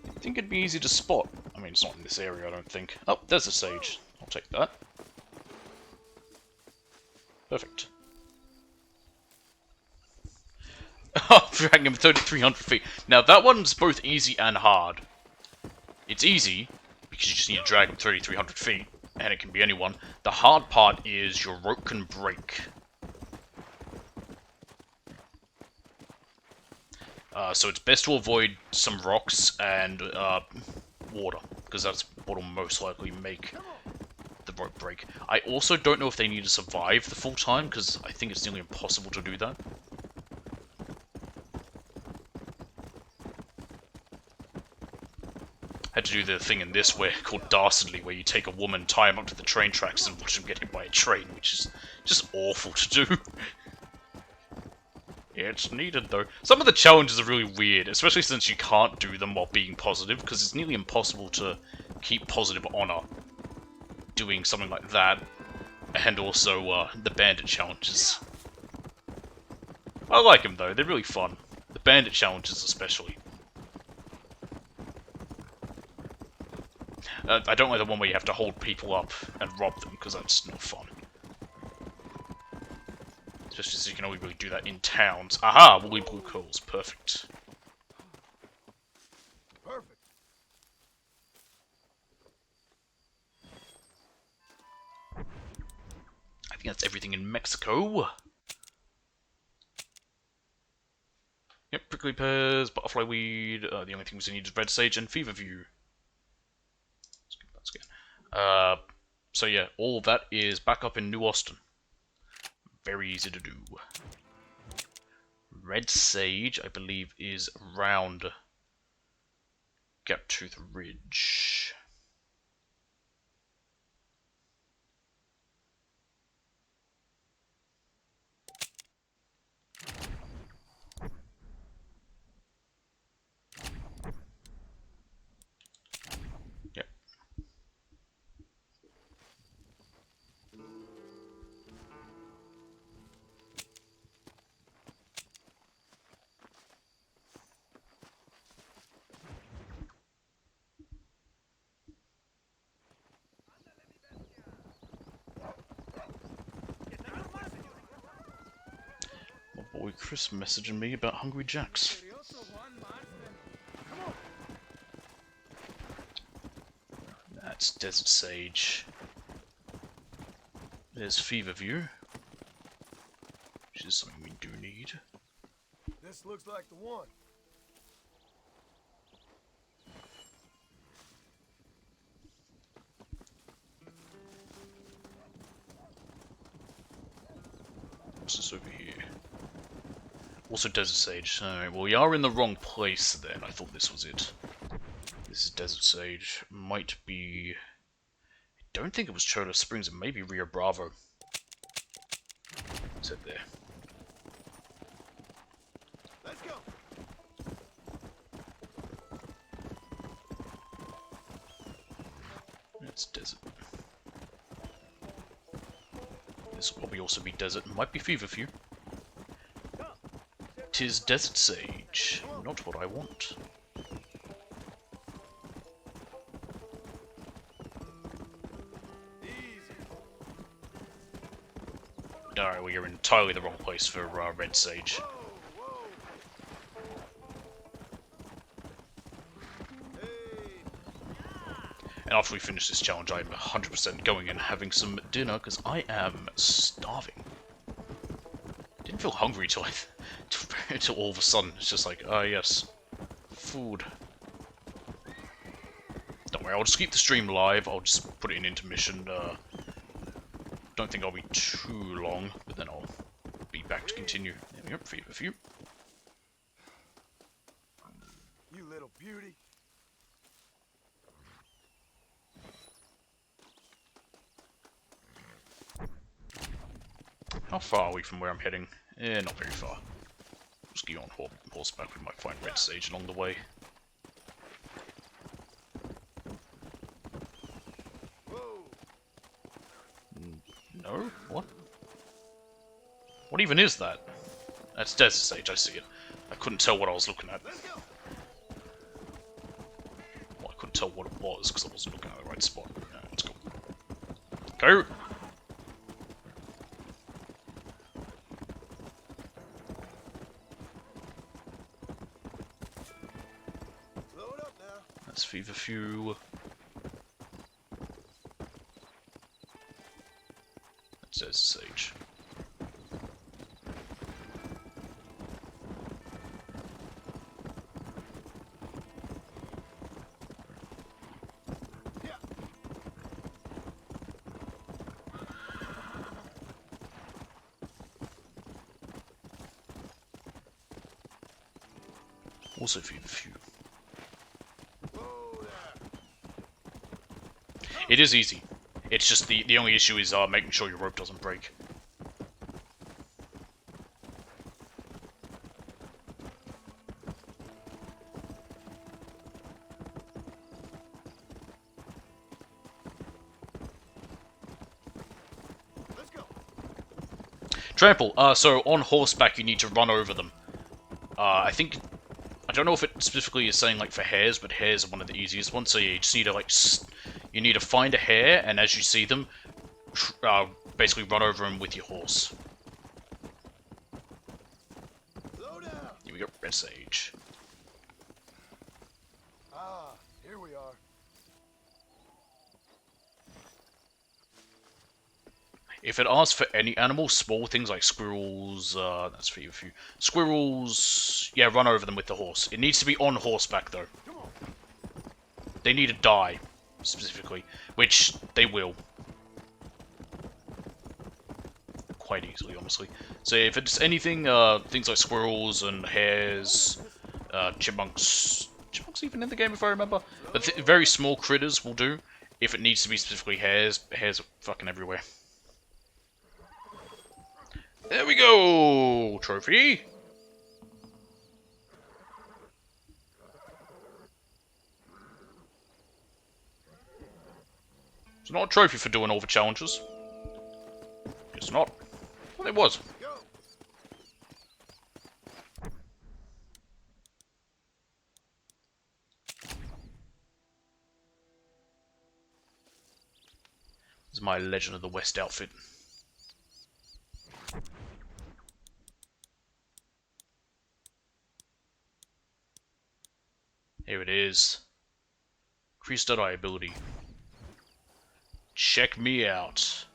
I think it'd be easy to spot. I mean, it's not in this area, I don't think. Oh, there's a sage. I'll take that. Perfect. Oh, dragging him 3,300 feet. Now, that one's both easy and hard. It's easy, because you just need to drag them 3,300 feet, and it can be anyone. The hard part is your rope can break. So it's best to avoid some rocks and water, because that's what will most likely make the rope break. I also don't know if they need to survive the full time, because I think it's nearly impossible to do that. Had to do the thing in this where called Dastardly, where you take a woman, tie him up to the train tracks, and watch him get hit by a train, which is just awful to do. Yeah, it's needed though. Some of the challenges are really weird, especially since you can't do them while being positive, because it's nearly impossible to keep positive honor doing something like that, and also the bandit challenges. I like them though, they're really fun. The bandit challenges especially. I don't like the one where you have to hold people up and rob them, because that's not fun. Especially since you can only really do that in towns. Aha! Woolly blue curls. Perfect. Perfect. I think that's everything in Mexico. Yep, prickly pears, butterfly weed. The only things we need is red sage and fever view. That's good. So yeah, all of that is back up in New Austin. Very easy to do. Red sage, I believe, is around Gaptooth Ridge. Yep. My boy Chris messaging me about Hungry Jacks. That's Desert Sage. There's Fever View, which is something we do need. This looks like the one. What's this over here? Also Desert Sage. Alright, well we are in the wrong place then. I thought this was it. This is Desert Sage. Might be... I don't think it was Chola Springs. It may be Rio Bravo. Is it there? Let's go. It's desert. This will probably also be desert. Might be Fever View. 'Tis Desert Sage. Not what I want. Alright, well you're in entirely the wrong place for Red Sage. And after we finish this challenge, I'm 100% going and having some dinner, because I am starving. Didn't feel hungry till till all of a sudden. It's just like, ah yes, food. Don't worry, I'll just keep the stream live. I'll just put it in intermission. Don't think I'll be too long, but then I'll be back to continue. There we go, Fever View. You little beauty. How far are we from where I'm heading? Not very far. Just get on horseback, we might find Red Sage along the way. No? What? What even is that? That's Desert Sage, I see it. I couldn't tell what I was looking at. Well, I couldn't tell what it was, because I wasn't looking at the right spot. Yeah, let's go. Go! That's Fever View. There's Sage. Also feed a few. It is easy. It's just the only issue is making sure your rope doesn't break. Let's go. Trample. So on horseback you need to run over them. I don't know if it specifically is saying like for hares, but hares are one of the easiest ones. So you just need to like, you need to find a hare, and as you see them, basically run over them with your horse. Slow down. Here we go, Red Sage. Ah, here we are. If it asks for any animal, small things like squirrels, that's for you. A few squirrels, yeah, run over them with the horse. It needs to be on horseback though. They need to die, specifically, which they will. Quite easily, honestly. So if it's anything, things like squirrels and hares, chipmunks even in the game if I remember, but very small critters will do. If it needs to be specifically hares, hares are fucking everywhere. There we go! Trophy! It's not a trophy for doing all the challenges. It's not. Well, it was. This is my Legend of the West outfit. Here it is. Increased die ability. Check me out.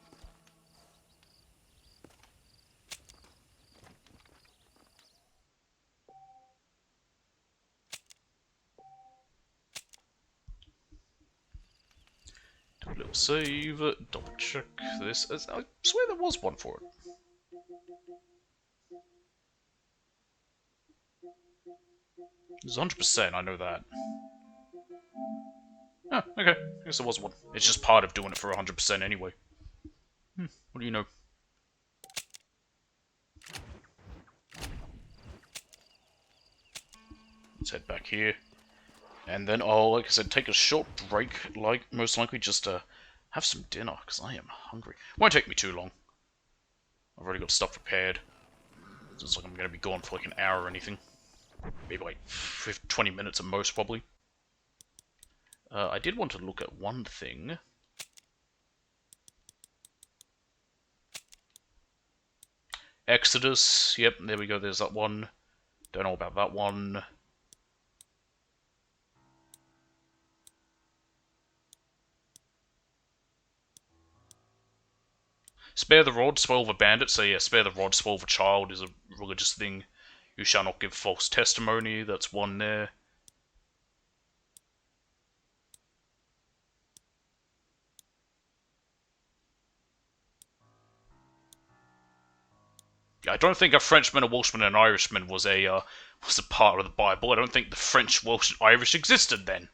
Do a little save, double check this. I swear there was one for it. It's 100%, I know that. Oh, okay. I guess there was one. It's just part of doing it for 100% anyway. What do you know? Let's head back here. And then I'll, like I said, take a short break, most likely just to have some dinner, because I am hungry. Won't take me too long. I've already got stuff prepared. It's not like I'm going to be gone for like an hour or anything. Maybe like 20 minutes at most, probably. I did want to look at one thing. Exodus, yep, there we go, there's that one. Don't know about that one. Spare the rod, spoil the bandit. So yeah, spare the rod, spoil the child is a religious thing. You shall not give false testimony. That's one there. I don't think a Frenchman, a Welshman, and an Irishman was a part of the Bible. I don't think the French, Welsh, and Irish existed then.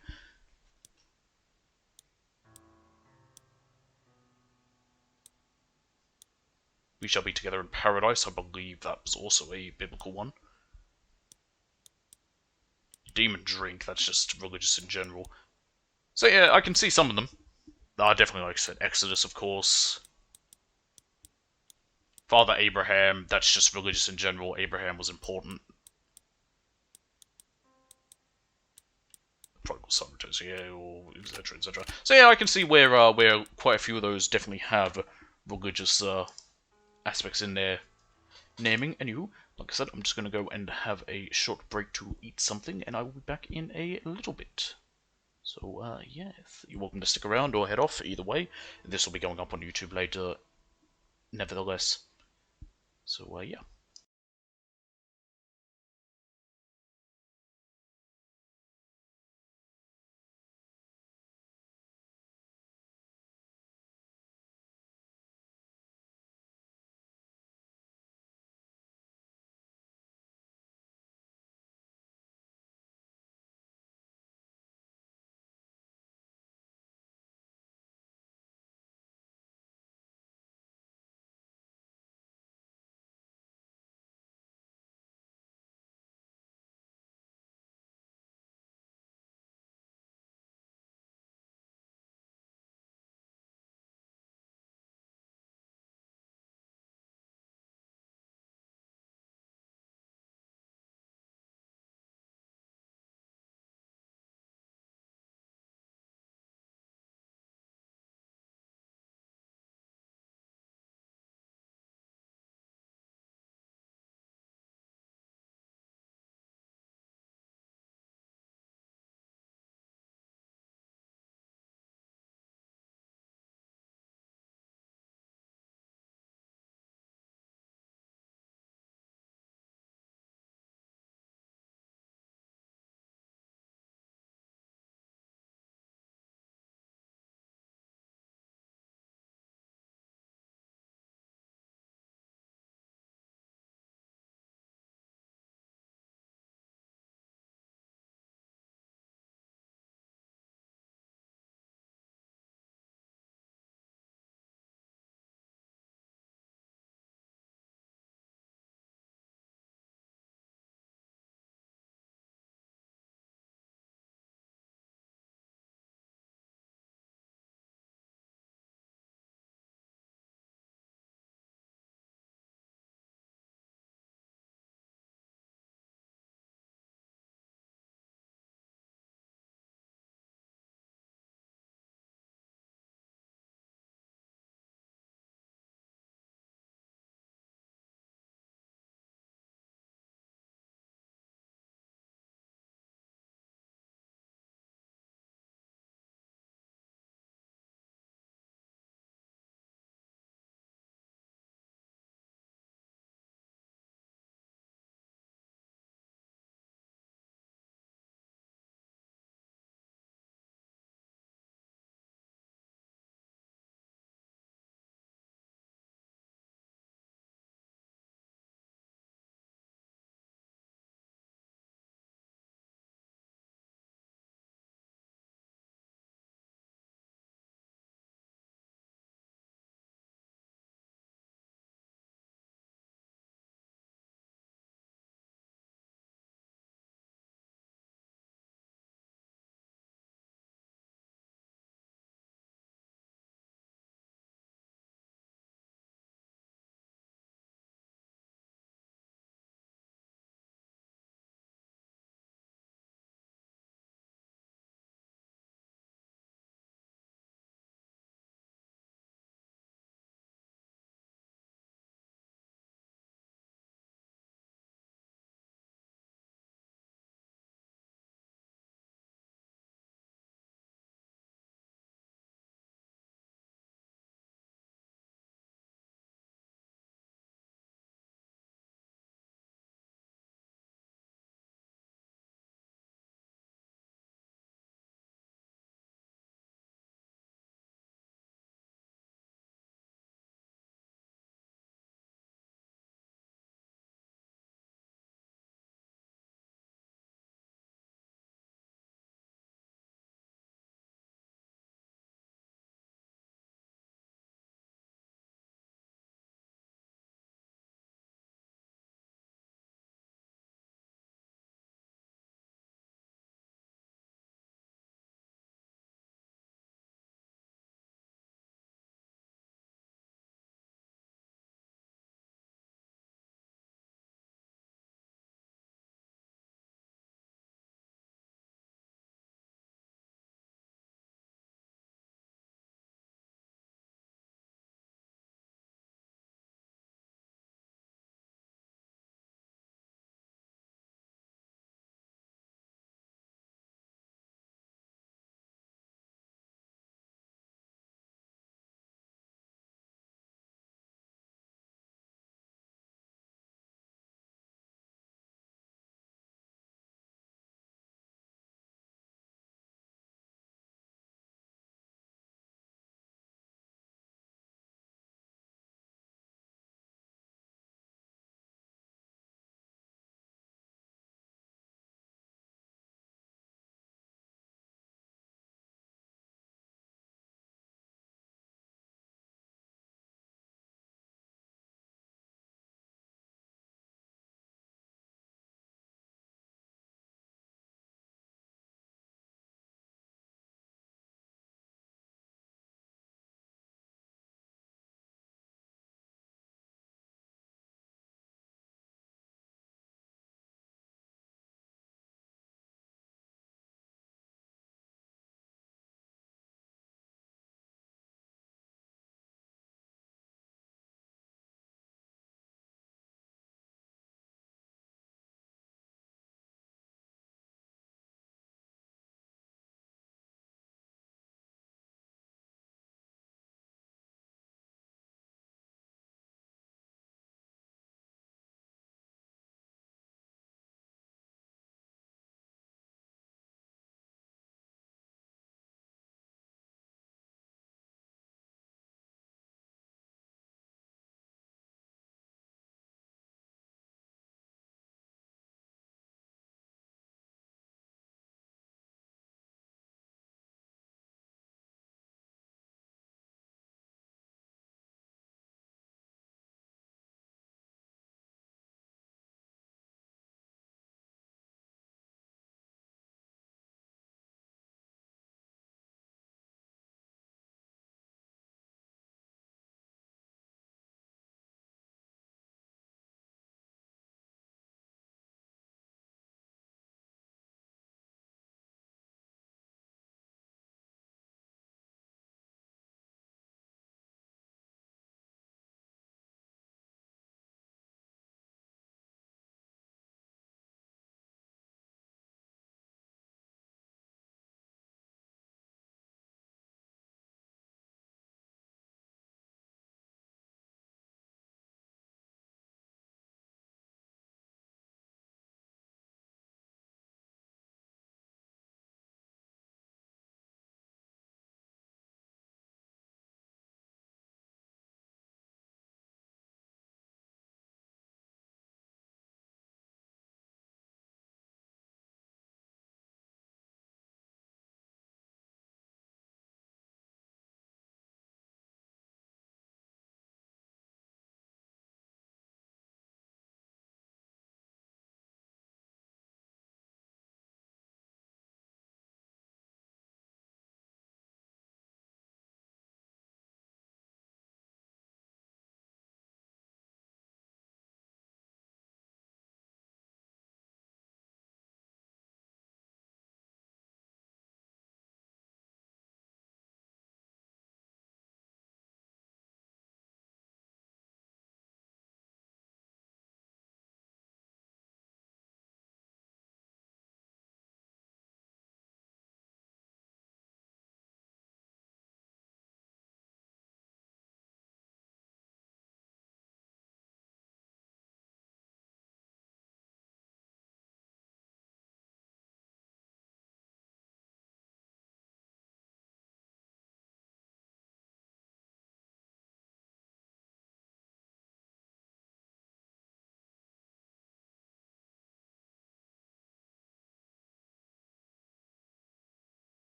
We shall be together in paradise. I believe that was also a biblical one. Demon drink, that's just religious in general. So yeah, I can see some of them. Definitely, like I said, Exodus, of course. Father Abraham, that's just religious in general. Abraham was important. Prodigal son, yeah, or etc, etc. So yeah, I can see where quite a few of those definitely have religious aspects in their naming. Anywho, like I said, I'm just going to go and have a short break to eat something, and I will be back in a little bit. So, yeah, you're welcome to stick around or head off, either way. This will be going up on YouTube later. nevertheless. So yeah.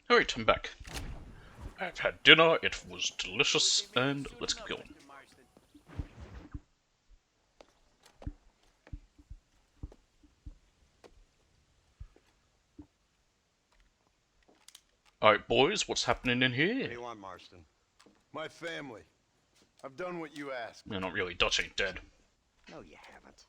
Alright, I'm back. I've had dinner, it was delicious, and let's keep going. Alright, boys, what's happening in What do here? you want, Marston? My family. I've done what you asked. No, not really, Dutch ain't dead. No, you haven't.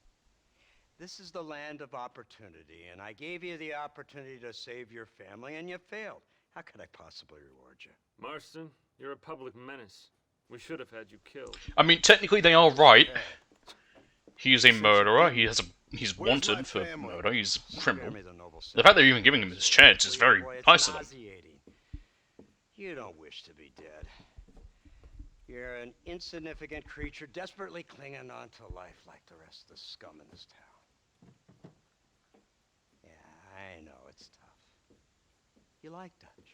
This is the land of opportunity, and I gave you the opportunity to save your family, and you failed. How could I possibly reward you? Marston, you're a public menace. We should have had you killed. I mean, technically they are right. He is a murderer, he's Where's my wanted for family? murder, he's a Spare criminal. me the noble The fact they're even giving him this chance is very Boy, it's nice of them. nauseating. You don't wish to be dead. You're an insignificant creature desperately clinging on to life like the rest of the scum in this town. Yeah, I know it's tough. You like Dutch.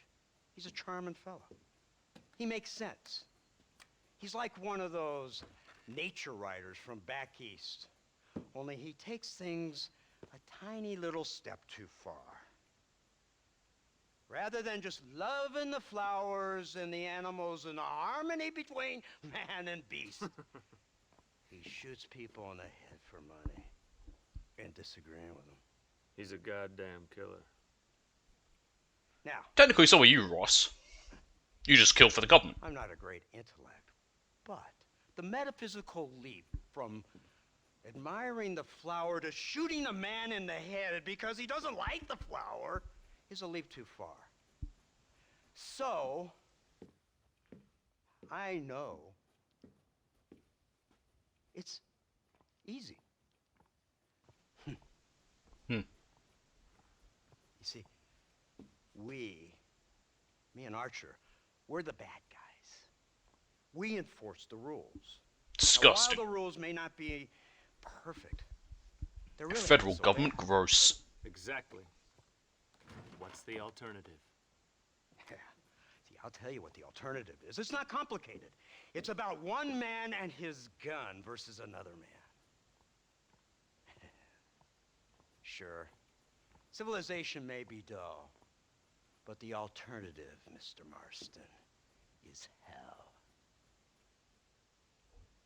He's a charming fellow. He makes sense. He's like one of those nature writers from back east. Only he takes things a tiny little step too far. Rather than just loving the flowers and the animals and the harmony between man and beast, he shoots people in the head for money and disagreeing with them. He's a goddamn killer. Now, Technically, so are you, Ross. You just kill for the government. I'm not a great intellect, but the metaphysical leap from admiring the flower to shooting a man in the head because he doesn't like the flower is a leap too far. So, I know it's easy. You see, me and Archer, we're the bad guys. We enforce the rules. Disgusting. Now, while the rules may not be perfect, they're really Federal not so government, bad. gross. Exactly. What's the alternative? Yeah. See, I'll tell you what the alternative is. It's not complicated. It's about one man and his gun versus another man. Sure, civilization may be dull, but the alternative, Mr. Marston, is hell.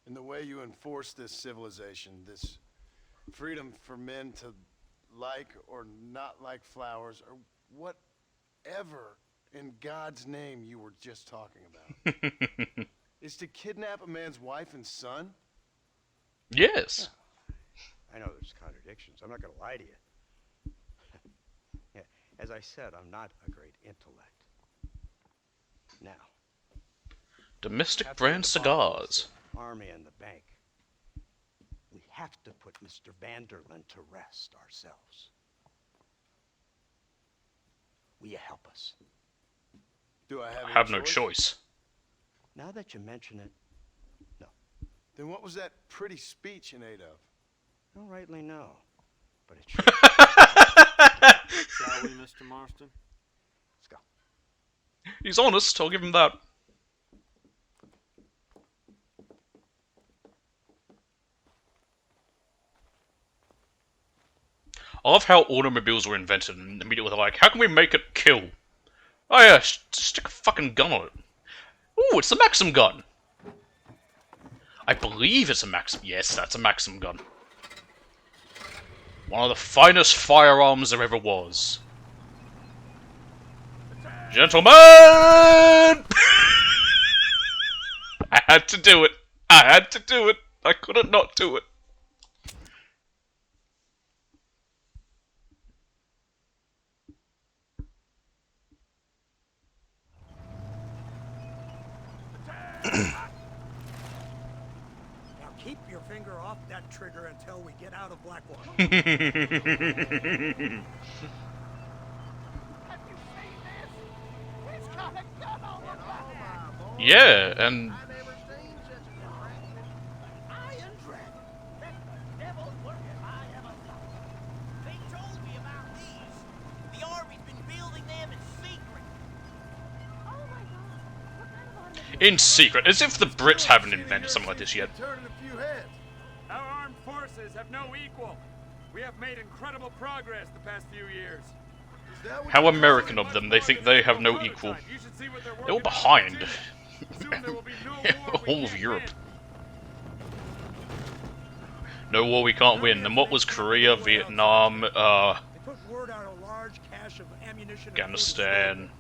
And the way you enforce this civilization, this freedom for men to like or not like flowers, or whatever in God's name you were just talking about, is to kidnap a man's wife and son? Yes. I know there's contradictions. I'm not going to lie to you. Yeah, as I said, I'm not a great intellect. Now, Domestic after brand the cigars. army and the bank, we have to put Mr. Vanderlyn to rest ourselves. Will you help us? Do I have I any have no choice. Now that you mention it, no. Then what was that pretty speech in aid of? I don't rightly know, but it should. Shall we, Mr. Marston? Let's go. He's honest, I'll give him that. I love how automobiles were invented and immediately they're like, how can we make it kill? Oh yeah, stick a fucking gun on it. Ooh, it's a Maxim gun. I believe it's a Maxim. Yes, that's a Maxim gun. One of the finest firearms there ever was. Gentlemen! I had to do it. I had to do it. I couldn't not do it. Now keep your finger off that trigger until we get out of Blackwater. Have you seen this? He's got a gun on the back. Yeah, and I never seen such a dragon. Iron Dragon. That's the devil's work if I ever saw it. They told me about these. The Army's been building them in secret. Oh my god. What kind of automobile? in secret, as if the Brits haven't invented something like this yet. Turning a few heads. Our armed forces have no equal. We have made incredible progress the past few years. How American of them, they think they have no equal. They were behind all of Europe. No war we can't win. Then what was Korea, Vietnam, They put word out a large cache of ammunition and Afghanistan,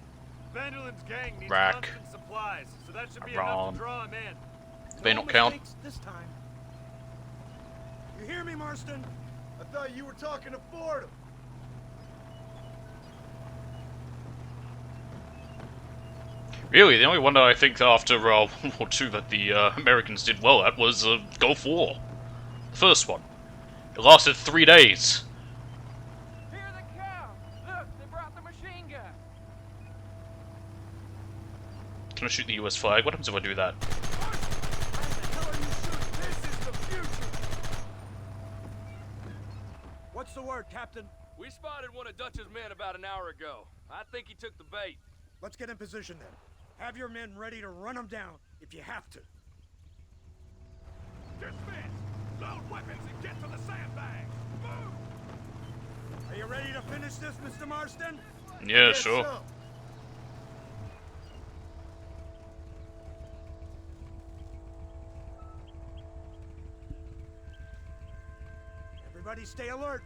Vanderland's gang needs Iraq, constant supplies, so that should be Iran. enough to draw him in. They don't count. mistakes this time. You hear me, Marston? I thought you were talking to Fordham. Really, the only one that I think after World War II that the Americans did well at was Gulf War. The first one. It lasted 3 days. Hear the cow! Look, they brought the machine gun! Can I shoot the US flag? What happens if I do that? What's the word, Captain? We spotted one of Dutch's men about an hour ago. I think he took the bait. Let's get in position then. Have your men ready to run them down if you have to. Dismiss! Load weapons and get to the sandbag! Move! Are you ready to finish this, Mr. Marston? Yeah, Yes, sure. sir. Everybody stay alert.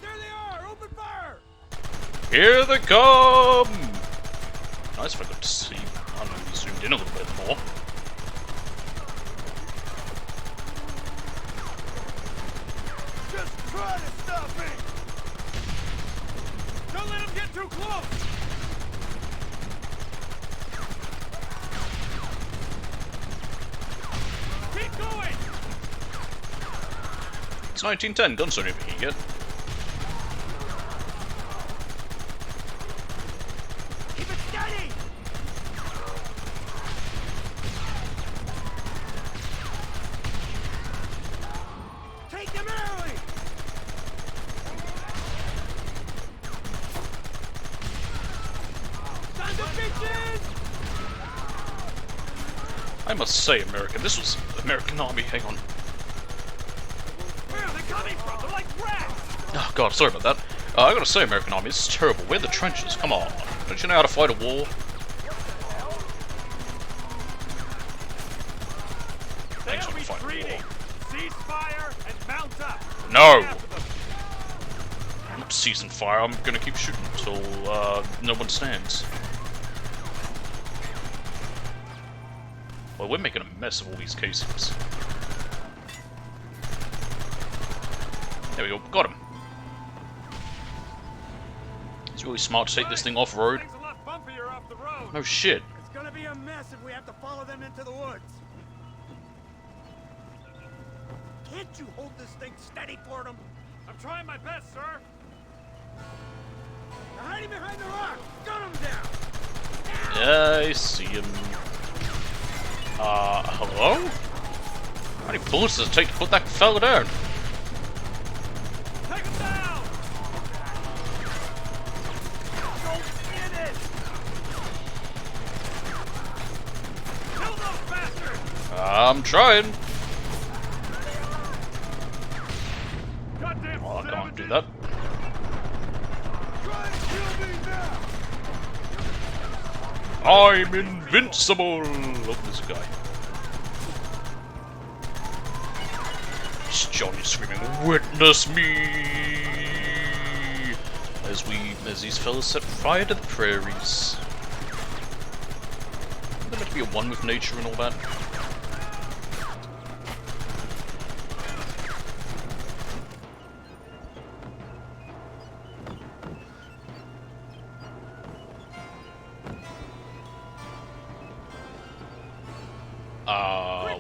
There they are! Open fire! Here they come! Nice if I could see. I don't know, zoomed in a little bit more. Just try to stop me! Don't let him get too close! Keep going! It's 1910, guns don't even heat yet. Keep it steady! Take them early! Sons of bitches! I must say, American, this was American Army, hang on. Where are they coming from? They're like rats! Oh god, sorry about that. I gotta say, American Army, this is terrible. We're the trenches, come on. Don't you know how to fight a war? Thanks for fighting a war. Cease fire and mount up! No! I'm not ceasing fire, I'm gonna keep shooting until no one stands. Well, we're making a mess of all these casings. There we go, got him. It's really smart to take this thing off-road. Things a lot bumpier off the road. No shit. It's gonna be a mess if we have to follow them into the woods. Can't you hold this thing steady, Fordham? I'm trying my best, sir. They're hiding behind the rock. Gun them down. Yeah, I see him. Hello? How many bullets does it take to put that fella down? Take them down. Don't get it. Kill those bastards. I'm trying. Goddamn Oh, I can't savages. do that. Try to kill me now. I'm invincible! Look at this guy. It's Johnny screaming, "Witness me!" As these fellas set fire to the prairies. They're meant to be at one with nature and all that.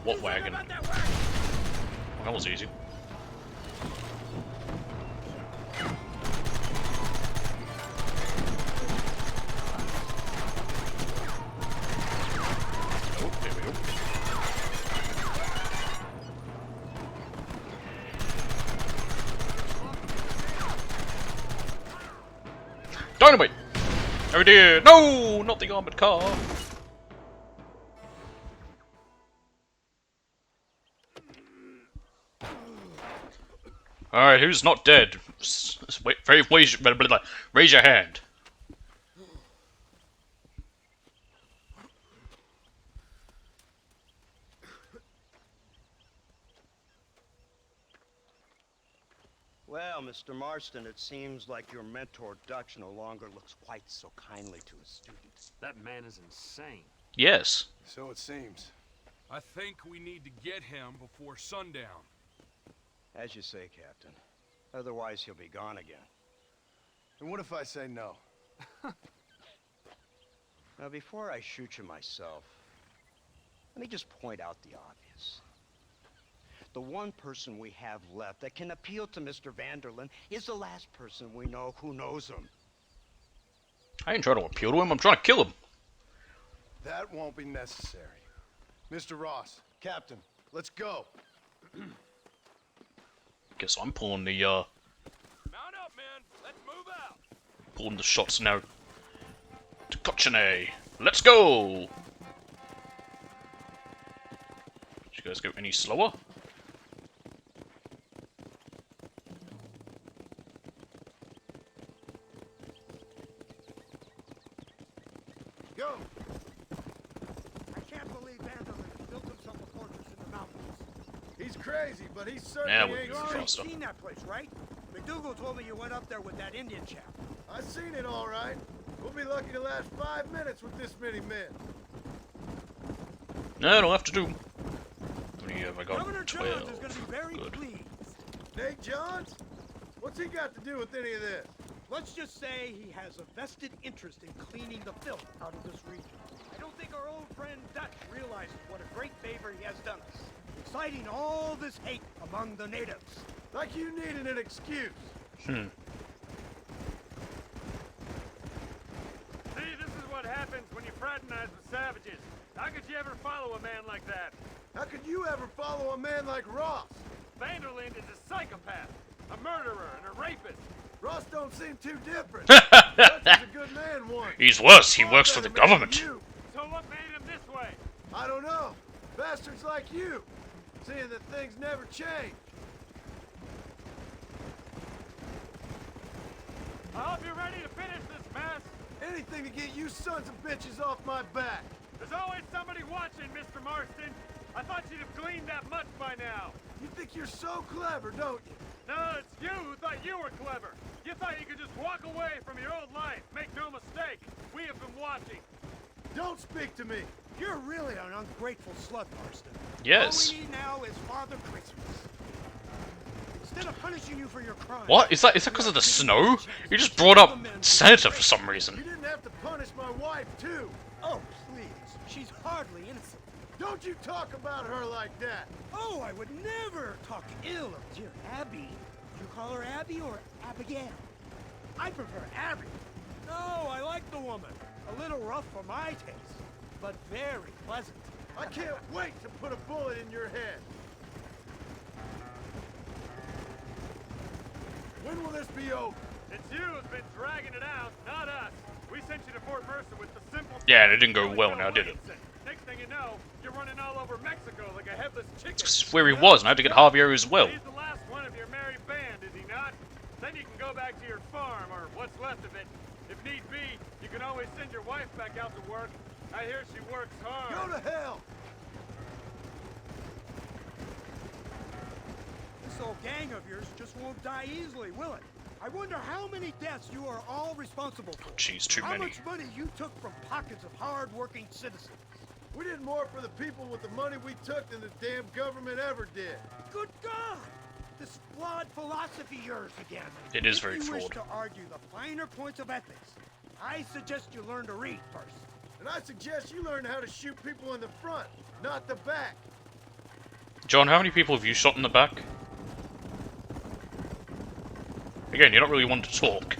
What wagon? Well, that was easy. Oh, there we go. Dynamite! Oh dear! No! Not the armored car! Alright, who's not dead? Raise your hand. Well, Mr. Marston, it seems like your mentor Dutch no longer looks quite so kindly to his students. That man is insane. Yes. So it seems. I think we need to get him before sundown. As you say, Captain. Otherwise, he'll be gone again. And what if I say no? Now, before I shoot you myself, let me just point out the obvious. The one person we have left that can appeal to Mr. Van der Linde is the last person we know who knows him. I ain't trying to appeal to him, I'm trying to kill him. That won't be necessary. Mr. Ross, Captain, let's go. Guess I'm pulling the, Mount up, men. Let's move out. pulling the shots now. To Kochene. Let's go! Did you guys go any slower? Go! I can't believe Van der Linde built himself a fortress in the mountains. He's crazy, but he certainly Yeah, we ain't can stupid. trust him. Seen that place, right? McDougal told me you went up there with that Indian chap. I seen it all right. We'll be lucky to last 5 minutes with this many men. No, I don't have to do. How many have I got? Governor 12. Jones is going to be very Good. pleased. Nate Johns? What's he got to do with any of this? Let's just say he has a vested interest in cleaning the filth out of this region. I don't think our old friend Dutch realizes what a great favor he has done us, inciting all this hate among the natives. Like you needed an excuse. See, this is what happens when you fraternize with savages. How could you ever follow a man like that? How could you ever follow a man like Ross? Van der Linde is a psychopath, a murderer, and a rapist. Ross don't seem too different. Dutch was a good man once. He's worse, he Far works for the better man than government. you. So what made him this way? I don't know. Bastards like you, seeing that things never change. I hope you're ready to finish this mess. Anything to get you sons of bitches off my back. There's always somebody watching, Mr. Marston. I thought you'd have gleaned that much by now. You think you're so clever, don't you? No, it's you who thought you were clever. You thought you could just walk away from your old life. Make no mistake, we have been watching. Don't speak to me. You're really an ungrateful slut, Marston. Yes. All we need now is Father Christmas. Instead of punishing you for your crime. What? Is that because of the snow? You just brought up Santa for some reason. You didn't have to punish my wife, too. Oh, please. She's hardly innocent. Don't you talk about her like that. Oh, I would never talk ill of dear Abby. You call her Abby or Abigail? I prefer Abby. No, I like the woman. A little rough for my taste, but very pleasant. I can't wait to put a bullet in your head. When will this be over? It's you who's been dragging it out, not us. We sent you to Fort Mercer with the simple... Yeah, and it didn't go well now, did it? Next thing you know, you're running all over Mexico like a headless chicken. It's where he was, and I had to get Javier as well. He's the last one of your merry band, is he not? Then you can go back to your farm, or what's left of it. If need be, you can always send your wife back out to work. I hear she works hard. Go to hell! This old gang of yours just won't die easily, will it? I wonder how many deaths you are all responsible for. Jeez, too How many. much money you took from pockets of hard-working citizens. We did more for the people with the money we took than the damn government ever did. Good God! This flawed philosophy of yours again. It is very If you wish flawed. to argue the finer points of ethics, I suggest you learn to read first. And I suggest you learn how to shoot people in the front, not the back. John, how many people have you shot in the back? Again, you're not really one to talk.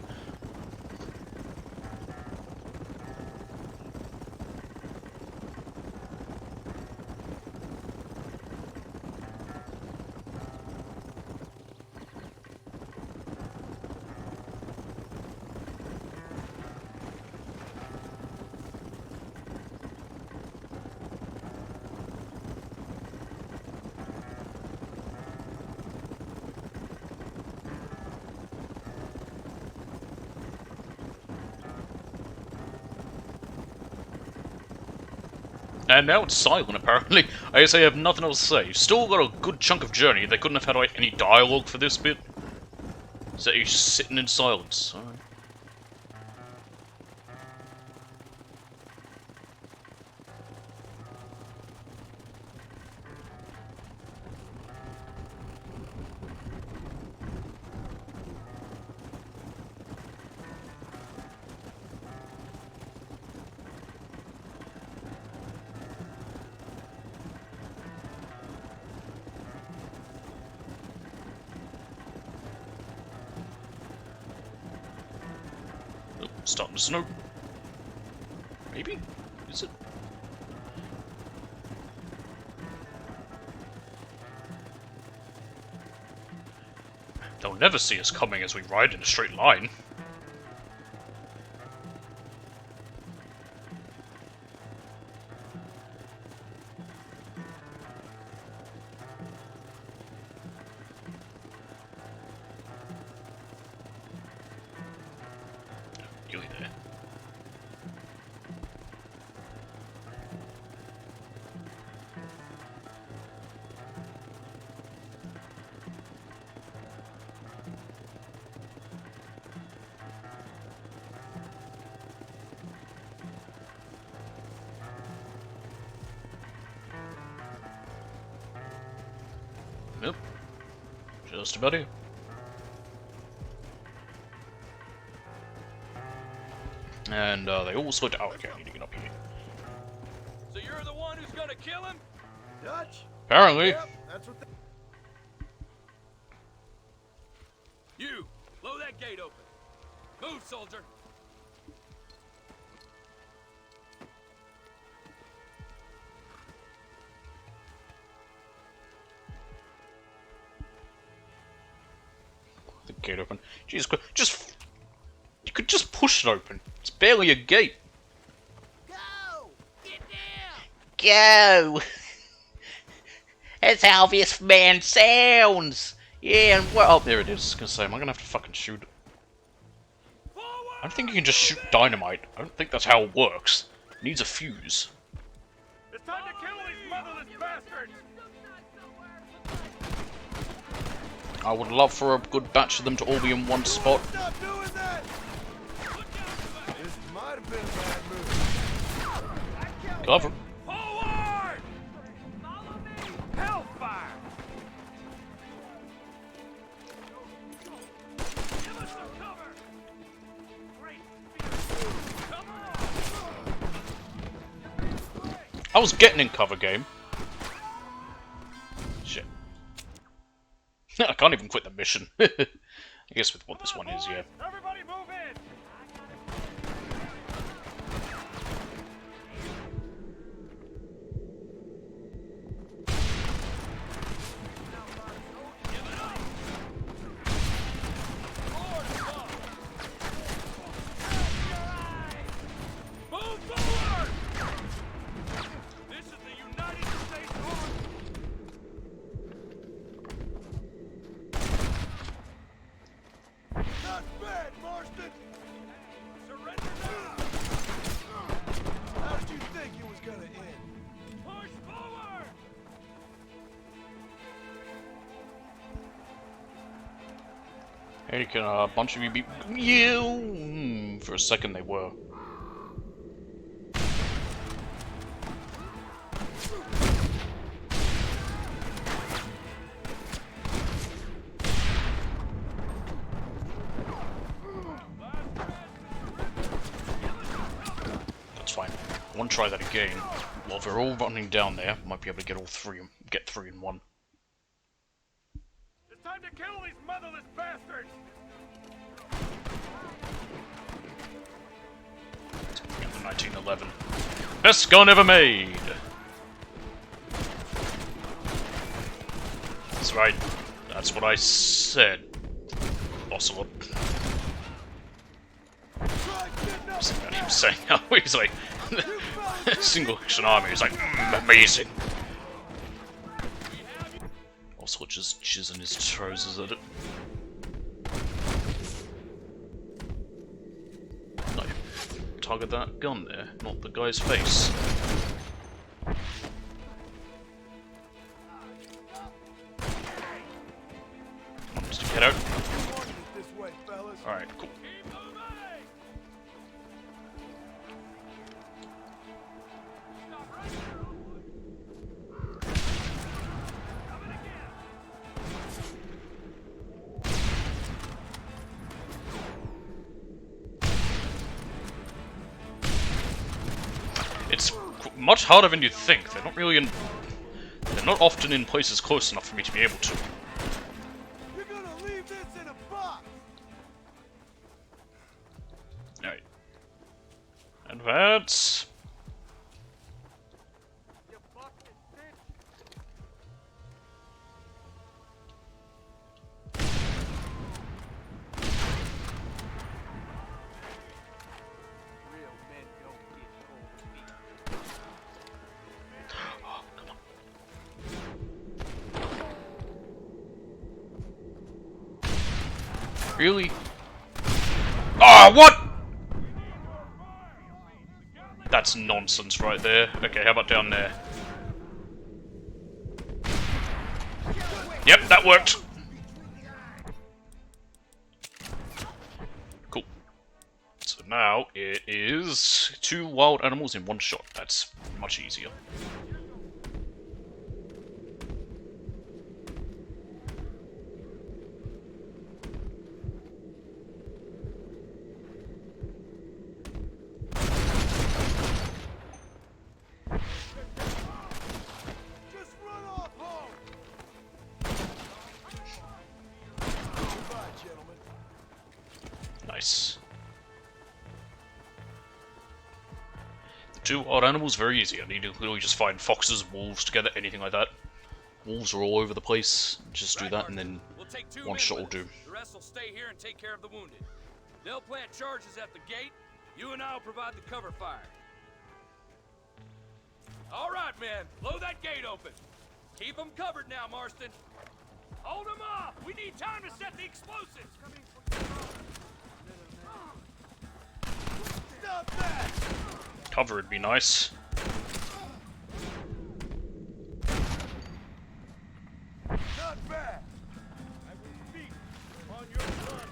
And now it's silent, apparently. I guess I have nothing else to say. Still got a good chunk of journey. They couldn't have had like, any dialogue for this bit. So he's just sitting in silence. Alright. Starting to snow. Maybe? Is it? They'll never see us coming as we ride in a straight line. Nearly there. Yep. Just about here. And they all slid out. Okay, I need to get up here. So you're the one who's gonna kill him? Dutch? Apparently. Yep, that's what You, blow that gate open. Move, soldier. The gate open. Jesus Christ, just... You could just push it open. It's barely a gate. Go! Get down! Go! That's how this man sounds! Yeah, and Well, oh, there it is. I was gonna say, am I gonna have to fucking shoot it? I don't think you can just shoot dynamite. I don't think that's how it works. It needs a fuse. It's time to kill these motherless bastards! I would love for a good batch of them to all be in one spot. Stop doing that! This might have been a bad move. Cover. Forward! Follow me! Hellfire! Give us some cover! Great Spirit! Come on! I was getting in cover game. Shit. I can't even quit the mission. I guess with what this one is, yeah. Everybody move in! Move forward! This is the United States Army! Not bad, Marston! Surrender now! How did you think it was gonna end? Push forward! Hey, can a bunch of you be... You? For a second they were. That's fine. I want to try that again. While they're all running down there, might be able to get all three in one. It's time to kill these motherless bastards! Got the 1911. Best gun ever made! That's right. That's what I said. Ocelot. Something he was saying. He's like, single action army. He's like, amazing. Ocelot just jizzing his trousers at it. No, target that gun there, not the guy's face. much harder than you'd think. They're not really in... They're not often in places close enough for me to be able to. You're gonna leave this in a box! Alright. Advance. Really? Ah, what? That's nonsense right there. Okay, how about down there? Yep, that worked. Cool. So now it is 2 wild animals in 1 shot. That's much easier. Nice. The 2 wild animals, very easy. I need to literally just find foxes, wolves together, anything like that. Wolves are all over the place. Just do that and then We'll take 2 1 men shot will with do. us. The rest will stay here and take care of the wounded. They'll plant charges at the gate. You and I'll provide the cover fire. All right, men. Blow that gate open. Keep them covered now, Marston. Hold them off. We need time to set the explosives. Stop that! Cover would be nice. Not bad! I will feast on your blood.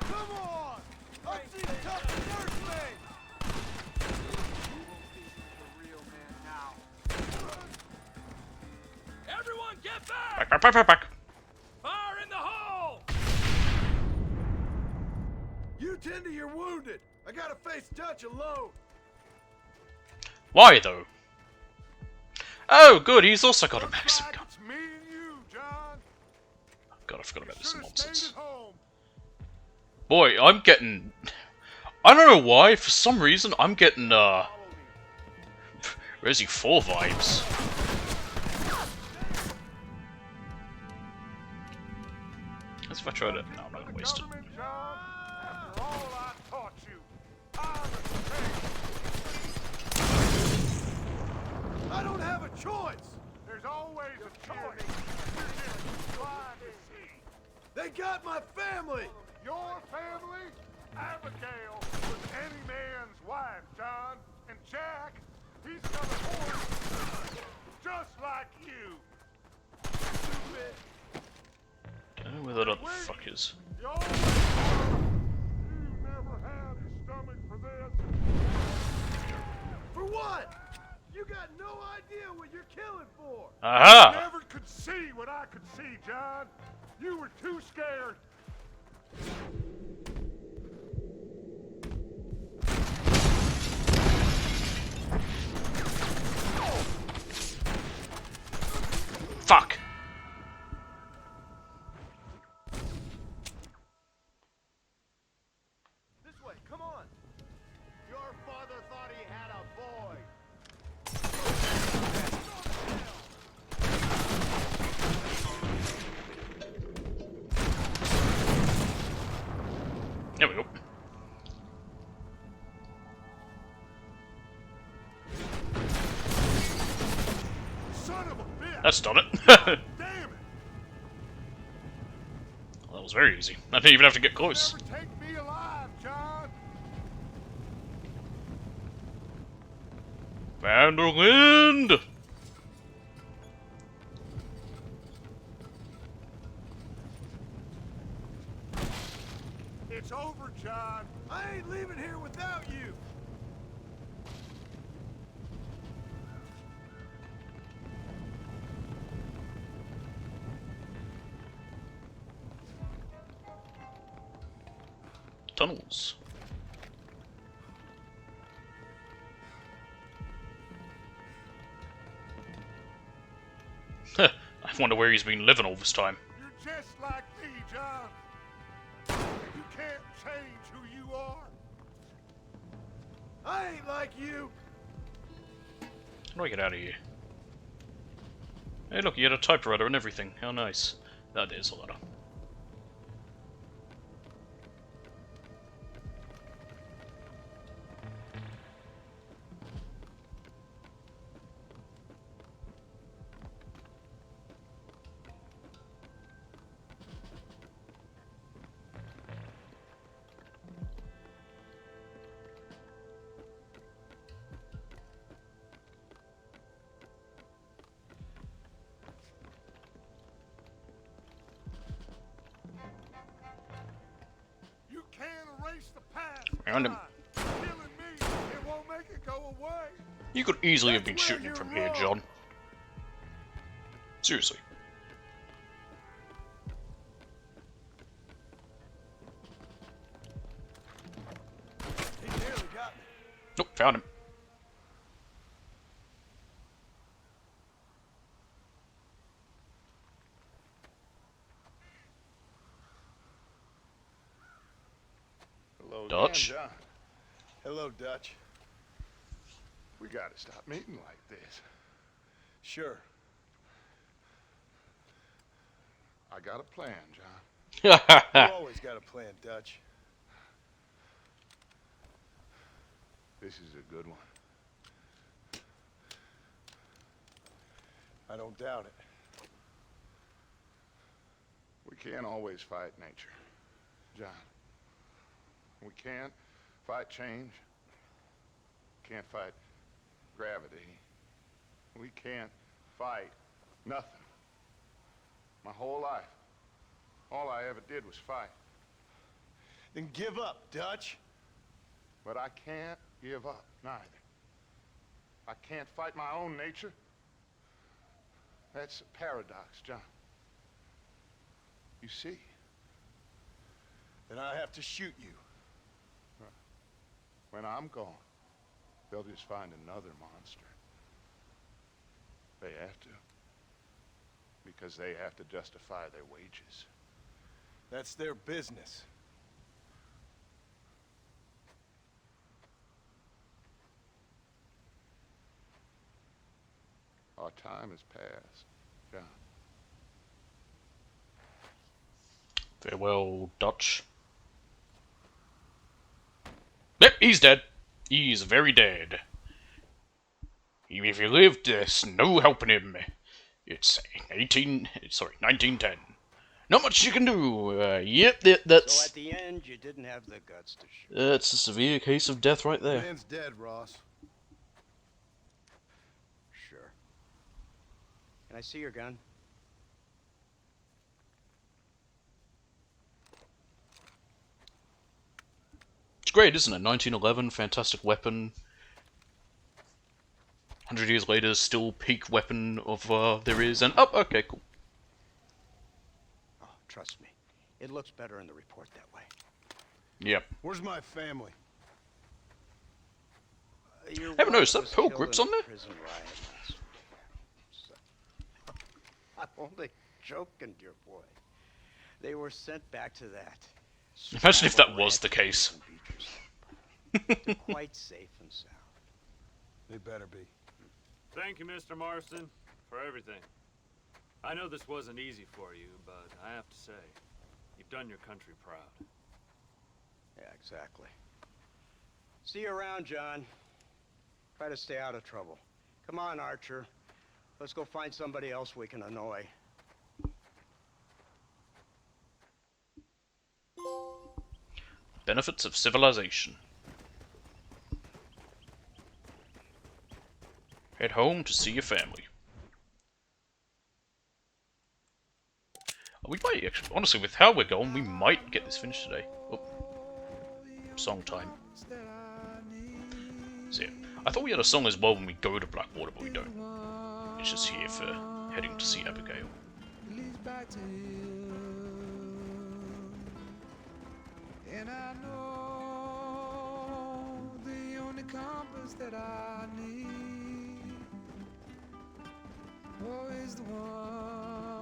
Come on! I've seen tough nursemaid! Everyone get back! Back. Fire in the hole! You tend to your wounded. I gotta face touch alone. Why though? Oh, good. He's also got a Maxim gun. It's me and you, John. God, I forgot about this Should've nonsense. stayed at home. Boy, I'm getting... I don't know why, for some reason, I'm getting, Resi 4 vibes. Let's if I try to... No, I'm not gonna waste it. Government, John. After all I taught you, I understand. I don't have a choice. There's always a choice. They got my family. Your family? Abigail was any man's wife, John. And Jack, he's another horse. Just like you. Stupid. I don't know where that other fuck is. You never had a stomach for this. For what? You got no idea what you're killing for. Aha! You never could see what I could see, John. You were too scared. Fuck! This way, come on. Your father thought he had a boy. There we go. Son of a bitch. That's done it. Damn it. Well, that was very easy. I didn't even have to get close. Never take me alive, John. Vanderland! It's over, John. I ain't leaving here without you. Tunnels. wonder where he's been living all this time. You're just like me, John. You can't change who you are. I ain't like you. How do I get out of here? Hey look, you had a typewriter and everything. How nice. That is a letter. You can't erase the past. Found him. Killing me, it won't make it go away. You could easily have been shooting him from here, John. Seriously. He nearly got me. Nope, found him. Hello, Dutch? again, John. Hello, Dutch. We gotta stop meeting like this. Sure. I got a plan, John. You always got a plan, Dutch. This is a good one. I don't doubt it. We can't always fight nature, John. We can't fight change. Can't fight gravity. We can't fight nothing. My whole life, all I ever did was fight. Then give up, Dutch. But I can't give up, neither. I can't fight my own nature. That's a paradox, John. You see? Then I have to shoot you. When I'm gone, they'll just find another monster. They have to. Because they have to justify their wages. That's their business. Our time has passed, John. Farewell, Dutch. Yep, he's dead. He's very dead. If he lived, there's no helping him. It's 1910. Not much you can do. Yep, that's... So at the end, you didn't have the guts to shoot. That's a severe case of death right there. Man's dead, Ross. Sure. Can I see your gun? It's great, isn't it? 1911, fantastic weapon. 100 years later, still peak weapon of there is, and oh, okay, cool. Oh, trust me. It looks better in the report that way. Yep. Where's my family? Your Haven't noticed wife that was Pearl killed Grip's in on a there? prison riot last week. I'm only joking, dear boy. They were sent back to that. Imagine if that was the case. They're quite safe and sound. They better be. Thank you, Mr. Marston, for everything. I know this wasn't easy for you, but I have to say, you've done your country proud. Yeah, exactly. See you around, John. Try to stay out of trouble. Come on, Archer. Let's go find somebody else we can annoy. Benefits of civilization. Head home to see your family. We might actually, honestly, with how we're going, we might get this finished today. Oh, song time. So yeah, I thought we had a song as well when we go to Blackwater, but we don't. It's just here for heading to see Abigail. And I know the only compass that I need, oh, is the one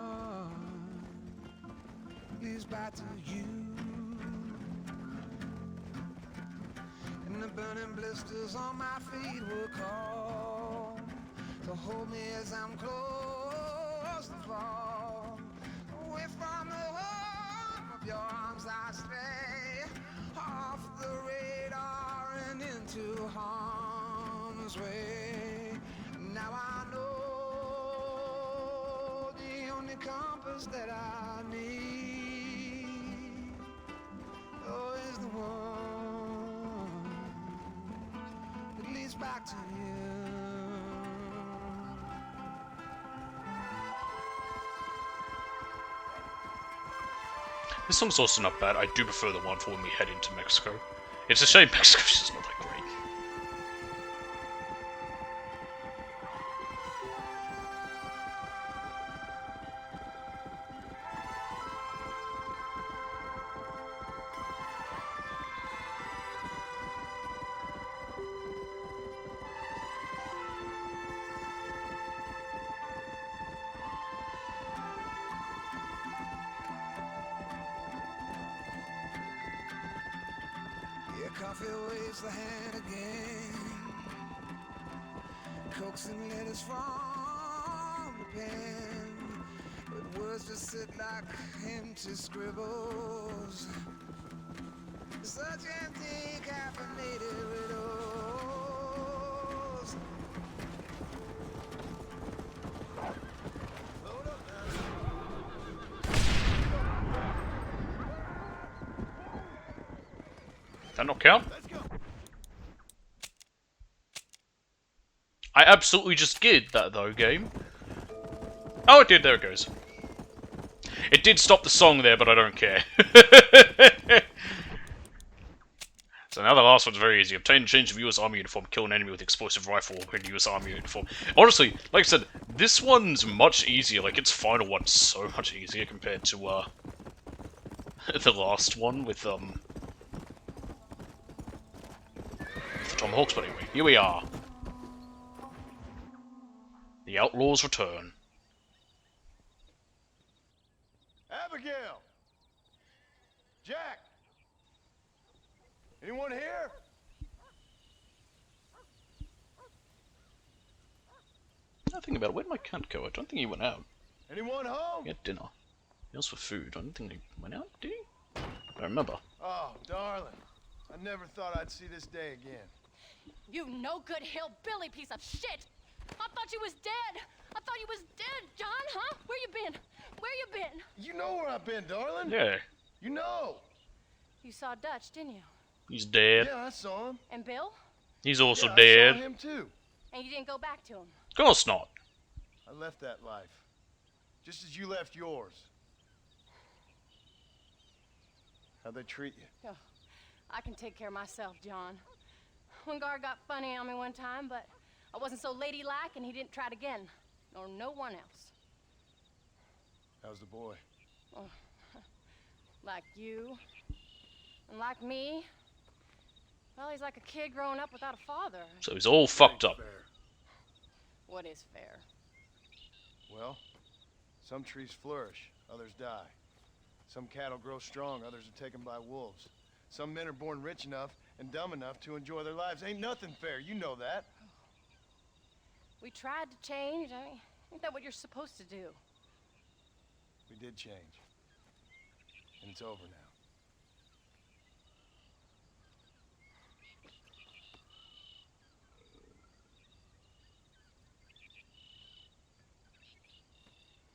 leads back to you. And the burning blisters on my feet will call to hold me as I'm close to fall. Away from the home of your arms I stray, off the radar and into harm's way. Now I know the only compass that I need, oh, is the one that leads back to you. This song's also not bad. I do prefer the one for when we head into Mexico. It's a shame Mexico's just not that great. Coffee waves the hand again, coaxing letters from the pen, but words just sit like empty scribbles, such empty caffeinated riddles. That not count? I absolutely just did that though, game. Oh, it did. There it goes. It did stop the song there, but I don't care. So now the last one's very easy. Obtain and change the US Army uniform. Kill an enemy with explosive rifle in the US Army uniform. Honestly, like I said, this one's much easier. Like, its final one's so much easier compared to, the last one with, Tom Hawks, but anyway, here we are. The Outlaws return. Abigail! Jack! Anyone here? Now think about it, where'd my cat go? I don't think he went out. Anyone home? He had dinner. He asked for food. I don't think he went out, did he? I don't remember. Oh, darling. I never thought I'd see this day again. You no good hillbilly piece of shit! I thought you was dead! I thought you was dead, John, huh? Where you been? Where you been? You know where I've been, darling. Yeah. You know. You saw Dutch, didn't you? He's dead. Yeah, I saw him. And Bill? He's also yeah, dead. I saw him too. And you didn't go back to him? Of course not. I left that life. Just as you left yours. How'd they treat you? Oh, I can take care of myself, John. Wingard got funny on me one time, but I wasn't so ladylike and he didn't try it again. Nor no one else. How's the boy? Oh, like you. And like me. Well, he's like a kid growing up without a father. So he's all fucked up. Fair. What is fair? Well, some trees flourish, others die. Some cattle grow strong, others are taken by wolves. Some men are born rich enough and dumb enough to enjoy their lives. Ain't nothing fair, you know that. We tried to change. I mean, ain't that what you're supposed to do? We did change. And it's over now.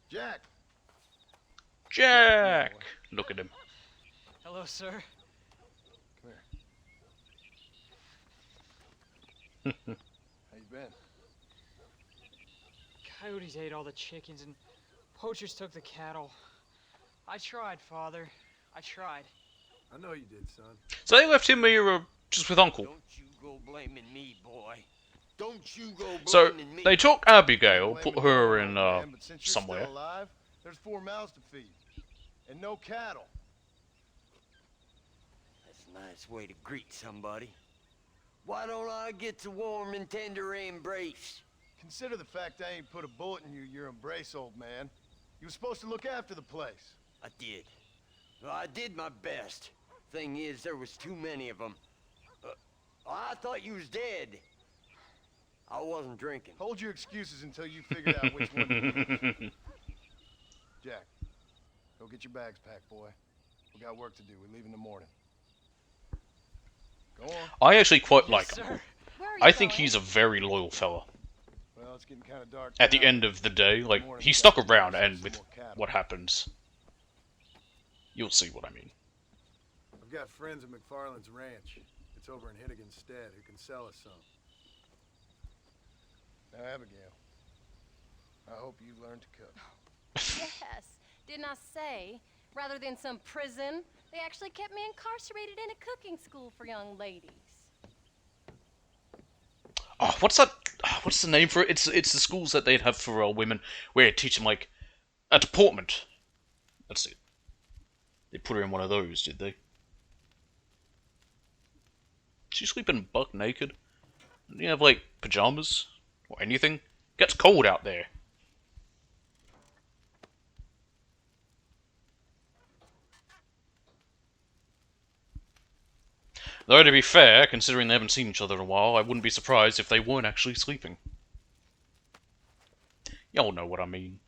Jack! Jack! Look at him. Hello, sir. Come here. How you been? Coyotes ate all the chickens and poachers took the cattle. I tried, Father. I tried. I know you did, son. So they left him here just with Uncle. Don't you go blaming me, boy. Don't you go blaming So me. they took Abigail, put her in Man, but since you're somewhere. Still alive, there's 4 mouths to feed. And no cattle. That's a nice way to greet somebody. Why don't I get the warm and tender embrace? Consider the fact I ain't put a bullet in your embrace, old man. You were supposed to look after the place. I did. Well, I did my best. Thing is, there was too many of them. I thought you was dead. I wasn't drinking. Hold your excuses until you figured out which one to use. Jack, go get your bags packed, boy. We got work to do. We leave in the morning. Go on. I actually quite like him. Where are you I think going? he's a very loyal fella. Well, it's getting kind of dark. At the now. end of the day, like, Morning, he we stuck got around, some and with more cattle. what happens, you'll see what I mean. I've got friends at McFarland's ranch. It's over in Hittigan's Stead who can sell us some. Now, Abigail, I hope you learn to cook. Yes. Didn't I say, rather than some prison, they actually kept me incarcerated in a cooking school for young ladies. Oh, what's that? What's the name for it? It's the schools that they'd have for women, where it teach them like a deportment. That's it. They put her in one of those, did they? Did she sleep in buck naked? Didn't you have like pajamas or anything? Gets cold out there. Though, to be fair, considering they haven't seen each other in a while, I wouldn't be surprised if they weren't actually sleeping. Y'all know what I mean.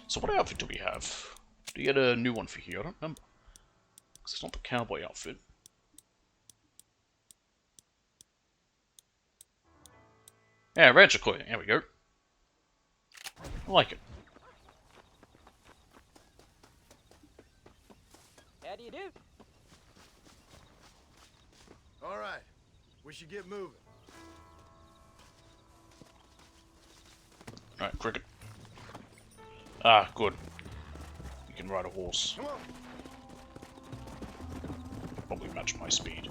So what outfit do we have? Do you get a new one for here? I don't remember. Because it's not the cowboy outfit. Yeah, rancher clothing. There we go. I like it. How do you do? All right, we should get moving. Alright, Cricket. Ah, good. You can ride a horse. Come on. Probably match my speed.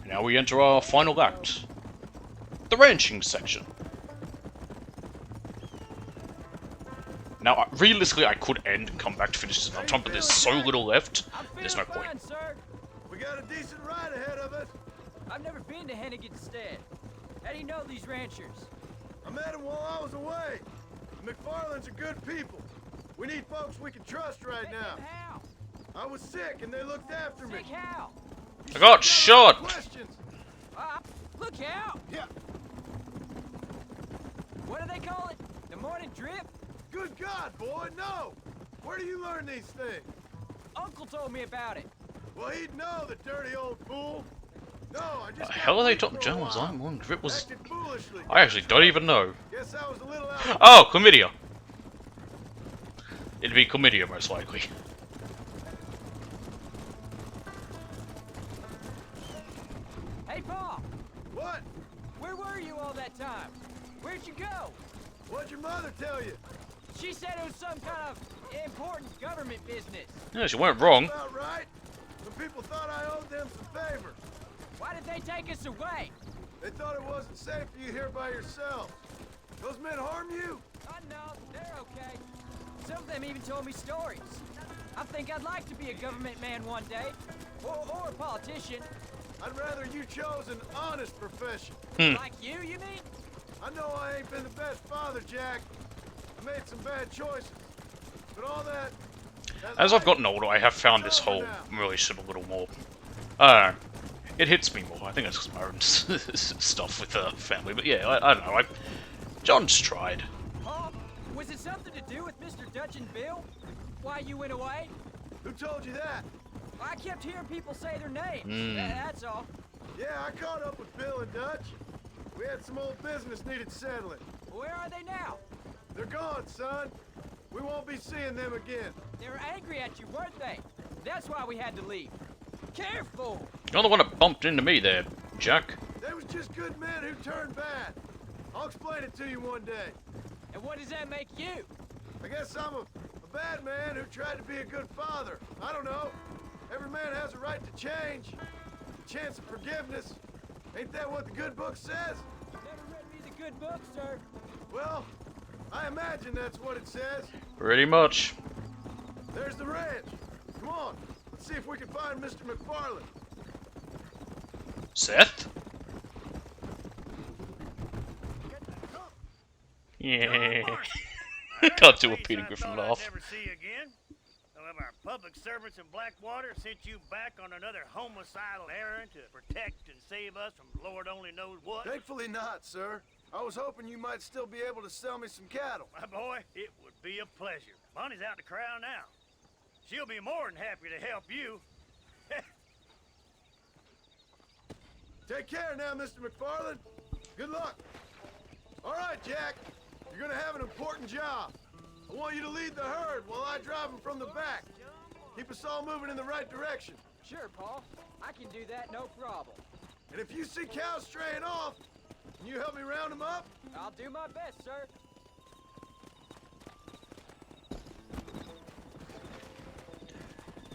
Now we enter our final act. The ranching section. Now, realistically, I could end and come back to finish this another time, but there's so little left, there's no point. Fine, sir. We got a decent ride ahead of us. I've never been to Hennigan's Stead. How do you know these ranchers? I met them while I was away. The McFarlands are good people. We need folks we can trust right now. How? I was sick and they looked after me. Sick how? I got shot! Questions? Look out! Yeah. What do they call it? The morning drip? Good God, boy, no! Where do you learn these things? Uncle told me about it. Well, he'd know, the dirty old fool. No, I just. The hell are they talking? Jones, I'm one grip was. Acted foolishly. I actually don't even know. Guess I was a little out. Oh, chlamydia. It'd be chlamydia, most likely. Hey, Pa! What? Where were you all that time? Where'd you go? What'd your mother tell you? She said it was some kind of important government business. Yeah, she weren't wrong. About right. Some people thought I owed them some favors. Why did they take us away? They thought it wasn't safe for you here by yourself. Those men harm you? No, they're okay. Some of them even told me stories. I think I'd like to be a government man one day. Or a politician. I'd rather you chose an honest profession. Like you mean? I know I ain't been the best father, Jack. I made some bad choices. But all that... As I've gotten older, I have found this whole relationship a little more... I don't know. It hits me more. I think it's because of my own stuff with family. But yeah, I don't know. John's tried. Oh, was it something to do with Mr. Dutch and Bill? Why you went away? Who told you that? I kept hearing people say their names. That's all. Yeah, I caught up with Bill and Dutch. We had some old business needed settling. Where are they now? They're gone, son. We won't be seeing them again. They were angry at you, weren't they? That's why we had to leave. Careful! You're the one that bumped into me there, Jack. They was just good men who turned bad. I'll explain it to you one day. And what does that make you? I guess I'm a bad man who tried to be a good father. I don't know. Every man has a right to change. A chance of forgiveness. Ain't that what the good book says? Never read me the good book, sir. Well, I imagine that's what it says. Pretty much. There's the ranch. Come on, let's see if we can find Mr. McFarland. Seth? Yeah. Can't do a Peter Griffin laugh. Never see you again. Some of our public servants in Blackwater sent you back on another homicidal errand to protect and save us from Lord only knows what. Thankfully not, sir. I was hoping you might still be able to sell me some cattle. My boy, it would be a pleasure. Bonnie's out in the crowd now. She'll be more than happy to help you. Take care now, Mr. McFarland. Good luck. All right, Jack. You're gonna have an important job. I want you to lead the herd while I drive them from the back. Keep us all moving in the right direction. Sure, Paul. I can do that, no problem. And if you see cows straying off, can you help me round them up? I'll do my best, sir.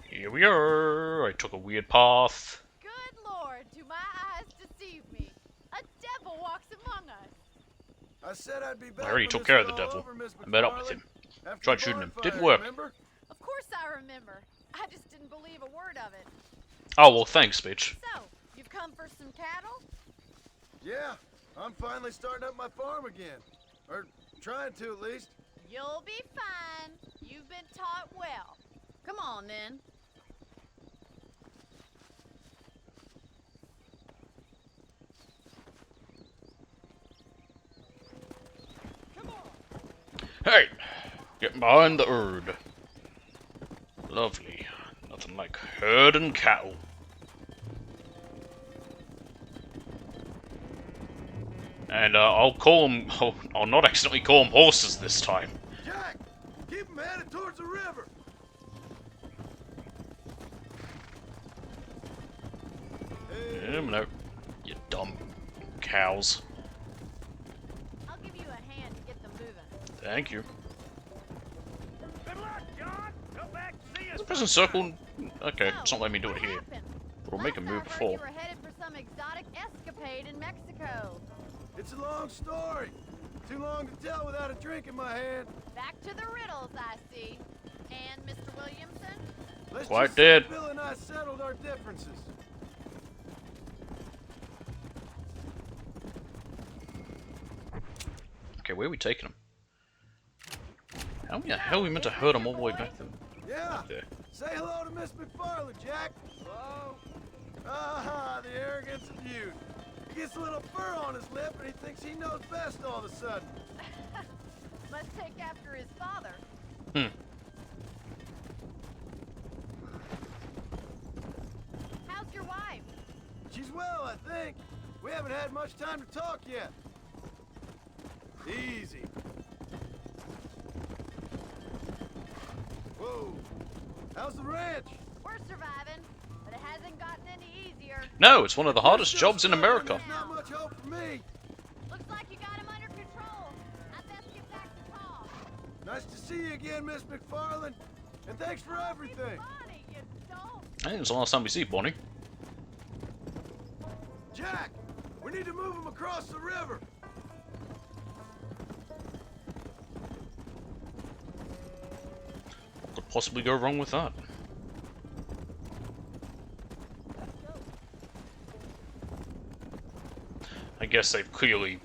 Here we are. I took a weird path. Good Lord, do my eyes deceive me? A devil walks among us. I said I'd be back. I already when took this care is of the all devil. over, Miss I met up with McFarland. him. After Tried the shooting him. bonfire, Didn't work. remember? Of course I remember. I just didn't believe a word of it. Oh, well, thanks, bitch. So, you've come for some cattle? Yeah, I'm finally starting up my farm again. Or trying to, at least. You'll be fine. You've been taught well. Come on, then. Hey! Getting behind the herd. Lovely. Nothing like herding cattle. And I'll call them. I'll not accidentally call them horses this time. Jack, keep them headed towards the river. No, you dumb cows. I'll give you a hand to get them moving. Thank you. Good luck, John. Come back and see us. Is the prison circle? Okay, it's not letting me do it here. But I'll make a move I heard before. you were headed for some exotic escapade in Mexico. It's a long story. Too long to tell without a drink in my hand. Back to the riddles, I see. And Mr. Williamson? Let's Quite just say dead. Bill and I settled our differences. Okay, where are we taking them? How the hell are we meant to herd them all the way back then? Yeah. There. Say hello to Miss McFarland, Jack. Hello. Ah, the arrogance of youth. He gets a little fur on his lip and he thinks he knows best all of a sudden. Must take after his father. How's your wife? She's well, I think. We haven't had much time to talk yet. Easy. Whoa. How's the ranch? We're surviving, but it hasn't gotten any easier. No, it's one of the hardest jobs in America. There's not much hope for me. Looks like you got him under control. I'd best get back to Paul. Nice to see you again, Miss McFarland. And thanks for everything. Bonnie, you don't. I think it's the last time we see Bonnie. Jack, we need to move him across the river. Could possibly go wrong with that. I guess they've clearly...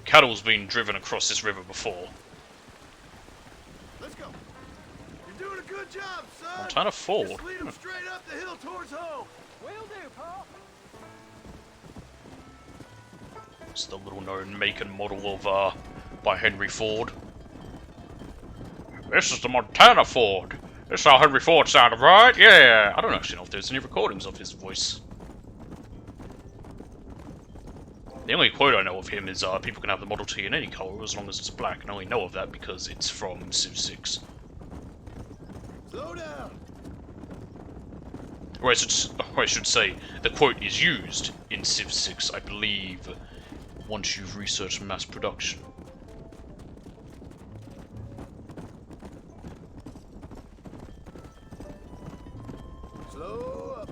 Cattle's been driven across this river before. Let's go. You're doing a good job, son. Montana Ford. Just lead him straight up the hill towards home. Will do, Paul. It's the little known make and model of, by Henry Ford. This is the Montana Ford. This is how Henry Ford sounded, right? Yeah. I don't actually know if there's any recordings of his voice. The only quote I know of him is, people can have the Model T in any color as long as it's black, and I only know of that because it's from Civ 6. Slow down. Or I should say, the quote is used in Civ 6, I believe, once you've researched mass production. Slow up.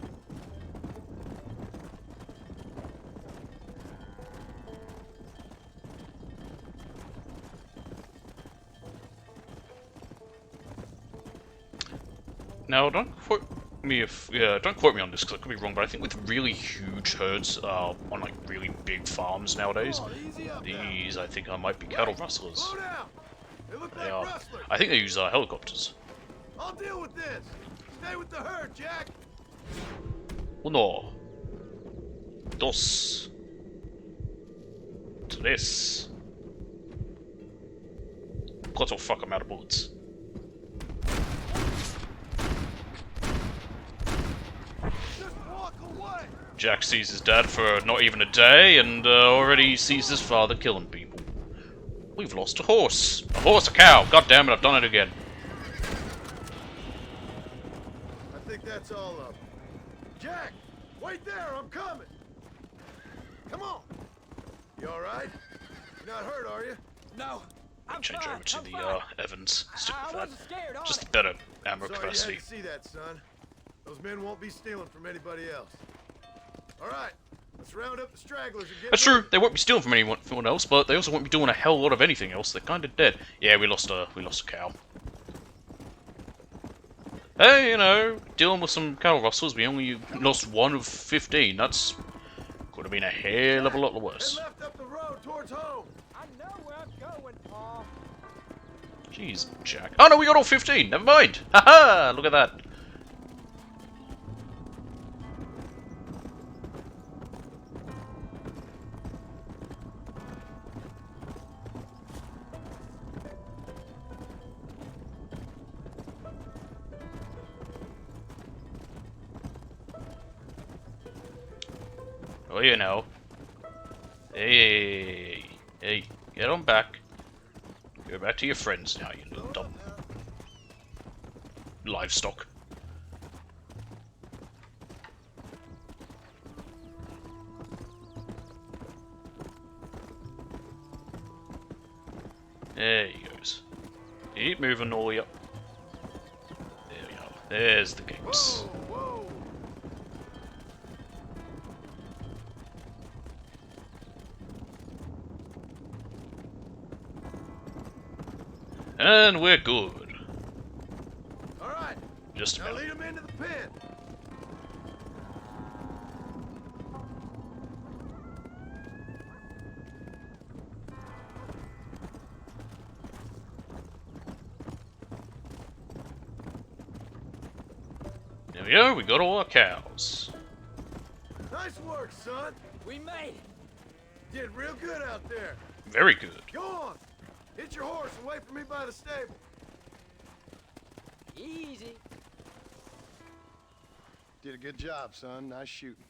Now, don't quote me on this because I could be wrong, but I think with really huge herds on like really big farms nowadays, these I think might be cattle rustlers. They are. I think they use helicopters. I'll deal with this. Stay with the herd, Jack. Uno. Dos. Tres. Cuatro. Fuck, I'm out of bullets. Jack sees his dad for not even a day, and already sees his father killing people. We've lost a horse. A horse, a cow. God damn it, I've done it again. I think that's all of them. Jack, wait there, I'm coming. Come on. You all right? You're not hurt, are you? No. Change over to the Evans. Stick with that. Just better ammo capacity. Sorry you had to see that, son. Those men won't be stealing from anybody else. All right, let's round up the stragglers and get. That's true. They won't be stealing from anyone else, but they also won't be doing a hell lot of anything else. They're kind of dead. Yeah, we lost a cow. Hey, you know, dealing with some cattle rustlers, we only lost 1 of 15. That's could have been a hell of a lot worse. They left up the road towards home. I know where I'm going, Paul. Jeez, Jack. Oh no, we got all 15. Never mind. Haha! Look at that. Oh, you know. Hey, get on back. Go back to your friends now, you little dumb livestock. There he goes. Keep moving, all up. There we are. There's the gates. And we're good. All right. Just now lead them into the pen. There we go. We got all our cows. Nice work, son. We made it. Did real good out there. Very good. Go on. Hit your horse and wait for me by the stable. Easy. Did a good job, son. Nice shooting.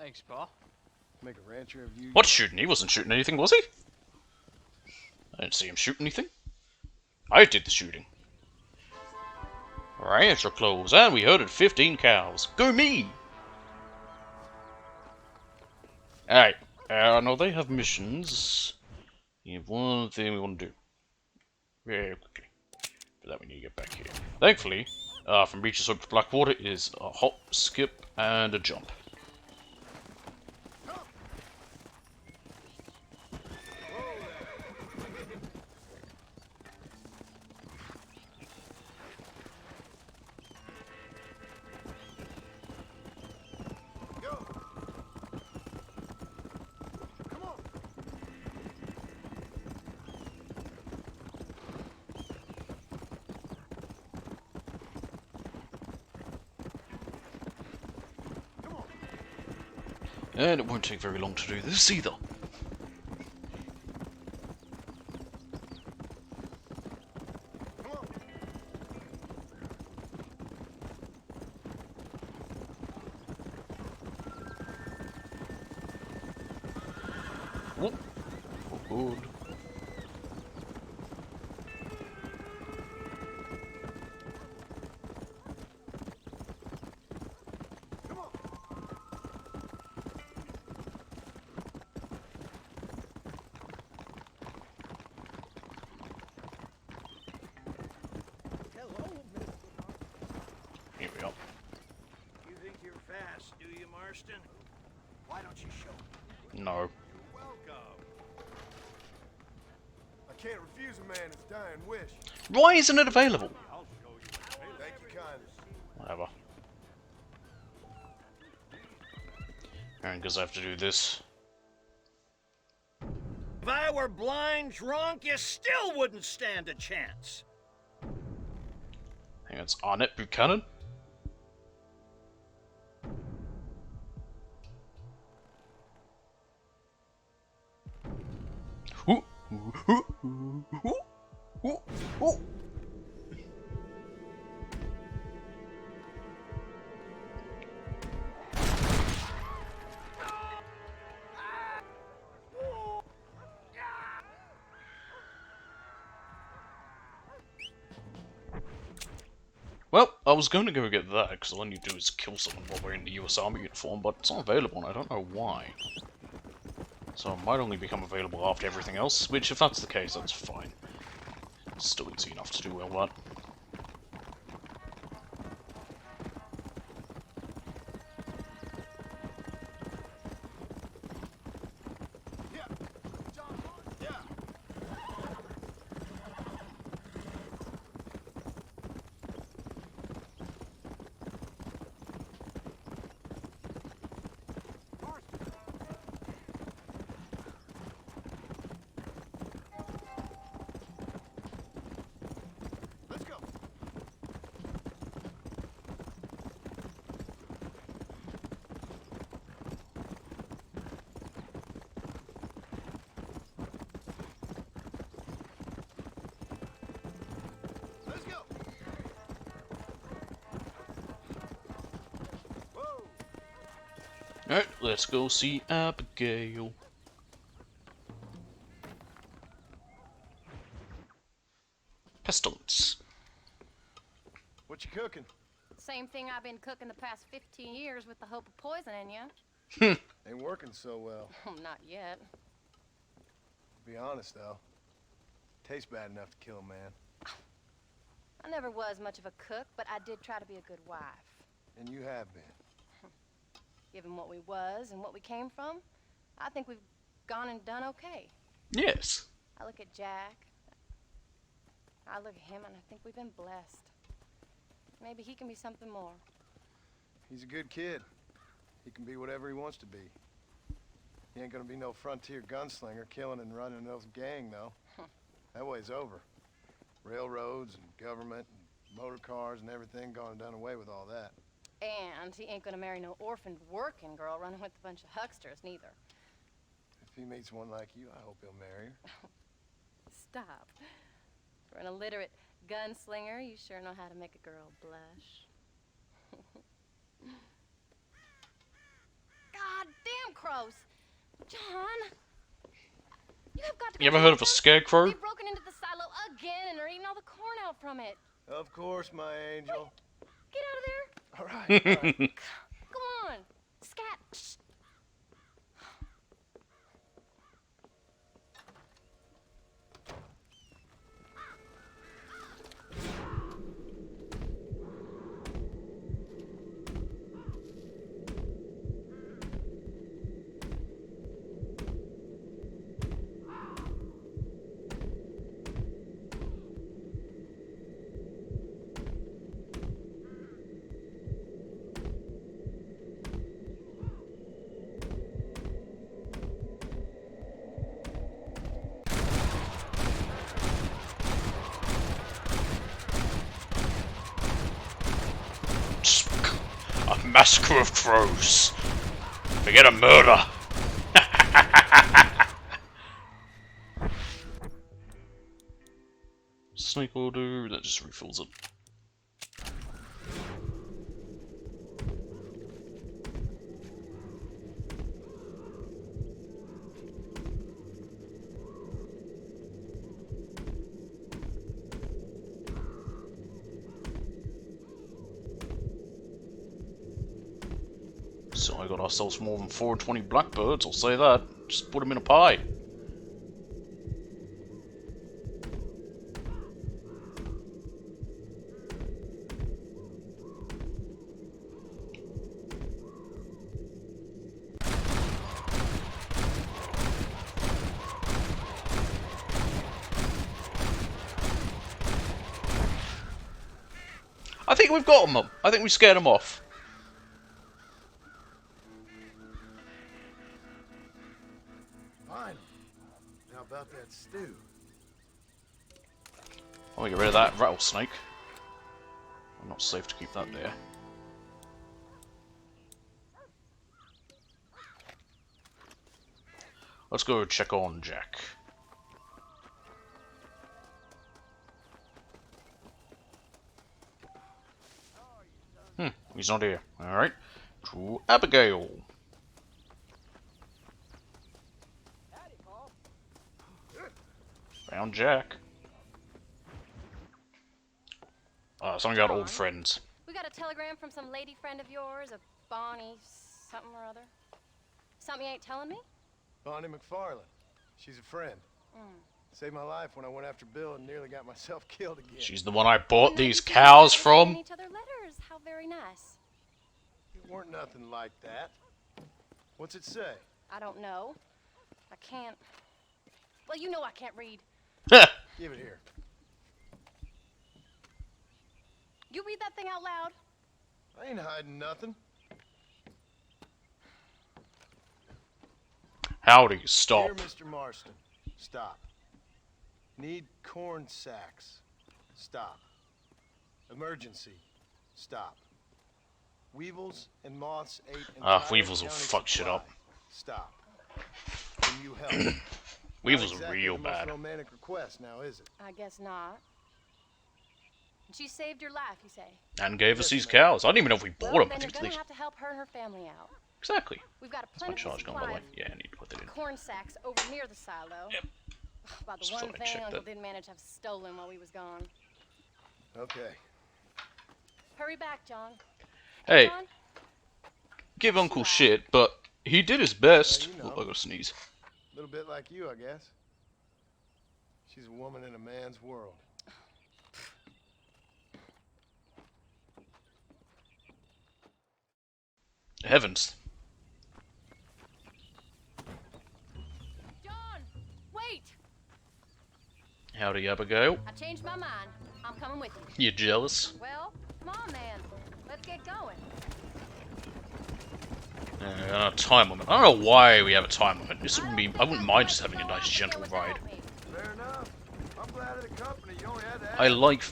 Thanks, Pa. Make a rancher of you. What shooting? He wasn't shooting anything, was he? I didn't see him shoot anything. I did the shooting. Rancher clothes, and we herded 15 cows. Go me! Alright, now they have missions. You have one thing we want to do. Very quickly. For that we need to get back here. Thankfully, from Reacher's Hope to Blackwater is a hop, skip, and a jump. And it won't take very long to do this either. Whoop. Oh, good. Here we are. You think you're fast, do you, Marston? Why don't you show me? No. You're welcome. I can't refuse a man his dying wish. Why isn't it available? Thank you kindly. Whatever. And because I have to do this. If I were blind drunk, you still wouldn't stand a chance. I think it's Arnett Buchanan. Ooh, ooh, ooh, ooh, ooh, ooh, ooh. Well, I was going to go get that, because all I need to do is kill someone while wearing the US Army uniform, but it's not available and I don't know why. So it might only become available after everything else, which if that's the case, that's fine. It's still easy enough to do all that. Alright, let's go see Abigail. Pestilence. What you cooking? Same thing I've been cooking the past 15 years with the hope of poisoning you. Ain't working so well. Not yet. Be honest though, tastes bad enough to kill a man. I never was much of a cook, but I did try to be a good wife. And you have been. Given what we was and what we came from, I think we've gone and done okay. Yes. I look at Jack. I look at him and I think we've been blessed. Maybe he can be something more. He's a good kid. He can be whatever he wants to be. He ain't gonna be no frontier gunslinger killing and running no gang, though. That way's over. Railroads and government and motor cars and everything gone and done away with all that. And he ain't gonna marry no orphaned working girl running with a bunch of hucksters, neither. If he meets one like you, I hope he'll marry her. Stop. For an illiterate gunslinger, you sure know how to make a girl blush. God damn crows! John! You have got to You ever heard of a scarecrow? They've broken into the silo again and are eating all the corn out from it. Of course, my angel. Get out of there! All right. Come on! Scat! Shh. A massacre of crows. Forget a murder. Snake order, that just refills it. So I got ourselves more than 420 blackbirds, I'll say that. Just put them in a pie. I think we've got them. I think we scared them off. Fine. How about that stew? I'm gonna get rid of that rattlesnake. Not safe to keep that there. Let's go check on Jack. He's not here. Alright. To Abigail. Found Jack. Something about old friends. We got a telegram from some lady friend of yours, a Bonnie something or other. Something you ain't telling me? Bonnie McFarland. She's a friend. Saved my life when I went after Bill and nearly got myself killed again. She's the one I bought these cows from. Each other letters. How very nice. It weren't nothing like that. What's it say? I don't know. I can't. Well, you know I can't read. Give it here. You read that thing out loud? I ain't hiding nothing. Howdy, stop. Dear Mr. Marston, stop. Need corn sacks. Stop. Emergency. Stop. Weevils and moths ate entire Weevils will county fuck shit up. Stop. Can you help? Weevils Not are exactly real the most bad. romantic request now, is it? I guess not. She saved your life, you say? And gave us these cows. I don't even know if we bought them. Then I you're think gonna they... have to help her and her family out. Exactly. We've got a That's my plentiful charge gone, by the supply way. of Yeah, I need to put it in. corn sacks over near the silo. Yep. About the Just one thought I'd thing check Uncle that. didn't manage to have stolen while we was gone. Okay. Hurry back, John. Hey, John? give Uncle shit, but he did his best. Well, you know. Oh, I gotta sneeze. A little bit like you, I guess. She's a woman in a man's world. Heavens. John, wait! Howdy, Abigail. I changed my mind. I'm coming with you. You jealous? Well, come on, man. Let's get going. Time limit. I don't know why we have a time limit. This wouldn't be. I wouldn't mind just having a nice gentle ride. Fair enough. I'm glad of the company. You only had to I like.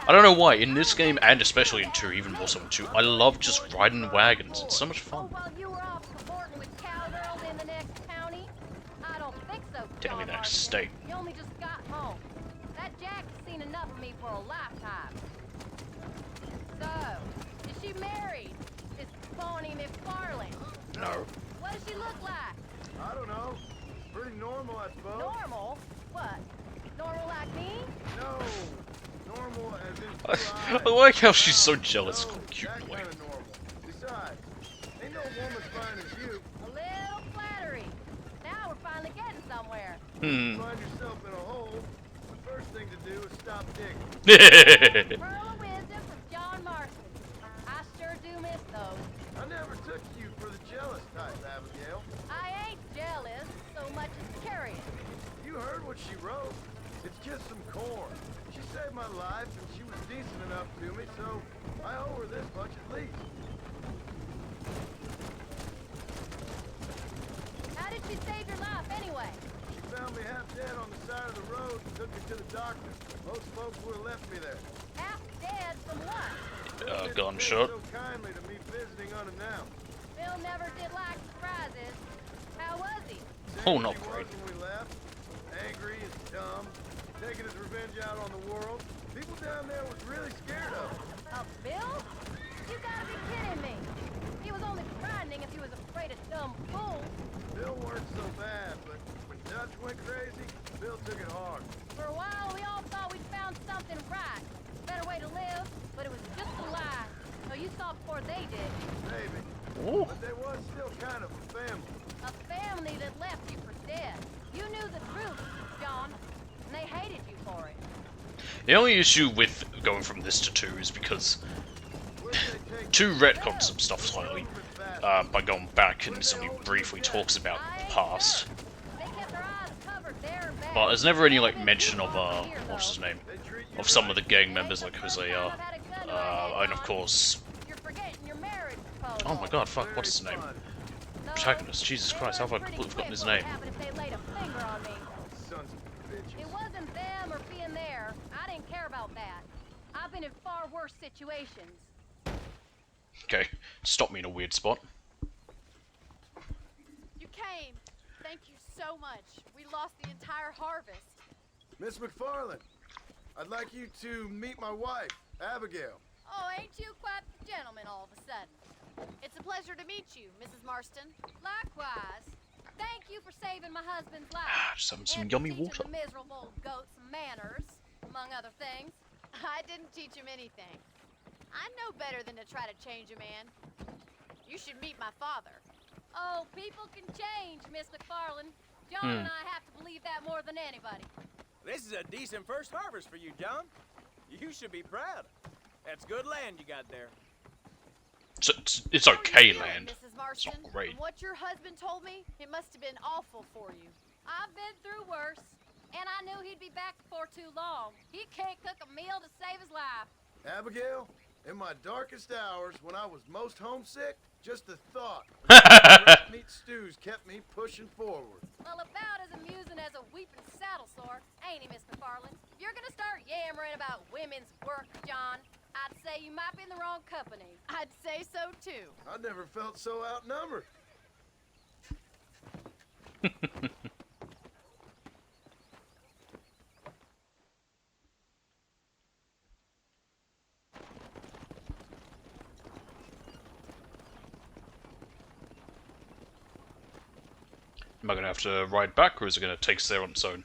I don't know why in this game and especially in 2, even more so in 2. I love just riding wagons. It's so much fun. While you were off cavorting with cowgirls in the next county? I don't think so, Technically John the next Marston. state. You only just got home. That Jack has seen enough of me for a lifetime. So, is she married? Is Bonnie McFarland? No. What does she look like? I don't know. Pretty normal, I suppose. Normal? What? Normal like me? No. Normal as in I like how she's so jealous. Cute that boy. kind of normal. Besides, ain't no woman as fine as you. A little flattery. Now we're finally getting somewhere. Hmm. Find yourself in a hole, the first thing to do is stop digging. Pearl of wisdom from John Marston. I sure do miss those. I never took you for the jealous type, Abigail. I ain't jealous so much as curious. You heard what she wrote. It's just some corn. She saved my life and she was decent enough to me, so I owe her this much at least. How did she save your life anyway? She found me half dead on the side of the road and took me to the doctor. Most folks would have left me there. Half dead from what? Gunshot. So kindly to me visiting unannounced. Bill never did like surprises. How was he? Oh, not He was great. when we left. Angry and dumb. Taking his revenge out on the world. People down there was really scared of him. Of Bill? You gotta be kidding me. He was only frightening if he was afraid of dumb fools. Bill weren't so bad, but when Dutch went crazy, Bill took it hard. For a while, we all thought we'd found something right. Better way to live, but it was just a lie. So you saw before they did. Maybe. Ooh. But they was still kind of a family. A family that left you for dead. You knew the truth, John, and they hated you for it. The only issue with going from this to 2 is because 2 retcons some stuff slightly by going back and this only briefly talks about the past. They kept their eyes covered there and back. But there's never any like mention of what's his name? Of some of the gang members like Hosea And of course... You're forgetting your marriage proposal. Oh my god, fuck, what's his name? Protagonist, Jesus Christ, how have I completely forgotten his name? If they laid a finger on me. Sons of bitches. It wasn't them or being there. I didn't care about that. I've been in far worse situations. Okay, stop me in a weird spot. You came. Thank you so much. We lost the entire harvest. Miss McFarland, I'd like you to meet my wife, Abigail. Oh, ain't you quite the gentleman all of a sudden? It's a pleasure to meet you, Mrs. Marston. Likewise. Thank you for saving my husband's life. Just having some and yummy teaching water. The miserable goat some manners, among other things. I didn't teach him anything. I know better than to try to change a man. You should meet my father. Oh, people can change, Miss McFarland. John and I have to believe that more than anybody. This is a decent first harvest for you, John. You should be proud. That's good land you got there. It's okay land. Mrs. Marston, It's not great. from what your husband told me, it must have been awful for you. I've been through worse, and I knew he'd be back before too long. He can't cook a meal to save his life. Abigail, in my darkest hours, when I was most homesick, just the thought of red meat stews kept me pushing forward. Well, about as amusing as a weeping saddle sore, ain't he, Miss McFarland? If you're gonna start yammering about women's work, John, I'd say you might be in the wrong company. I'd say so, too. I never felt so outnumbered. Am I going to have to ride back, or is it going to take us there on its own?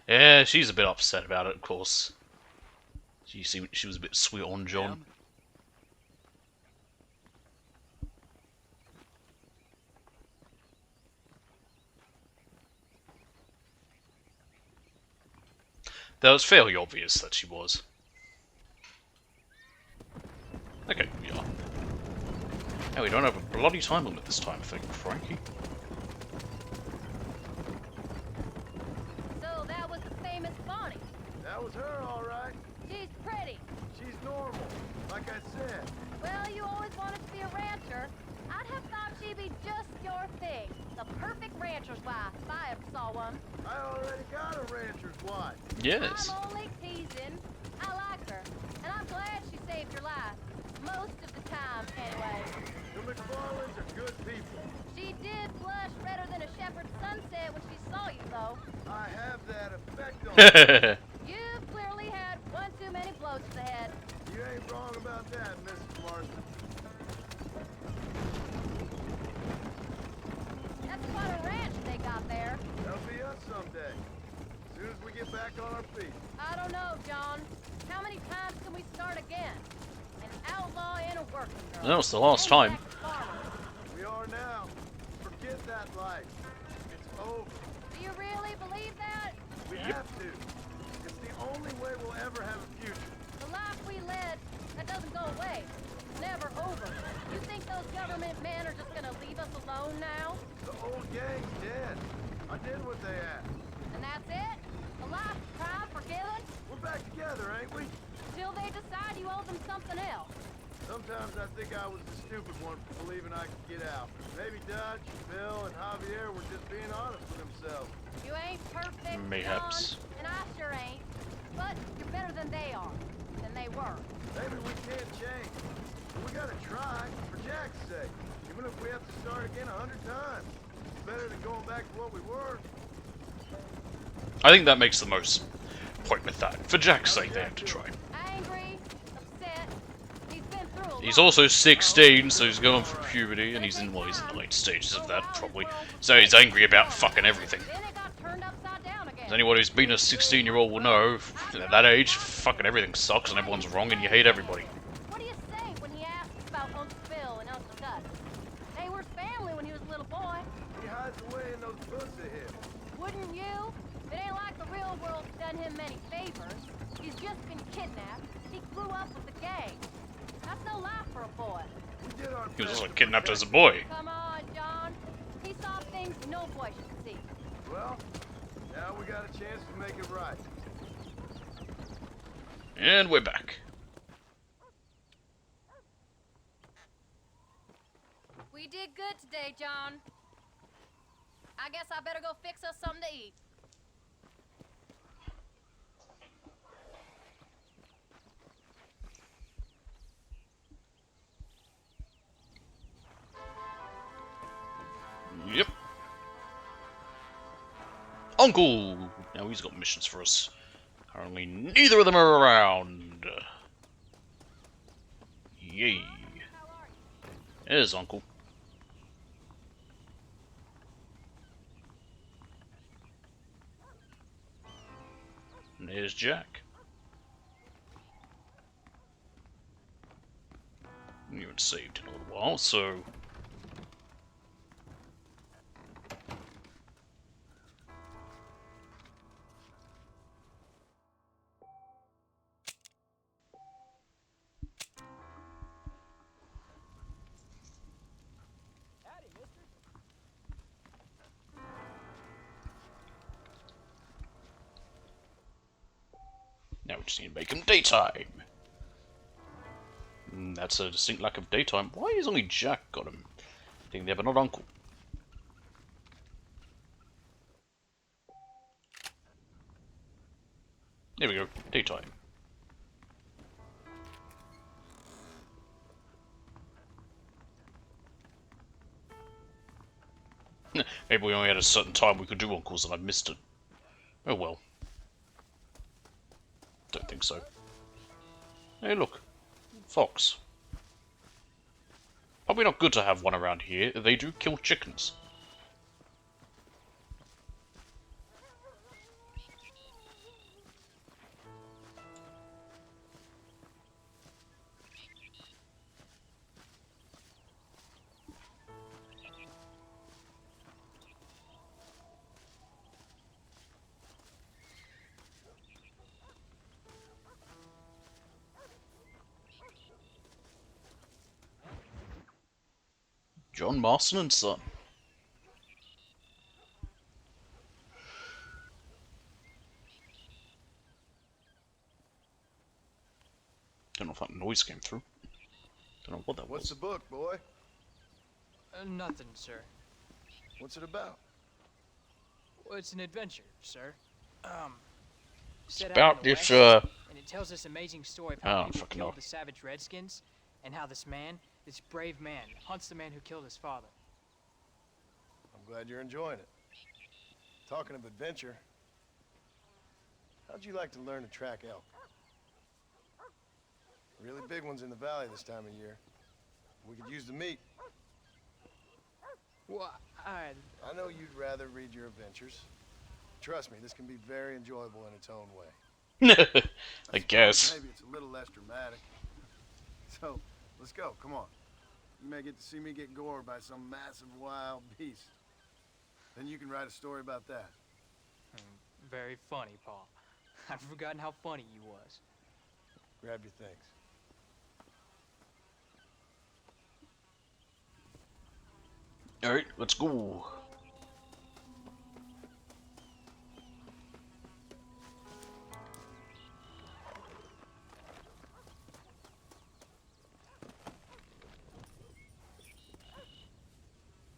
Yeah, she's a bit upset about it, of course. She was a bit sweet on John. That was fairly obvious that she was. Okay, we are. Hey, we don't have a bloody time limit this time, thank Frankie. So that was the famous Bonnie. That was her, all right. She's pretty. She's normal, like I said. Well, you always wanted to be a rancher. I'd have thought she'd be just your thing. The perfect rancher's wife, if I ever saw one. I already got a rancher's wife. Yes. I'm only teasing. I like her, and I'm glad she saved your life. Most of the time, anyway. The McFarlands are good people. She did blush redder than a shepherd's sunset when she saw you, though. I have that effect on her. You've clearly had one too many blows to the head. You ain't wrong about that, Mrs. Marston. That's quite a ranch they got there. That'll be us someday. As soon as we get back on our feet. I don't know, John. How many times can we start again? An outlaw and a working girl. That was the last time. We are now. Forget that life. It's over. Do you really believe that? We have to. It's the only way we'll ever have a future. The life we led, that doesn't go away. It's never over. You think those government men are just gonna leave us alone now? The old gang's dead. I did what they asked. And that's it? A life crime forgiven? We're back together, ain't we? Till they decide you owe them something else. Sometimes I think I was the stupid one for believing I could get out. Maybe Dutch, Bill, and Javier were just being honest with themselves. You ain't perfect, Mayhaps. John, and I sure ain't. But you're better than they are. Than they were. Maybe we can't change. But we gotta try, for Jack's sake. Even if we have to start again 100 times. It's better than going back to what we were. I think that makes the most point with that. For Jack's sake, they have to try. Angry, upset. He's been through a He's lot. also 16, so he's going through puberty, and he's in, well, he's in the late stages of that, probably. So he's angry about fucking everything. Then it got turned upside down again. As anyone who's been a 16-year-old will know, at that age, fucking everything sucks and everyone's wrong and you hate everybody. What do you say when he asks about Uncle Phil and Uncle Dutch? They were family when he was a little boy. He hides away in those books of his. Wouldn't you? It ain't like the real world's done him many favors. He's just been kidnapped. He grew up with the gang. That's no life for a boy. We did our He was best. also kidnapped as a boy. Come on, John. He saw things no boy should see. Well, Now we got a chance to make it right. And we're back. We did good today, John. I guess I better go fix us something to eat. Yep. Uncle! Now he's got missions for us. Currently, neither of them are around. Yay. There's Uncle. And there's Jack. You haven't saved in a little while, so... Now we just need to make him daytime. That's a distinct lack of daytime. Why is only Jack got him? Being there, but not Uncle. There we go, daytime. Maybe we only had a certain time we could do Uncles and I missed it. Oh well. Don't think so. Hey look, fox. Probably not good to have one around here. They do kill chickens. John Marston and Son. Don't know if that noise came through. Don't know what that was. What's the book, boy? Nothing, sir. What's it about? Well, it's an adventure, sir. It's about this, and it tells this amazing story of I how don't people fucking killed know. the savage Redskins, and how this man, this brave man, hunts the man who killed his father. I'm glad you're enjoying it. Talking of adventure, how'd you like to learn to track elk? Really big ones in the valley this time of year. We could use the meat. Well, I know you'd rather read your adventures. Trust me, this can be very enjoyable in its own way. I guess. Maybe it's a little less dramatic. So, let's go, come on. You may get to see me get gored by some massive wild beast. Then you can write a story about that. Very funny, Paul. I've forgotten how funny you was. Grab your things. Alright, let's go.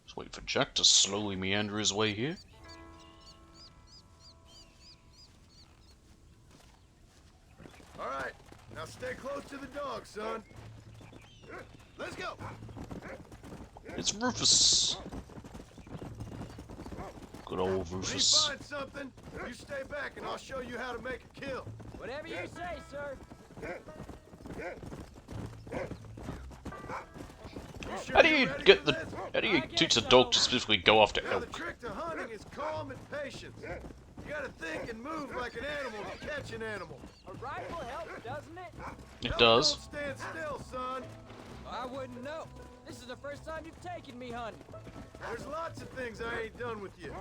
Just wait for Jack to slowly meander his way here. All right, now stay close to the dog, son. Let's go. It's Rufus. Good old Rufus. When you find something, you stay back and I'll show you how to make a kill. Whatever you say, sir. How do you get the? How do you teach the dog to specifically go after Now, the elk? trick to hunting is calm and patience. You gotta think and move like an animal to catch an animal. A rifle helps, doesn't it? It does. Don't stand still, son. I wouldn't know. This is the first time you've taken me hunting. There's lots of things I ain't done with you,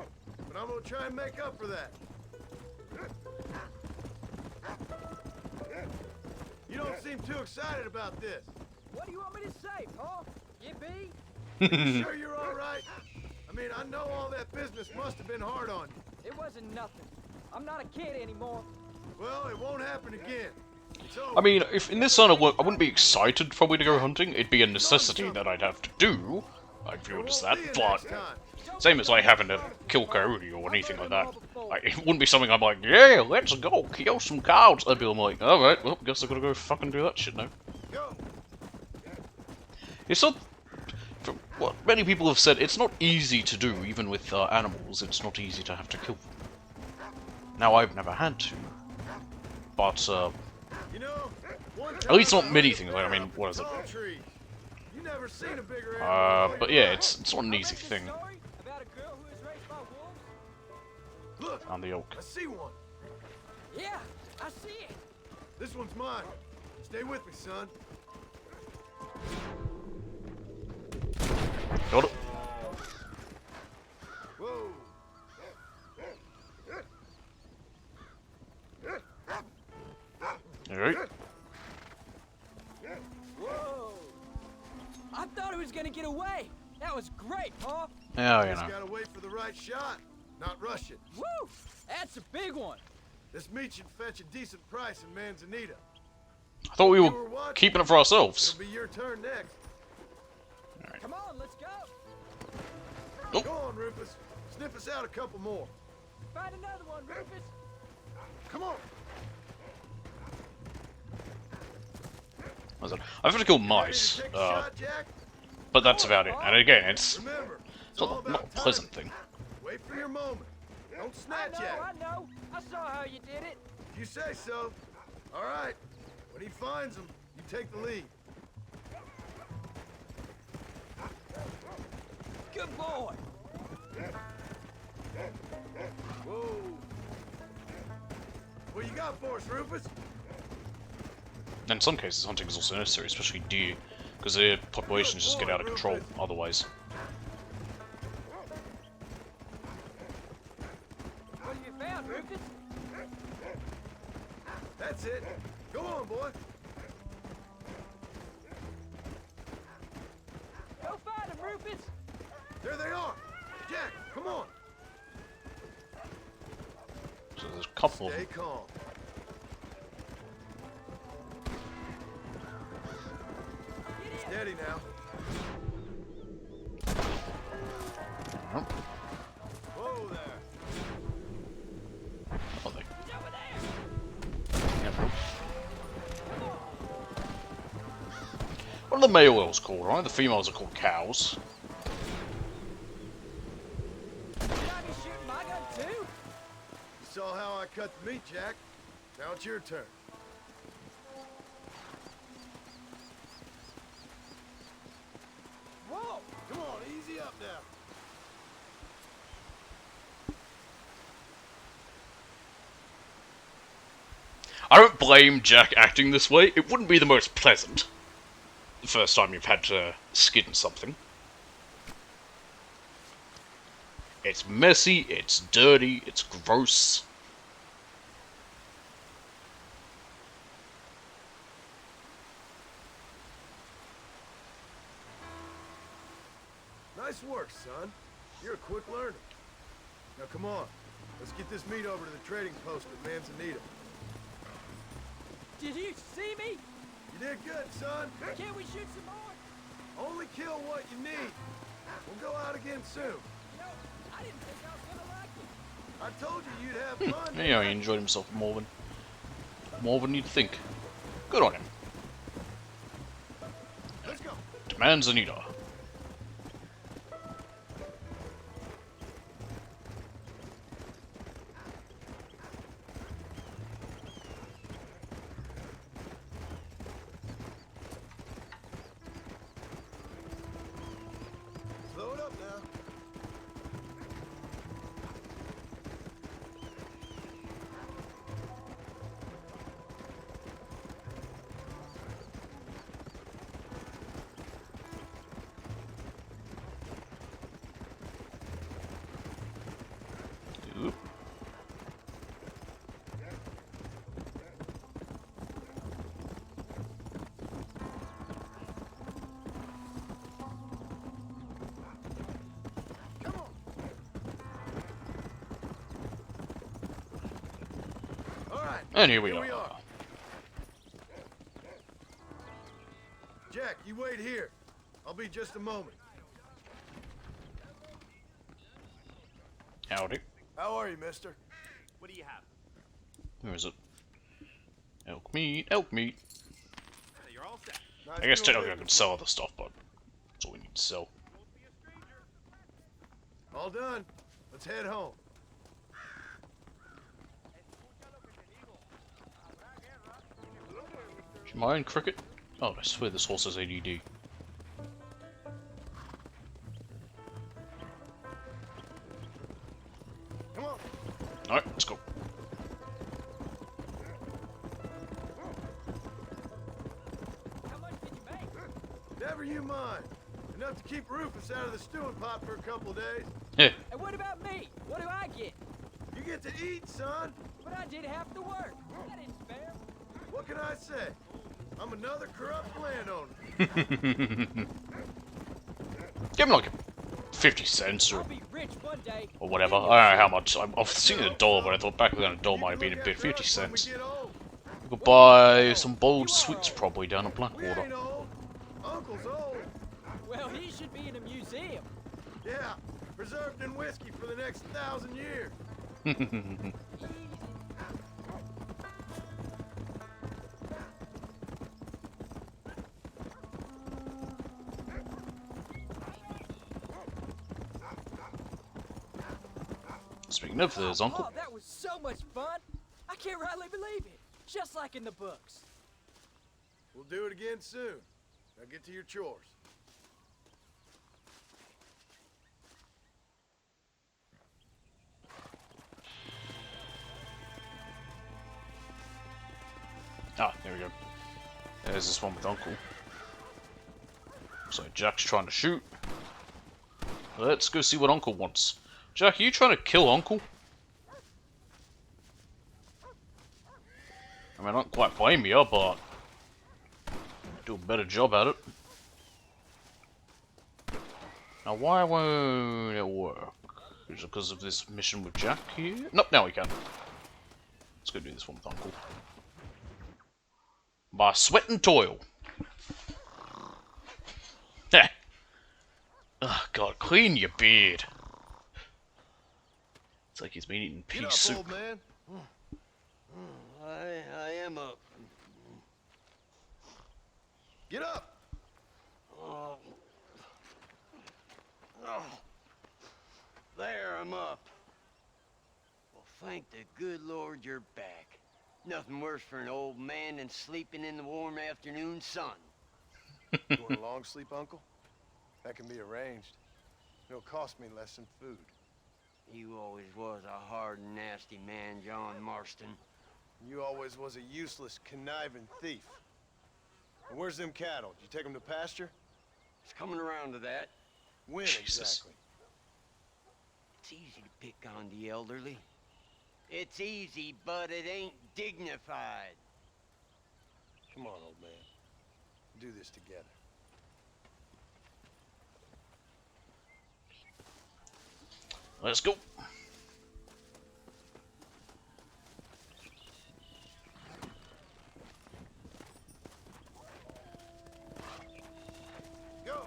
but I'm gonna try and make up for that. You don't seem too excited about this. What do you want me to say, Paul? Yippee? You sure you're all right? I mean, I know all that business must have been hard on you. It wasn't nothing. I'm not a kid anymore. Well, it won't happen again. It's over. I mean, if in this zone I wouldn't be excited probably to go hunting, it'd be a necessity that I'd have to do. I view it as that, but same as like having to kill coyote or anything like that. It wouldn't be something I'm like, yeah, let's go kill some cows. I'd be like, alright, well, guess I gotta go fucking do that shit now. It's not, from what many people have said, it's not easy to do, even with animals. It's not easy to have to kill them. Now, I've never had to, but at least not many things. Like, I mean, what is it? But yeah, it's not an easy thing. Look, On the oak. I see one. Yeah, I see it. This one's mine. Stay with me, son. Got it. Whoa. Alright. Whoa. I thought he was gonna get away. That was great, huh? Yeah, you Just know. gotta wait for the right shot, not rush it. Woo! That's a big one. This meat should fetch a decent price in Manzanita. I thought we were keeping it for ourselves. It'll be your turn next. Come on, let's go. Go on, Rufus. Sniff us out a couple more. Find another one, Rufus. Come on. What is it? I've had to kill mice, but that's about it. And again, it's not a pleasant thing. Wait for your moment. Don't snatch at it. I know. I saw how you did it. You say so. All right. When he finds them, you take the lead. Good boy. Whoa. What you got for us, Rufus? In some cases, hunting is also necessary, especially deer, because their populations just get out of control otherwise. What have you found, Rufus? That's it. Go on, boy. Go find him, Rufus. There they are. Jack, come on. So there's a couple of Stay them. calm. Steady now. Whoa there. Oh, they... What are the male elves called, right? The females are called cows. Should I be shooting my gun too? You saw how I cut the meat, Jack. Now it's your turn. Whoa! Come on, easy up now. I don't blame Jack acting this way. It wouldn't be the most pleasant the first time you've had to skin something. It's messy, it's dirty, it's gross. Nice work, son. You're a quick learner. Now come on. Let's get this meat over to the trading post at Manzanita. Did you see me? You did good, son. Can't we shoot some more? Only kill what you need. We'll go out again soon. You know, I didn't think I was gonna like it. I told you you'd have fun. Yeah, he enjoyed himself more than you'd think. Good on him. Let's go. To Manzanita. Slow it up now. And here we are. Jack, you wait here. I'll be just a moment. Howdy. How are you, mister? What do you have? Where is it? Elk meat, elk meat. You're all set. I guess technically I could sell other stuff, but that's all we need to sell. All done. Let's head home. Do you mind, Cricket? Oh, I swear this horse has ADD. Come on. Alright, let's go. Never you mind. Enough to keep Rufus out of the stewing pot for a couple of days. Yeah. And what about me? What do I get? You get to eat, son. But I did half the work. That isn't fair. What can I say? I'm another corrupt landowner. Give him like 50 cents or I'll be rich one day. whatever. I don't know how much. I've seen a dollar, but I thought back then a dollar might have been a bit. 50 cents. We could buy some boiled sweets probably down at Blackwater. Uncle's old. Well, he should be in a museum. Yeah, preserved in whiskey for the next 1,000 years. Speaking of, there's Uncle. Oh, that was so much fun. I can't rightly believe it. Just like in the books. We'll do it again soon. Now get to your chores. Ah, there we go. There's this one with Uncle. So Jack's trying to shoot. Let's go see what Uncle wants. Jack, are you trying to kill Uncle? I mean, I don't quite blame you, but do a better job at it. Now, why won't it work? Is it because of this mission with Jack here? Nope, now we can. Let's go do this one with Uncle. By sweat and toil. Heh. Oh God, clean your beard. It's like he's been eating pea soup. Old man. I am up. Get up. Oh. There, I'm up. Well, thank the good Lord you're back. Nothing worse for an old man than sleeping in the warm afternoon sun. You want a long sleep, Uncle? That can be arranged. It'll cost me less than food. You always was a hard and nasty man, John Marston. You always was a useless, conniving thief. And where's them cattle? Did you take them to pasture? It's coming around to that. When exactly? It's easy to pick on the elderly. It's easy, but it ain't dignified. Come on, old man. Do this together. Let's go. Go.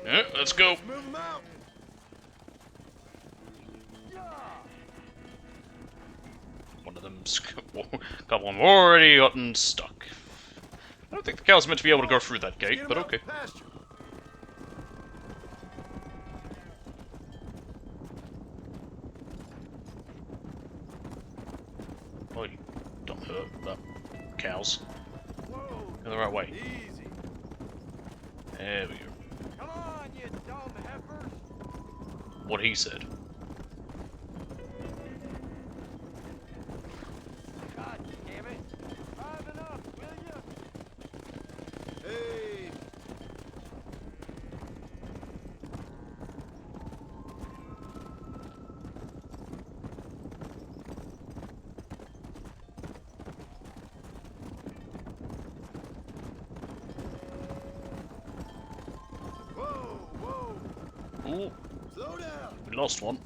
Yeah, let's go. Move them out. One of them's a couple of them already gotten stuck. I don't think the cow's meant to be able to go through that gate, but okay. Oh, you don't hurt that cows. Go the right way. Easy. There we go. Come on, you dumb heifers. What he said. God damn it. Drive enough, will you? Hey. Whoa, whoa. Ooh. Slow down. We lost one.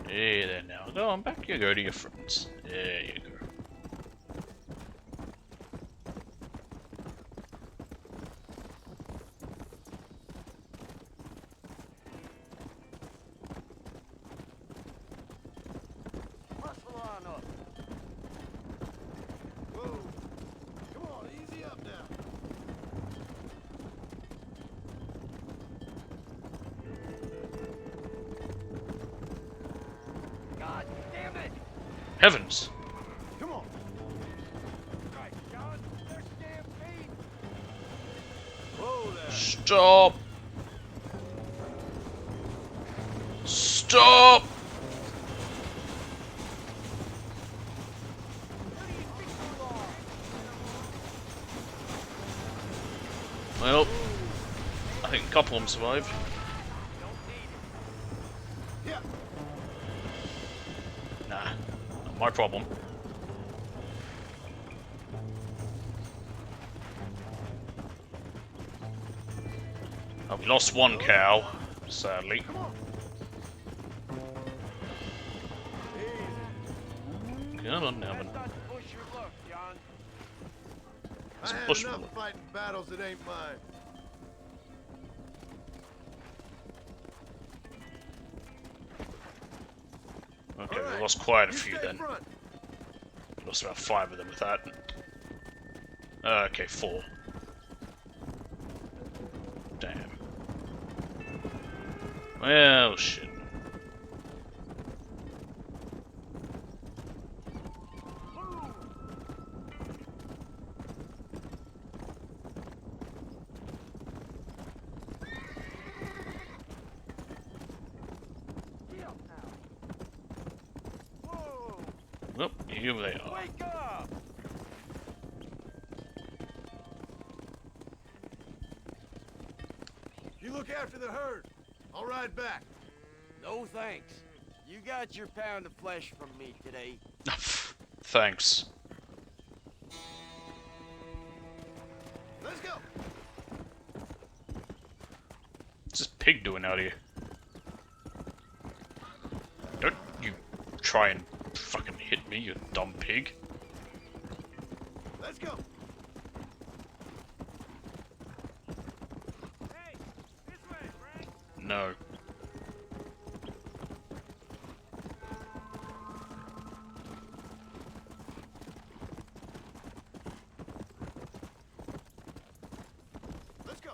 Hey there now. Go on, back you go to your friends. There you go. Muscle on up. Whoa. Come on, easy up now. God damn it! Heavens! Come on. Right, John. They're stampede. Whoa there. Stop! Stop! Well, I think a couple of them survived. Yeah. Nah, not my problem. Oh, we lost one cow, sadly. Come on, Nevin. I had push enough forward. fighting battles that ain't mine. Okay, All we right, lost quite a you few stay then. front. Lost about 5 of them with that. Okay, 4. Damn. Well, shit. Well, here they are. Wake up! You look after the herd. I'll ride back. No thanks. You got your pound of flesh from me today. Thanks. Let's go. What's this pig doing out here? Don't you try and fucking hit me, you dumb pig. Let's go. No. Let's go.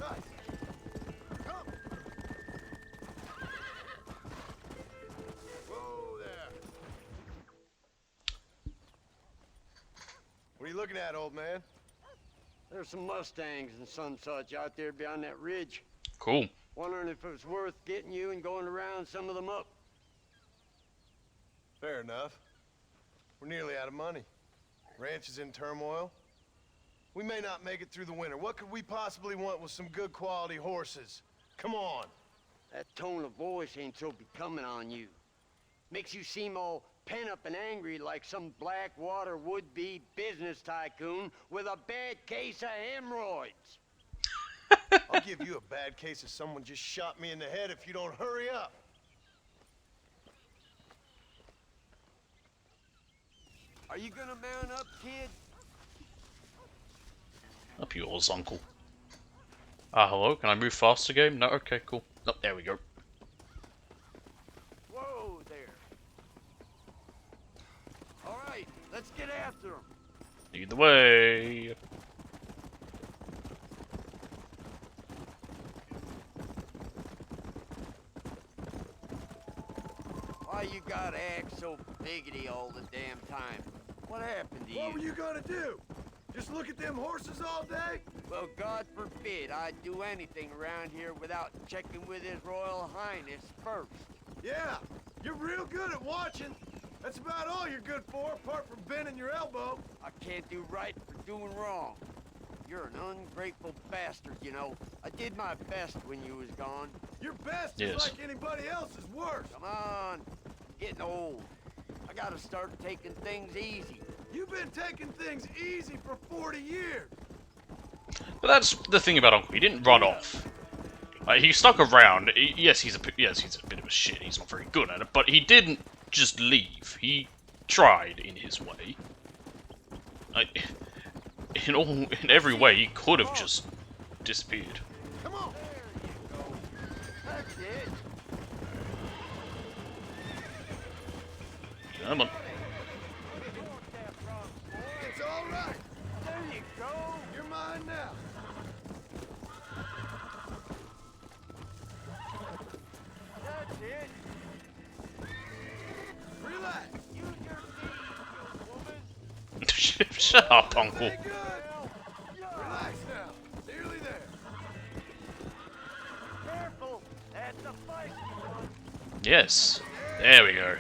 Nice. Come. Whoa there. What are you looking at, old man? There's some Mustangs and some such out there beyond that ridge. Cool. Wondering if it was worth getting you and going around some of them up. Fair enough. We're nearly out of money. Ranch is in turmoil. We may not make it through the winter. What could we possibly want with some good quality horses? Come on. That tone of voice ain't so becoming on you. Makes you seem all pent up and angry like some Blackwater would-be business tycoon with a bad case of hemorrhoids. I'll give you a bad case of someone just shot me in the head if you don't hurry up. Are you gonna mount up, kid? Up yours, uncle. Ah, hello? Can I move faster, game? No? Okay, cool. Oh, there we go. Whoa there. All right, let's get after them. Lead the way. Why you gotta act so biggity all the damn time? What happened to you? What were you gonna do? Just look at them horses all day? Well, God forbid I'd do anything around here without checking with His Royal Highness first. Yeah, you're real good at watching. That's about all you're good for, apart from bending your elbow. I can't do right for doing wrong. You're an ungrateful bastard, you know. I did my best when you was gone. Your best Yes. is like anybody else's worst. Come on, I'm getting old. I I gotta start taking things easy. You've been taking things easy for 40 years. But that's the thing about Uncle. He didn't run off. He stuck around. Yes, he's a bit of a shit. He's not very good at it, but he didn't just leave. He tried in his way. In every way, he could have just disappeared. Come on. That's it. Come on. It's all right. There you go. You're mine now. That's it. Relax. Use your feet, woman. Shut up, Uncle. Very good. Relax now. Nearly there. Careful. That's a feisty one. Yes. There we go.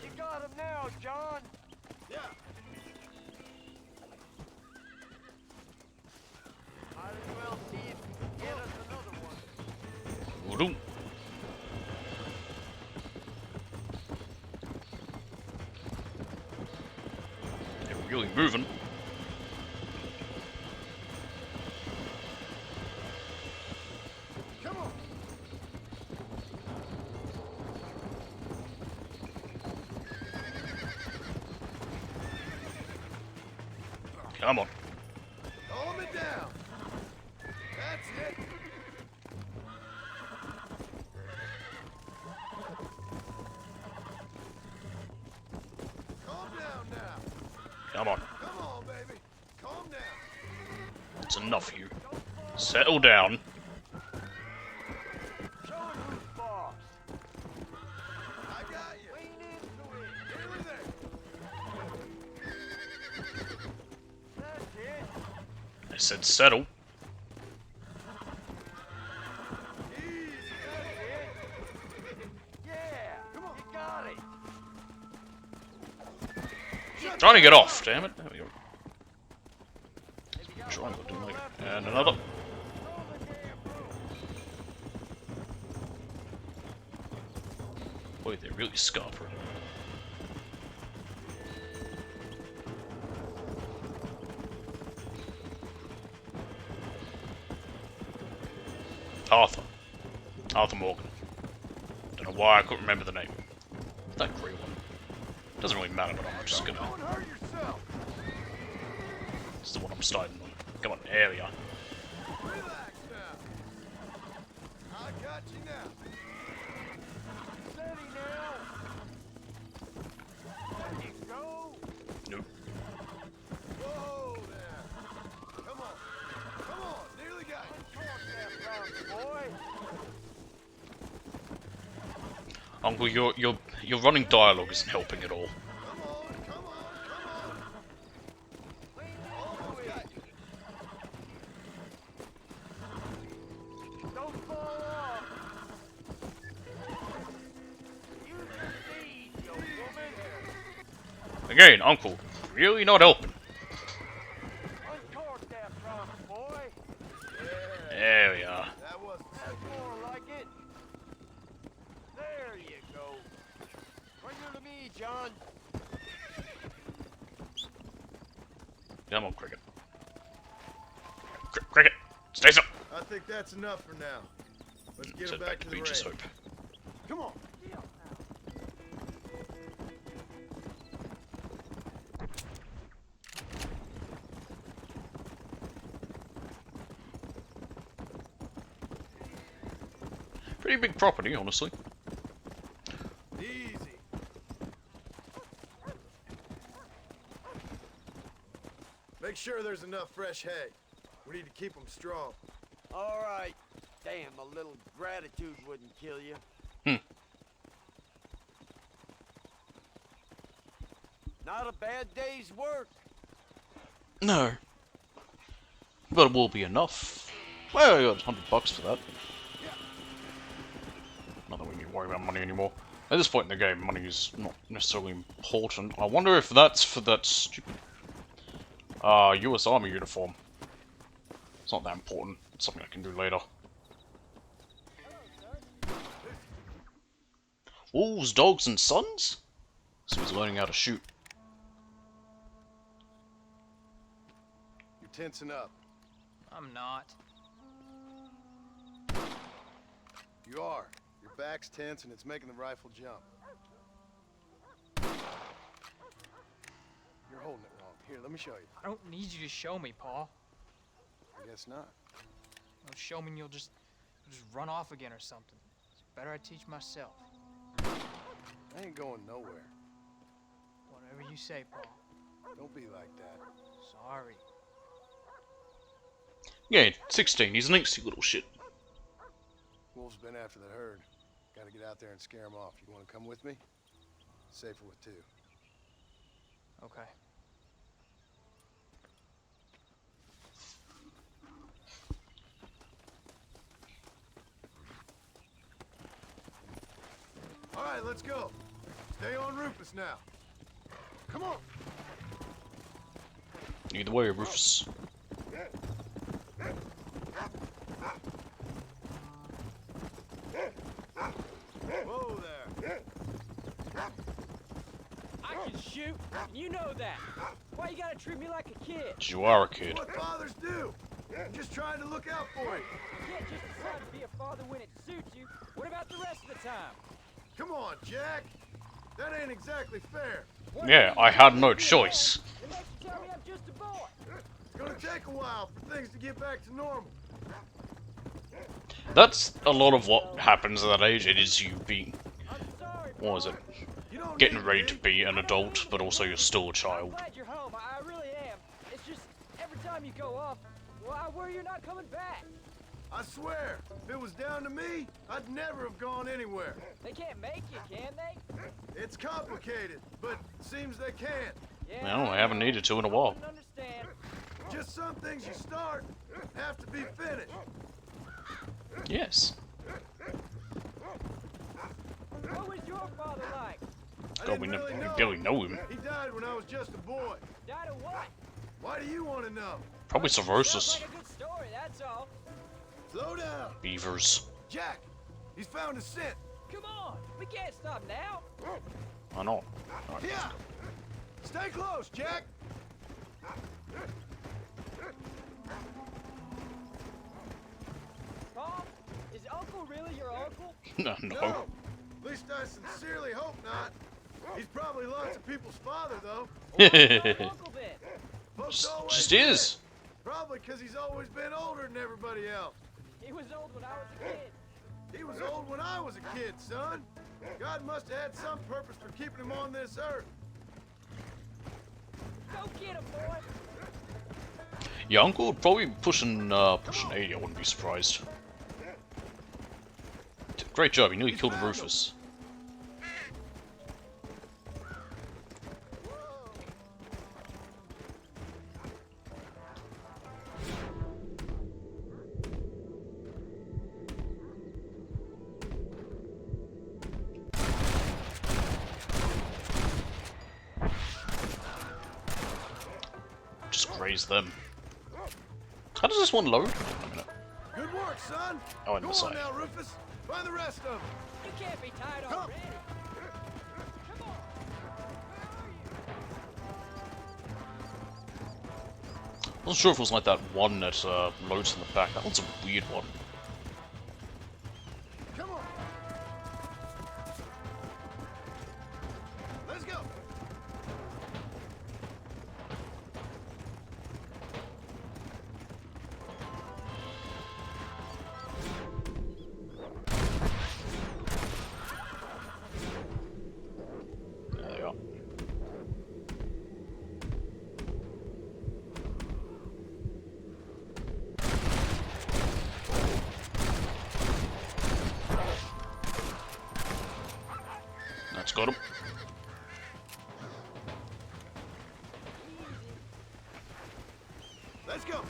You got him now, John. Yeah. Might as well see if you can get us another one. Voodoo. They're really moving. Come on. Come on. Calm it down. That's it. Calm down now. Come on. Come on, baby. Calm down. It's enough of you. Settle down. Show him who's boss. I got you. Lean into it. Nearly there. That's it. I said settle. Easy. That's it. Yeah. Come on. You got it. Trying to get off, damn it. There we go. Triangle, didn't like it. And another. Boy, they're really scarpering. Arthur. Arthur Morgan. Don't know why I couldn't remember the name. That grey one. Doesn't really matter, but I'm just gonna... Don't hurt yourself. This is the one I'm starting on. Come on, there we are. Relax now. I got you now. Steady now. There you go. Nope. Whoa there. Come on. Come on. Nearly got it. Torque that round, boy. Uncle, your running dialogue isn't helping at all. Come on. Come on. Come on. Almost got you. Don't fall off. Use your feet, you woman. Again, Uncle, really not helping. Uncork that front, boy. There we are. That was That's more like it. There you go. Bring her to me, John. Come on, Cricket. Cricket, stay still. I think that's enough for now. Let's get Set him back to the Beach's raid. Hope. Come on. Pretty big property, honestly. Easy. Make sure there's enough fresh hay. We need to keep them strong. All right. Damn, a little gratitude wouldn't kill you. Not a bad day's work. No. But it will be enough. Well, I got $100 for that. Not that we need to worry about money anymore. At this point in the game, money is not necessarily important. I wonder if that's for that stupid US Army uniform. It's not that important. It's something I can do later. Wolves, dogs, and sons? So he's learning how to shoot. You're tensing up. I'm not. You are. Your back's tense and it's making the rifle jump. You're holding it wrong. Here, let me show you. I don't need you to show me, Paul. I guess not. Well, show me and you'll just run off again or something. It's better I teach myself. I ain't going nowhere. Whatever you say, Paul. Don't be like that. Sorry. Yeah, 16. He's an angsty little shit. Wolf's been after the herd. Gotta get out there and scare him off. You wanna come with me? Safer with two. Okay. All right, let's go. Stay on Rufus now. Come on. Either way, Rufus. Whoa there. I can shoot, and you know that. Why you gotta treat me like a kid? You are a kid. What fathers do. I'm just trying to look out for you. You can't just decide to be a father when it suits you. What about the rest of the time? Come on, Jack. That ain't exactly fair. Yeah, I had no choice. It makes you tell me I'm just a boy. It's gonna take a while for things to get back to normal. That's a lot of what happens at that age. It is you being, what was it? Getting ready to be an adult, but also you're still a child. I'm glad you're home. I really am. It's just every time you go off, well, I worry you're not coming back. I swear, if it was down to me, I'd never have gone anywhere. They can't make you, can they? It's complicated, but seems they can. Well, I haven't needed to in a while. Understand. Just some things you start have to be finished. Yes. What was your father like? God, we barely know him. He died when I was just a boy. Died of what? Why do you want to know? Probably cirrhosis. Sounds like a good story, that's all. Slow down. Beavers. Jack, he's found a scent. Come on, we can't stop now. I know. Yeah. Stay close, Jack. Paul, is Uncle really your uncle? No. At least I sincerely hope not. He's probably lots of people's father, though. Uncle then? Folks always Just say. is. Probably because he's always been older than everybody else. He was old when I was a kid. He was old when I was a kid, son. God must have had some purpose for keeping him on this earth. Go get him, boy. Yeah, Uncle would probably be pushing 80. I wouldn't be surprised. Great job. He nearly killed Rufus. Just graze them. How does this one load? Good work, son. Oh, on Go the side. on now, Rufus. Find the rest of them. You can't be tired Come. already. Come on. I wasn't sure if it was like that one that loads in the back. That one's a weird one. Come on. Let's go. There they are. That's got him. Let's go.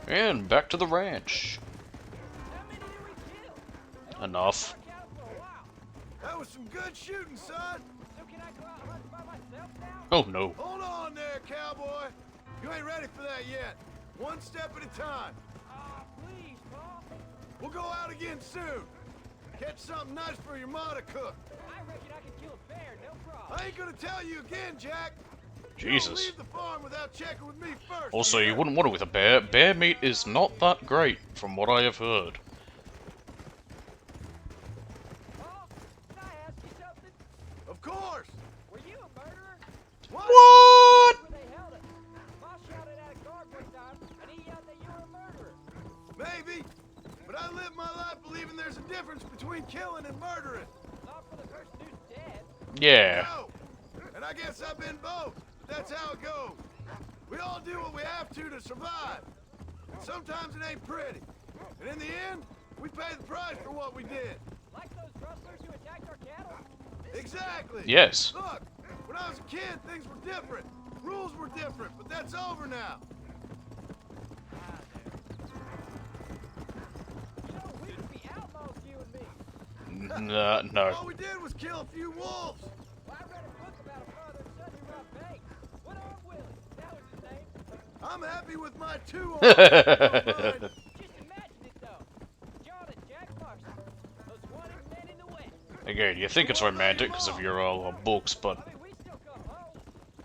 And back to the ranch. Enough. That was some good shooting, son. So can I go out hunting by myself now? Oh no. Hold on there, cowboy. You ain't ready for that yet. One step at a time. Ah, please, Paul. We'll go out again soon. Catch something nice for your ma to cook. I reckon I can kill a bear, no problem. I ain't gonna tell you again, Jack. You Jesus. don't leave the farm without checking with me first. Also, you wouldn't want it with a bear. Bear meat is not that great, from what I have heard. Of course. Were you a murderer? What? Where they held it. Ma shouted at a guard one time, and he yelled that you were a murderer. Maybe. But I live my life believing there's a difference between killing and murdering. Not for the person who's dead. Yeah. No. And I guess I've been both. But that's how it goes. We all do what we have to survive. And sometimes it ain't pretty. And in the end, we pay the price for what we did. Like those rustlers who attacked our cattle? Exactly. Yes. Look, when I was a kid, things were different. Rules were different, but that's over now. You know, we could be outlaws, you and me. No. All we did was kill a few wolves. Well, I read a book about a father and son who robbed banks. What Arm Willie? That was his name. I'm happy with my 2 arms. Just imagine it, though. John and Jack Marston, those wanted men in the West. Again, you think it's romantic because of your books, but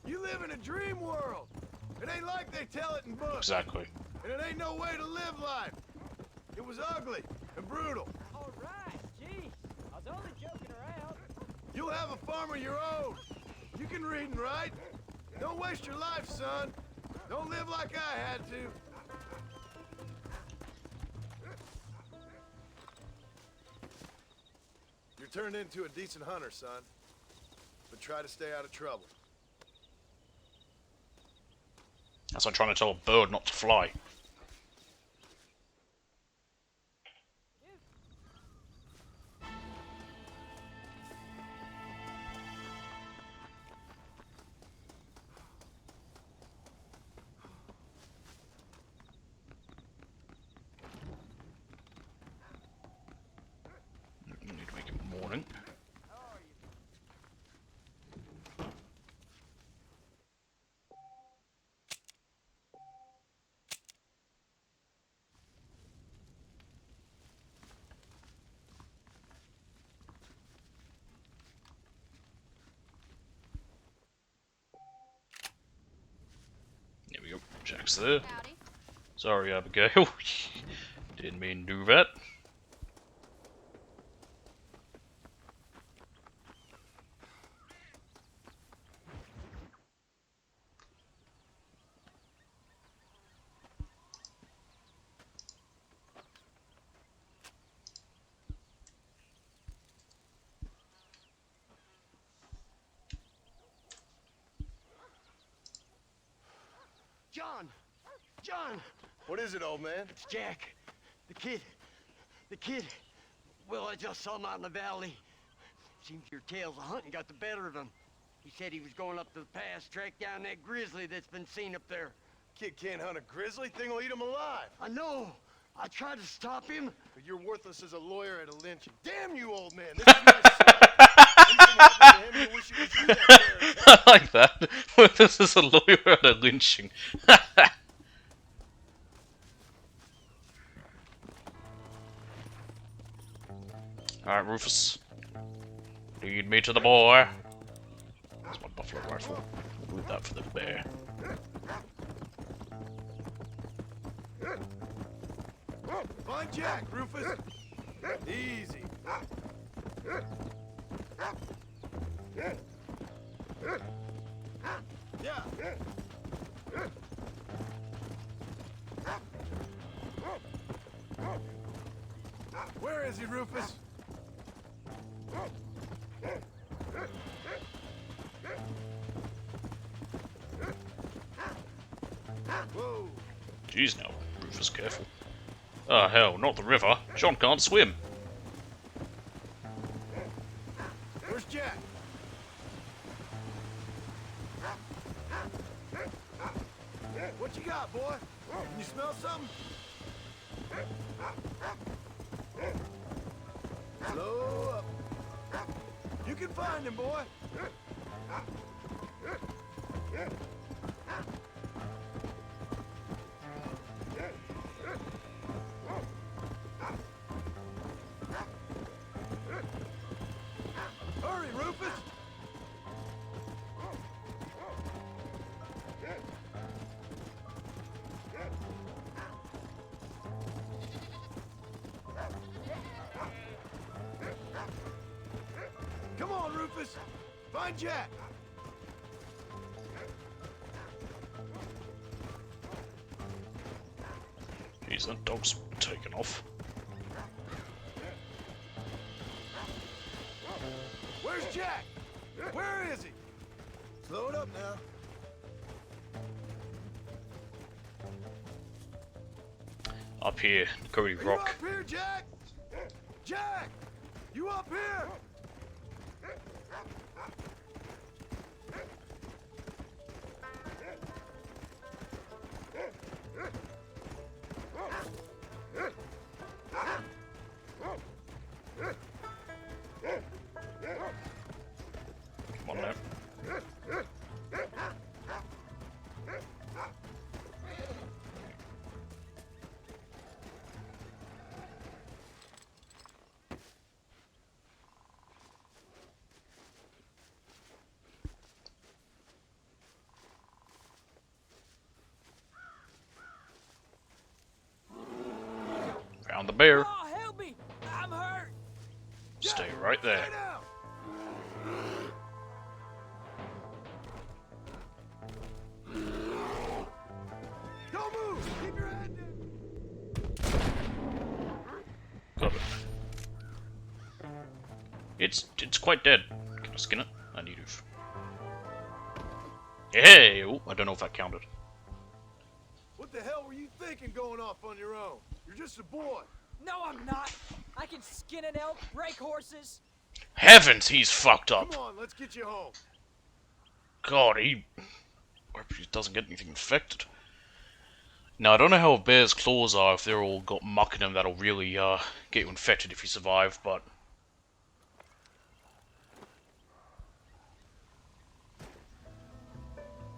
You live in a dream world. It ain't like they tell it in books. exactly. And it ain't no way to live life. It was ugly and brutal. All right, geez. I was only joking around. You'll have a farm of your own. You can read and write. Don't waste your life, son. Don't live like I had to. You're turned into a decent hunter, son. But try to stay out of trouble. That's like trying to tell a bird not to fly. Need to make it morning. There we go. Jack's there. Howdy. Sorry, Abigail. Didn't mean to do that. John! John! What is it, old man? It's Jack. The kid. The kid. Well, I just saw him out in the valley. Seems your tales of hunting got the better of him. He said he was going up to the pass, track down that grizzly that's been seen up there. Kid can't hunt a grizzly. Thing will eat him alive. I know. I tried to stop him. But you're worthless as a lawyer at a lynching. Damn you, old man. This is my son. Anything happened to him, you wish it was you that carried. I like that. This is a lawyer at a lynching. Alright, Rufus. Lead me to the boy. That's my buffalo rifle. We'll move that for the bear. Find Jack, Rufus. Easy. Yeah. Where is he, Rufus? Whoa. Jeez now, Rufus, careful. Ah, hell, not the river. John can't swim. Where's Jack? What you got, boy? Can you smell something? Slow up. You can find him, boy. Rufus? Come on, Rufus! Find Jack! Jeez, that dog's taken off. Where's Jack? Where is he? Slow it up now. Up here, Cody Are you Rock. up here, Jack? Jack! You up here? Come on now. Found the bear. Oh, help me! I'm hurt! Stay right there. Don't move! Keep your head down! Got it. It's quite dead. Can I skin it? I need to. Hey! Oh, I don't know if that counted. What the hell were you thinking going off on your own? You're just a boy. No, I'm not. I can skin an elk, break horses. Heavens, he's fucked up. Come on, let's get you home. God, I hope he doesn't get anything infected. Now, I don't know how a bear's claws are, if they're all got muck in them that'll really get you infected if you survive, but...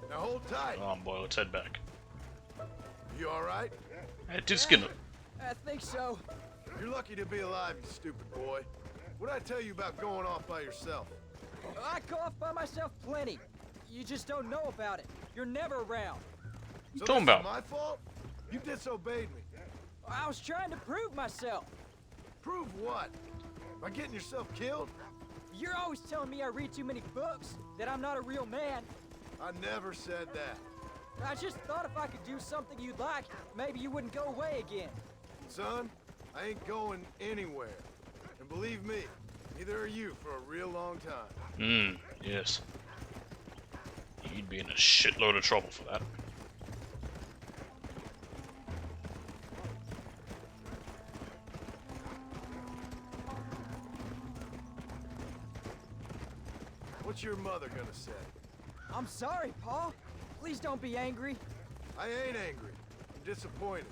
Now hold tight. Come on, boy, let's head back. You alright? I did skin it. I think so. You're lucky to be alive, you stupid boy. What'd I tell you about going off by yourself? I go off by myself plenty. You just don't know about it. You're never around. So talking this about? is my fault? You disobeyed me. I was trying to prove myself. Prove what? By getting yourself killed? You're always telling me I read too many books, that I'm not a real man. I never said that. I just thought if I could do something you'd like, maybe you wouldn't go away again. Son, I ain't going anywhere. And believe me, neither are you for a real long time. Yes. You'd be in a shitload of trouble for that. What's your mother gonna say? I'm sorry, Pa. Please don't be angry. I ain't angry. I'm disappointed.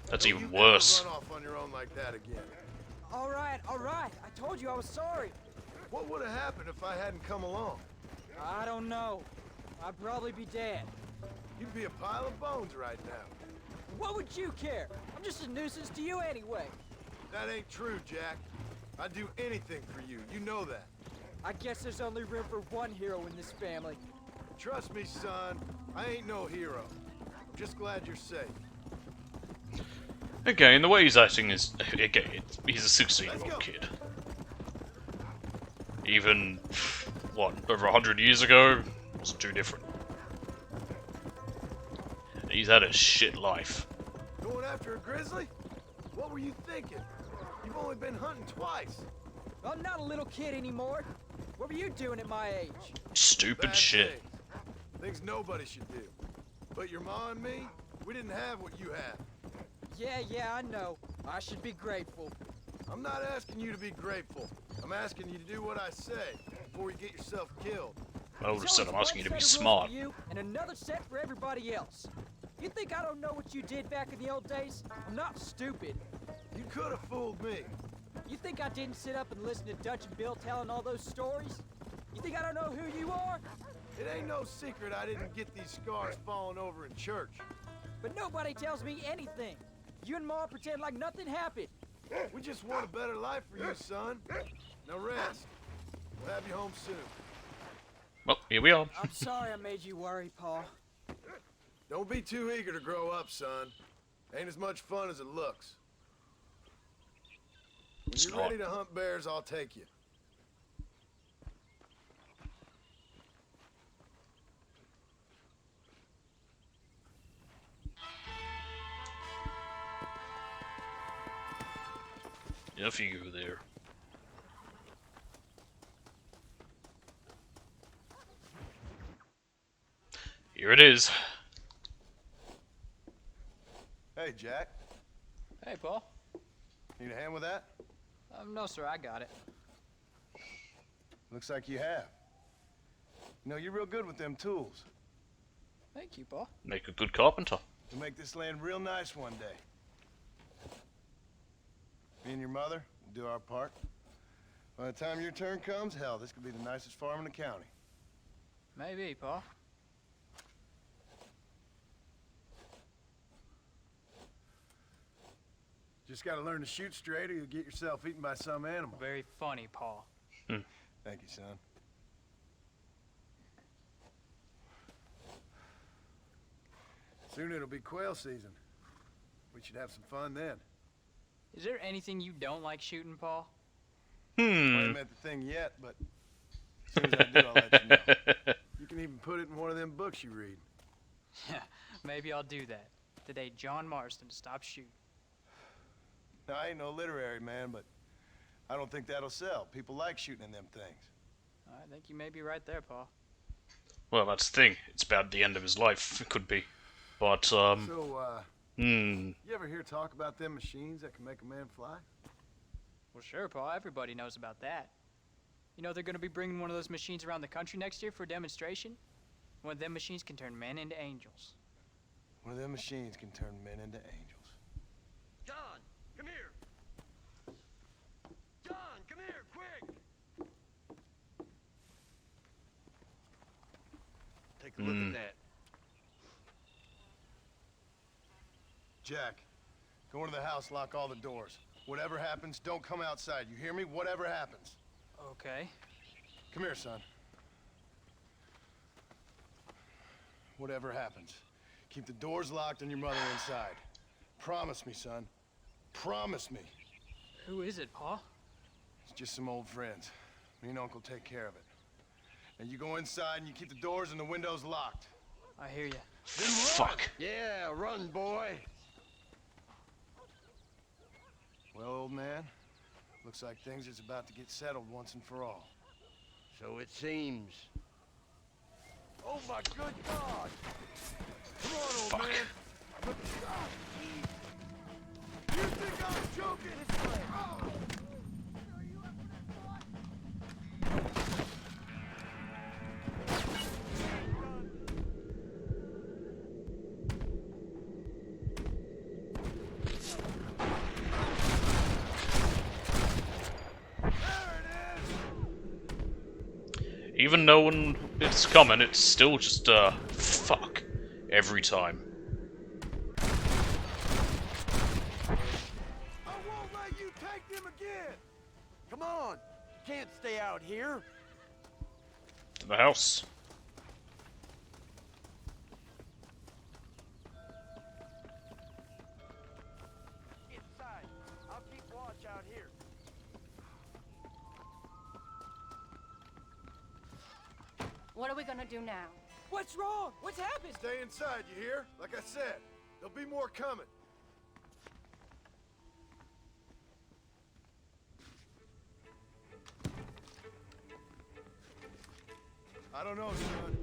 That's Don't even you worse. ever run off on your own like that again. All right. I told you I was sorry. What would have happened if I hadn't come along? I don't know. I'd probably be dead. You'd be a pile of bones right now. What would you care? I'm just a nuisance to you anyway. That ain't true, Jack. I'd do anything for you. You know that. I guess there's only room for one hero in this family. Trust me, son. I ain't no hero. I'm just glad you're safe. Again, the way he's acting is... Again, he's a 16-year-old kid. Even, what, over 100 years ago? Wasn't too different. He's had a shit life. Going after a grizzly? What were you thinking? You've only been hunting twice. I'm not a little kid anymore. What were you doing at my age? Stupid Bad shit. Things nobody should do. But your ma and me, we didn't have what you have. Yeah, I know. I should be grateful. I'm not asking you to be grateful. I'm asking you to do what I say before you get yourself killed. I would have said I'm asking you to be One set of rules smart. for you and another set for everybody else. You think I don't know what you did back in the old days? I'm not stupid. You could have fooled me. You think I didn't sit up and listen to Dutch and Bill telling all those stories? You think I don't know who you are? It ain't no secret I didn't get these scars falling over in church. But nobody tells me anything. You and Ma pretend like nothing happened. We just want a better life for you, son. Now rest. We'll have you home soon. Well, here we are. I'm sorry I made you worry, Paul. Don't be too eager to grow up, son. Ain't as much fun as it looks. When It's you're not. ready to hunt bears, I'll take you. If you go there. Here it is. Hey, Jack. Hey, Paul. Need a hand with that? No, sir, I got it. Looks like you have. You know, you're real good with them tools. Thank you, Paul. Make a good carpenter. You'll make this land real nice one day. Me and your mother will do our part. By the time your turn comes, hell, this could be the nicest farm in the county. Maybe, Paul. Just gotta learn to shoot straight or you'll get yourself eaten by some animal. Very funny, Paul. Thank you, son. Soon it'll be quail season. We should have some fun then. Is there anything you don't like shooting, Paul? I haven't met the thing yet, but as soon as I do, I'll let you know. You can even put it in one of them books you read. Yeah, maybe I'll do that. Today, John Marston stopped shooting. Now, I ain't no literary man, but I don't think that'll sell. People like shooting in them things. I think you may be right there, Paul. Well, that's the thing. It's about the end of his life. It could be. But, You ever hear talk about them machines that can make a man fly? Well, sure, Paul. Everybody knows about that. You know they're going to be bringing one of those machines around the country next year for a demonstration? One of them machines can turn men into angels. One of them machines can turn men into angels. John, come here. John, come here, quick. Take a look at that. Jack, go into the house, lock all the doors. Whatever happens, don't come outside. You hear me? Whatever happens. Okay. Come here, son. Whatever happens, keep the doors locked and your mother inside. Promise me, son. Promise me. Who is it, Paul? It's just some old friends. Me and Uncle take care of it. And you go inside and you keep the doors and the windows locked. I hear you. Then run! Fuck. Yeah, run, boy. Well, old man, looks like things is about to get settled once and for all. So it seems. Oh my good God! Come on, old Fuck. man. Look, you think I'm joking? This way. Oh. even knowing it's coming, it's still just, fuck. Every time. I won't let you take them again. Come on. Can't stay out here. To the house. Inside. I'll keep watch out here. What are we gonna do now? What's wrong? What's happened? Stay inside, you hear? Like I said, there'll be more coming. I don't know, son.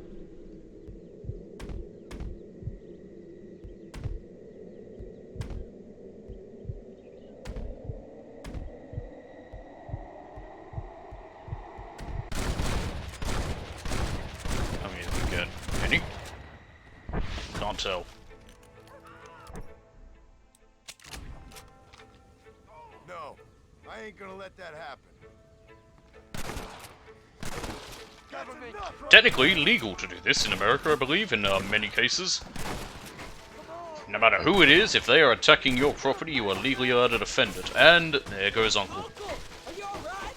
I mean, good. Any? Can't tell. No, I ain't gonna let that happen. Technically legal to do this in America, I believe, in many cases. No matter who it is, if they are attacking your property, you are legally allowed to defend it. And there goes Uncle. Are you alright?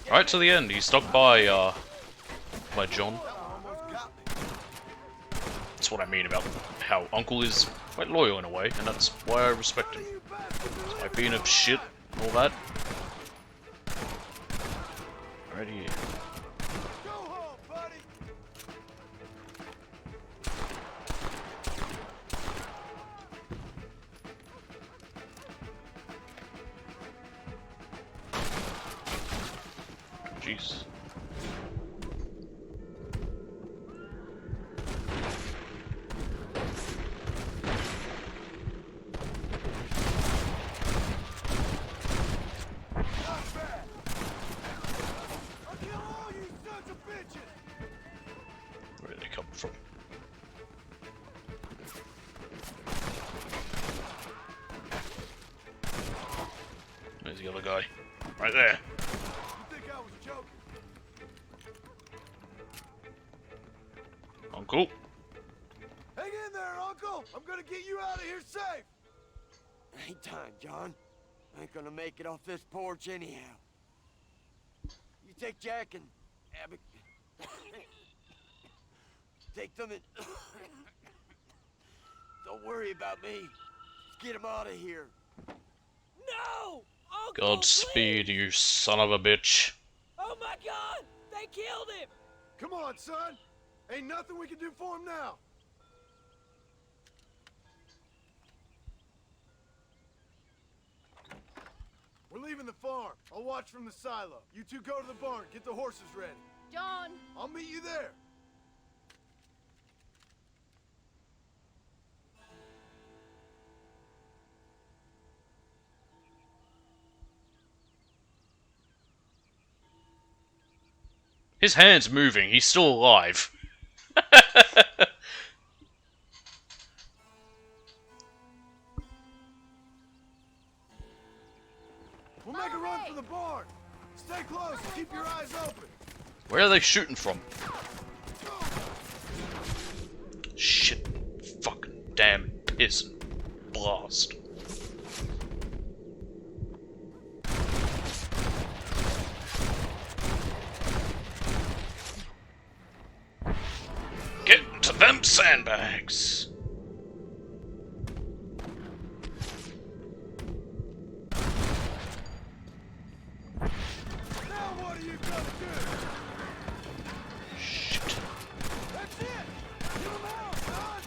Right to the end, he stuck by John. That's what I mean about how Uncle is quite loyal in a way, and that's why I respect him. Despite being a shit and all that. Right here. Jeez. Where did they come from? There's the other guy. Right there. Uncle? Hang in there, Uncle! I'm gonna get you out of here safe! Ain't time, John. I ain't gonna make it off this porch anyhow. You take Jack and Abby. Take them and... Don't worry about me. Just get him out of here. No! Uncle, Godspeed, you son of a bitch. Oh my God! They killed him! Come on, son! Ain't nothing we can do for him now! We're leaving the farm. I'll watch from the silo. You two go to the barn, get the horses ready. John! I'll meet you there. His hand's moving, he's still alive. We'll make a run for the barn. Stay close and keep your eyes open. Where are they shooting from? Shit. Fucking damn piss and blast. Get to them sandbags. Now what are you gonna do? Shit. That's it! Get him out, son!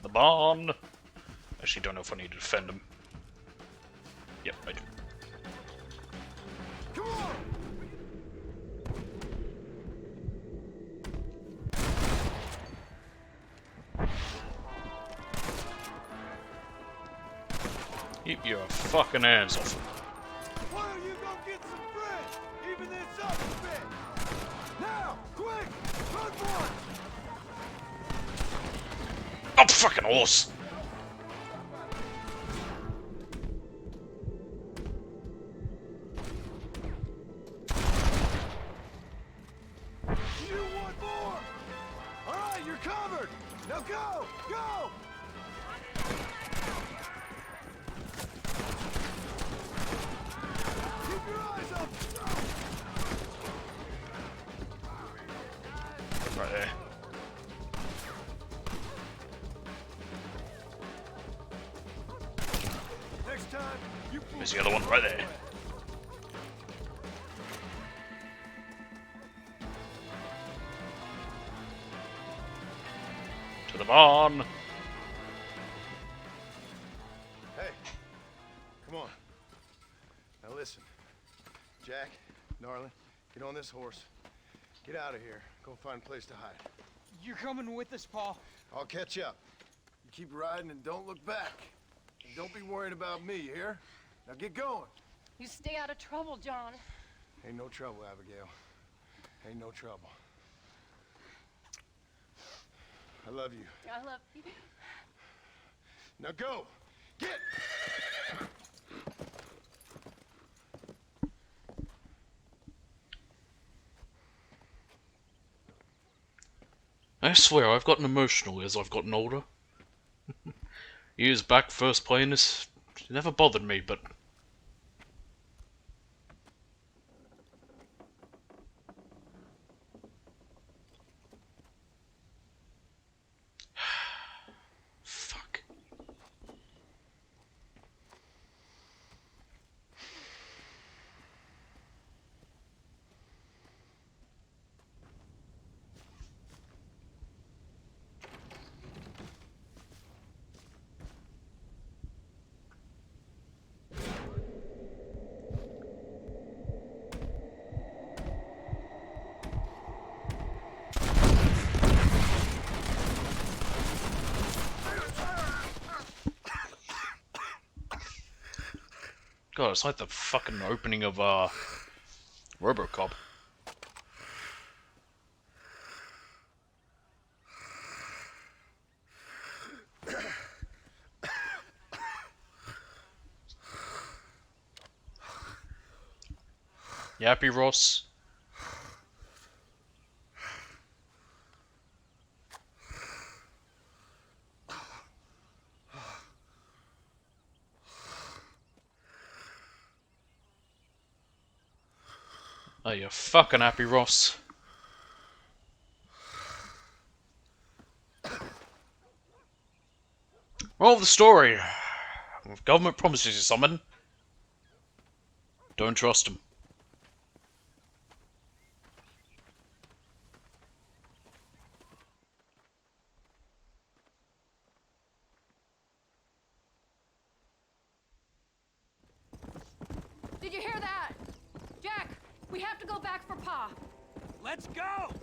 The barn. Actually, don't know if I need to defend him. Yep, I do. Come on! Keep your fucking hands off him. Why don't you go get some bread? Even this up a bit. Now, quick! Run for it! Oh, fucking horse! You want more? All right, you're covered. Now go, go! Keep your eyes open. Right there. Next time, you. There's the other one right there. To the barn. Hey, come on. Now listen, Jack, darling, get on this horse. Get out of here. Go find a place to hide. You're coming with us, Paul. I'll catch up. You keep riding and don't look back. And don't be worried about me, you hear? Now get going. You stay out of trouble, John. Ain't no trouble, Abigail. Ain't no trouble. I love you. I love you. Now go! Get! I swear I've gotten emotional as I've gotten older. Years back, first playing this, it never bothered me, but... Fuck. God, it's like the fucking opening of, RoboCop. You happy, Ross? Are you fucking happy, Ross? Moral of the story. If government promises you something, don't trust them. Did you hear that? Jack, we have to go back for Pa. Let's go!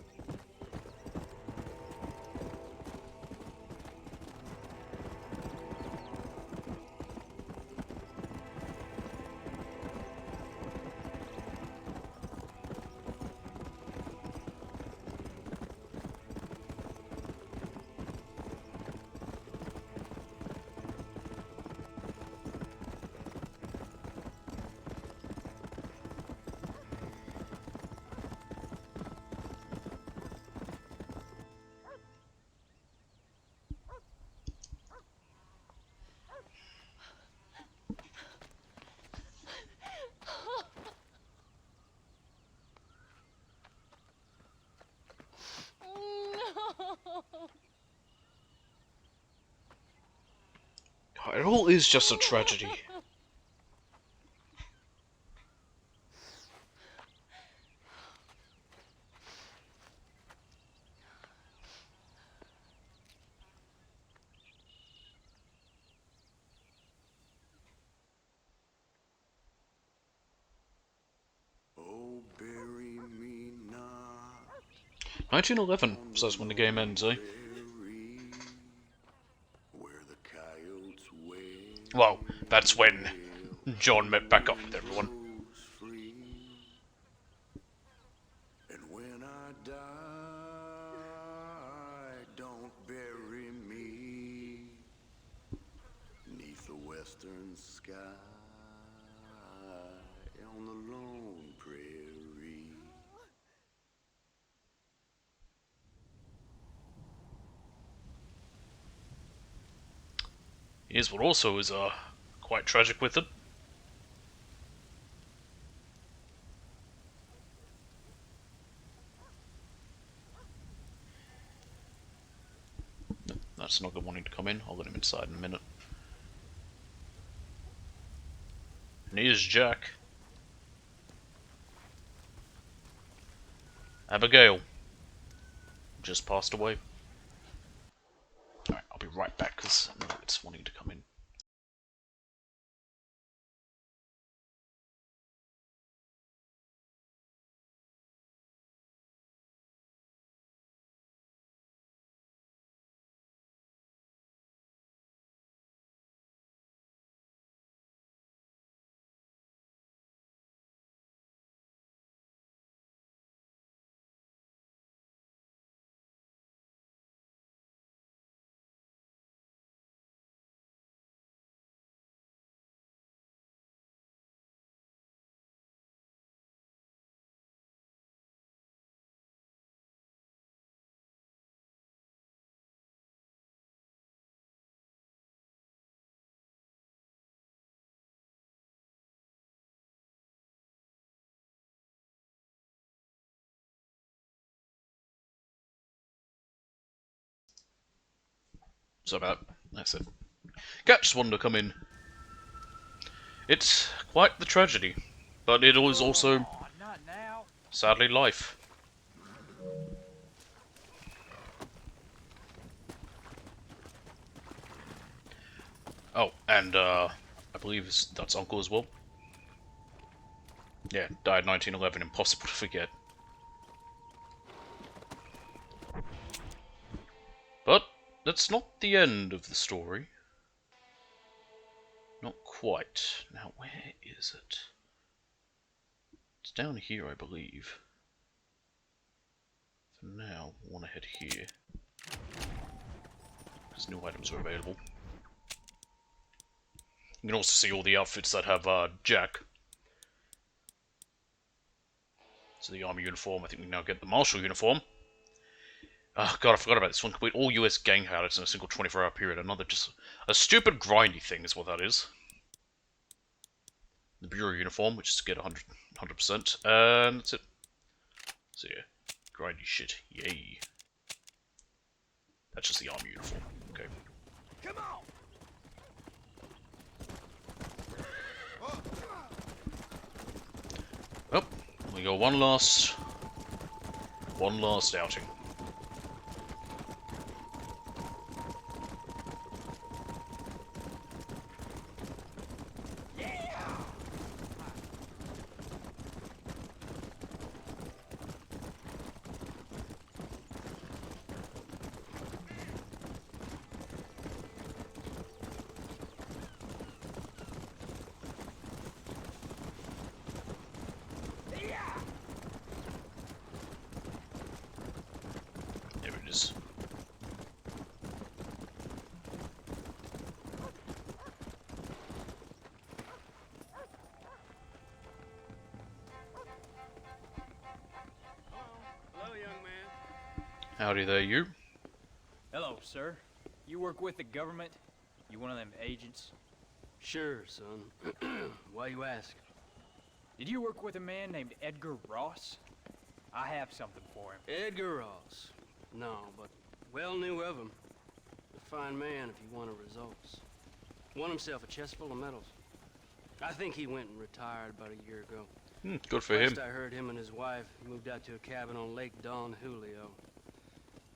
God, it all is just a tragedy. Oh, bury me not. 1911, so that's when the game ends, eh? Well, that's when John met back up with everyone. And when I die, don't bury me 'neath the western sky on the lone prairie. Here's what also is quite tragic with it. That's not good wanting to come in. I'll let him inside in a minute. And here's Jack. Abigail just passed away. Alright, I'll be right back because I know it's wanting to come in. So about that's it. Cat just wanted to come in. It's quite the tragedy, but it is also, sadly, life. Oh, and I believe that's Uncle as well. Yeah, died 1911. Impossible to forget. But that's not the end of the story. Not quite. Now, where is it? It's down here, I believe. For now, I want to head here. Because new items are available. You can also see all the outfits that have Jack. So the army uniform, I think we now get the marshal uniform. Oh god, I forgot about this one. Complete all US gang highlights in a single 24-hour period. Another just a stupid grindy thing is what that is. The Bureau uniform, which is to get 100%, and that's it. So yeah, grindy shit, yay. That's just the army uniform, okay. Come on! Well, we got one last outing. There it is. Hello, young man. Howdy there, you. Hello, sir. You work with the government? You one of them agents? Sure, son. Why you ask? Did you work with a man named Edgar Ross? I have something for him. Edgar Ross. No, but well knew of him. A fine man if you wanted results. Won himself a chest full of medals. I think he went and retired about a year ago. Good for him. Last I heard, him and his wife moved out to a cabin on Lake Don Julio.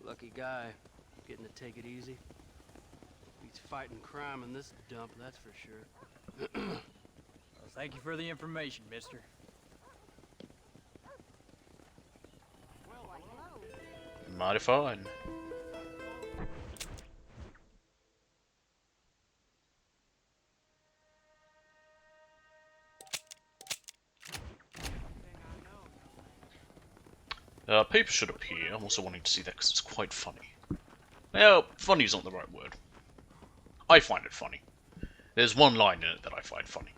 Lucky guy, getting to take it easy. He's fighting crime in this dump, that's for sure. Well, thank you for the information, mister. Mighty fine. Paper should appear. I'm also wanting to see that because it's quite funny. Well, funny is not the right word. I find it funny. There's one line in it that I find funny.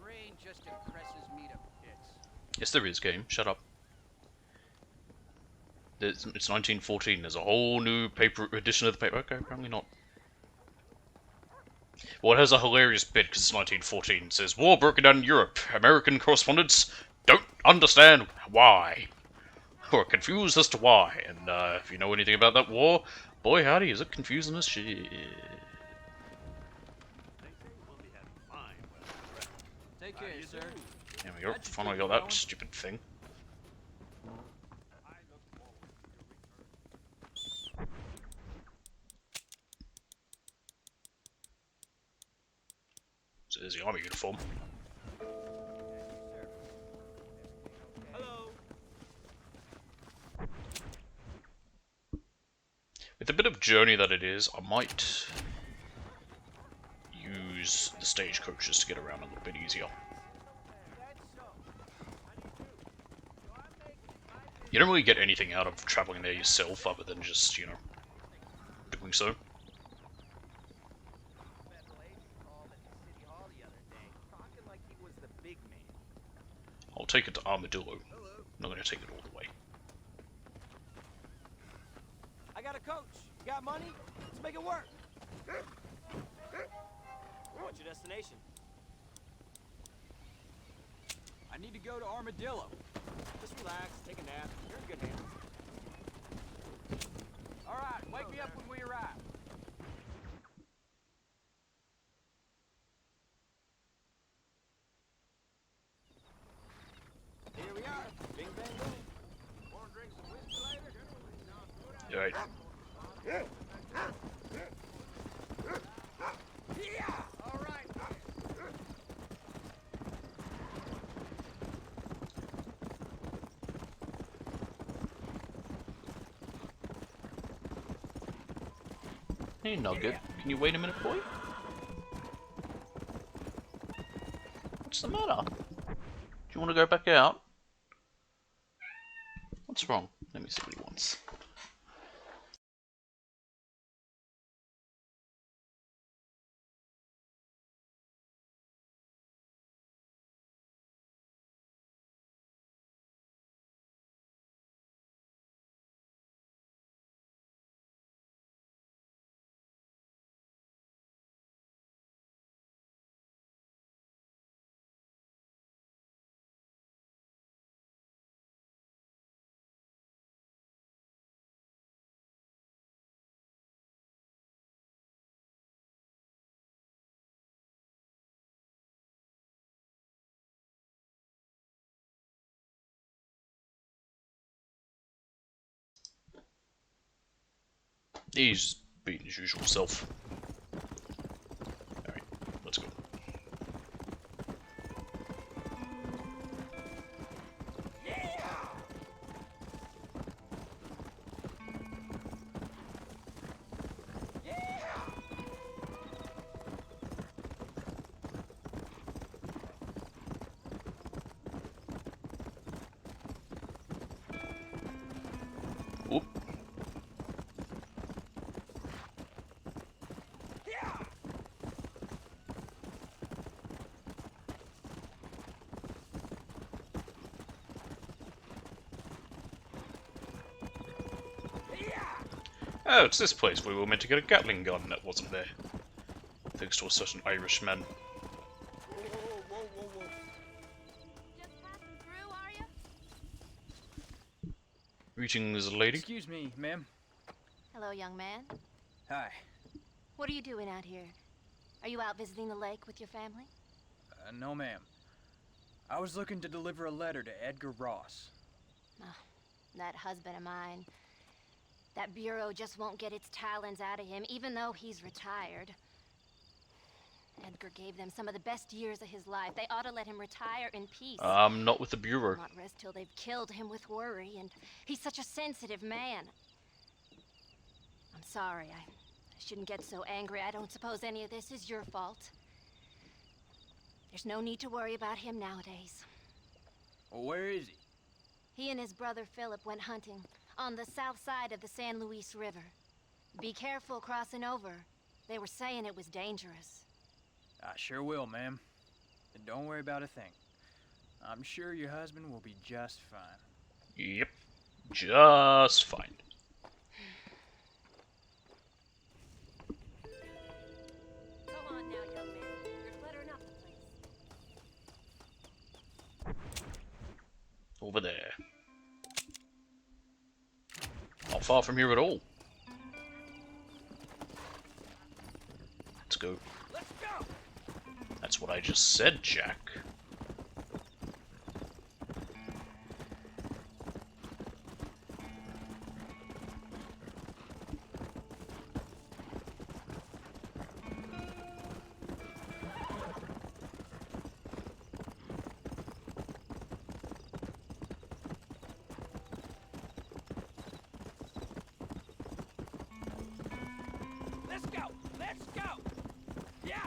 Brain just impresses me to bits. Yes, there is, game. Shut up. It's 1914. There's a whole new paper edition of the paper. Okay, apparently not. Well, it has a hilarious bit because it's 1914. It says, war broken out in Europe. American correspondents don't understand why. Or confused as to why. And if you know anything about that war, boy howdy, is it confusing as shit. Take care, sir. There we go. Finally got that stupid thing. So there's the army uniform. Hello. With the bit of journey that it is, I might use the stagecoaches to get around a little bit easier. You don't really get anything out of traveling there yourself other than just, you know, doing so. I'll take it to Armadillo. I'm not going to take it all the way. I got a coach. You got money? Let's make it work. What's your destination? I need to go to Armadillo. Just relax, take a nap. You're in good hands. Alright. All right. Hey, Nugget. Can you wait a minute, boy? What's the matter? Do you want to go back out? What's wrong? Let me see what he wants. He's being his usual self. Alright, let's go. Oop. Oh, it's this place where we were meant to get a Gatling gun that wasn't there. Thanks to a certain Irishman. Greetings, lady. Excuse me, ma'am. Hello, young man. Hi. What are you doing out here? Are you out visiting the lake with your family? No, ma'am. I was looking to deliver a letter to Edgar Ross. Oh, that husband of mine. That bureau just won't get its talons out of him, even though he's retired. Edgar gave them some of the best years of his life. They ought to let him retire in peace. Not with the Bureau. Not rest till they've killed him with worry, and he's such a sensitive man. I'm sorry, I shouldn't get so angry. I don't suppose any of this is your fault. There's no need to worry about him nowadays. Well, where is he? He and his brother Philip went hunting on the south side of the San Luis River. Be careful crossing over. They were saying it was dangerous. I sure will, ma'am. And don't worry about a thing. I'm sure your husband will be just fine. Yep. Just fine. Come on now, young man. You're cluttering up the place. Over there. Not far from here at all. Let's go. Let's go. That's what I just said, Jack. Let's go. Let's go. Yeah.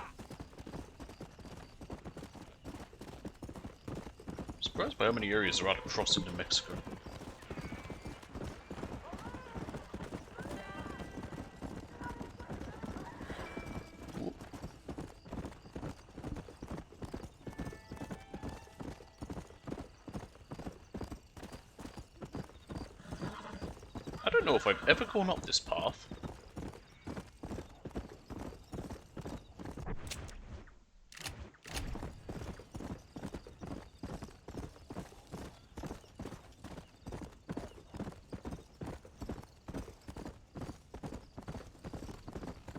Surprised by how many areas are out across into Mexico. Whoop. I don't know if I've ever gone up this path.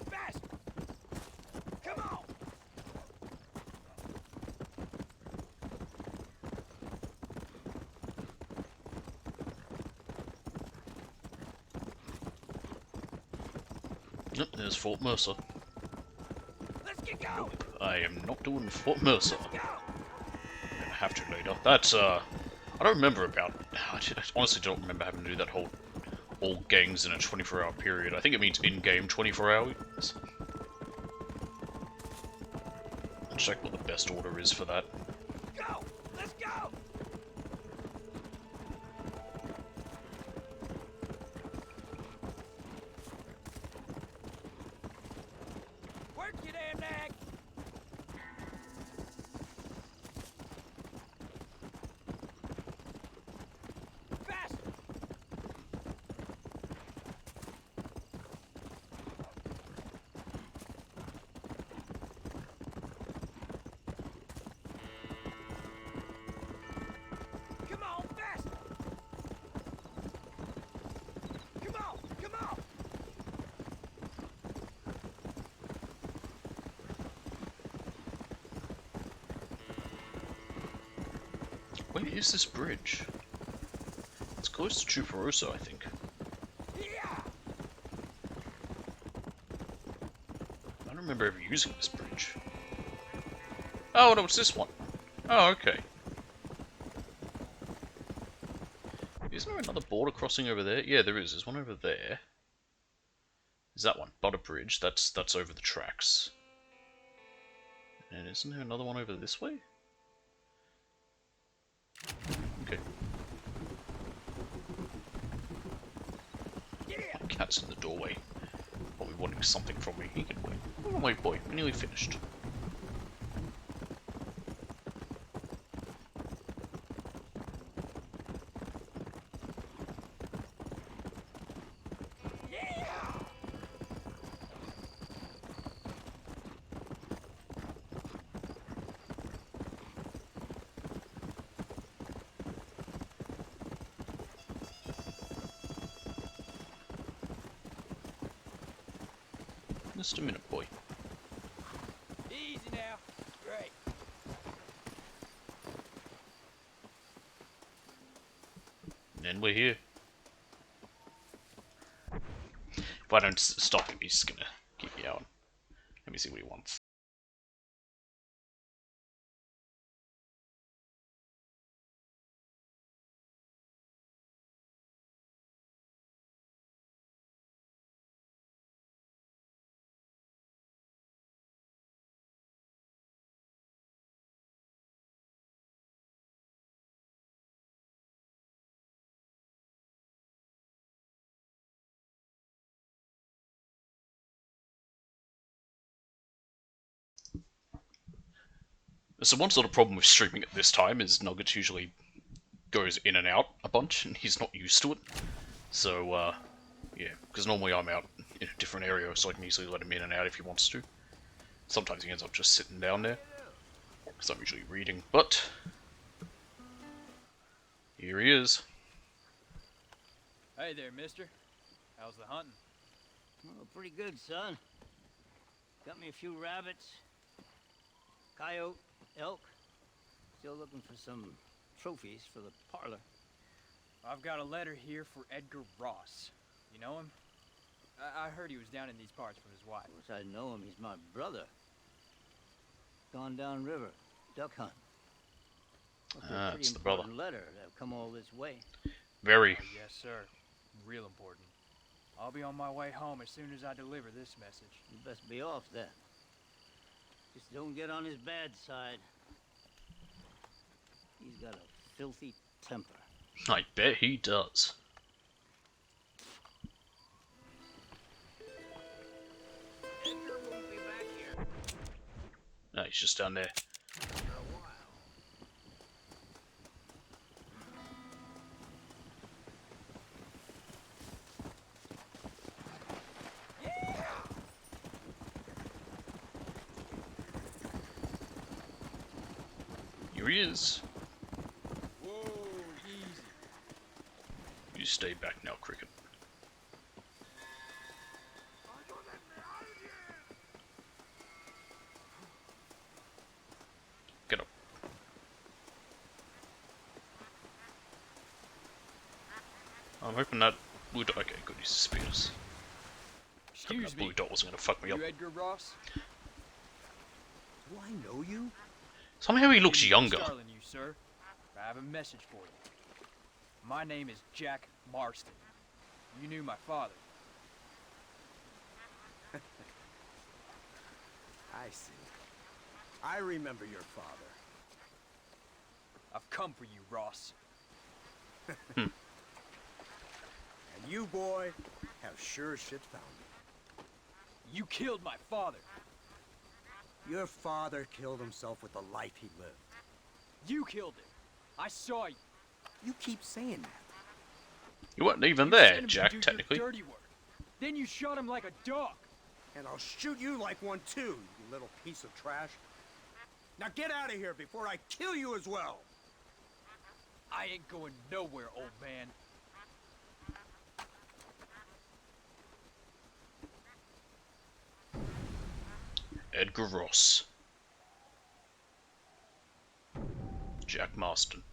Fast. Come on. Yep, there's Fort Mercer. Let's get going. I am not doing Fort Mercer. I'm gonna have to later. That's, I don't remember about... I honestly don't remember having to do that whole... all gangs in a 24-hour period. I think it means in-game 24 hours. I'll check what the best order is for that. Go! Let's go! Work your damn neck! Faster! Come on, faster! Come on, come on! Where is this bridge? It's close to Chuparosa, I think. I don't remember ever using this bridge. Oh, no, it's this one. Oh, okay. Isn't there another border crossing over there? Yeah, there is. There's one over there. Is that one? Butter Bridge. That's over the tracks. And isn't there another one over this way? Okay. My cat's in the doorway. Probably wanting something from me. He can wait. Oh, wait, boy. We're nearly finished. Just a minute, boy. Easy now. Great. And then we're here. If I don't stop him, he's gonna keep me out. Let me see what he wants. So one sort of problem with streaming at this time is Nuggets usually goes in and out a bunch, and he's not used to it. So, yeah, because normally I'm out in a different area, so I can easily let him in and out if he wants to. Sometimes he ends up just sitting down there, because I'm usually reading, but... here he is. Hey there, mister. How's the hunting? Oh, pretty good, son. Got me a few rabbits, coyote, elk. Still looking for some trophies for the parlor. I've got a letter here for Edgar Ross. You know him? I heard he was down in these parts with his wife. Of course I know him. He's my brother. Gone down river, duck hunt. Ah, it's the brother. Letter to have come all this way. Very. Yes, sir. Real important. I'll be on my way home as soon as I deliver this message. You best be off then. Just don't get on his bad side. He's got a filthy temper. I bet he does. Edgar won't be back here. No, he's just down there. Here he is. Whoa, easy. You stay back now, Cricket. Get up. I'm hoping that would... okay, good, he's spears. Excuse Blue me. dot wasn't gonna fuck me up. You Edgar Ross? Do I know you? Somehow he looks Indian younger. Starlin, you, sir. I have a message for you. My name is Jack Marston. You knew my father. I see. I remember your father. I've come for you, Ross. And you, boy, have sure as shit found me. You killed my father. Your father killed himself with the life he lived. You killed him. I saw you. You keep saying that. You weren't even You there, sent him to Jack, do your technically. dirty work. Then you shot him like a dog. And I'll shoot you like one too, you little piece of trash. Now get out of here before I kill you as well. I ain't going nowhere, old man. Edgar Ross. Jack Marston.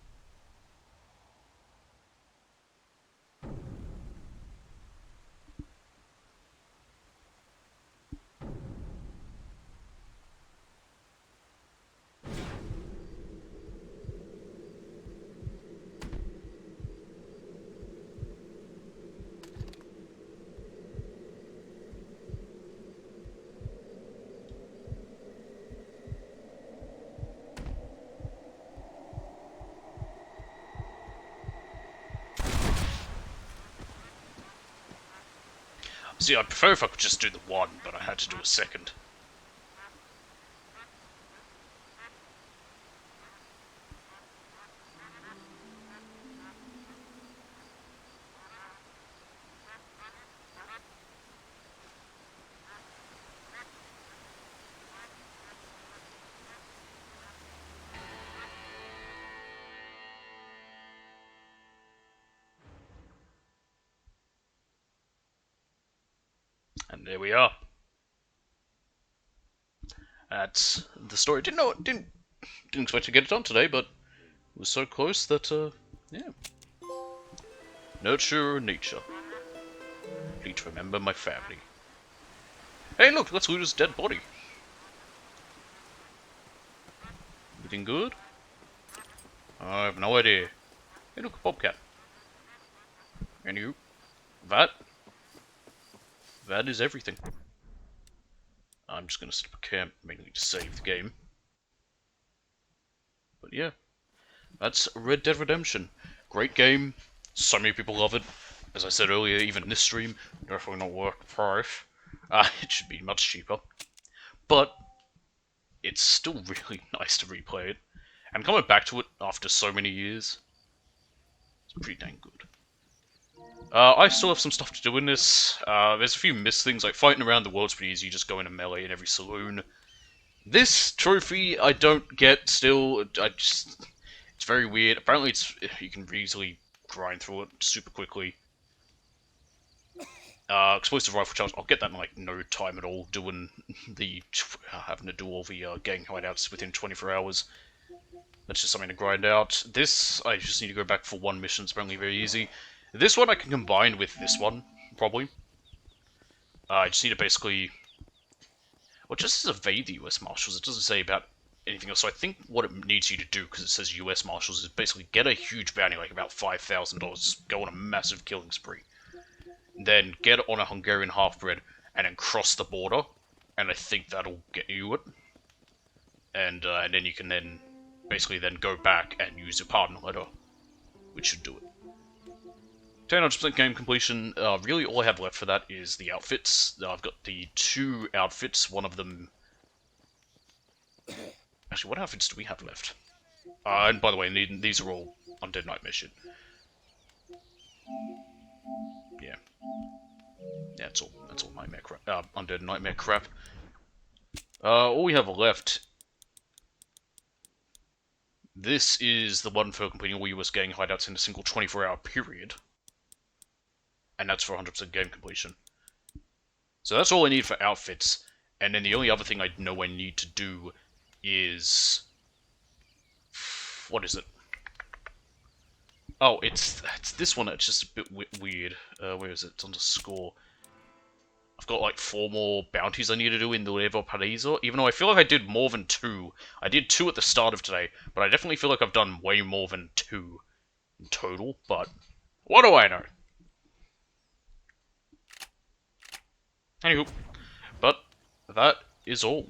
See, I'd prefer if I could just do the one, but I had to do a second. And there we are. That's the story. Didn't expect to get it done today, but it was so close that yeah. Nurture nature. Need to remember my family. Hey, look, let's loot his dead body. Everything good? I have no idea. Hey, look, a bobcat. And you? That is everything. I'm just gonna set up a camp, mainly to save the game. But yeah, that's Red Dead Redemption. Great game. So many people love it. As I said earlier, even in this stream, definitely not worth the price. It should be much cheaper. But it's still really nice to replay it. And coming back to it after so many years, it's pretty dang good. I still have some stuff to do in this. There's a few missed things, like fighting around the world's pretty easy, you just go in a melee in every saloon. This trophy I don't get still. It's very weird. Apparently you can easily grind through it super quickly. Explosive rifle charge, I'll get that in like no time at all, doing the having to do all the gang hideouts within 24 hours. That's just something to grind out. This, I just need to go back for one mission, it's apparently very easy. This one I can combine with this one, probably. I just need to basically... Well, it just says evade the US Marshals, it doesn't say about anything else. So I think what it needs you to do, because it says US Marshals, is basically get a huge bounty, like about $5,000, just go on a massive killing spree. Then get on a Hungarian half-bred, and then cross the border, and I think that'll get you it. And then you can then basically then go back and use your pardon letter, which should do it. 100% game completion. Really, all I have left for that is the outfits. I've got the 2 outfits. One of them. Actually, what outfits do we have left? And by the way, these are all Undead Nightmare shit. Yeah. Yeah, it's all nightmare crap. Undead Nightmare crap. All we have left. This is the one for completing all US gang hideouts in a single 24-hour period. And that's for 100% game completion. So that's all I need for outfits. And then the only other thing I know I need to do is... What is it? Oh, it's this one. It's just a bit weird. Where is it? It's on the score. I've got like 4 more bounties I need to do in the Nuevo Paraiso, even though I feel like I did more than 2. I did 2 at the start of today, but I definitely feel like I've done way more than 2 in total, but what do I know? Anywho, but that is all.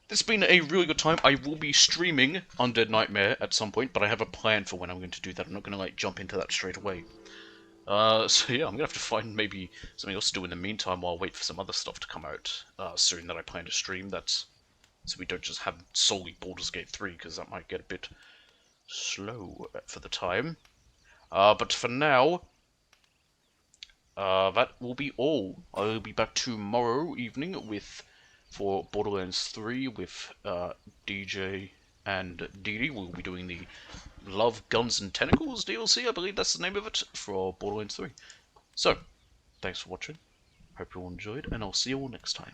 This has been a really good time. I will be streaming Undead Nightmare at some point, but I have a plan for when I'm going to do that. I'm not going to like jump into that straight away. So yeah, I'm gonna have to find maybe something else to do in the meantime while I wait for some other stuff to come out soon that I plan to stream. That's so we don't just have solely Baldur's Gate 3, because that might get a bit slow for the time. But for now, that will be all. I'll be back tomorrow evening for Borderlands 3 with DJ and Dee Dee. We'll be doing the Love, Guns and Tentacles DLC, I believe that's the name of it, for Borderlands 3. So, thanks for watching, hope you all enjoyed, and I'll see you all next time.